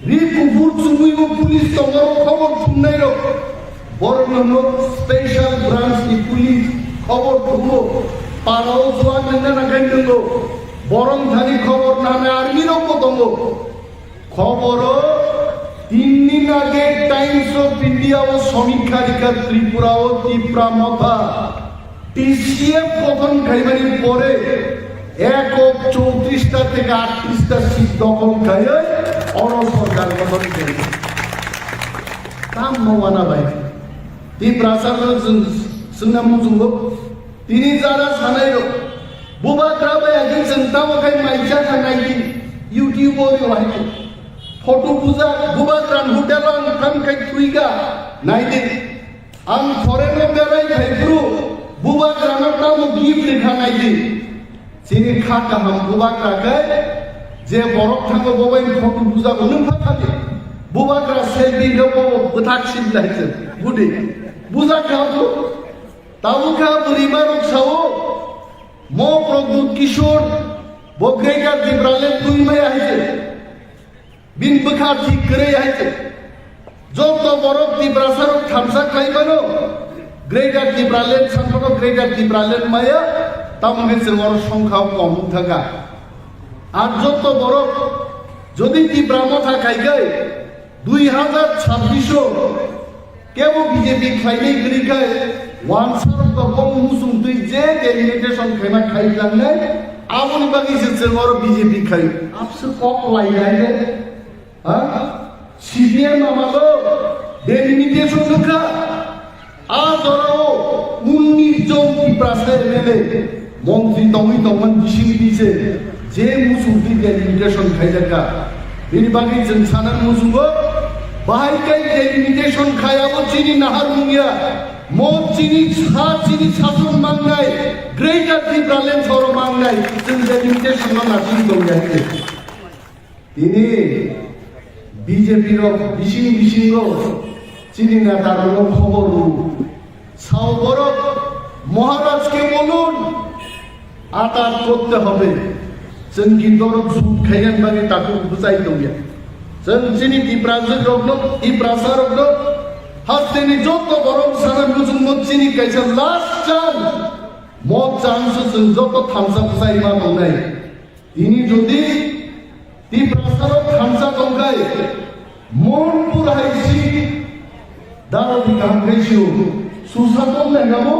রিপুর চুমুইও পুলিশ তোমার খবর শুনাইলো বরং স্পেশাল ব্রাঞ্চ নি পুলিশ খবর দুলো পারাও সোয়ান না গাইলো বরং ধানি খবর নামে আর্মির কদম খবর 3 দিন আগে টাইমস অফ ইন্ডিয়া ও সমীক্ষারিকা ত্রিপুরা ও ত্রিপুরা মথা টিসিএফ গঠন খাইবানি পরে 34টা থেকে 38টা সিট দখল খায় অন সরকার গঠন করে কাম নওয়ানা ভাই ती प्रासाद सुनना मुझुंगो तीनी जारा सानायो बुबा क्राबे अगिन संता वखाय माइचा खानायि यूट्यूब और वाहि फोटो पूजा बुबा क्रान होटेलन खाम खाय तुइगा नाइदे आं फरेनो बेराय खायब्रु बुबा क्राना नाम गिफ्ट खानायि सिनि खाका हम बुबा क्राके जे बरफ थांगो बबाय फोटो पूजा को नों फाखादे बुबा क्रा सेल्फी दो बथाक सिबलायसे बुदि बुझा खाओ ताऊ खा परिवार खाओ मो प्रभु किशोर बोग्रेगा दिब्राले तुई में आइते बिन बखा ठीक करे आइते जो तो बरफ दिब्रासर थामसा खाई बनो ग्रेगा दिब्राले संतो ग्रेगा दिब्राले माया तामगे जोंर संख्या कम थाका আর যত বরফ যদি দিব্রা মথা খাই গায় 2026 केवल बीजेपी खाइने गरीखाय वानसार गम मुसुम तुई जे डेलिमिटेशन खाइना खाइलांनाय आबनि बागै जोंर बीजेपी खाइ आपसो कक लाइलाय हा सीपीएम मामालो डेलिमिटेशन नखा आ दराव 19 जन टिप्रासे एमएलए मंत्री दंगै दंमोन बिसिनि दिसे जे मुसुम तुई डेलिमिटेशन खाइलाका बेनि बागै जों सानान मुसुमबो बाहर कई डेलिमिटेशन खायाबो चीनी नहार मुंगिया मोद चीनी सासन मांगनाय ग्रेटर ट्रिब्यूनल सर मांगनाय जों डेलिमिटेशन नासिन दं जायते दिनै बीजेपी रो बिसिं रो चीनी नेतारो खबर सावबर महाराज के বলুন আতার করতে হবে जों কিন্তু সুদ খাইয়ান বাগে তাকে বুঝাই দইয়া जों जिनि दिब्राजों रगनो दिब्रासा रगनो हास्तेनि जत गरम सानान मुजुं मचिनि कायसा लास्ट चान मत चान्स जों जत थामसा फसाइमा दंनाय दिनि जदि दिब्रासार थामसा दंगाय मनपुर हाइसि दारबि कांग्रेसिउ सुसातन नागामो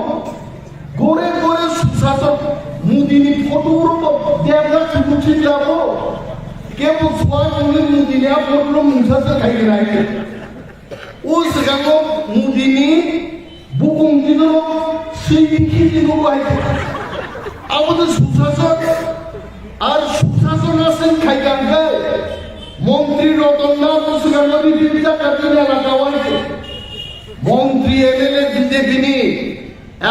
गोरे गोरे सुसातन मुदिनि फटो देवगा सुमुखि जाबो केवल स्वाद उन्हें मुदिनी आप लोग मुंसा से खाई रहे हैं उस गांव मुदिनी बुकुं दिनों सीखी दिनों बाई अब तो सुशासन और सुशासन से खाई मंत्री रतननाथ उस गांव में विविधता करने लगा हुआ है মন্ত্রী এমএলএ বিজেপি নি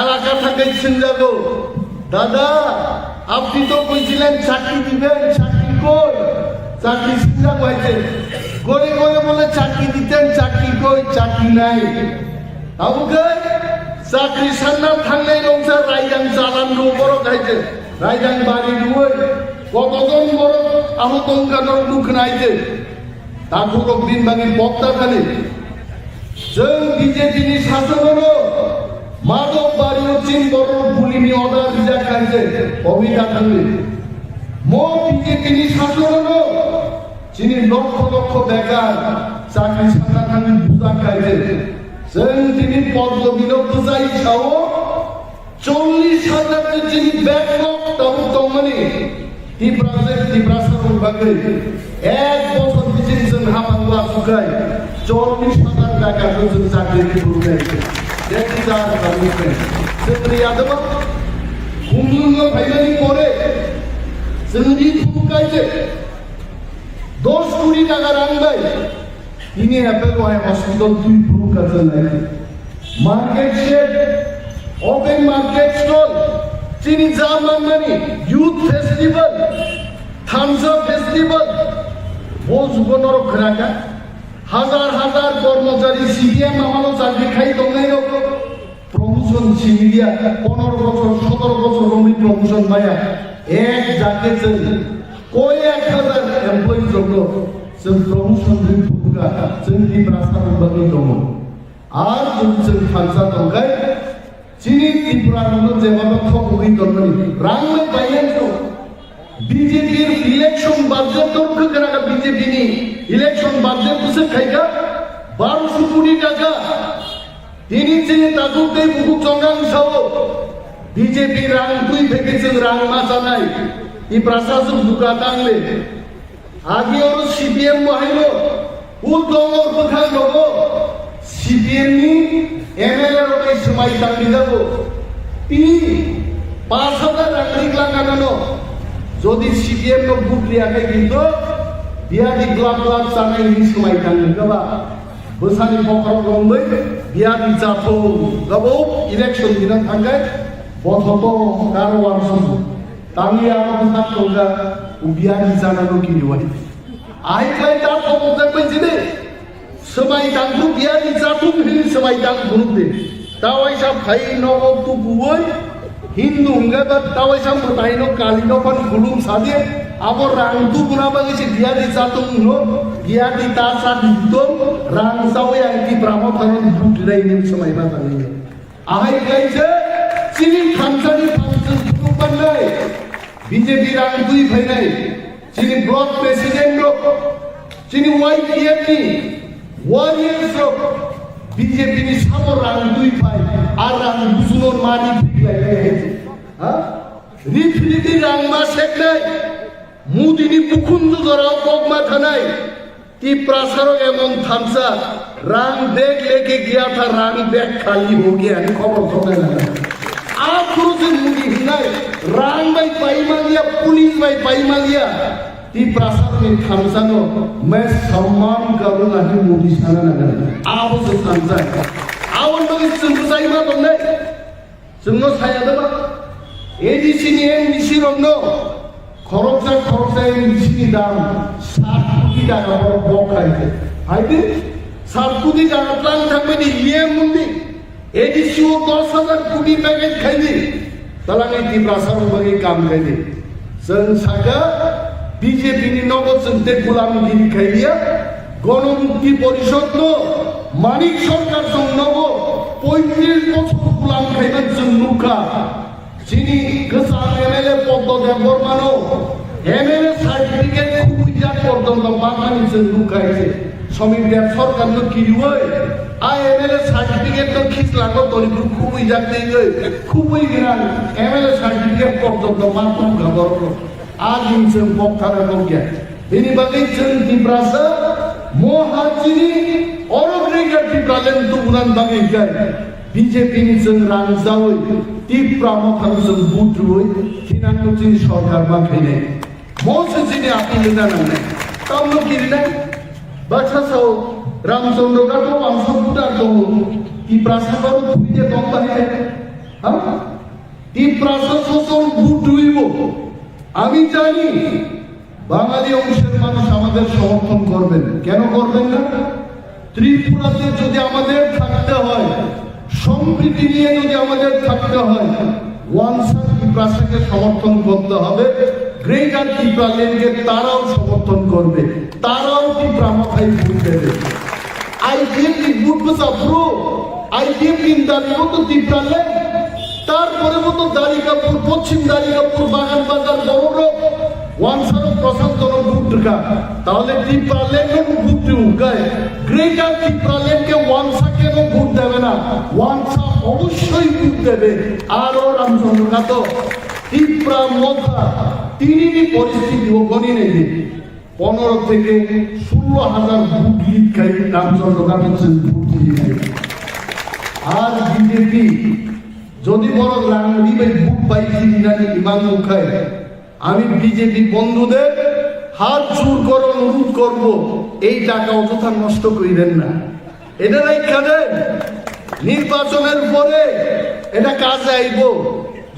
এলাকা থেকে সিনজাগো দাদা আপনি তো কইছিলেন চাকরি দিবেন চাকরি কই চাকরি সিনজাগো হয়েছে গড়ে গড়ে বলে চাকরি দিতেন চাকরি কই চাকরি নাই আমাকে চাকরি সান্নার থাকলেই রংসা রাইজাং চালান বড় খাইছে রাইজাং বাড়ি ডুবই কতজন বড় আহতঙ্কানোর দুঃখ নাইছে তাকে দিন বাঙি বক্তা খালি जों बिजेपिनि शासनाव माधव बारियाव चीन बर' बुलिनि अर्डार बिजाखायसे अबिदा थांनि मो बिजेपिनि शासनाव चीनि लक्ष लक्ष बेकार चाकरि सानना थांनि बुजाखायसे जों दिनै पद्म बिलोक जाय सावो 40,000 चीनि बेकलग दाबो दंमोन टिप्रासार बागै एक बছর बिसिम जों हाबांला सुखाय 40,000 টাকাखौ जों चाकरि होनायसै देखि जा गामिनिफ्राय जोंनि आदबा खुंलुंग फायनायनि परे जोंनि फुकायसे 10 কোটি টাকা রাখবাই তিনি অ্যাপেল হসপিটাল 2 ফ্লোর কাছে market shed open market stall চিনি জামান মানি youth festival thumbs up festival ভোজগণর খরাকা হাজার হাজার কর্মচারী সিবিএম আমানো চাকরি খাই দংনাই প্রমোশন সিমিলিয়া 15 বছর 17 বছর রমি প্রমোশন মায়া এক জাকে जों কই 1000 এমপ্লয়ি জন্য जों প্রমোশন দিন ফুকা जों ত্রিপুরা বাগै दङ আর जों थांसा दंखाय চিনি ত্রিপুরাनो जेबाबो थगै दंमोन रांमै बायनांगौ বিজেপির ইলেকশন বাজেট দরকার করা বিজেপিনি ইলেকশন বাজেট বসে খাইকা 1200 কোটি টাকা তিনি চিনি তাজুতে বুকু চঙ্গাং সাও বিজেপি রাং দুই ভেকেছেন রাং মাসানাই ই প্রশাসন বুকা টাংলে আগে ওর সিপিএম মহাইলো উল দঙ্গর কথা লবো সিপিএম নি এমএলএ রকে সময় টাংলি যাবো তিনি 5000 টাকা লাগানো যদি সিপিএম नो बुक लियाखै किन्तु बियादि ग्लाब ग्लाब जानायनि समाय थांनो गोबा बोसानि पकराव दंबै बियादि जाथौ गबौ इलेक्शन दिना थांगाय बथतो कारवार सम तांनि आरो थांगा बियादि जानानो किनिवाय आइखाय ता पकजों बैजिने समाय थांगु बियादि जाथौ हिनि समाय थां बुंदे तावायसा फाइ नगो तु बुवै हिंदू हंगा बा तावायसा मताइनो कालिनो पण खुलुम सादे अब रांतु पुना बागेसे बियादि जातुं नो बियादि तासा दितो रां सावे आंति ब्राह्मण थान बुटलायनि समय बा थांनि आहाय गायसे चिनि खामसानि फांसन खुबाननाय बीजेपी रां दुई फैनाय चिनि ब्लक प्रेसिडेंट रो चिनि वाईपीएफ नि वारियर्स रो बीजेपी नि सामो रां दुई फाय आर रां बुसुनो मानि रिफिलिटि रांमा सेकनाय मुदिनि बुखुन्द जराव कगमा थानाय टिप्रासार एमन थामसा रां बेग लेके गया था रां बेग खाली हो गया खबर खबर आप से मुदी हिनाय रां बाय पाइमालिया पुलिस बाय पाइमालिया टिप्रासार में थामसानो मैं सम्मान करूंगा कि मुदी साना नगर आप से थामसा आवन बगे संसाइमा दंनाय जोंनो साया दबा एडिसिनि एमडिसि रंनो खरकसा एमडिसिनि दाम 7 कोटी टाका बखायते हायदे 7 कोटी टाका प्लान थांबायदि इएम मुंदि एडिसिओ 10,000 कोटी पैकेज खायदि तलांगै टिप्रासार बगे काम खायदि जों सागा बीजेपीनि नगद जोंते गुलामगिरि खायलिया गणमुक्ति परिषद नो मानिक सरकार जों नगो 35 বছর गुलाम खायना जों नुखा চিনি গোসাল এমএলএ পদ্ম দেববর্মানো এমএলএ সার্টিফিকেট খুবইজা পর্যন্ত বাঙালি जों নুখাইছে সমিতির সরকার নো কিওই আ এমএলএ সার্টিফিকেট তো খিসলাগো তরিপুর খুবইজা দেই খুবই গরান এমএলএ সার্টিফিকেট পর্যন্ত মাত্র খবর আজ जों বক্তারা গিয়া बेनि बागै जों टिप्रासा महाचिनि अरग्रेगार टिप्रालेन दुबुनान बागै गाय बीजेपी नि जों रांजावै टिप्रा मथान जों बुद्रुयै थिनांगौ जों सरकार बाखैनाय मसे जिनि आपिल नानांनाय तामनो गिरिनाय बाथासाव रामचंद्र गातो आमसो बुदार दङ টিপ্রাসাগর ধুইতে দম বাহিরে টিপ্রাসাগর ভোট ডুইব আমি জানি বাঙালি অংশের মানুষ আমাদের সমর্থন করবেন কেন করবেন না ত্রিপুরাতে যদি আমাদের থাকতে হয় সম্প্রীতি নিয়ে যদি আমাদের থাকতে হয় ওয়ানসা ত্রিপ্রাসাকে সমর্থন করতে হবে গ্রেটার ত্রিপুরাল্যান্ডকে তারাও সমর্থন করবে তারাও ত্রিপুরা মাথায় ভোট দেবে I give the vote was approved. I give in the vote to Tirupalland. তারপরে মতো দারিকাপুর পশ্চিম দারিকাপুর বাগান বাজার বড় ওয়ানসারও প্রশান্তন ভোট ঢুকা তাহলে ত্রিপুরাল্যান্ডের ভোট ঢুকায় গ্রেটার ত্রিপুরাল্যান্ডকে ওয়ানসা কেন ভোট দেবে না ওয়ানসা অবশ্যই ভোট দেবে আরও রামচন্দ্র তো ত্রিপুরা মধ্যা তিনই পরিস্থিতি ও গণি নেই 15 থেকে 16,000 ভোট লিড খাই রামচন্দ্র কামিয়েছেন ভোট দিয়ে আর বিজেপি যদি বড় রাঙ্গি ভাই ভোট পাইছি নাকি বিমান মুখায় আমি বিজেপি বন্ধুদের হাত জোর করে অনুরোধ করব এই টাকা অযথা নষ্ট করিবেন না এটা রাইখানে নির্বাচনের পরে এটা কাজে আইব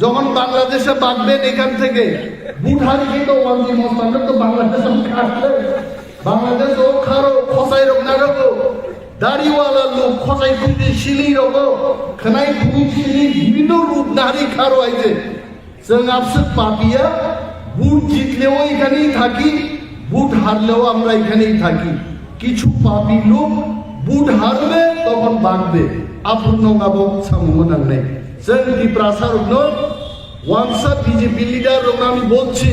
যখন বাংলাদেশে বাঁচবেন এখান থেকে বুঠারি কিন্তু ওয়ান্দি মস্তানরা তো বাংলাদেশে খাটলে বাংলাদেশ ও খারো খসাই রোগ না রোগ দাড়িওয়ালা লোক খসাই খুঁজে শিলি রোগ খানাই খুঁজি শিলি বিভিন্ন রূপ নারী খারো আইছে जों আপসে পাপিয়া বুট জিতলেও এখানেই থাকি বুট হারলেও আমরা এখানেই থাকি কিছু পাপি লোক বুট হারবে তখন বাঁচবে আপন নগাবো সামুনাং নাই जों ত্রিপ্রাসার ওয়ানসা বিজেপি লিডার আমি বলছি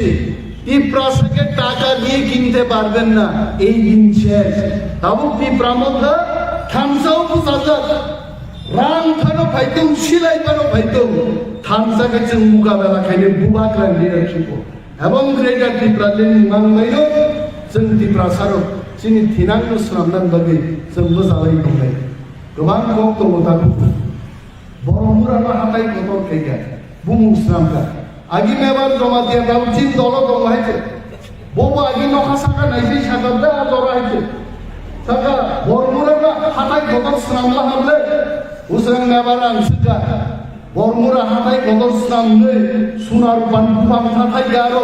ত্রিপ্রাসাকে টাকা দিয়ে কিনতে পারবেন না এই দিন শেষ তাবো ত্রিপ্রা মধ্যে থামসাও বুঝাজার রাম খানো ফাইতুম সিলাই খানো ফাইতুম থামসাকে जों মোকাবেলা খাইলে বুবাক লিডারশিপ এবং গ্রেটার ত্রিপুরাল্যান্ড নিমাंनायनो जों ত্রিপ্রাসারও जोंनि थिनांगौ खालामनानै बागै जों मोजाङै दंनाय गोबां दङ दाबो बर'मुरानो हाथाय गथर खायगा बुमुस्रामका आगि मेबार जमा दिया दाउ चिन दलो दङ हायते बबा आगि नखा साका नायसै सागादा जरा हायते साका बर'मुरानो हाथाय गथर स्रामला हाबले उसरां मेबार आंसुका बर'मुरा हाथाय गथर स्रामनै सुनार बानफां थाथाय गारो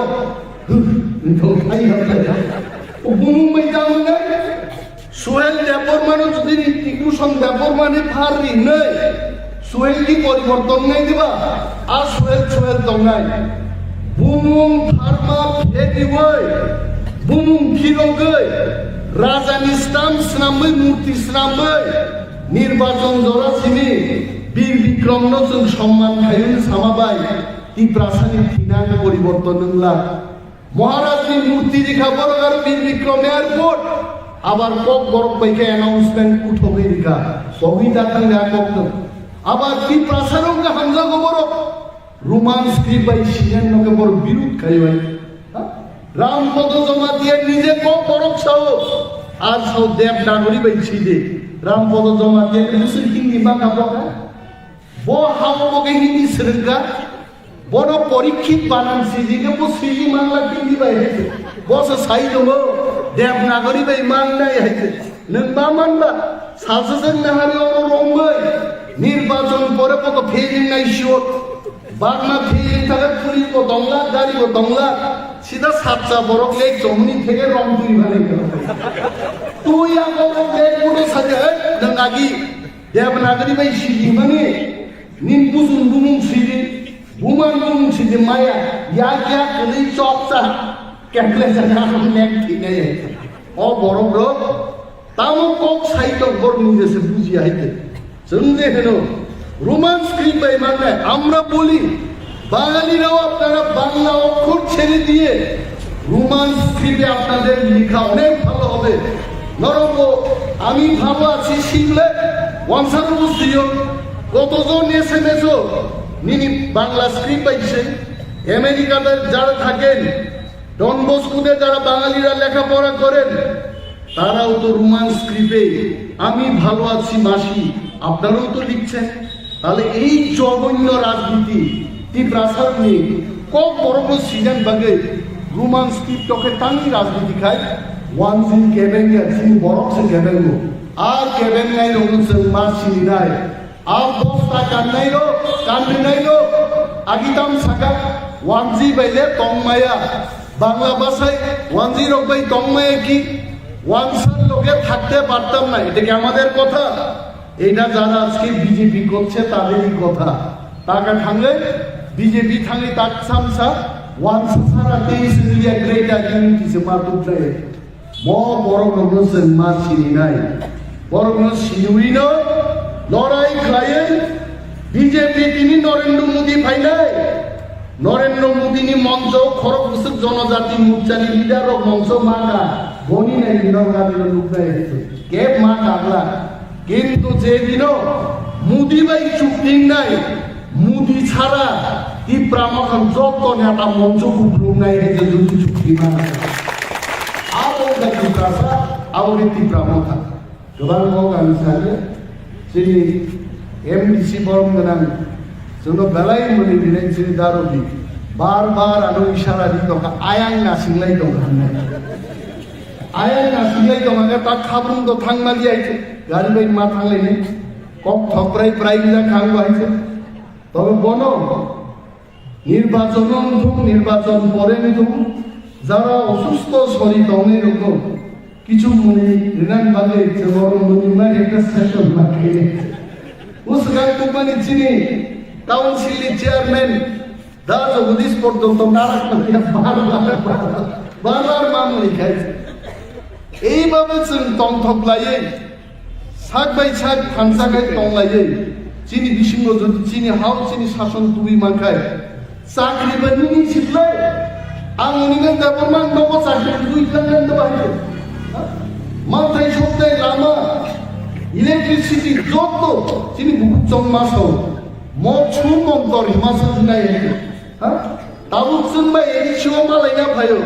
नोंथाय हाबले बुमुं मैदामनै सोहेल देपर मानो जुदि टिकुसन देपर माने फारि नै सोहेल की परिवर्तन नहीं दिबा आ सोहेल दंगाय बुमुं धर्मा फेदिवै बुमुं फिरगै राजानि स्टाम स्नामै मूर्ति स्नामै निर्वाचन जरासिनि বীর বিক্রমনো जों सम्मान खायन सामाबाय ত্রিপ্রাসানি थिनांग परिवर्तन नंला মহারাজনি মূর্তি দেখা বড়গার বীর বিক্রম এয়ারপোর্ট আবার কক বরক বাইকে অ্যানাউন্সমেন্ট উঠবে দিকা কবিতা থাঙ্গা কক আবার ত্রিপ্রাসারং কা হামজা গোবর রোমান স্ক্রিপ্ট বাই সিনেন নকে বড় বিরোধ খাইবাই রামপদ জমা দিয়ে নিজে কক বরক সাও আর সাও দেব নাগরি বাই ছিদে রামপদ জমা দিয়ে মুসলিম হিন্দি বাংলা বকা বো হামবকে হিন্দি শ্রীঙ্গা বড় পরীক্ষিত বানান সিজিকে বো সিজি বাংলা হিন্দি বাই হইছে বস সাই দङ দেব নাগরি বাই মাননাই হইছে নং মা মানবা সাসজন নাহারি অর রংবাই নির্বাচন পরে কত ফেলিং নাই শিওর বাংলা ফেলিং থাকে পুলিশ কো দংলা গাড়ি কো দংলা সিধা সাতটা বড় লেক জমনি থেকে রং দুই ভালে গেল তুই আগর লেক পুরো সাজে নং আগি দেব নাগরি বাই সিজি মানে নিন বুজুন বুমুং সিজি বুমান বুমুং সিজি মায়া ইয়া কিয়া কলি চপসা কেটলে জানা লেক ঠিক নাই ও বড় বড় তামো কক সাইতো গর নিজেছে বুঝি আইতে जों যে হেন রোমান স্ক্রিপ্ট বাই মানে আমরা বলি বাঙালিরাও আপনারা বাংলা অক্ষর ছেড়ে দিয়ে রোমান স্ক্রিপ্টে আপনাদের লেখা অনেক ভালো হবে নরম আমি ভালো আছি শিখলে ওয়ানসার বুঝিও কতজন এসএমএসও নিনি বাংলা স্ক্রিপ্ট পাইছে আমেরিকাতে যারা থাকেন ডন বস্কুতে যারা বাঙালিরা লেখাপড়া করেন তারাও তো রোমান স্ক্রিপ্টে আমি ভালো আছি মাসি আপনারাও তো লিখছেন তাহলে এই জঘন্য রাজনীতি ত্রিপ্রাসাদ নিয়ে কক বড় বড় সিজন বাগে রোমান স্ক্রিপ্টকে টানি রাজনীতি খায় ওয়ান সিন কেবেঙ্গে সিন বড় সে কেবেঙ্গো আর কেবেঙ্গাই রঙ সে মা সিনি নাই आप बस्ता कान्नाइलो आगिताम साका वानजी बैले तंगमाया বাংলা ভাষায় ওয়ানজি রক ভাই তংমায়ে কি ওয়ানসার লোকে থাকতে পারতাম না, এটা কি আমাদের কথা? এটা যারা আজকে বিজেপি করছে তাদেরই কথা। তাকে থাকলে বিজেপি থাকলে তাক সামসা ওয়ানসা সারা দেশ মিলিয়া গ্রেটার ইউনিটি মা তুলে ম বড় গণসেন মা চিনি নাই বড় গণ সিনুইন লড়াই খায়ে বিজেপি তিনি নরেন্দ্র মোদী ভাই নাই নরেন্দ্র মোদীনি মঞ্চ খড়গপুর জনজাতি মোর্চানি লিডার মঞ্চ মাকা বনি নাই গাড়ির লুকাই কে মা কাগলা কিন্তু যেদিন মোদী ভাই চুক্তি নাই মোদী ছাড়া তীব্রামখন যত নেতা মঞ্চ কুকুর নাই যে যদি চুক্তি না আবার তীব্রাসা আবার তীব্রামখা গোবাং আমি সালে যিনি এমডিসি বরং গোনাं जोंनो बेलाय मोनि दिनै जोंनि दारबि बार आनो इशारा दि दं आयां नासिंलाय दं हाननाय आयां नासिंलाय दं आगे ता खाब्रुं दं थांमालि आइছে गारि बाय मा थांलायनि कम थप्राय प्राय जा खांबो आइছে তবে বনো নির্বাচন পরেন তুমি যারা অসুস্থ শরীর দমে রকম কিছু মনে রিনান বাগে যে বড় মনিমার একটা সেশন মাকে उस गाय कुमानी चिनी काउंसिल चेयरमैन दा जगदीश পর্যন্ত নারাজ করে বারবার মামুলি খাইছে এইভাবে जों তংথকলায়ে সাক বাই সাক খানসাকায় তংলায়ে চিনি বিসিঙ্গ যদি চিনি হাও চিনি শাসন তুই মাখায় চাকরি বানিয়ে ছিল আং উনিগান দেবমান নব চাকরি দুই লাগান দেবাইছে মাথায় সপ্তাহে লামা ইলেকট্রিসিটি যত চিনি বুকচং মাসও মছু মন্তর হিমাচল নাই হ্যাঁ তাবুকসুন বাই এদিছিও মালাইনা ফায়ো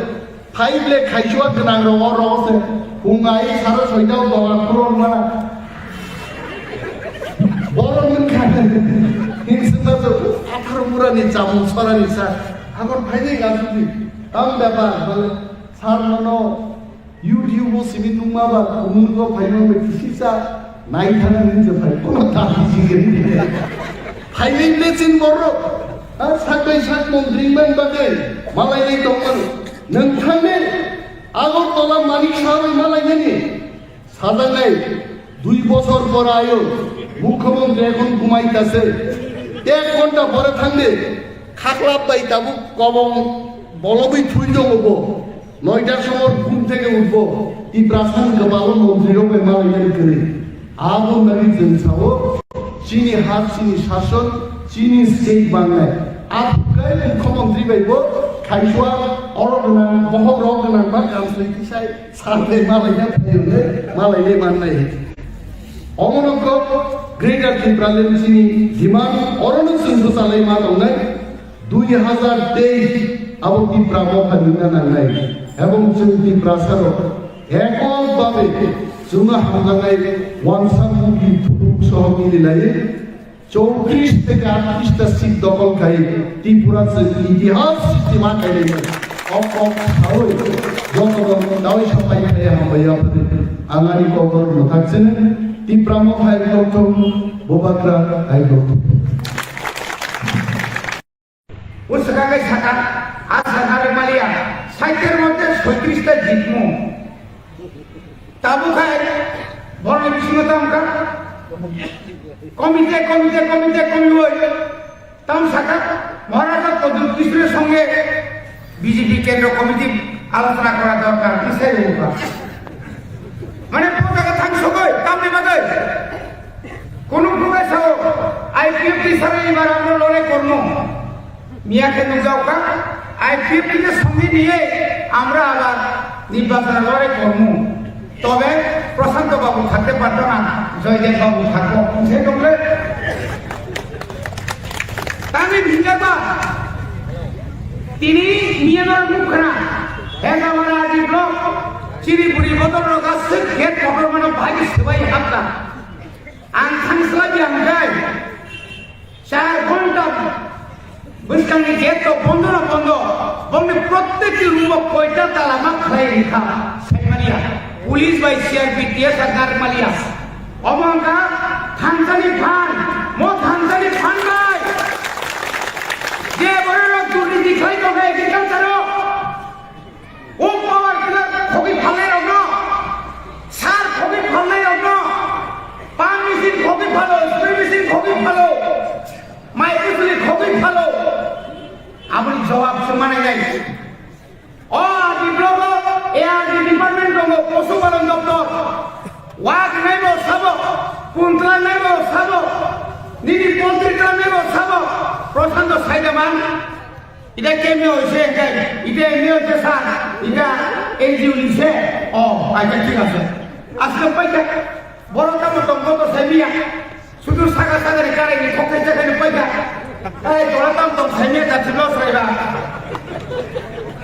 ফাইবলে খাইছুয়া গোনাं रसे फुङाय सारा सयटाव दला खरन माना बरमन खाने हिंसना जो 18 मुरानि जामुं सरानि सा आगर फाइदे गासुदि आम बेपार बले सारनो इउटिउब सिमिन नुमाबा उमुरगो फाइनो बेसिसा नायथाना निजे फाइ कोनो दाबि जिगेरि फाइलिं लेसिन बरो साकबाय साक मन्त्रिमोन बागै मालायनि दंमोन नोंथांनि আগরতলা মানিক সাহেব মালাইনি সাজানাই 2 বছর পর আয়ো মুখ্যমন্ত্রী এখন ঘুমাইতাছে 1 ঘন্টা পরে থাকলে খাকলা পাইতাবু কবম বলবই থুই দেবো 9টার সময় ঘুম থেকে উঠবো এই প্রাসাদ গবালো মন্ত্রীও মালাইনি করে আবু নবী জনসাও চিনি হাত চিনি শাসন চিনি স্টেট বাংলায় আপকাই মুখ্যমন্ত্রী বাইব খাইছুয়া অরগনা বহর রগনা বা কামসুইতি সাই সারলে মালাইনা ফাইলে মালাইলে মাননাই অমনক গ্রেটার ত্রিপুরালেন চিনি ডিমান্ড অরণ সিন্ধু চালাই মা দংনাই 2023 আবো ত্রিপুরা মহাবিনা নাংনাই এবং চৌতি প্রাসার এককভাবে जोंनो हामलांनाय वानसां मुभि थुरुक सह मिलायै 34 থেকে 38টা সিট দখল খাই ত্রিপুরা ইতিহাস সীমা খাইলে অকম হাওই জনগণ দাওই সবাই খাই হামবাই আপনাদের আঙারি কবর থাকছেন ত্রিপুরা মহায় ডক্টর বোবাকরা আই ডক্টর উসকাকে ছাকা আশা নারে মালিয়া সাইকের মধ্যে 36টা জিতমু তাবু খায় বড় বিষ্ণুতাম কা কমিতে কমিউই তাম সাকা মহারাজ প্রদীপ কৃষ্ণের সঙ্গে বিজেপি কেন্দ্র কমিটি আলোচনা করা দরকার কিসের উপর মানে পতাকা থাকছো কই তামনি বাগে কোন প্রকার সাও আইপিএফটি সারা এবার আমরা লড়াই করব মিয়াকে নুজাও কা আইপিএফটি কে সঙ্গে নিয়ে আমরা আবার নির্বাচনে লড়াই করব তবে প্রশান্ত বাবু থাকতে পারতো না জয়দেব বাবু থাকবো সে তোমরা তামি ভিঙ্গাবা তিনি মিয়ানমার মুখরা হেগামারা আদি ব্লক চিরিপুরি বদল গাছ গেট পটরমানো ভাই সেবাই হাতটা আং থাংসলাবি আমগাই 4 ঘন্টা বুঝকানি গেট তো বন্ধ না বন্ধ বন্ধ প্রত্যেকটি রুম কয়টা তালা মা খাই রেখা সাইমানিয়া পুলিশ বাই সিআরপি টিএস আগার মালিয়া অমঙ্কা থানসানি খান mo thansani phanbai je borok dunniti khoi to agriculture o power killer khobi phalai rogno sar khobi phalai rogno pan machine khobi phalo spray machine khobi phalo মাইক্রোফোনে খুবই ভালো আপনি জবাব সমানে নাই ও বিপ্লব এআরডি ডিপার্টমেন্ট দङ পশুপালন দপ্তর ওয়াক নাইব সাব কুন্ত্রা নাইব sub নিদি পন্ত্রিকা নাইব sub প্রশান্ত সাইদামান এটা কেমনে হইছে এটা এমনি হচ্ছে স্যার এটা এনজিও লিখছে ও আচ্ছা ঠিক আছে আজকে পাইকা বড় কাম দङ তো সাইমিয়া শুধু সাগা সাগারে কারেনি খোকে জায়গায় পাইকা এই দড়াতাম তো সাইমিয়া যাচ্ছে লস রাইবা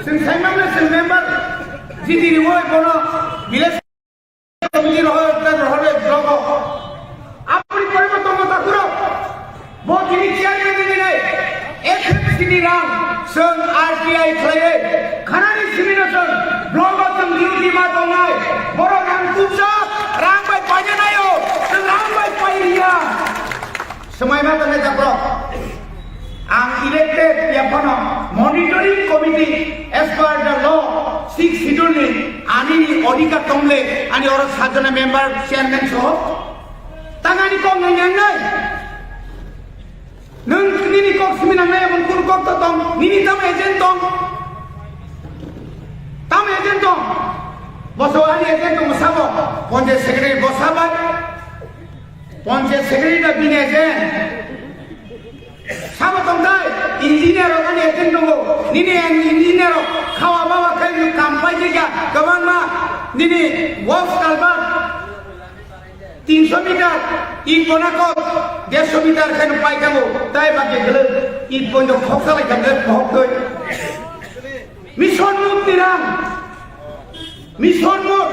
সিন সাইমামে সিন মেম্বার জিডি ওই বড় ভিলেজ কমিটির হলে ব্লক আপনি পরিবর্তন কথা করো বহুত জিনিস চেয়ারম্যান দিদি নাই এফএমসিডি রাম সন আরটিআই খেলে খানানি সিমিনেশন ব্লক অফ ডিউটি মা দঙাই বড় গান কুচা রাম ভাই পাজে নাইও রাম ভাই পাইরিয়া সময় মা তনে যাবো ang elected yapano monitoring committee as per the law 6 schedule ni ani odika tomle ani ora 7 jona member chairman so tangani kong nang nai nung nini kok simina me mun kur kok to tong nini tam agent tong boso ani agent tong sabo ponje secretary bosaba ponje secretary da bine agent sama tongdai engineer kan agent dong nini engineer khawa bawa kan kampai juga kawan ma nini work kalbar 300 meter E বনাকো 150 metre কেন পাই কাবো তাই বাকি গেল ই পর্যন্ত খোকসালাই কামলে ভক কই mission মুখ নিরাম mission মুখ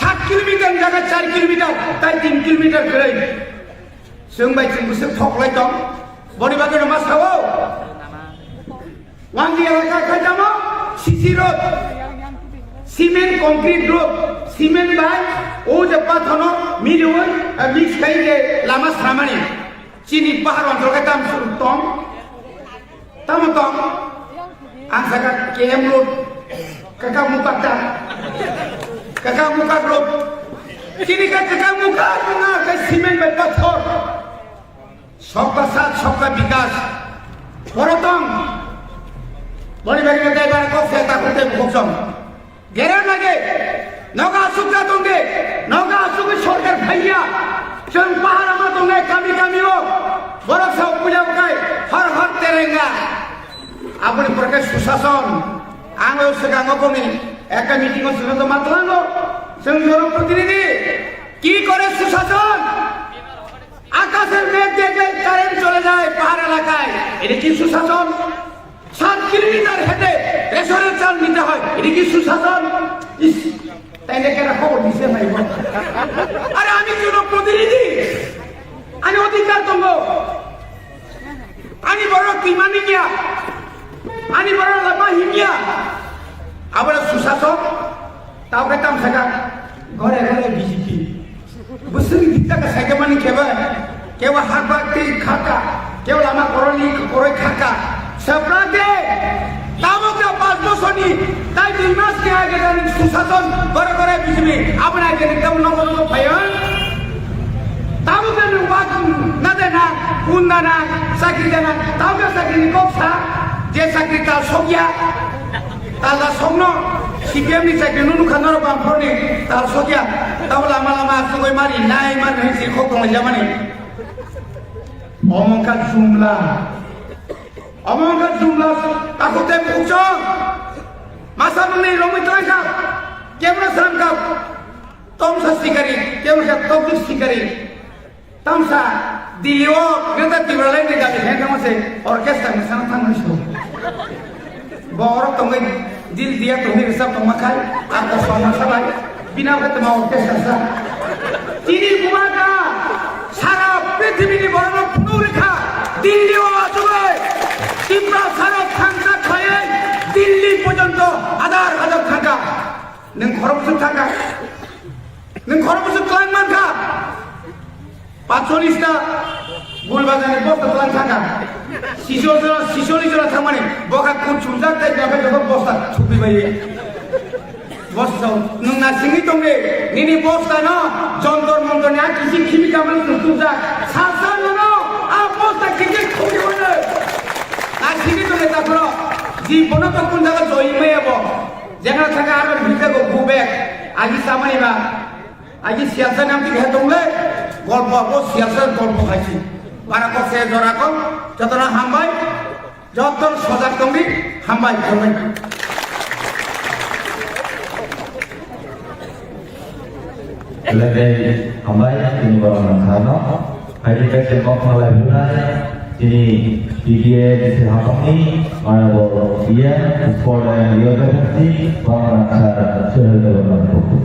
7 kilometre জায়গা 4 কিলোমিটার তাই 3 কিলোমিটার করে जों बाय जों बिसोर थकलाय दं बडि बागेर मा सावो वांगि एलाका खायजामो CC road cement concrete road cement बाय ओ जे पाथनो मिलुवन मिक्स खाइजे लामा सामानि चिनि पाहार अञ्चल का दाम तम आं जागा KM road kakak muka road kini ka kakak muka na ka cement बाय पाथर सबका साथ सबका विकास परतम बड़ी बड़ी में कई बार को फेंका करते भोक्सम घेरा लगे नौका सुखा दोंगे नौका सुख छोड़कर भैया चंद पहाड़ में दोंगे कमी हो बरक सब पूजा उकाय हर तेरेंगा अपने प्रकार सुशासन आंगे उससे गांगो कोनी एक मीटिंग में सुनो तो मत लांगो संजोर प्रतिनिधि की करे सुशासन আকাশের মেঘ দেখলে কারেন্ট চলে যায় পাহাড় এলাকায় এটা কি সুশাসন 7 কিলোমিটার হেঁটে রেশনের চাল নিতে হয় এটা কি সুশাসন তাই দেখে খবর দিছে নাই আরে আমি জনপ্রতিনিধি আমি অধিকার দঙ্গ আমি বড় কিমানি গিয়া আমি বড় লামাহি গিয়া আবার সুশাসন তাও খেতাম থাকা ঘরে ঘরে BJP busuri kita ka sagamani keba kewa hakbakti khaka kewa lama koroi khaka sabrage tamo ka 5 bosoni tai dimas ke age dan susason gore bijmi apna ke kam nongol ko phayan tamo ka nuwak nadena undana sakri dana tamo ka sakri koksa je sakri ta sogya tala sogno CPM ni sakri nunu khanaro bamphorni tar sogya tahu lama-lama sungguh mari naik mana si kokong zaman ini omongkan jumlah aku tempuk masa mengenai romit langkap kemana serangkap tomsa sikari kemana topus sikari tamsa dilio kita tiba lain di kami hanya masih orkestra misalnya tangan itu borok tongeng dil dia tongeng resap tomakai aku sama salah बिना कते मा orkestra তিনি কুমাকা সারা পৃথিবীর বড় পুনরুখা দিল্লি আসবে ত্রিপুরা সারা থাকা খায় দিল্লি পর্যন্ত হাজার থাকা নং খরবসু থাকা নং খরবসু ক্লাইমান খা 45টা Gulbazani bos telan sangka. Sisoli jora thamani boka kucunjak tai jaga jaga bosta chupi bayi. Bos tau nungna singi tongge nini bosta no jontor montor ne kisi kimi kamal kucunjak sasa no a bosta kike chupi bole. A singi tongge takro ji bono to kun jaga joi me abo. Jangan sangka agar bisa go bubek. Aji samani ba. Aji siasa nanti ke tongge. Golpo bos siasa golpo kaji. Para ko se jora ko jotona hambai jotor sojak tongdi hambai hambai Lebih hambai ini barang sana. Hari kita kau mulai bulan ini dia di sini ni mana boleh dia sekolah dia berhenti barang sana sudah berlaku.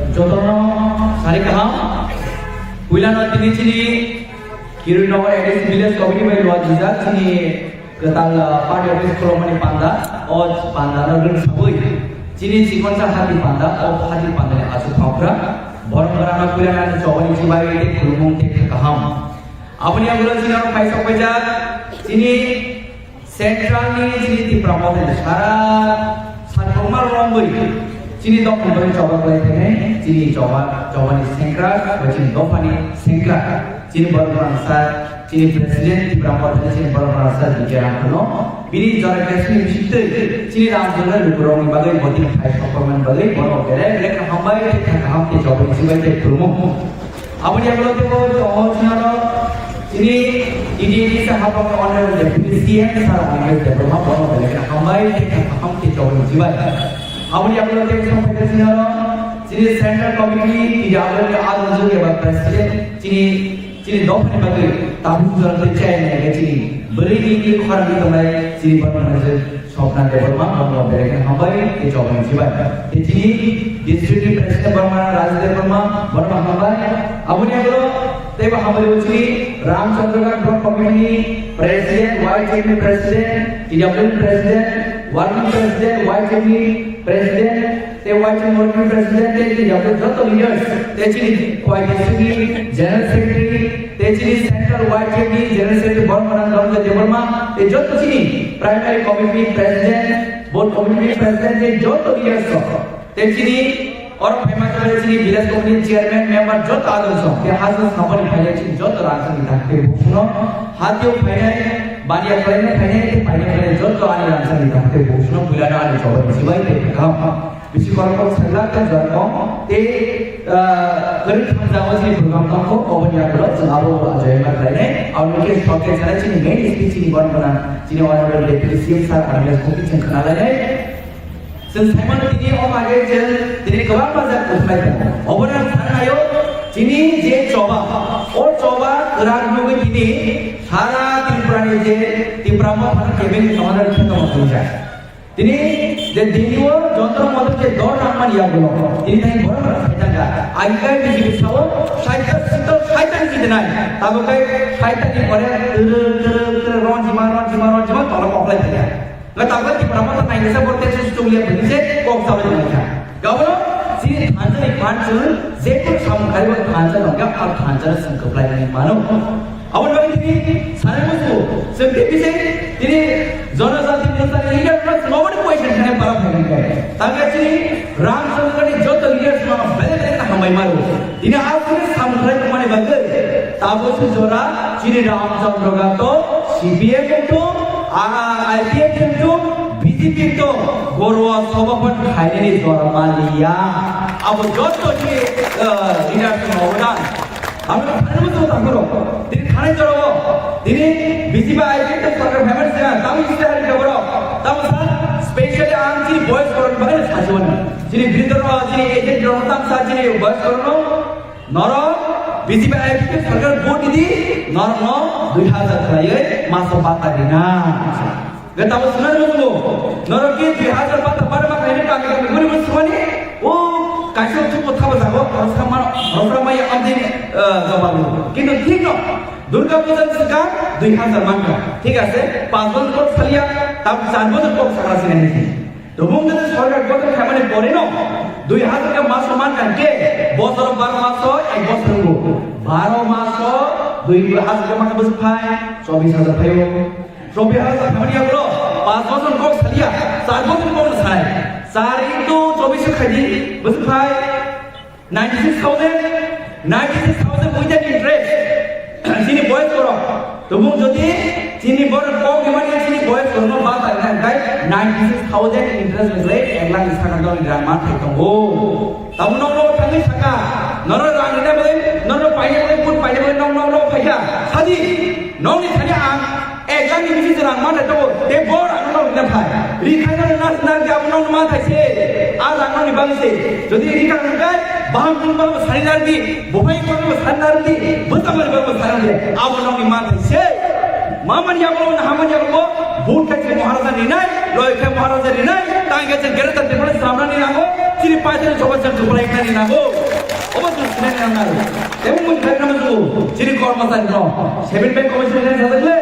Jotono sari kaham Wilano tini cini Kiru nomor edisi village committee by luar jizak cini ketal party office kolomani panda oj panda nagar sabui cini sikonsa hati panda hati panda ne asu thapra borong barana Wilano chawani cibai ite kulumung te kaham apni agulo cini orang paisa paisa cini central ni cini ti promote sara sarkomar romboi Cini dok memberi coba pelatihan, cini coba ni sengkrak, cini dopani sengkrak, cini baru merasa, cini presiden di berapa tadi cini baru merasa di jalan kuno, bini jarak kesini mesti cini ramjuna lukurong bagai boti khai performan bagai baru kere, mereka hambai kita kaham ke coba isi bagai kurung, apa dia kalau tu cina cini ini sahabat orang definisi yang sarang orang develop baru mereka hambai kita kaham ke coba isi bagai Abu yang belum tengok sampai ke sini orang, sini central committee tidak ada yang ada juga ya presiden, sini dua hari bagi tabu jualan tercaya ni sini beri ini orang di tempat sini bermanajer shopna development orang mereka hambai ke coba siapa, sini district presiden bermana raja development bermana hambai, abu yang belum teba hambai sini Ramchandra Block Committee presiden, YKB presiden, tidak belum presiden, working presiden, YKB presiden, te working presiden, te tidak betul leaders, te cini coalition general secretary, te cini central YKB general secretary Bormanan Dorja Deborma, te jodoh cini primary committee presiden, board committee presiden, te jodoh leaders so, te cini orang memang ada cini village committee chairman member jodoh ada so, te hasil nomor final cini jodoh rasa kita, te bukuno hati final Banyak lainnya kayaknya banyak jodoh ada rasa kita, te bukuno bulan ada coba isi baik te kam, bisi kalau selatan jarang, te kerja sama sini program kamu, orang yang berat selalu aja yang lainnya, awal mungkin pakai cara cini main speech cini baru cini orang berdepresi saat ada kopi cini kenalannya. Sensaiman ini orang aja jadi jadi kawan pasal usai tu. Orang sana ayo, cini je coba, or coba kerana juga ini, salah timprani je timprama pada kebin kawan kita masuk je. Ini jadi diniwa contoh macam je dor ramai yang belum. Ini tadi orang kita kan, agak di sini sawo, syaitan kita naik. Tapi syaitan ni orang ron jima tolong offline saja. Katakan di pertama naik desa berarti sesuatu yang berbeza, kok sama dengan kita. Kalau sini thanjar ikan zetur sama kali waktu thanjar enggak, al thanjar sangkap lain mana? Awal bagi ini, sana musuh, sendiri bisa ini zona satu desa ini leader plus nobody question kena para pemimpin. Tapi sini Ramchandra ni jodoh leader semua banyak kita hambai malu. Ini asal sampai kemana bagi? Tahu sejora sini Ramchandra kata CPM itu IPM itu BJP itu Gorwa Sobapan Khairani Dormalia. Abu jodoh ni leader semua orang. Kami mana betul tak guru? Jadi kami jawab. Jadi BJP IPM itu sekarang famous ya. Tahu kita hari jawab. Tahu sah specially anti boys koran bagai sahaja. Jadi leader jadi agent orang tak jadi boys koran. Noro BJP IPM sekarang vote ini Noro 2000 kali masa patadina. Gak tahu sebenarnya dulu. Noro ke 2000 patah pada masa ini kami guru semua ni. Oh, kasih cukup tahu sahaja. Orang ramai yang ada zaman dulu. Kita ठीक Durga Puja sekarang 2000 mangka. ठीक है से 5 बजे को सलिया तब 4 बजे को सकरा से नहीं थी. Tubung itu sorga kota kemana boleh no? 2000 ke masuk mana ke? Bosor 12 masuk, bosor 12 masuk, 2000 ke mana bersepai? 24,000 payo. 24,000 kemana ya bro? 5 bosor kau salia, 4 bosor kau selesai. Saat itu 24 kaji bersepai 96,000 without interest. Sini boys koro. Tubung jadi sini boros kau gimana sini boys koro no bahasa kan? 96,000 interest rate, eklang isakan dong drama tengko. Tahu nong tangi saka, noro rani na boleh, noro payah pun payah boleh nong payah. Sadi, nong ni tanya ang, eklang ni mesti serang mana tu, debor nong ni pay. Rikai nong jawab nong mana sih, orang nong ni bangsa. Jadi rikai nong baham pun baham sari nardi, bukai pun sari nardi, betul betul sari nardi. Abu nong ni mana sih? Mama ni apa orang Haman yang apa? Bukan ke Maharaja ni naik, loy ke Maharaja ni naik, tangga cengkeret tapi pada sama ni nago, ciri pasal coba cengkeret ni nago. Apa tu sini ni nago? Temu mungkin kerana macam tu, ciri korban tadi no. 7 bank commission ni satu le,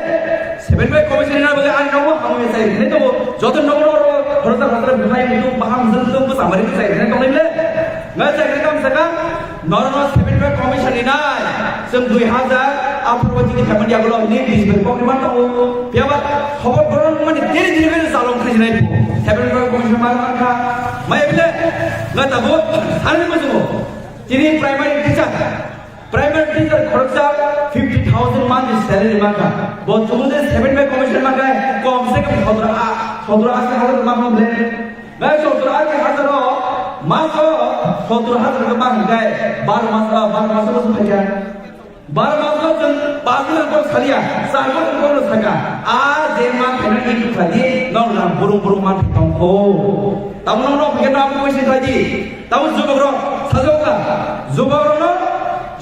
7 bank commission ni nago ada nago, kamu yang saya ni tu, jodoh nago harus bukai itu paham sentuh sama ni saya ni tu le. Nggak saya kira sekarang, normal 7 bank commission ni naik, sem 2000 apa wajib kita dia kalau ini disebut pengiriman tahu, biar khबर koran mana diri kan salon kerja ni pun, seven kau komisi mana kan, mai bila nggak tahu, hari ni macam jadi primary teacher kerja 50,000 month salary maka, buat cuma 7 bank commission maka, kau mesti kan saudara asal mana boleh, nggak saudara asal maka saudara asal mana baru masuk saja. Baru masuk jeng pasal kau salia, sahaja kau saja. Jema kena itu tadi, nong burung mati tongko. Tahu nong bikin apa mesti tadi. Tahu zubagro, sajoka, zubagro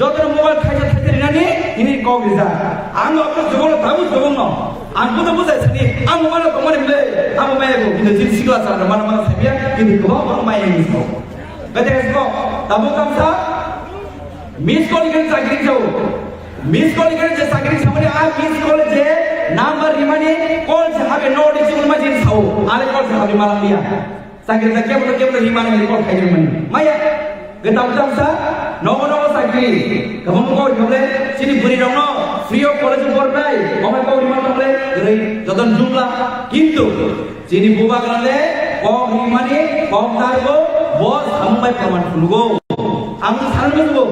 jodoh mobile kaca ini kau bisa. Anu apa zubagro tahu zubagro. Aku tu bukan sini. Aku mana kemarin beli, aku main aku. Kita jadi sekolah sana mana saya, ini kau orang main ini kau. Betul kau. Tahu kamu sah? Miss call kan sakit jauh. Miss call kan sakit sama dia. Miss call je number rimani call je habe note je ulma je tahu. Ale call je habe malam dia. Sakit sakit boleh rimani call kaji rimani. Maya kita tahu sah? Nomo sakit. Kamu kau boleh sini beri dong no. Free of college berbai. Kamu kau rimani boleh. Jadi jodoh jumlah. Kintu sini buka kerana kau rimani kau tahu bos sampai perman puluh. Aku salah tu,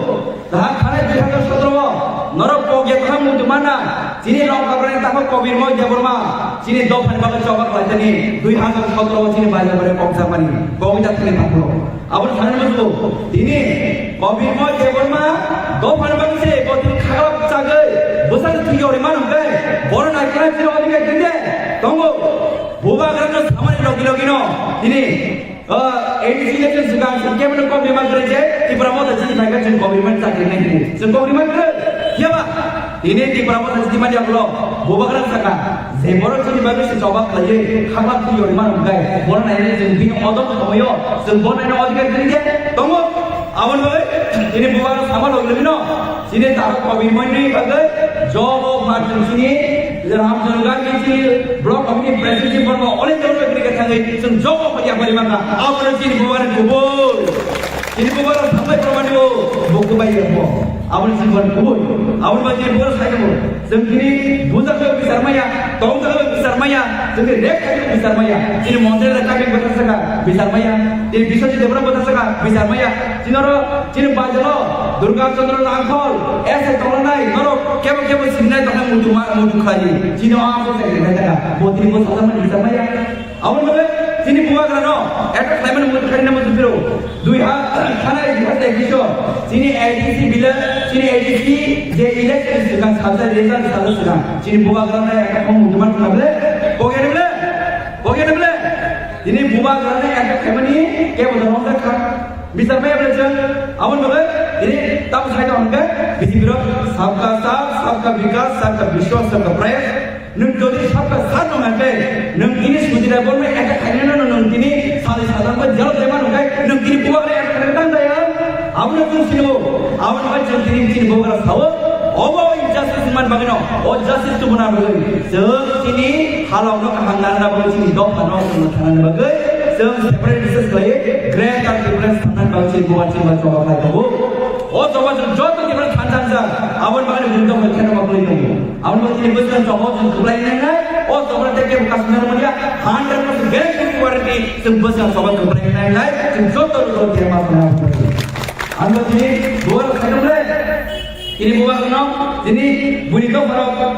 dah kerana 2017 norok kau yang kamu di mana? Sini orang kabarnya tak kau birmo jaburma. Sini 2 hari bagai coba kerja ni 2017 sini bayar berapa kau sama ni? Kau kita terima puluh. Aku salah tu, ini kau birmo jaburma 2 hari bagai se kau ini kharap cagai. Besar tu orang mana mungkin? Orang nak kira kira orang yang kende. Tunggu, buka kerana sama ni logi no. Ini election sekarang sekian mana kau memang kerja di Pramoda jadi mereka jadi government sakit ni. Jadi government kerja, ya pak. Ini di Pramoda jadi mana yang belum? Bukan kerana sekarang. Zebora jadi bagus coba kerja. Kakak tu orang mana mungkin? Orang lain jadi bingung orang tu tahu yo. Zebora ni orang kerja. Tunggu, awan boy. Ini bukan sama logi no. Sini tahu government ni bagai job margin sini. Ram Jangga ni blok committee president pun oleh jalur negeri ketangai senjata pada apa lima ka. Apa sini bukan kubur. Sini bukan sampai permane buku bayi apa. Apa sini bukan kubur. Apa bayi bukan saya kubur. Sini bukan ke besar maya, tong ke besar maya, sini rek ke besar maya. Sini monter kami besar sekali besar maya. Sini bisa jadi berapa besar sekali besar maya. Sini bajalo Durga Chandra Langkol. ऐसे तोड़ना नहीं मरो केवल सिन्ना तो हम मुझे खाली Chino आपको से कहता है बहुत ही बहुत सामान bisa maya awal mula sini buat kerana eta climate mudah kerana mudah biro 2 खाना इधर देखी तो sini ADC bila sini ADC जे election sekarang साल result साल sekarang sini buat kerana eta kamu cuma boleh boleh sini buat kerana eta climate ni केवल orang tak bisa maya belajar awal mula ini tahu saya tu angkat bisi biro सबका साथ सबका विकास सबका विश्वास सबका प्रयास नों जोड़ी सबका साथ नंगे नों ini सुधिरा बोल में ऐसा खाने ना नों ini साले साधारण पर जल देवा नंगे नों ini बुआ ले ऐसा करता है अब नों तुम सिनो अब नों जल ini बुआ का साव अब injustice man bagino और justice tu benar bagai सब ini halau नों कहांगार ना बाgai sini dok kanau नों थाना बाgai जों सेपारेट डिसेस खालायो ग्रेट आरो डिफरेंस थांनानै बांसिन गुवाहाटि बाथ्रा खालायदों ओ जबा जों जत डिफरेंस थांजां आवन बागै बुंदों मोनखानो माखलै दं आवन बागै बोसोर जबा जों खबलायनाय ओ जबा टेके काश्मीर मनिया 100% ग्यारेंटी वारंटी जों बोसोर जबा खबलायनाय जों जत जत देमा खालामो आरो दिनै bore खालामले ini buat kenal, ini bunyi kau kalau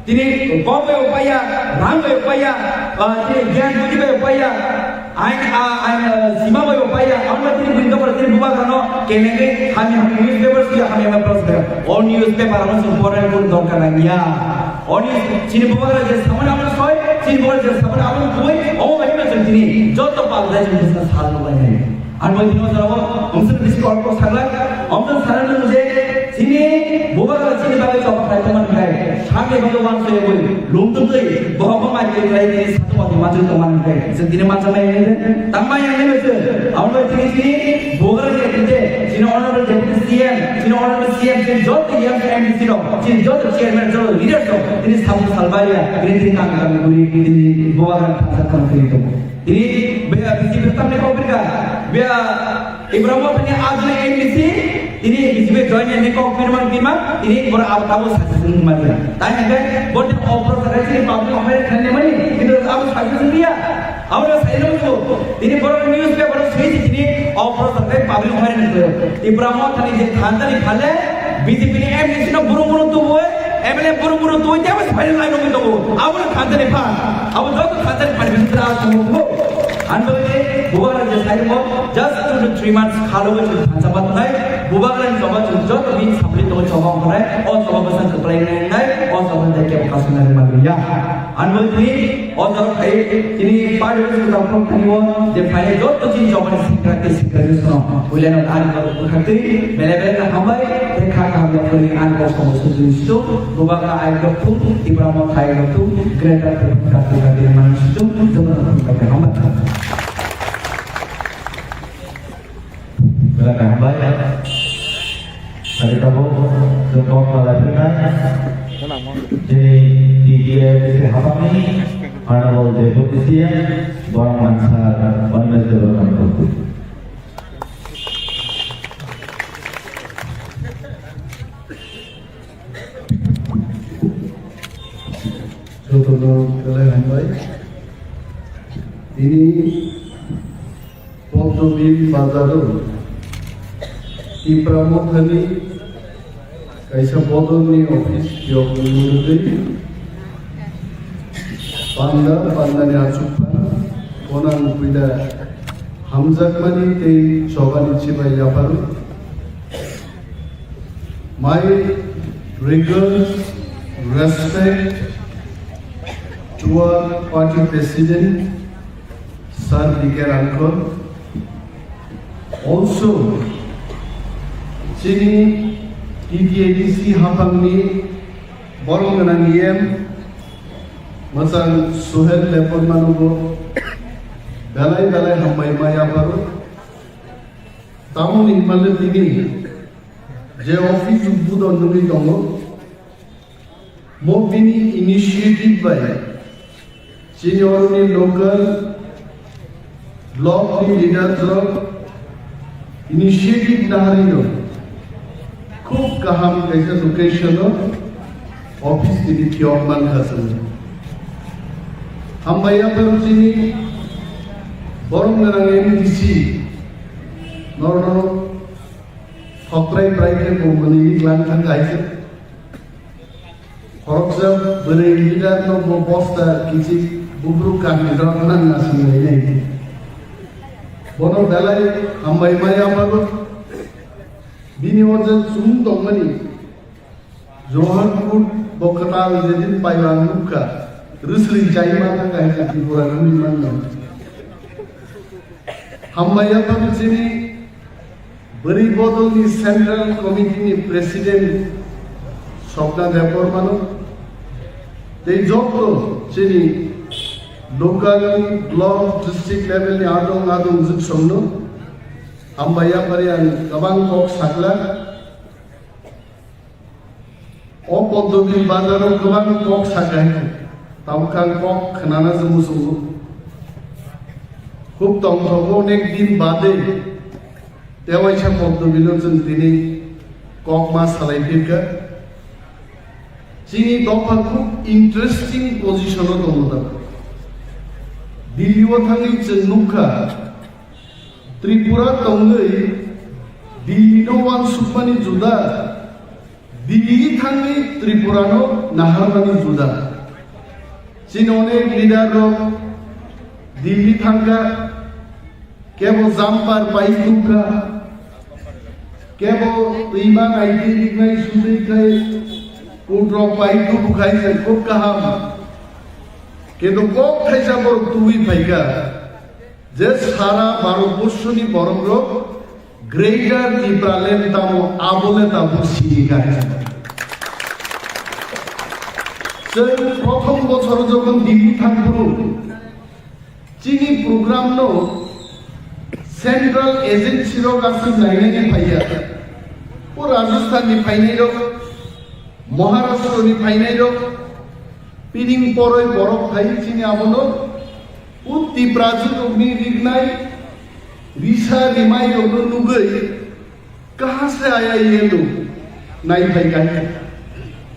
ini kau upaya, rang upaya, ini gian bunyi upaya, sima upaya, awalnya ini bunyi kau ini buat kenal, kenapa kami newspaper sih kami approach ber, all newspaper harus important pun dongkar lagi ya, all ini buat aja sama nama soy, ini buat aja sama nama kue, oh macam macam ini, jodoh pakai jadi bisnis hal lain. और मैं दिनों जरा वो हमसे किसी और को साला हमसे साला ने मुझे चीनी बोबा का चीनी बागे चौक खाए तो मन खाए शाम में भगवान से बोल लूम तो गई बहुत मार के खाए नहीं सातों बातें माजूद तो मन खाए इसे दिन मार समय नहीं थे तम्मा यहाँ नहीं बचे और मैं चीनी बोबा के किंते चीनी ऑनरेबल डेप्यूटी सीएम चीनी ऑनरेबल सीएम चीनी जो तो यंग एमडी लो चीनी जो तो चेयरमैन जो लीडर तो चीनी सामने सालबारिया चीनी काम करने पूरी चीनी बोबा का काम करने तो ini bisi bertam ne kau berka bia Ibrahim punya azle MDC ini bisi join ne kau firman ini bor tahu saksi maria tanya kan bor de offer saksi public home khane mani itu abu saksi dia awal saya itu ini bor newspaper switch ini offer saksi public home ne Ibrahim tadi je khanta ni khale BJP ni MDC no buru tu boy MLA buru tu dia mas final line no tu awal khanta ni pha awal jauh khanta ni pha bisra tu anda ini bukan aja saya mau just 2 to 3 months kalau itu sampai tunai bukan lagi coba jujur tapi sampai itu coba mulai oh coba pesan ke pelayanan lain oh coba dekat kasus dari Malaysia anda ini oh coba kayak ini pada waktu kita pun kini dia final job tu sih coba gratis semua boleh nak anda berhati bela-bela hambai dekah kami beri anda kamu sesuatu bukan air pun Ibrahim kaya itu greater terkait dengan manusia itu sebenarnya hambai Silakan baik. Tadi kamu semua melakukan. Jadi dia apa ni? Mana boleh deputi orang mansar, orang menjualkan itu. Contoh kalian baik. Ini Pontobil Bazaru. Ibrahim Thani kaisa bodol ni office job nurudei panda ni achupa konan pida hamzak mani te shobani chibai yaparu my rigorous respect to our party president Sir D.K. Rankor also Sini TDADC hapang ni borong dengan IM masang Suhel lepon manugo balai hambai maya baru tamu ni malu ini je office budon nungi tongo mo bini initiative by senior ni local block ni leaders initiative dahari no खूब कहाम कैसे location office की दिखी और मन हसन हम भैया पर उसी बोरंग नरंगे MDC नॉर्नो फक्राई प्राइवेट को मनी लान तक आइसे खरकसा बने लीडर नो वो बॉस्ता किसी बुबरू का निराकरण नसन नहीं बोनो दलाई हम भैया पर Bini wajan sum dongmani Johanpur Bokatal jadin pailang muka Rusli jai mata kayak jadi orang ini mana Hambaya kami sini beri bodol ni Central Committee ni Presiden Sobna Depor mano They job to sini local block district level ni adong zuk somno Hambaya barian kabang kok sakla o Pontobil Bazaru kabang kok sakai tamkan kok kenana semu খুব তংথক অনেকদিন বাদে তেওয়াইসা পদ্মবিলোচন তিনি cock মাস সালাইফিরকা চিনি দফা খুব interesting পজিশনও দমতা দিল্লিও থাङै जों नुखा त्रिपुरा तङै दिल्लीनो वान सुकमानि जुदा दिल्ली थाङै त्रिपुरानो नाहारमानि जुदा चिन अनेक लिडार दिल्ली थांगा केबो जाम्पार बाइक नुखा केबो दैमा नायदि लिगनाय सुदैखाय उड्र बाइक बुखाय जों खुब गाहाम কিন্তু কক থাইসা বড় তুই ফাইকা যে সারা ভারতবর্ষনি বরংর গ্রেটার ত্রিপুরালেন তামো আবলে তামো সিনিগায় जों প্রথম বছর যখন দিল্লি থাকবো চিনি প্রোগ্রাম নো সেন্ট্রাল এজেন্সির কাছে নাইনানি ফাইয়া ও রাজস্থাননি ফাইনাইর মহারাষ্ট্রনি ফাইনাইর पिनिंग परोय बरफ खाई चिनी आबनो उति प्राचीन अग्नि रिगनाय रिसा रिमाय योगो नुगै कहां से आया ये लोग नहीं भाई कहीं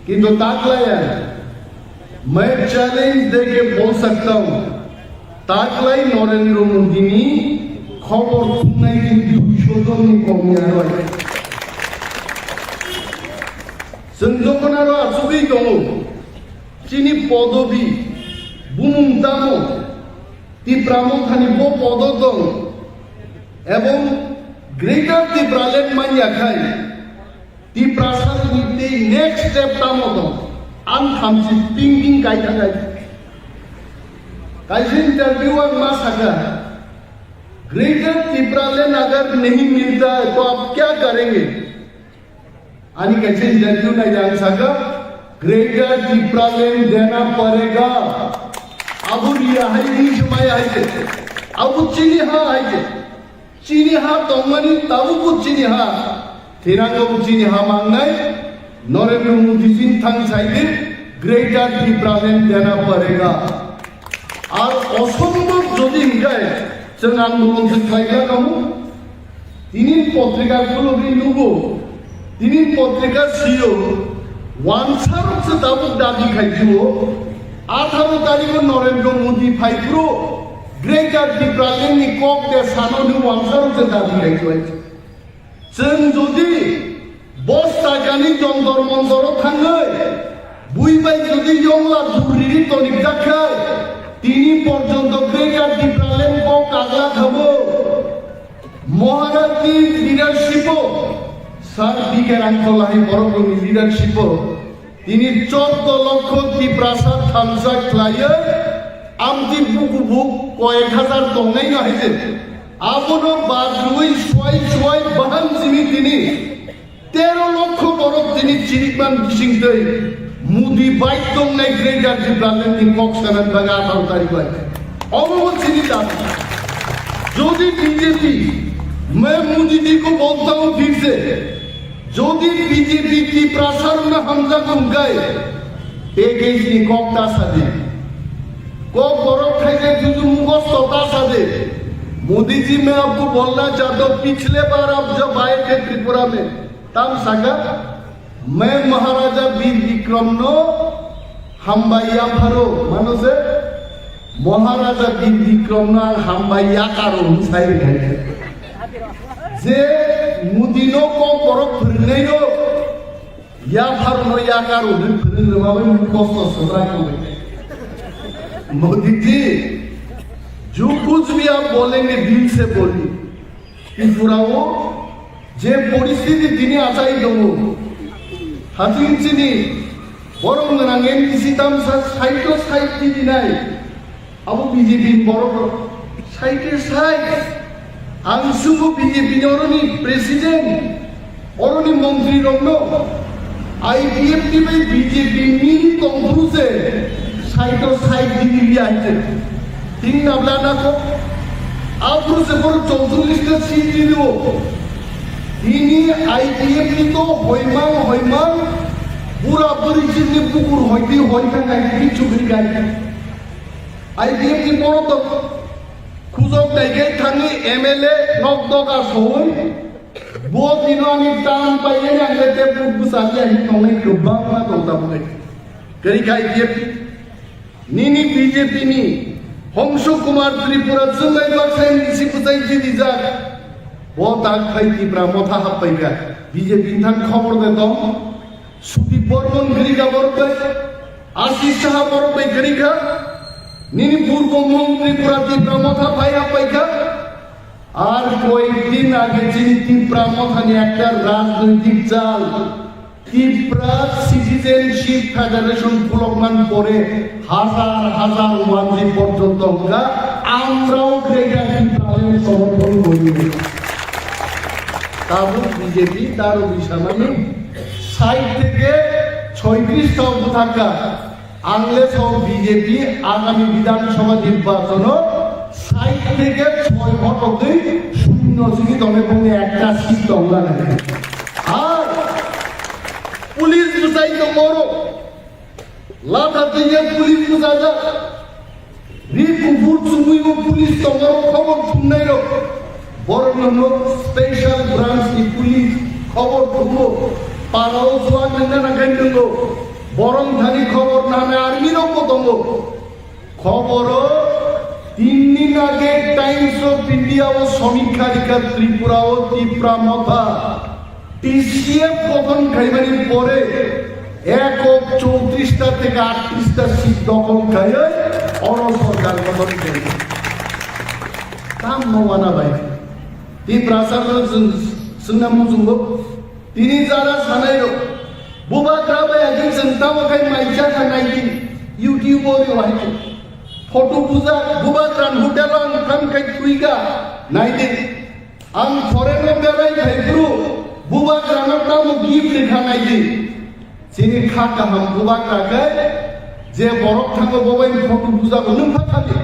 किंतु ताकलाया मैं चैलेंज देके बोल सकता हूं ताकलाई नरेंद्र मोदी नी खबर सुनाई की 200 जन नि कमी आरो जों जखन आरो आसुगै दङ চিনি পদবী বুমুমতামো ত্রিপুরামো খানিবো পদদল এবং গ্রেটার ত্রিপুরালেন মাইয়াখাই ত্রিপুরাসার নিতে নেক্সট স্টেপ তামো দं आं थामसि पिंगिं गायथाखाय कायसे इंटरव्यू आं मा सागा ग्रेटर त्रिपुरालेन अगर नहीं मिलता है तो आप क्या करेंगे आणि कैसे इंटरव्यू नाही आं सागा ग्रेटर त्रिपुरालेन देना पड़ेगा अब रिया है नहीं समय है अब चीनी हा तमनी तब को चीनी हा थिरांगो चीनी हा मांगनाय नरेंद्र मोदी सिंह थांग साइडे ग्रेटर त्रिपुरालेन देना पड़ेगा और असंभव যদি হিগায় जों आंदोलन से खाइला कामु তিনি পত্রিকা গুলো নুগো তিনি পত্রিকা সিও वानसारसे दाबुक दाबी खाइजो 18 तारिख नरेंद्र मोदी फाइप्रो ग्रेटर त्रिपुरालेन नि कक दे सानोनि वानसारसे दाबी खाइजो जों जदि 10 टाकानि जन्तर मन्तर थाङै बुइबाय जदि यंला दुरिरि तनिक जाखाय তিনি পর্যন্ত গ্রেটার ত্রিপুরালেন কक आगला खाबो महाराजनि लिडारशिप सार दिखे रांखलाहि बरगनि लिडारशिप তিনি 14 লক্ষ ত্রিপ্রাসাদ থামসা খ্লাयो আমতি বুকু বুক কয়েক হাজার দংনাই নাহিছে আপনো বাজুই ছয় বাহান জিমি তিনি 13 লক্ষ বরফ তিনি চিরিকমান বিসিংতৈ মুদি বাইক দংনাই গ্রেটার ত্রিপুরালেন নি কক্সবাজার বাগা 18 তারিখ হয় অবগত চিনি দাবি যদি बीजेपी मैं मोदी जी को बोलता हूं फिर से যদি बीजेपी की प्रसारण हमजा गुम गए पैकेज नि कोकता सादे को बरफ खाइले जुजु मुगस्तो ता सादे मोदी जी मैं आपको बोलना चाहता हूं पिछले बार आप जब आए थे त्रिपुरा में तब सागा मैं महाराजा वीर विक्रम नो हामबाया फारो मानो से महाराजा वीर विक्रम नो हामबाया कारो साइ गाय जे मुदिनो को बरफ फोरोंनायनो या फारनो या कारो फोरोंनो माबे खस्थ सद्रा को मोदी जी जो कुछ भी आप बोलेंगे दिल से बोलिए त्रिपुराओ जे परिस्थिति दिने आसाई दङ हाथिंचिनि बरं गोनां एमपिसि दामसा साइड दिनाय अब बीजेपी बरं साइड आं सुबु बीजेपी अरनि प्रेसिडेंट अरनि मंत्री रंनो आईपीएफ नि बाय बीजेपी नि कंफ्रुसे साइड दिनि आइते तीन नाबलाना को आफ्रुसे पर 44 टा सीट दिलो তিনি आईपीएफ तो हयमां पूरा परिचितनि पुकुर हयते हयखां गायति चुगुरि गाय आईपीएफ नि बड़ तो খুজক নাইকে থানি এমএলএ নক দকা সই bo dino ani tam paye yang lete buku saja ini nongai lubang ma dota bukai kari kai dia nini BJP ni Homsho Kumar Tripura sungai baksai isi pusai jadi jak bo tak khai Tripura motha hapai ga BJP thang khobor de dom Suti Bormon geriga borbai Ashish Shah borbai geriga nini purbo mong Tripura Tripura motha bhai hapai ga আর কয়েকদিন আগে যিনি ত্রিপুরা মথানি একটা রাজনৈতিক চাল Tripura citizenship federation programme করে হাজার হাজার ওয়ানজি পর্যন্ত আমরাও গ্রেটার ত্রিপুরাকে সমর্থন করি তারপর বিজেপি তার অভিসামানি সাইড থেকে 36টা উপথাকা আংলে সহ বিজেপি আগামী বিধানসভা নির্বাচন সাইড থেকে 6 ভোটে শূন্য সিট তবে কোনো একটা সিট তংলা নাই আর পুলিশ বুঝাই তো বড় লাঠা দিয়ে পুলিশ বুঝাজা রিপুর সুমুইও পুলিশ তো বড় খবর শুনাই রো বড় লোক স্পেশাল ব্রাঞ্চ দি পুলিশ খবর শুনো পারাও জোয়া না কাইন্দ বরং ধানি খবর নামে আর্মিরও পতঙ্গ খবর 3 দিন আগে টাইমস অফ ইন্ডিয়া ও সমীক্ষা রিকা ত্রিপুরা ও ত্রিপুরা মথা টিসিএফ গঠন খাইবারির পরে 34টা থেকে 38টা সিট দখল খাইয়ে অন সরকার গঠন করে তাম নওয়ানা ভাই ত্রিপুরা সরকার সুন্না মুজুঙ্গ তিনি যারা সানাই বুবা গ্রামে একদিন চিন্তাও খাই মাইজা খানাই ইউটিউবরে হয়তো फोटो पूजा बुबा त्रान होटेलान काम kai tuiga naide ang foreign berai thaipru buba त्राना tamu gift lekha naide sini kha ka ham buba kra kai je borok thango bobai photo Puja ko nung phakate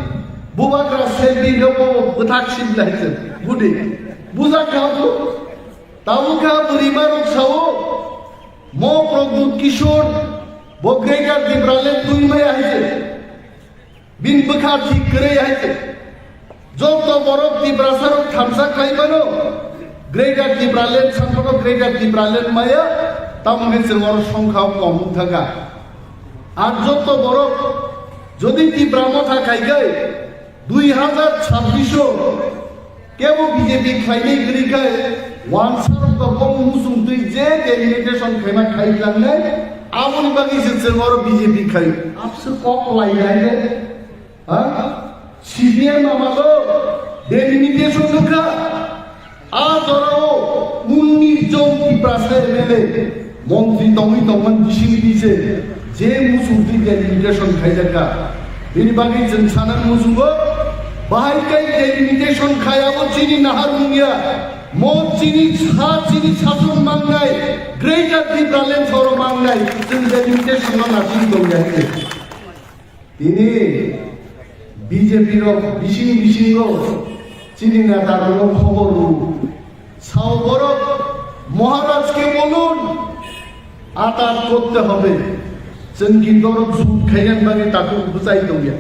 buba kra selfie lobo buthak sim laise bude buza ka to tamu ka poribar sao mo produt kishor bogrega dibrale tui mai aise बिन बखा ठीक करे आइते जो तो बरफ Tripura সরক থামসা খাইবানো greater ত্রিপুরালেন সম্পূর্ণ greater ত্রিপুরালেন মায়া তামগে সেমর সংখ্যা কম থাকা আর যত বরফ যদি ত্রিপুরা মথা খাই গায় 2026 কেবল বিজেপি খাইনে গরি গায় ওয়ান সারক কম মুসুম তুই যে ডেলিমিটেশন খাইমা খাইলাম নাই আমনি বাকি সেমর বিজেপি খাই আপসে কক লাই যায় CBM আমালো ডেলিমিটেশন লেখা আজরাও 19 জন ত্রিপুরার এমএলএ মন্ত্রী তমি তমন ডিসিং দিছে যে মুসুমতি ডেলিমিটেশন খাইজাকা বিনি বাকি जों সানান মুসুঙ্গ বাহাইকাই ডেলিমিটেশন খায়াবো চিনি নাহার মুঙ্গিয়া মো চিনি শাসন মাংনাই গ্রেটার ত্রিপুরালেন সর মাংনাই जों ডেলিমিটেশন নাসি দংগাইছে তিনি বিজেপির বিশিং চিনি না তার খবর সাউবর মহারাজকে বলুন আতার করতে হবে जों কিন্তু সুদ খাইয়ান বাগে তাকে বুঝাই দঙ্গিয়া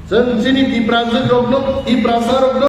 जों চিনি ত্রিপুরা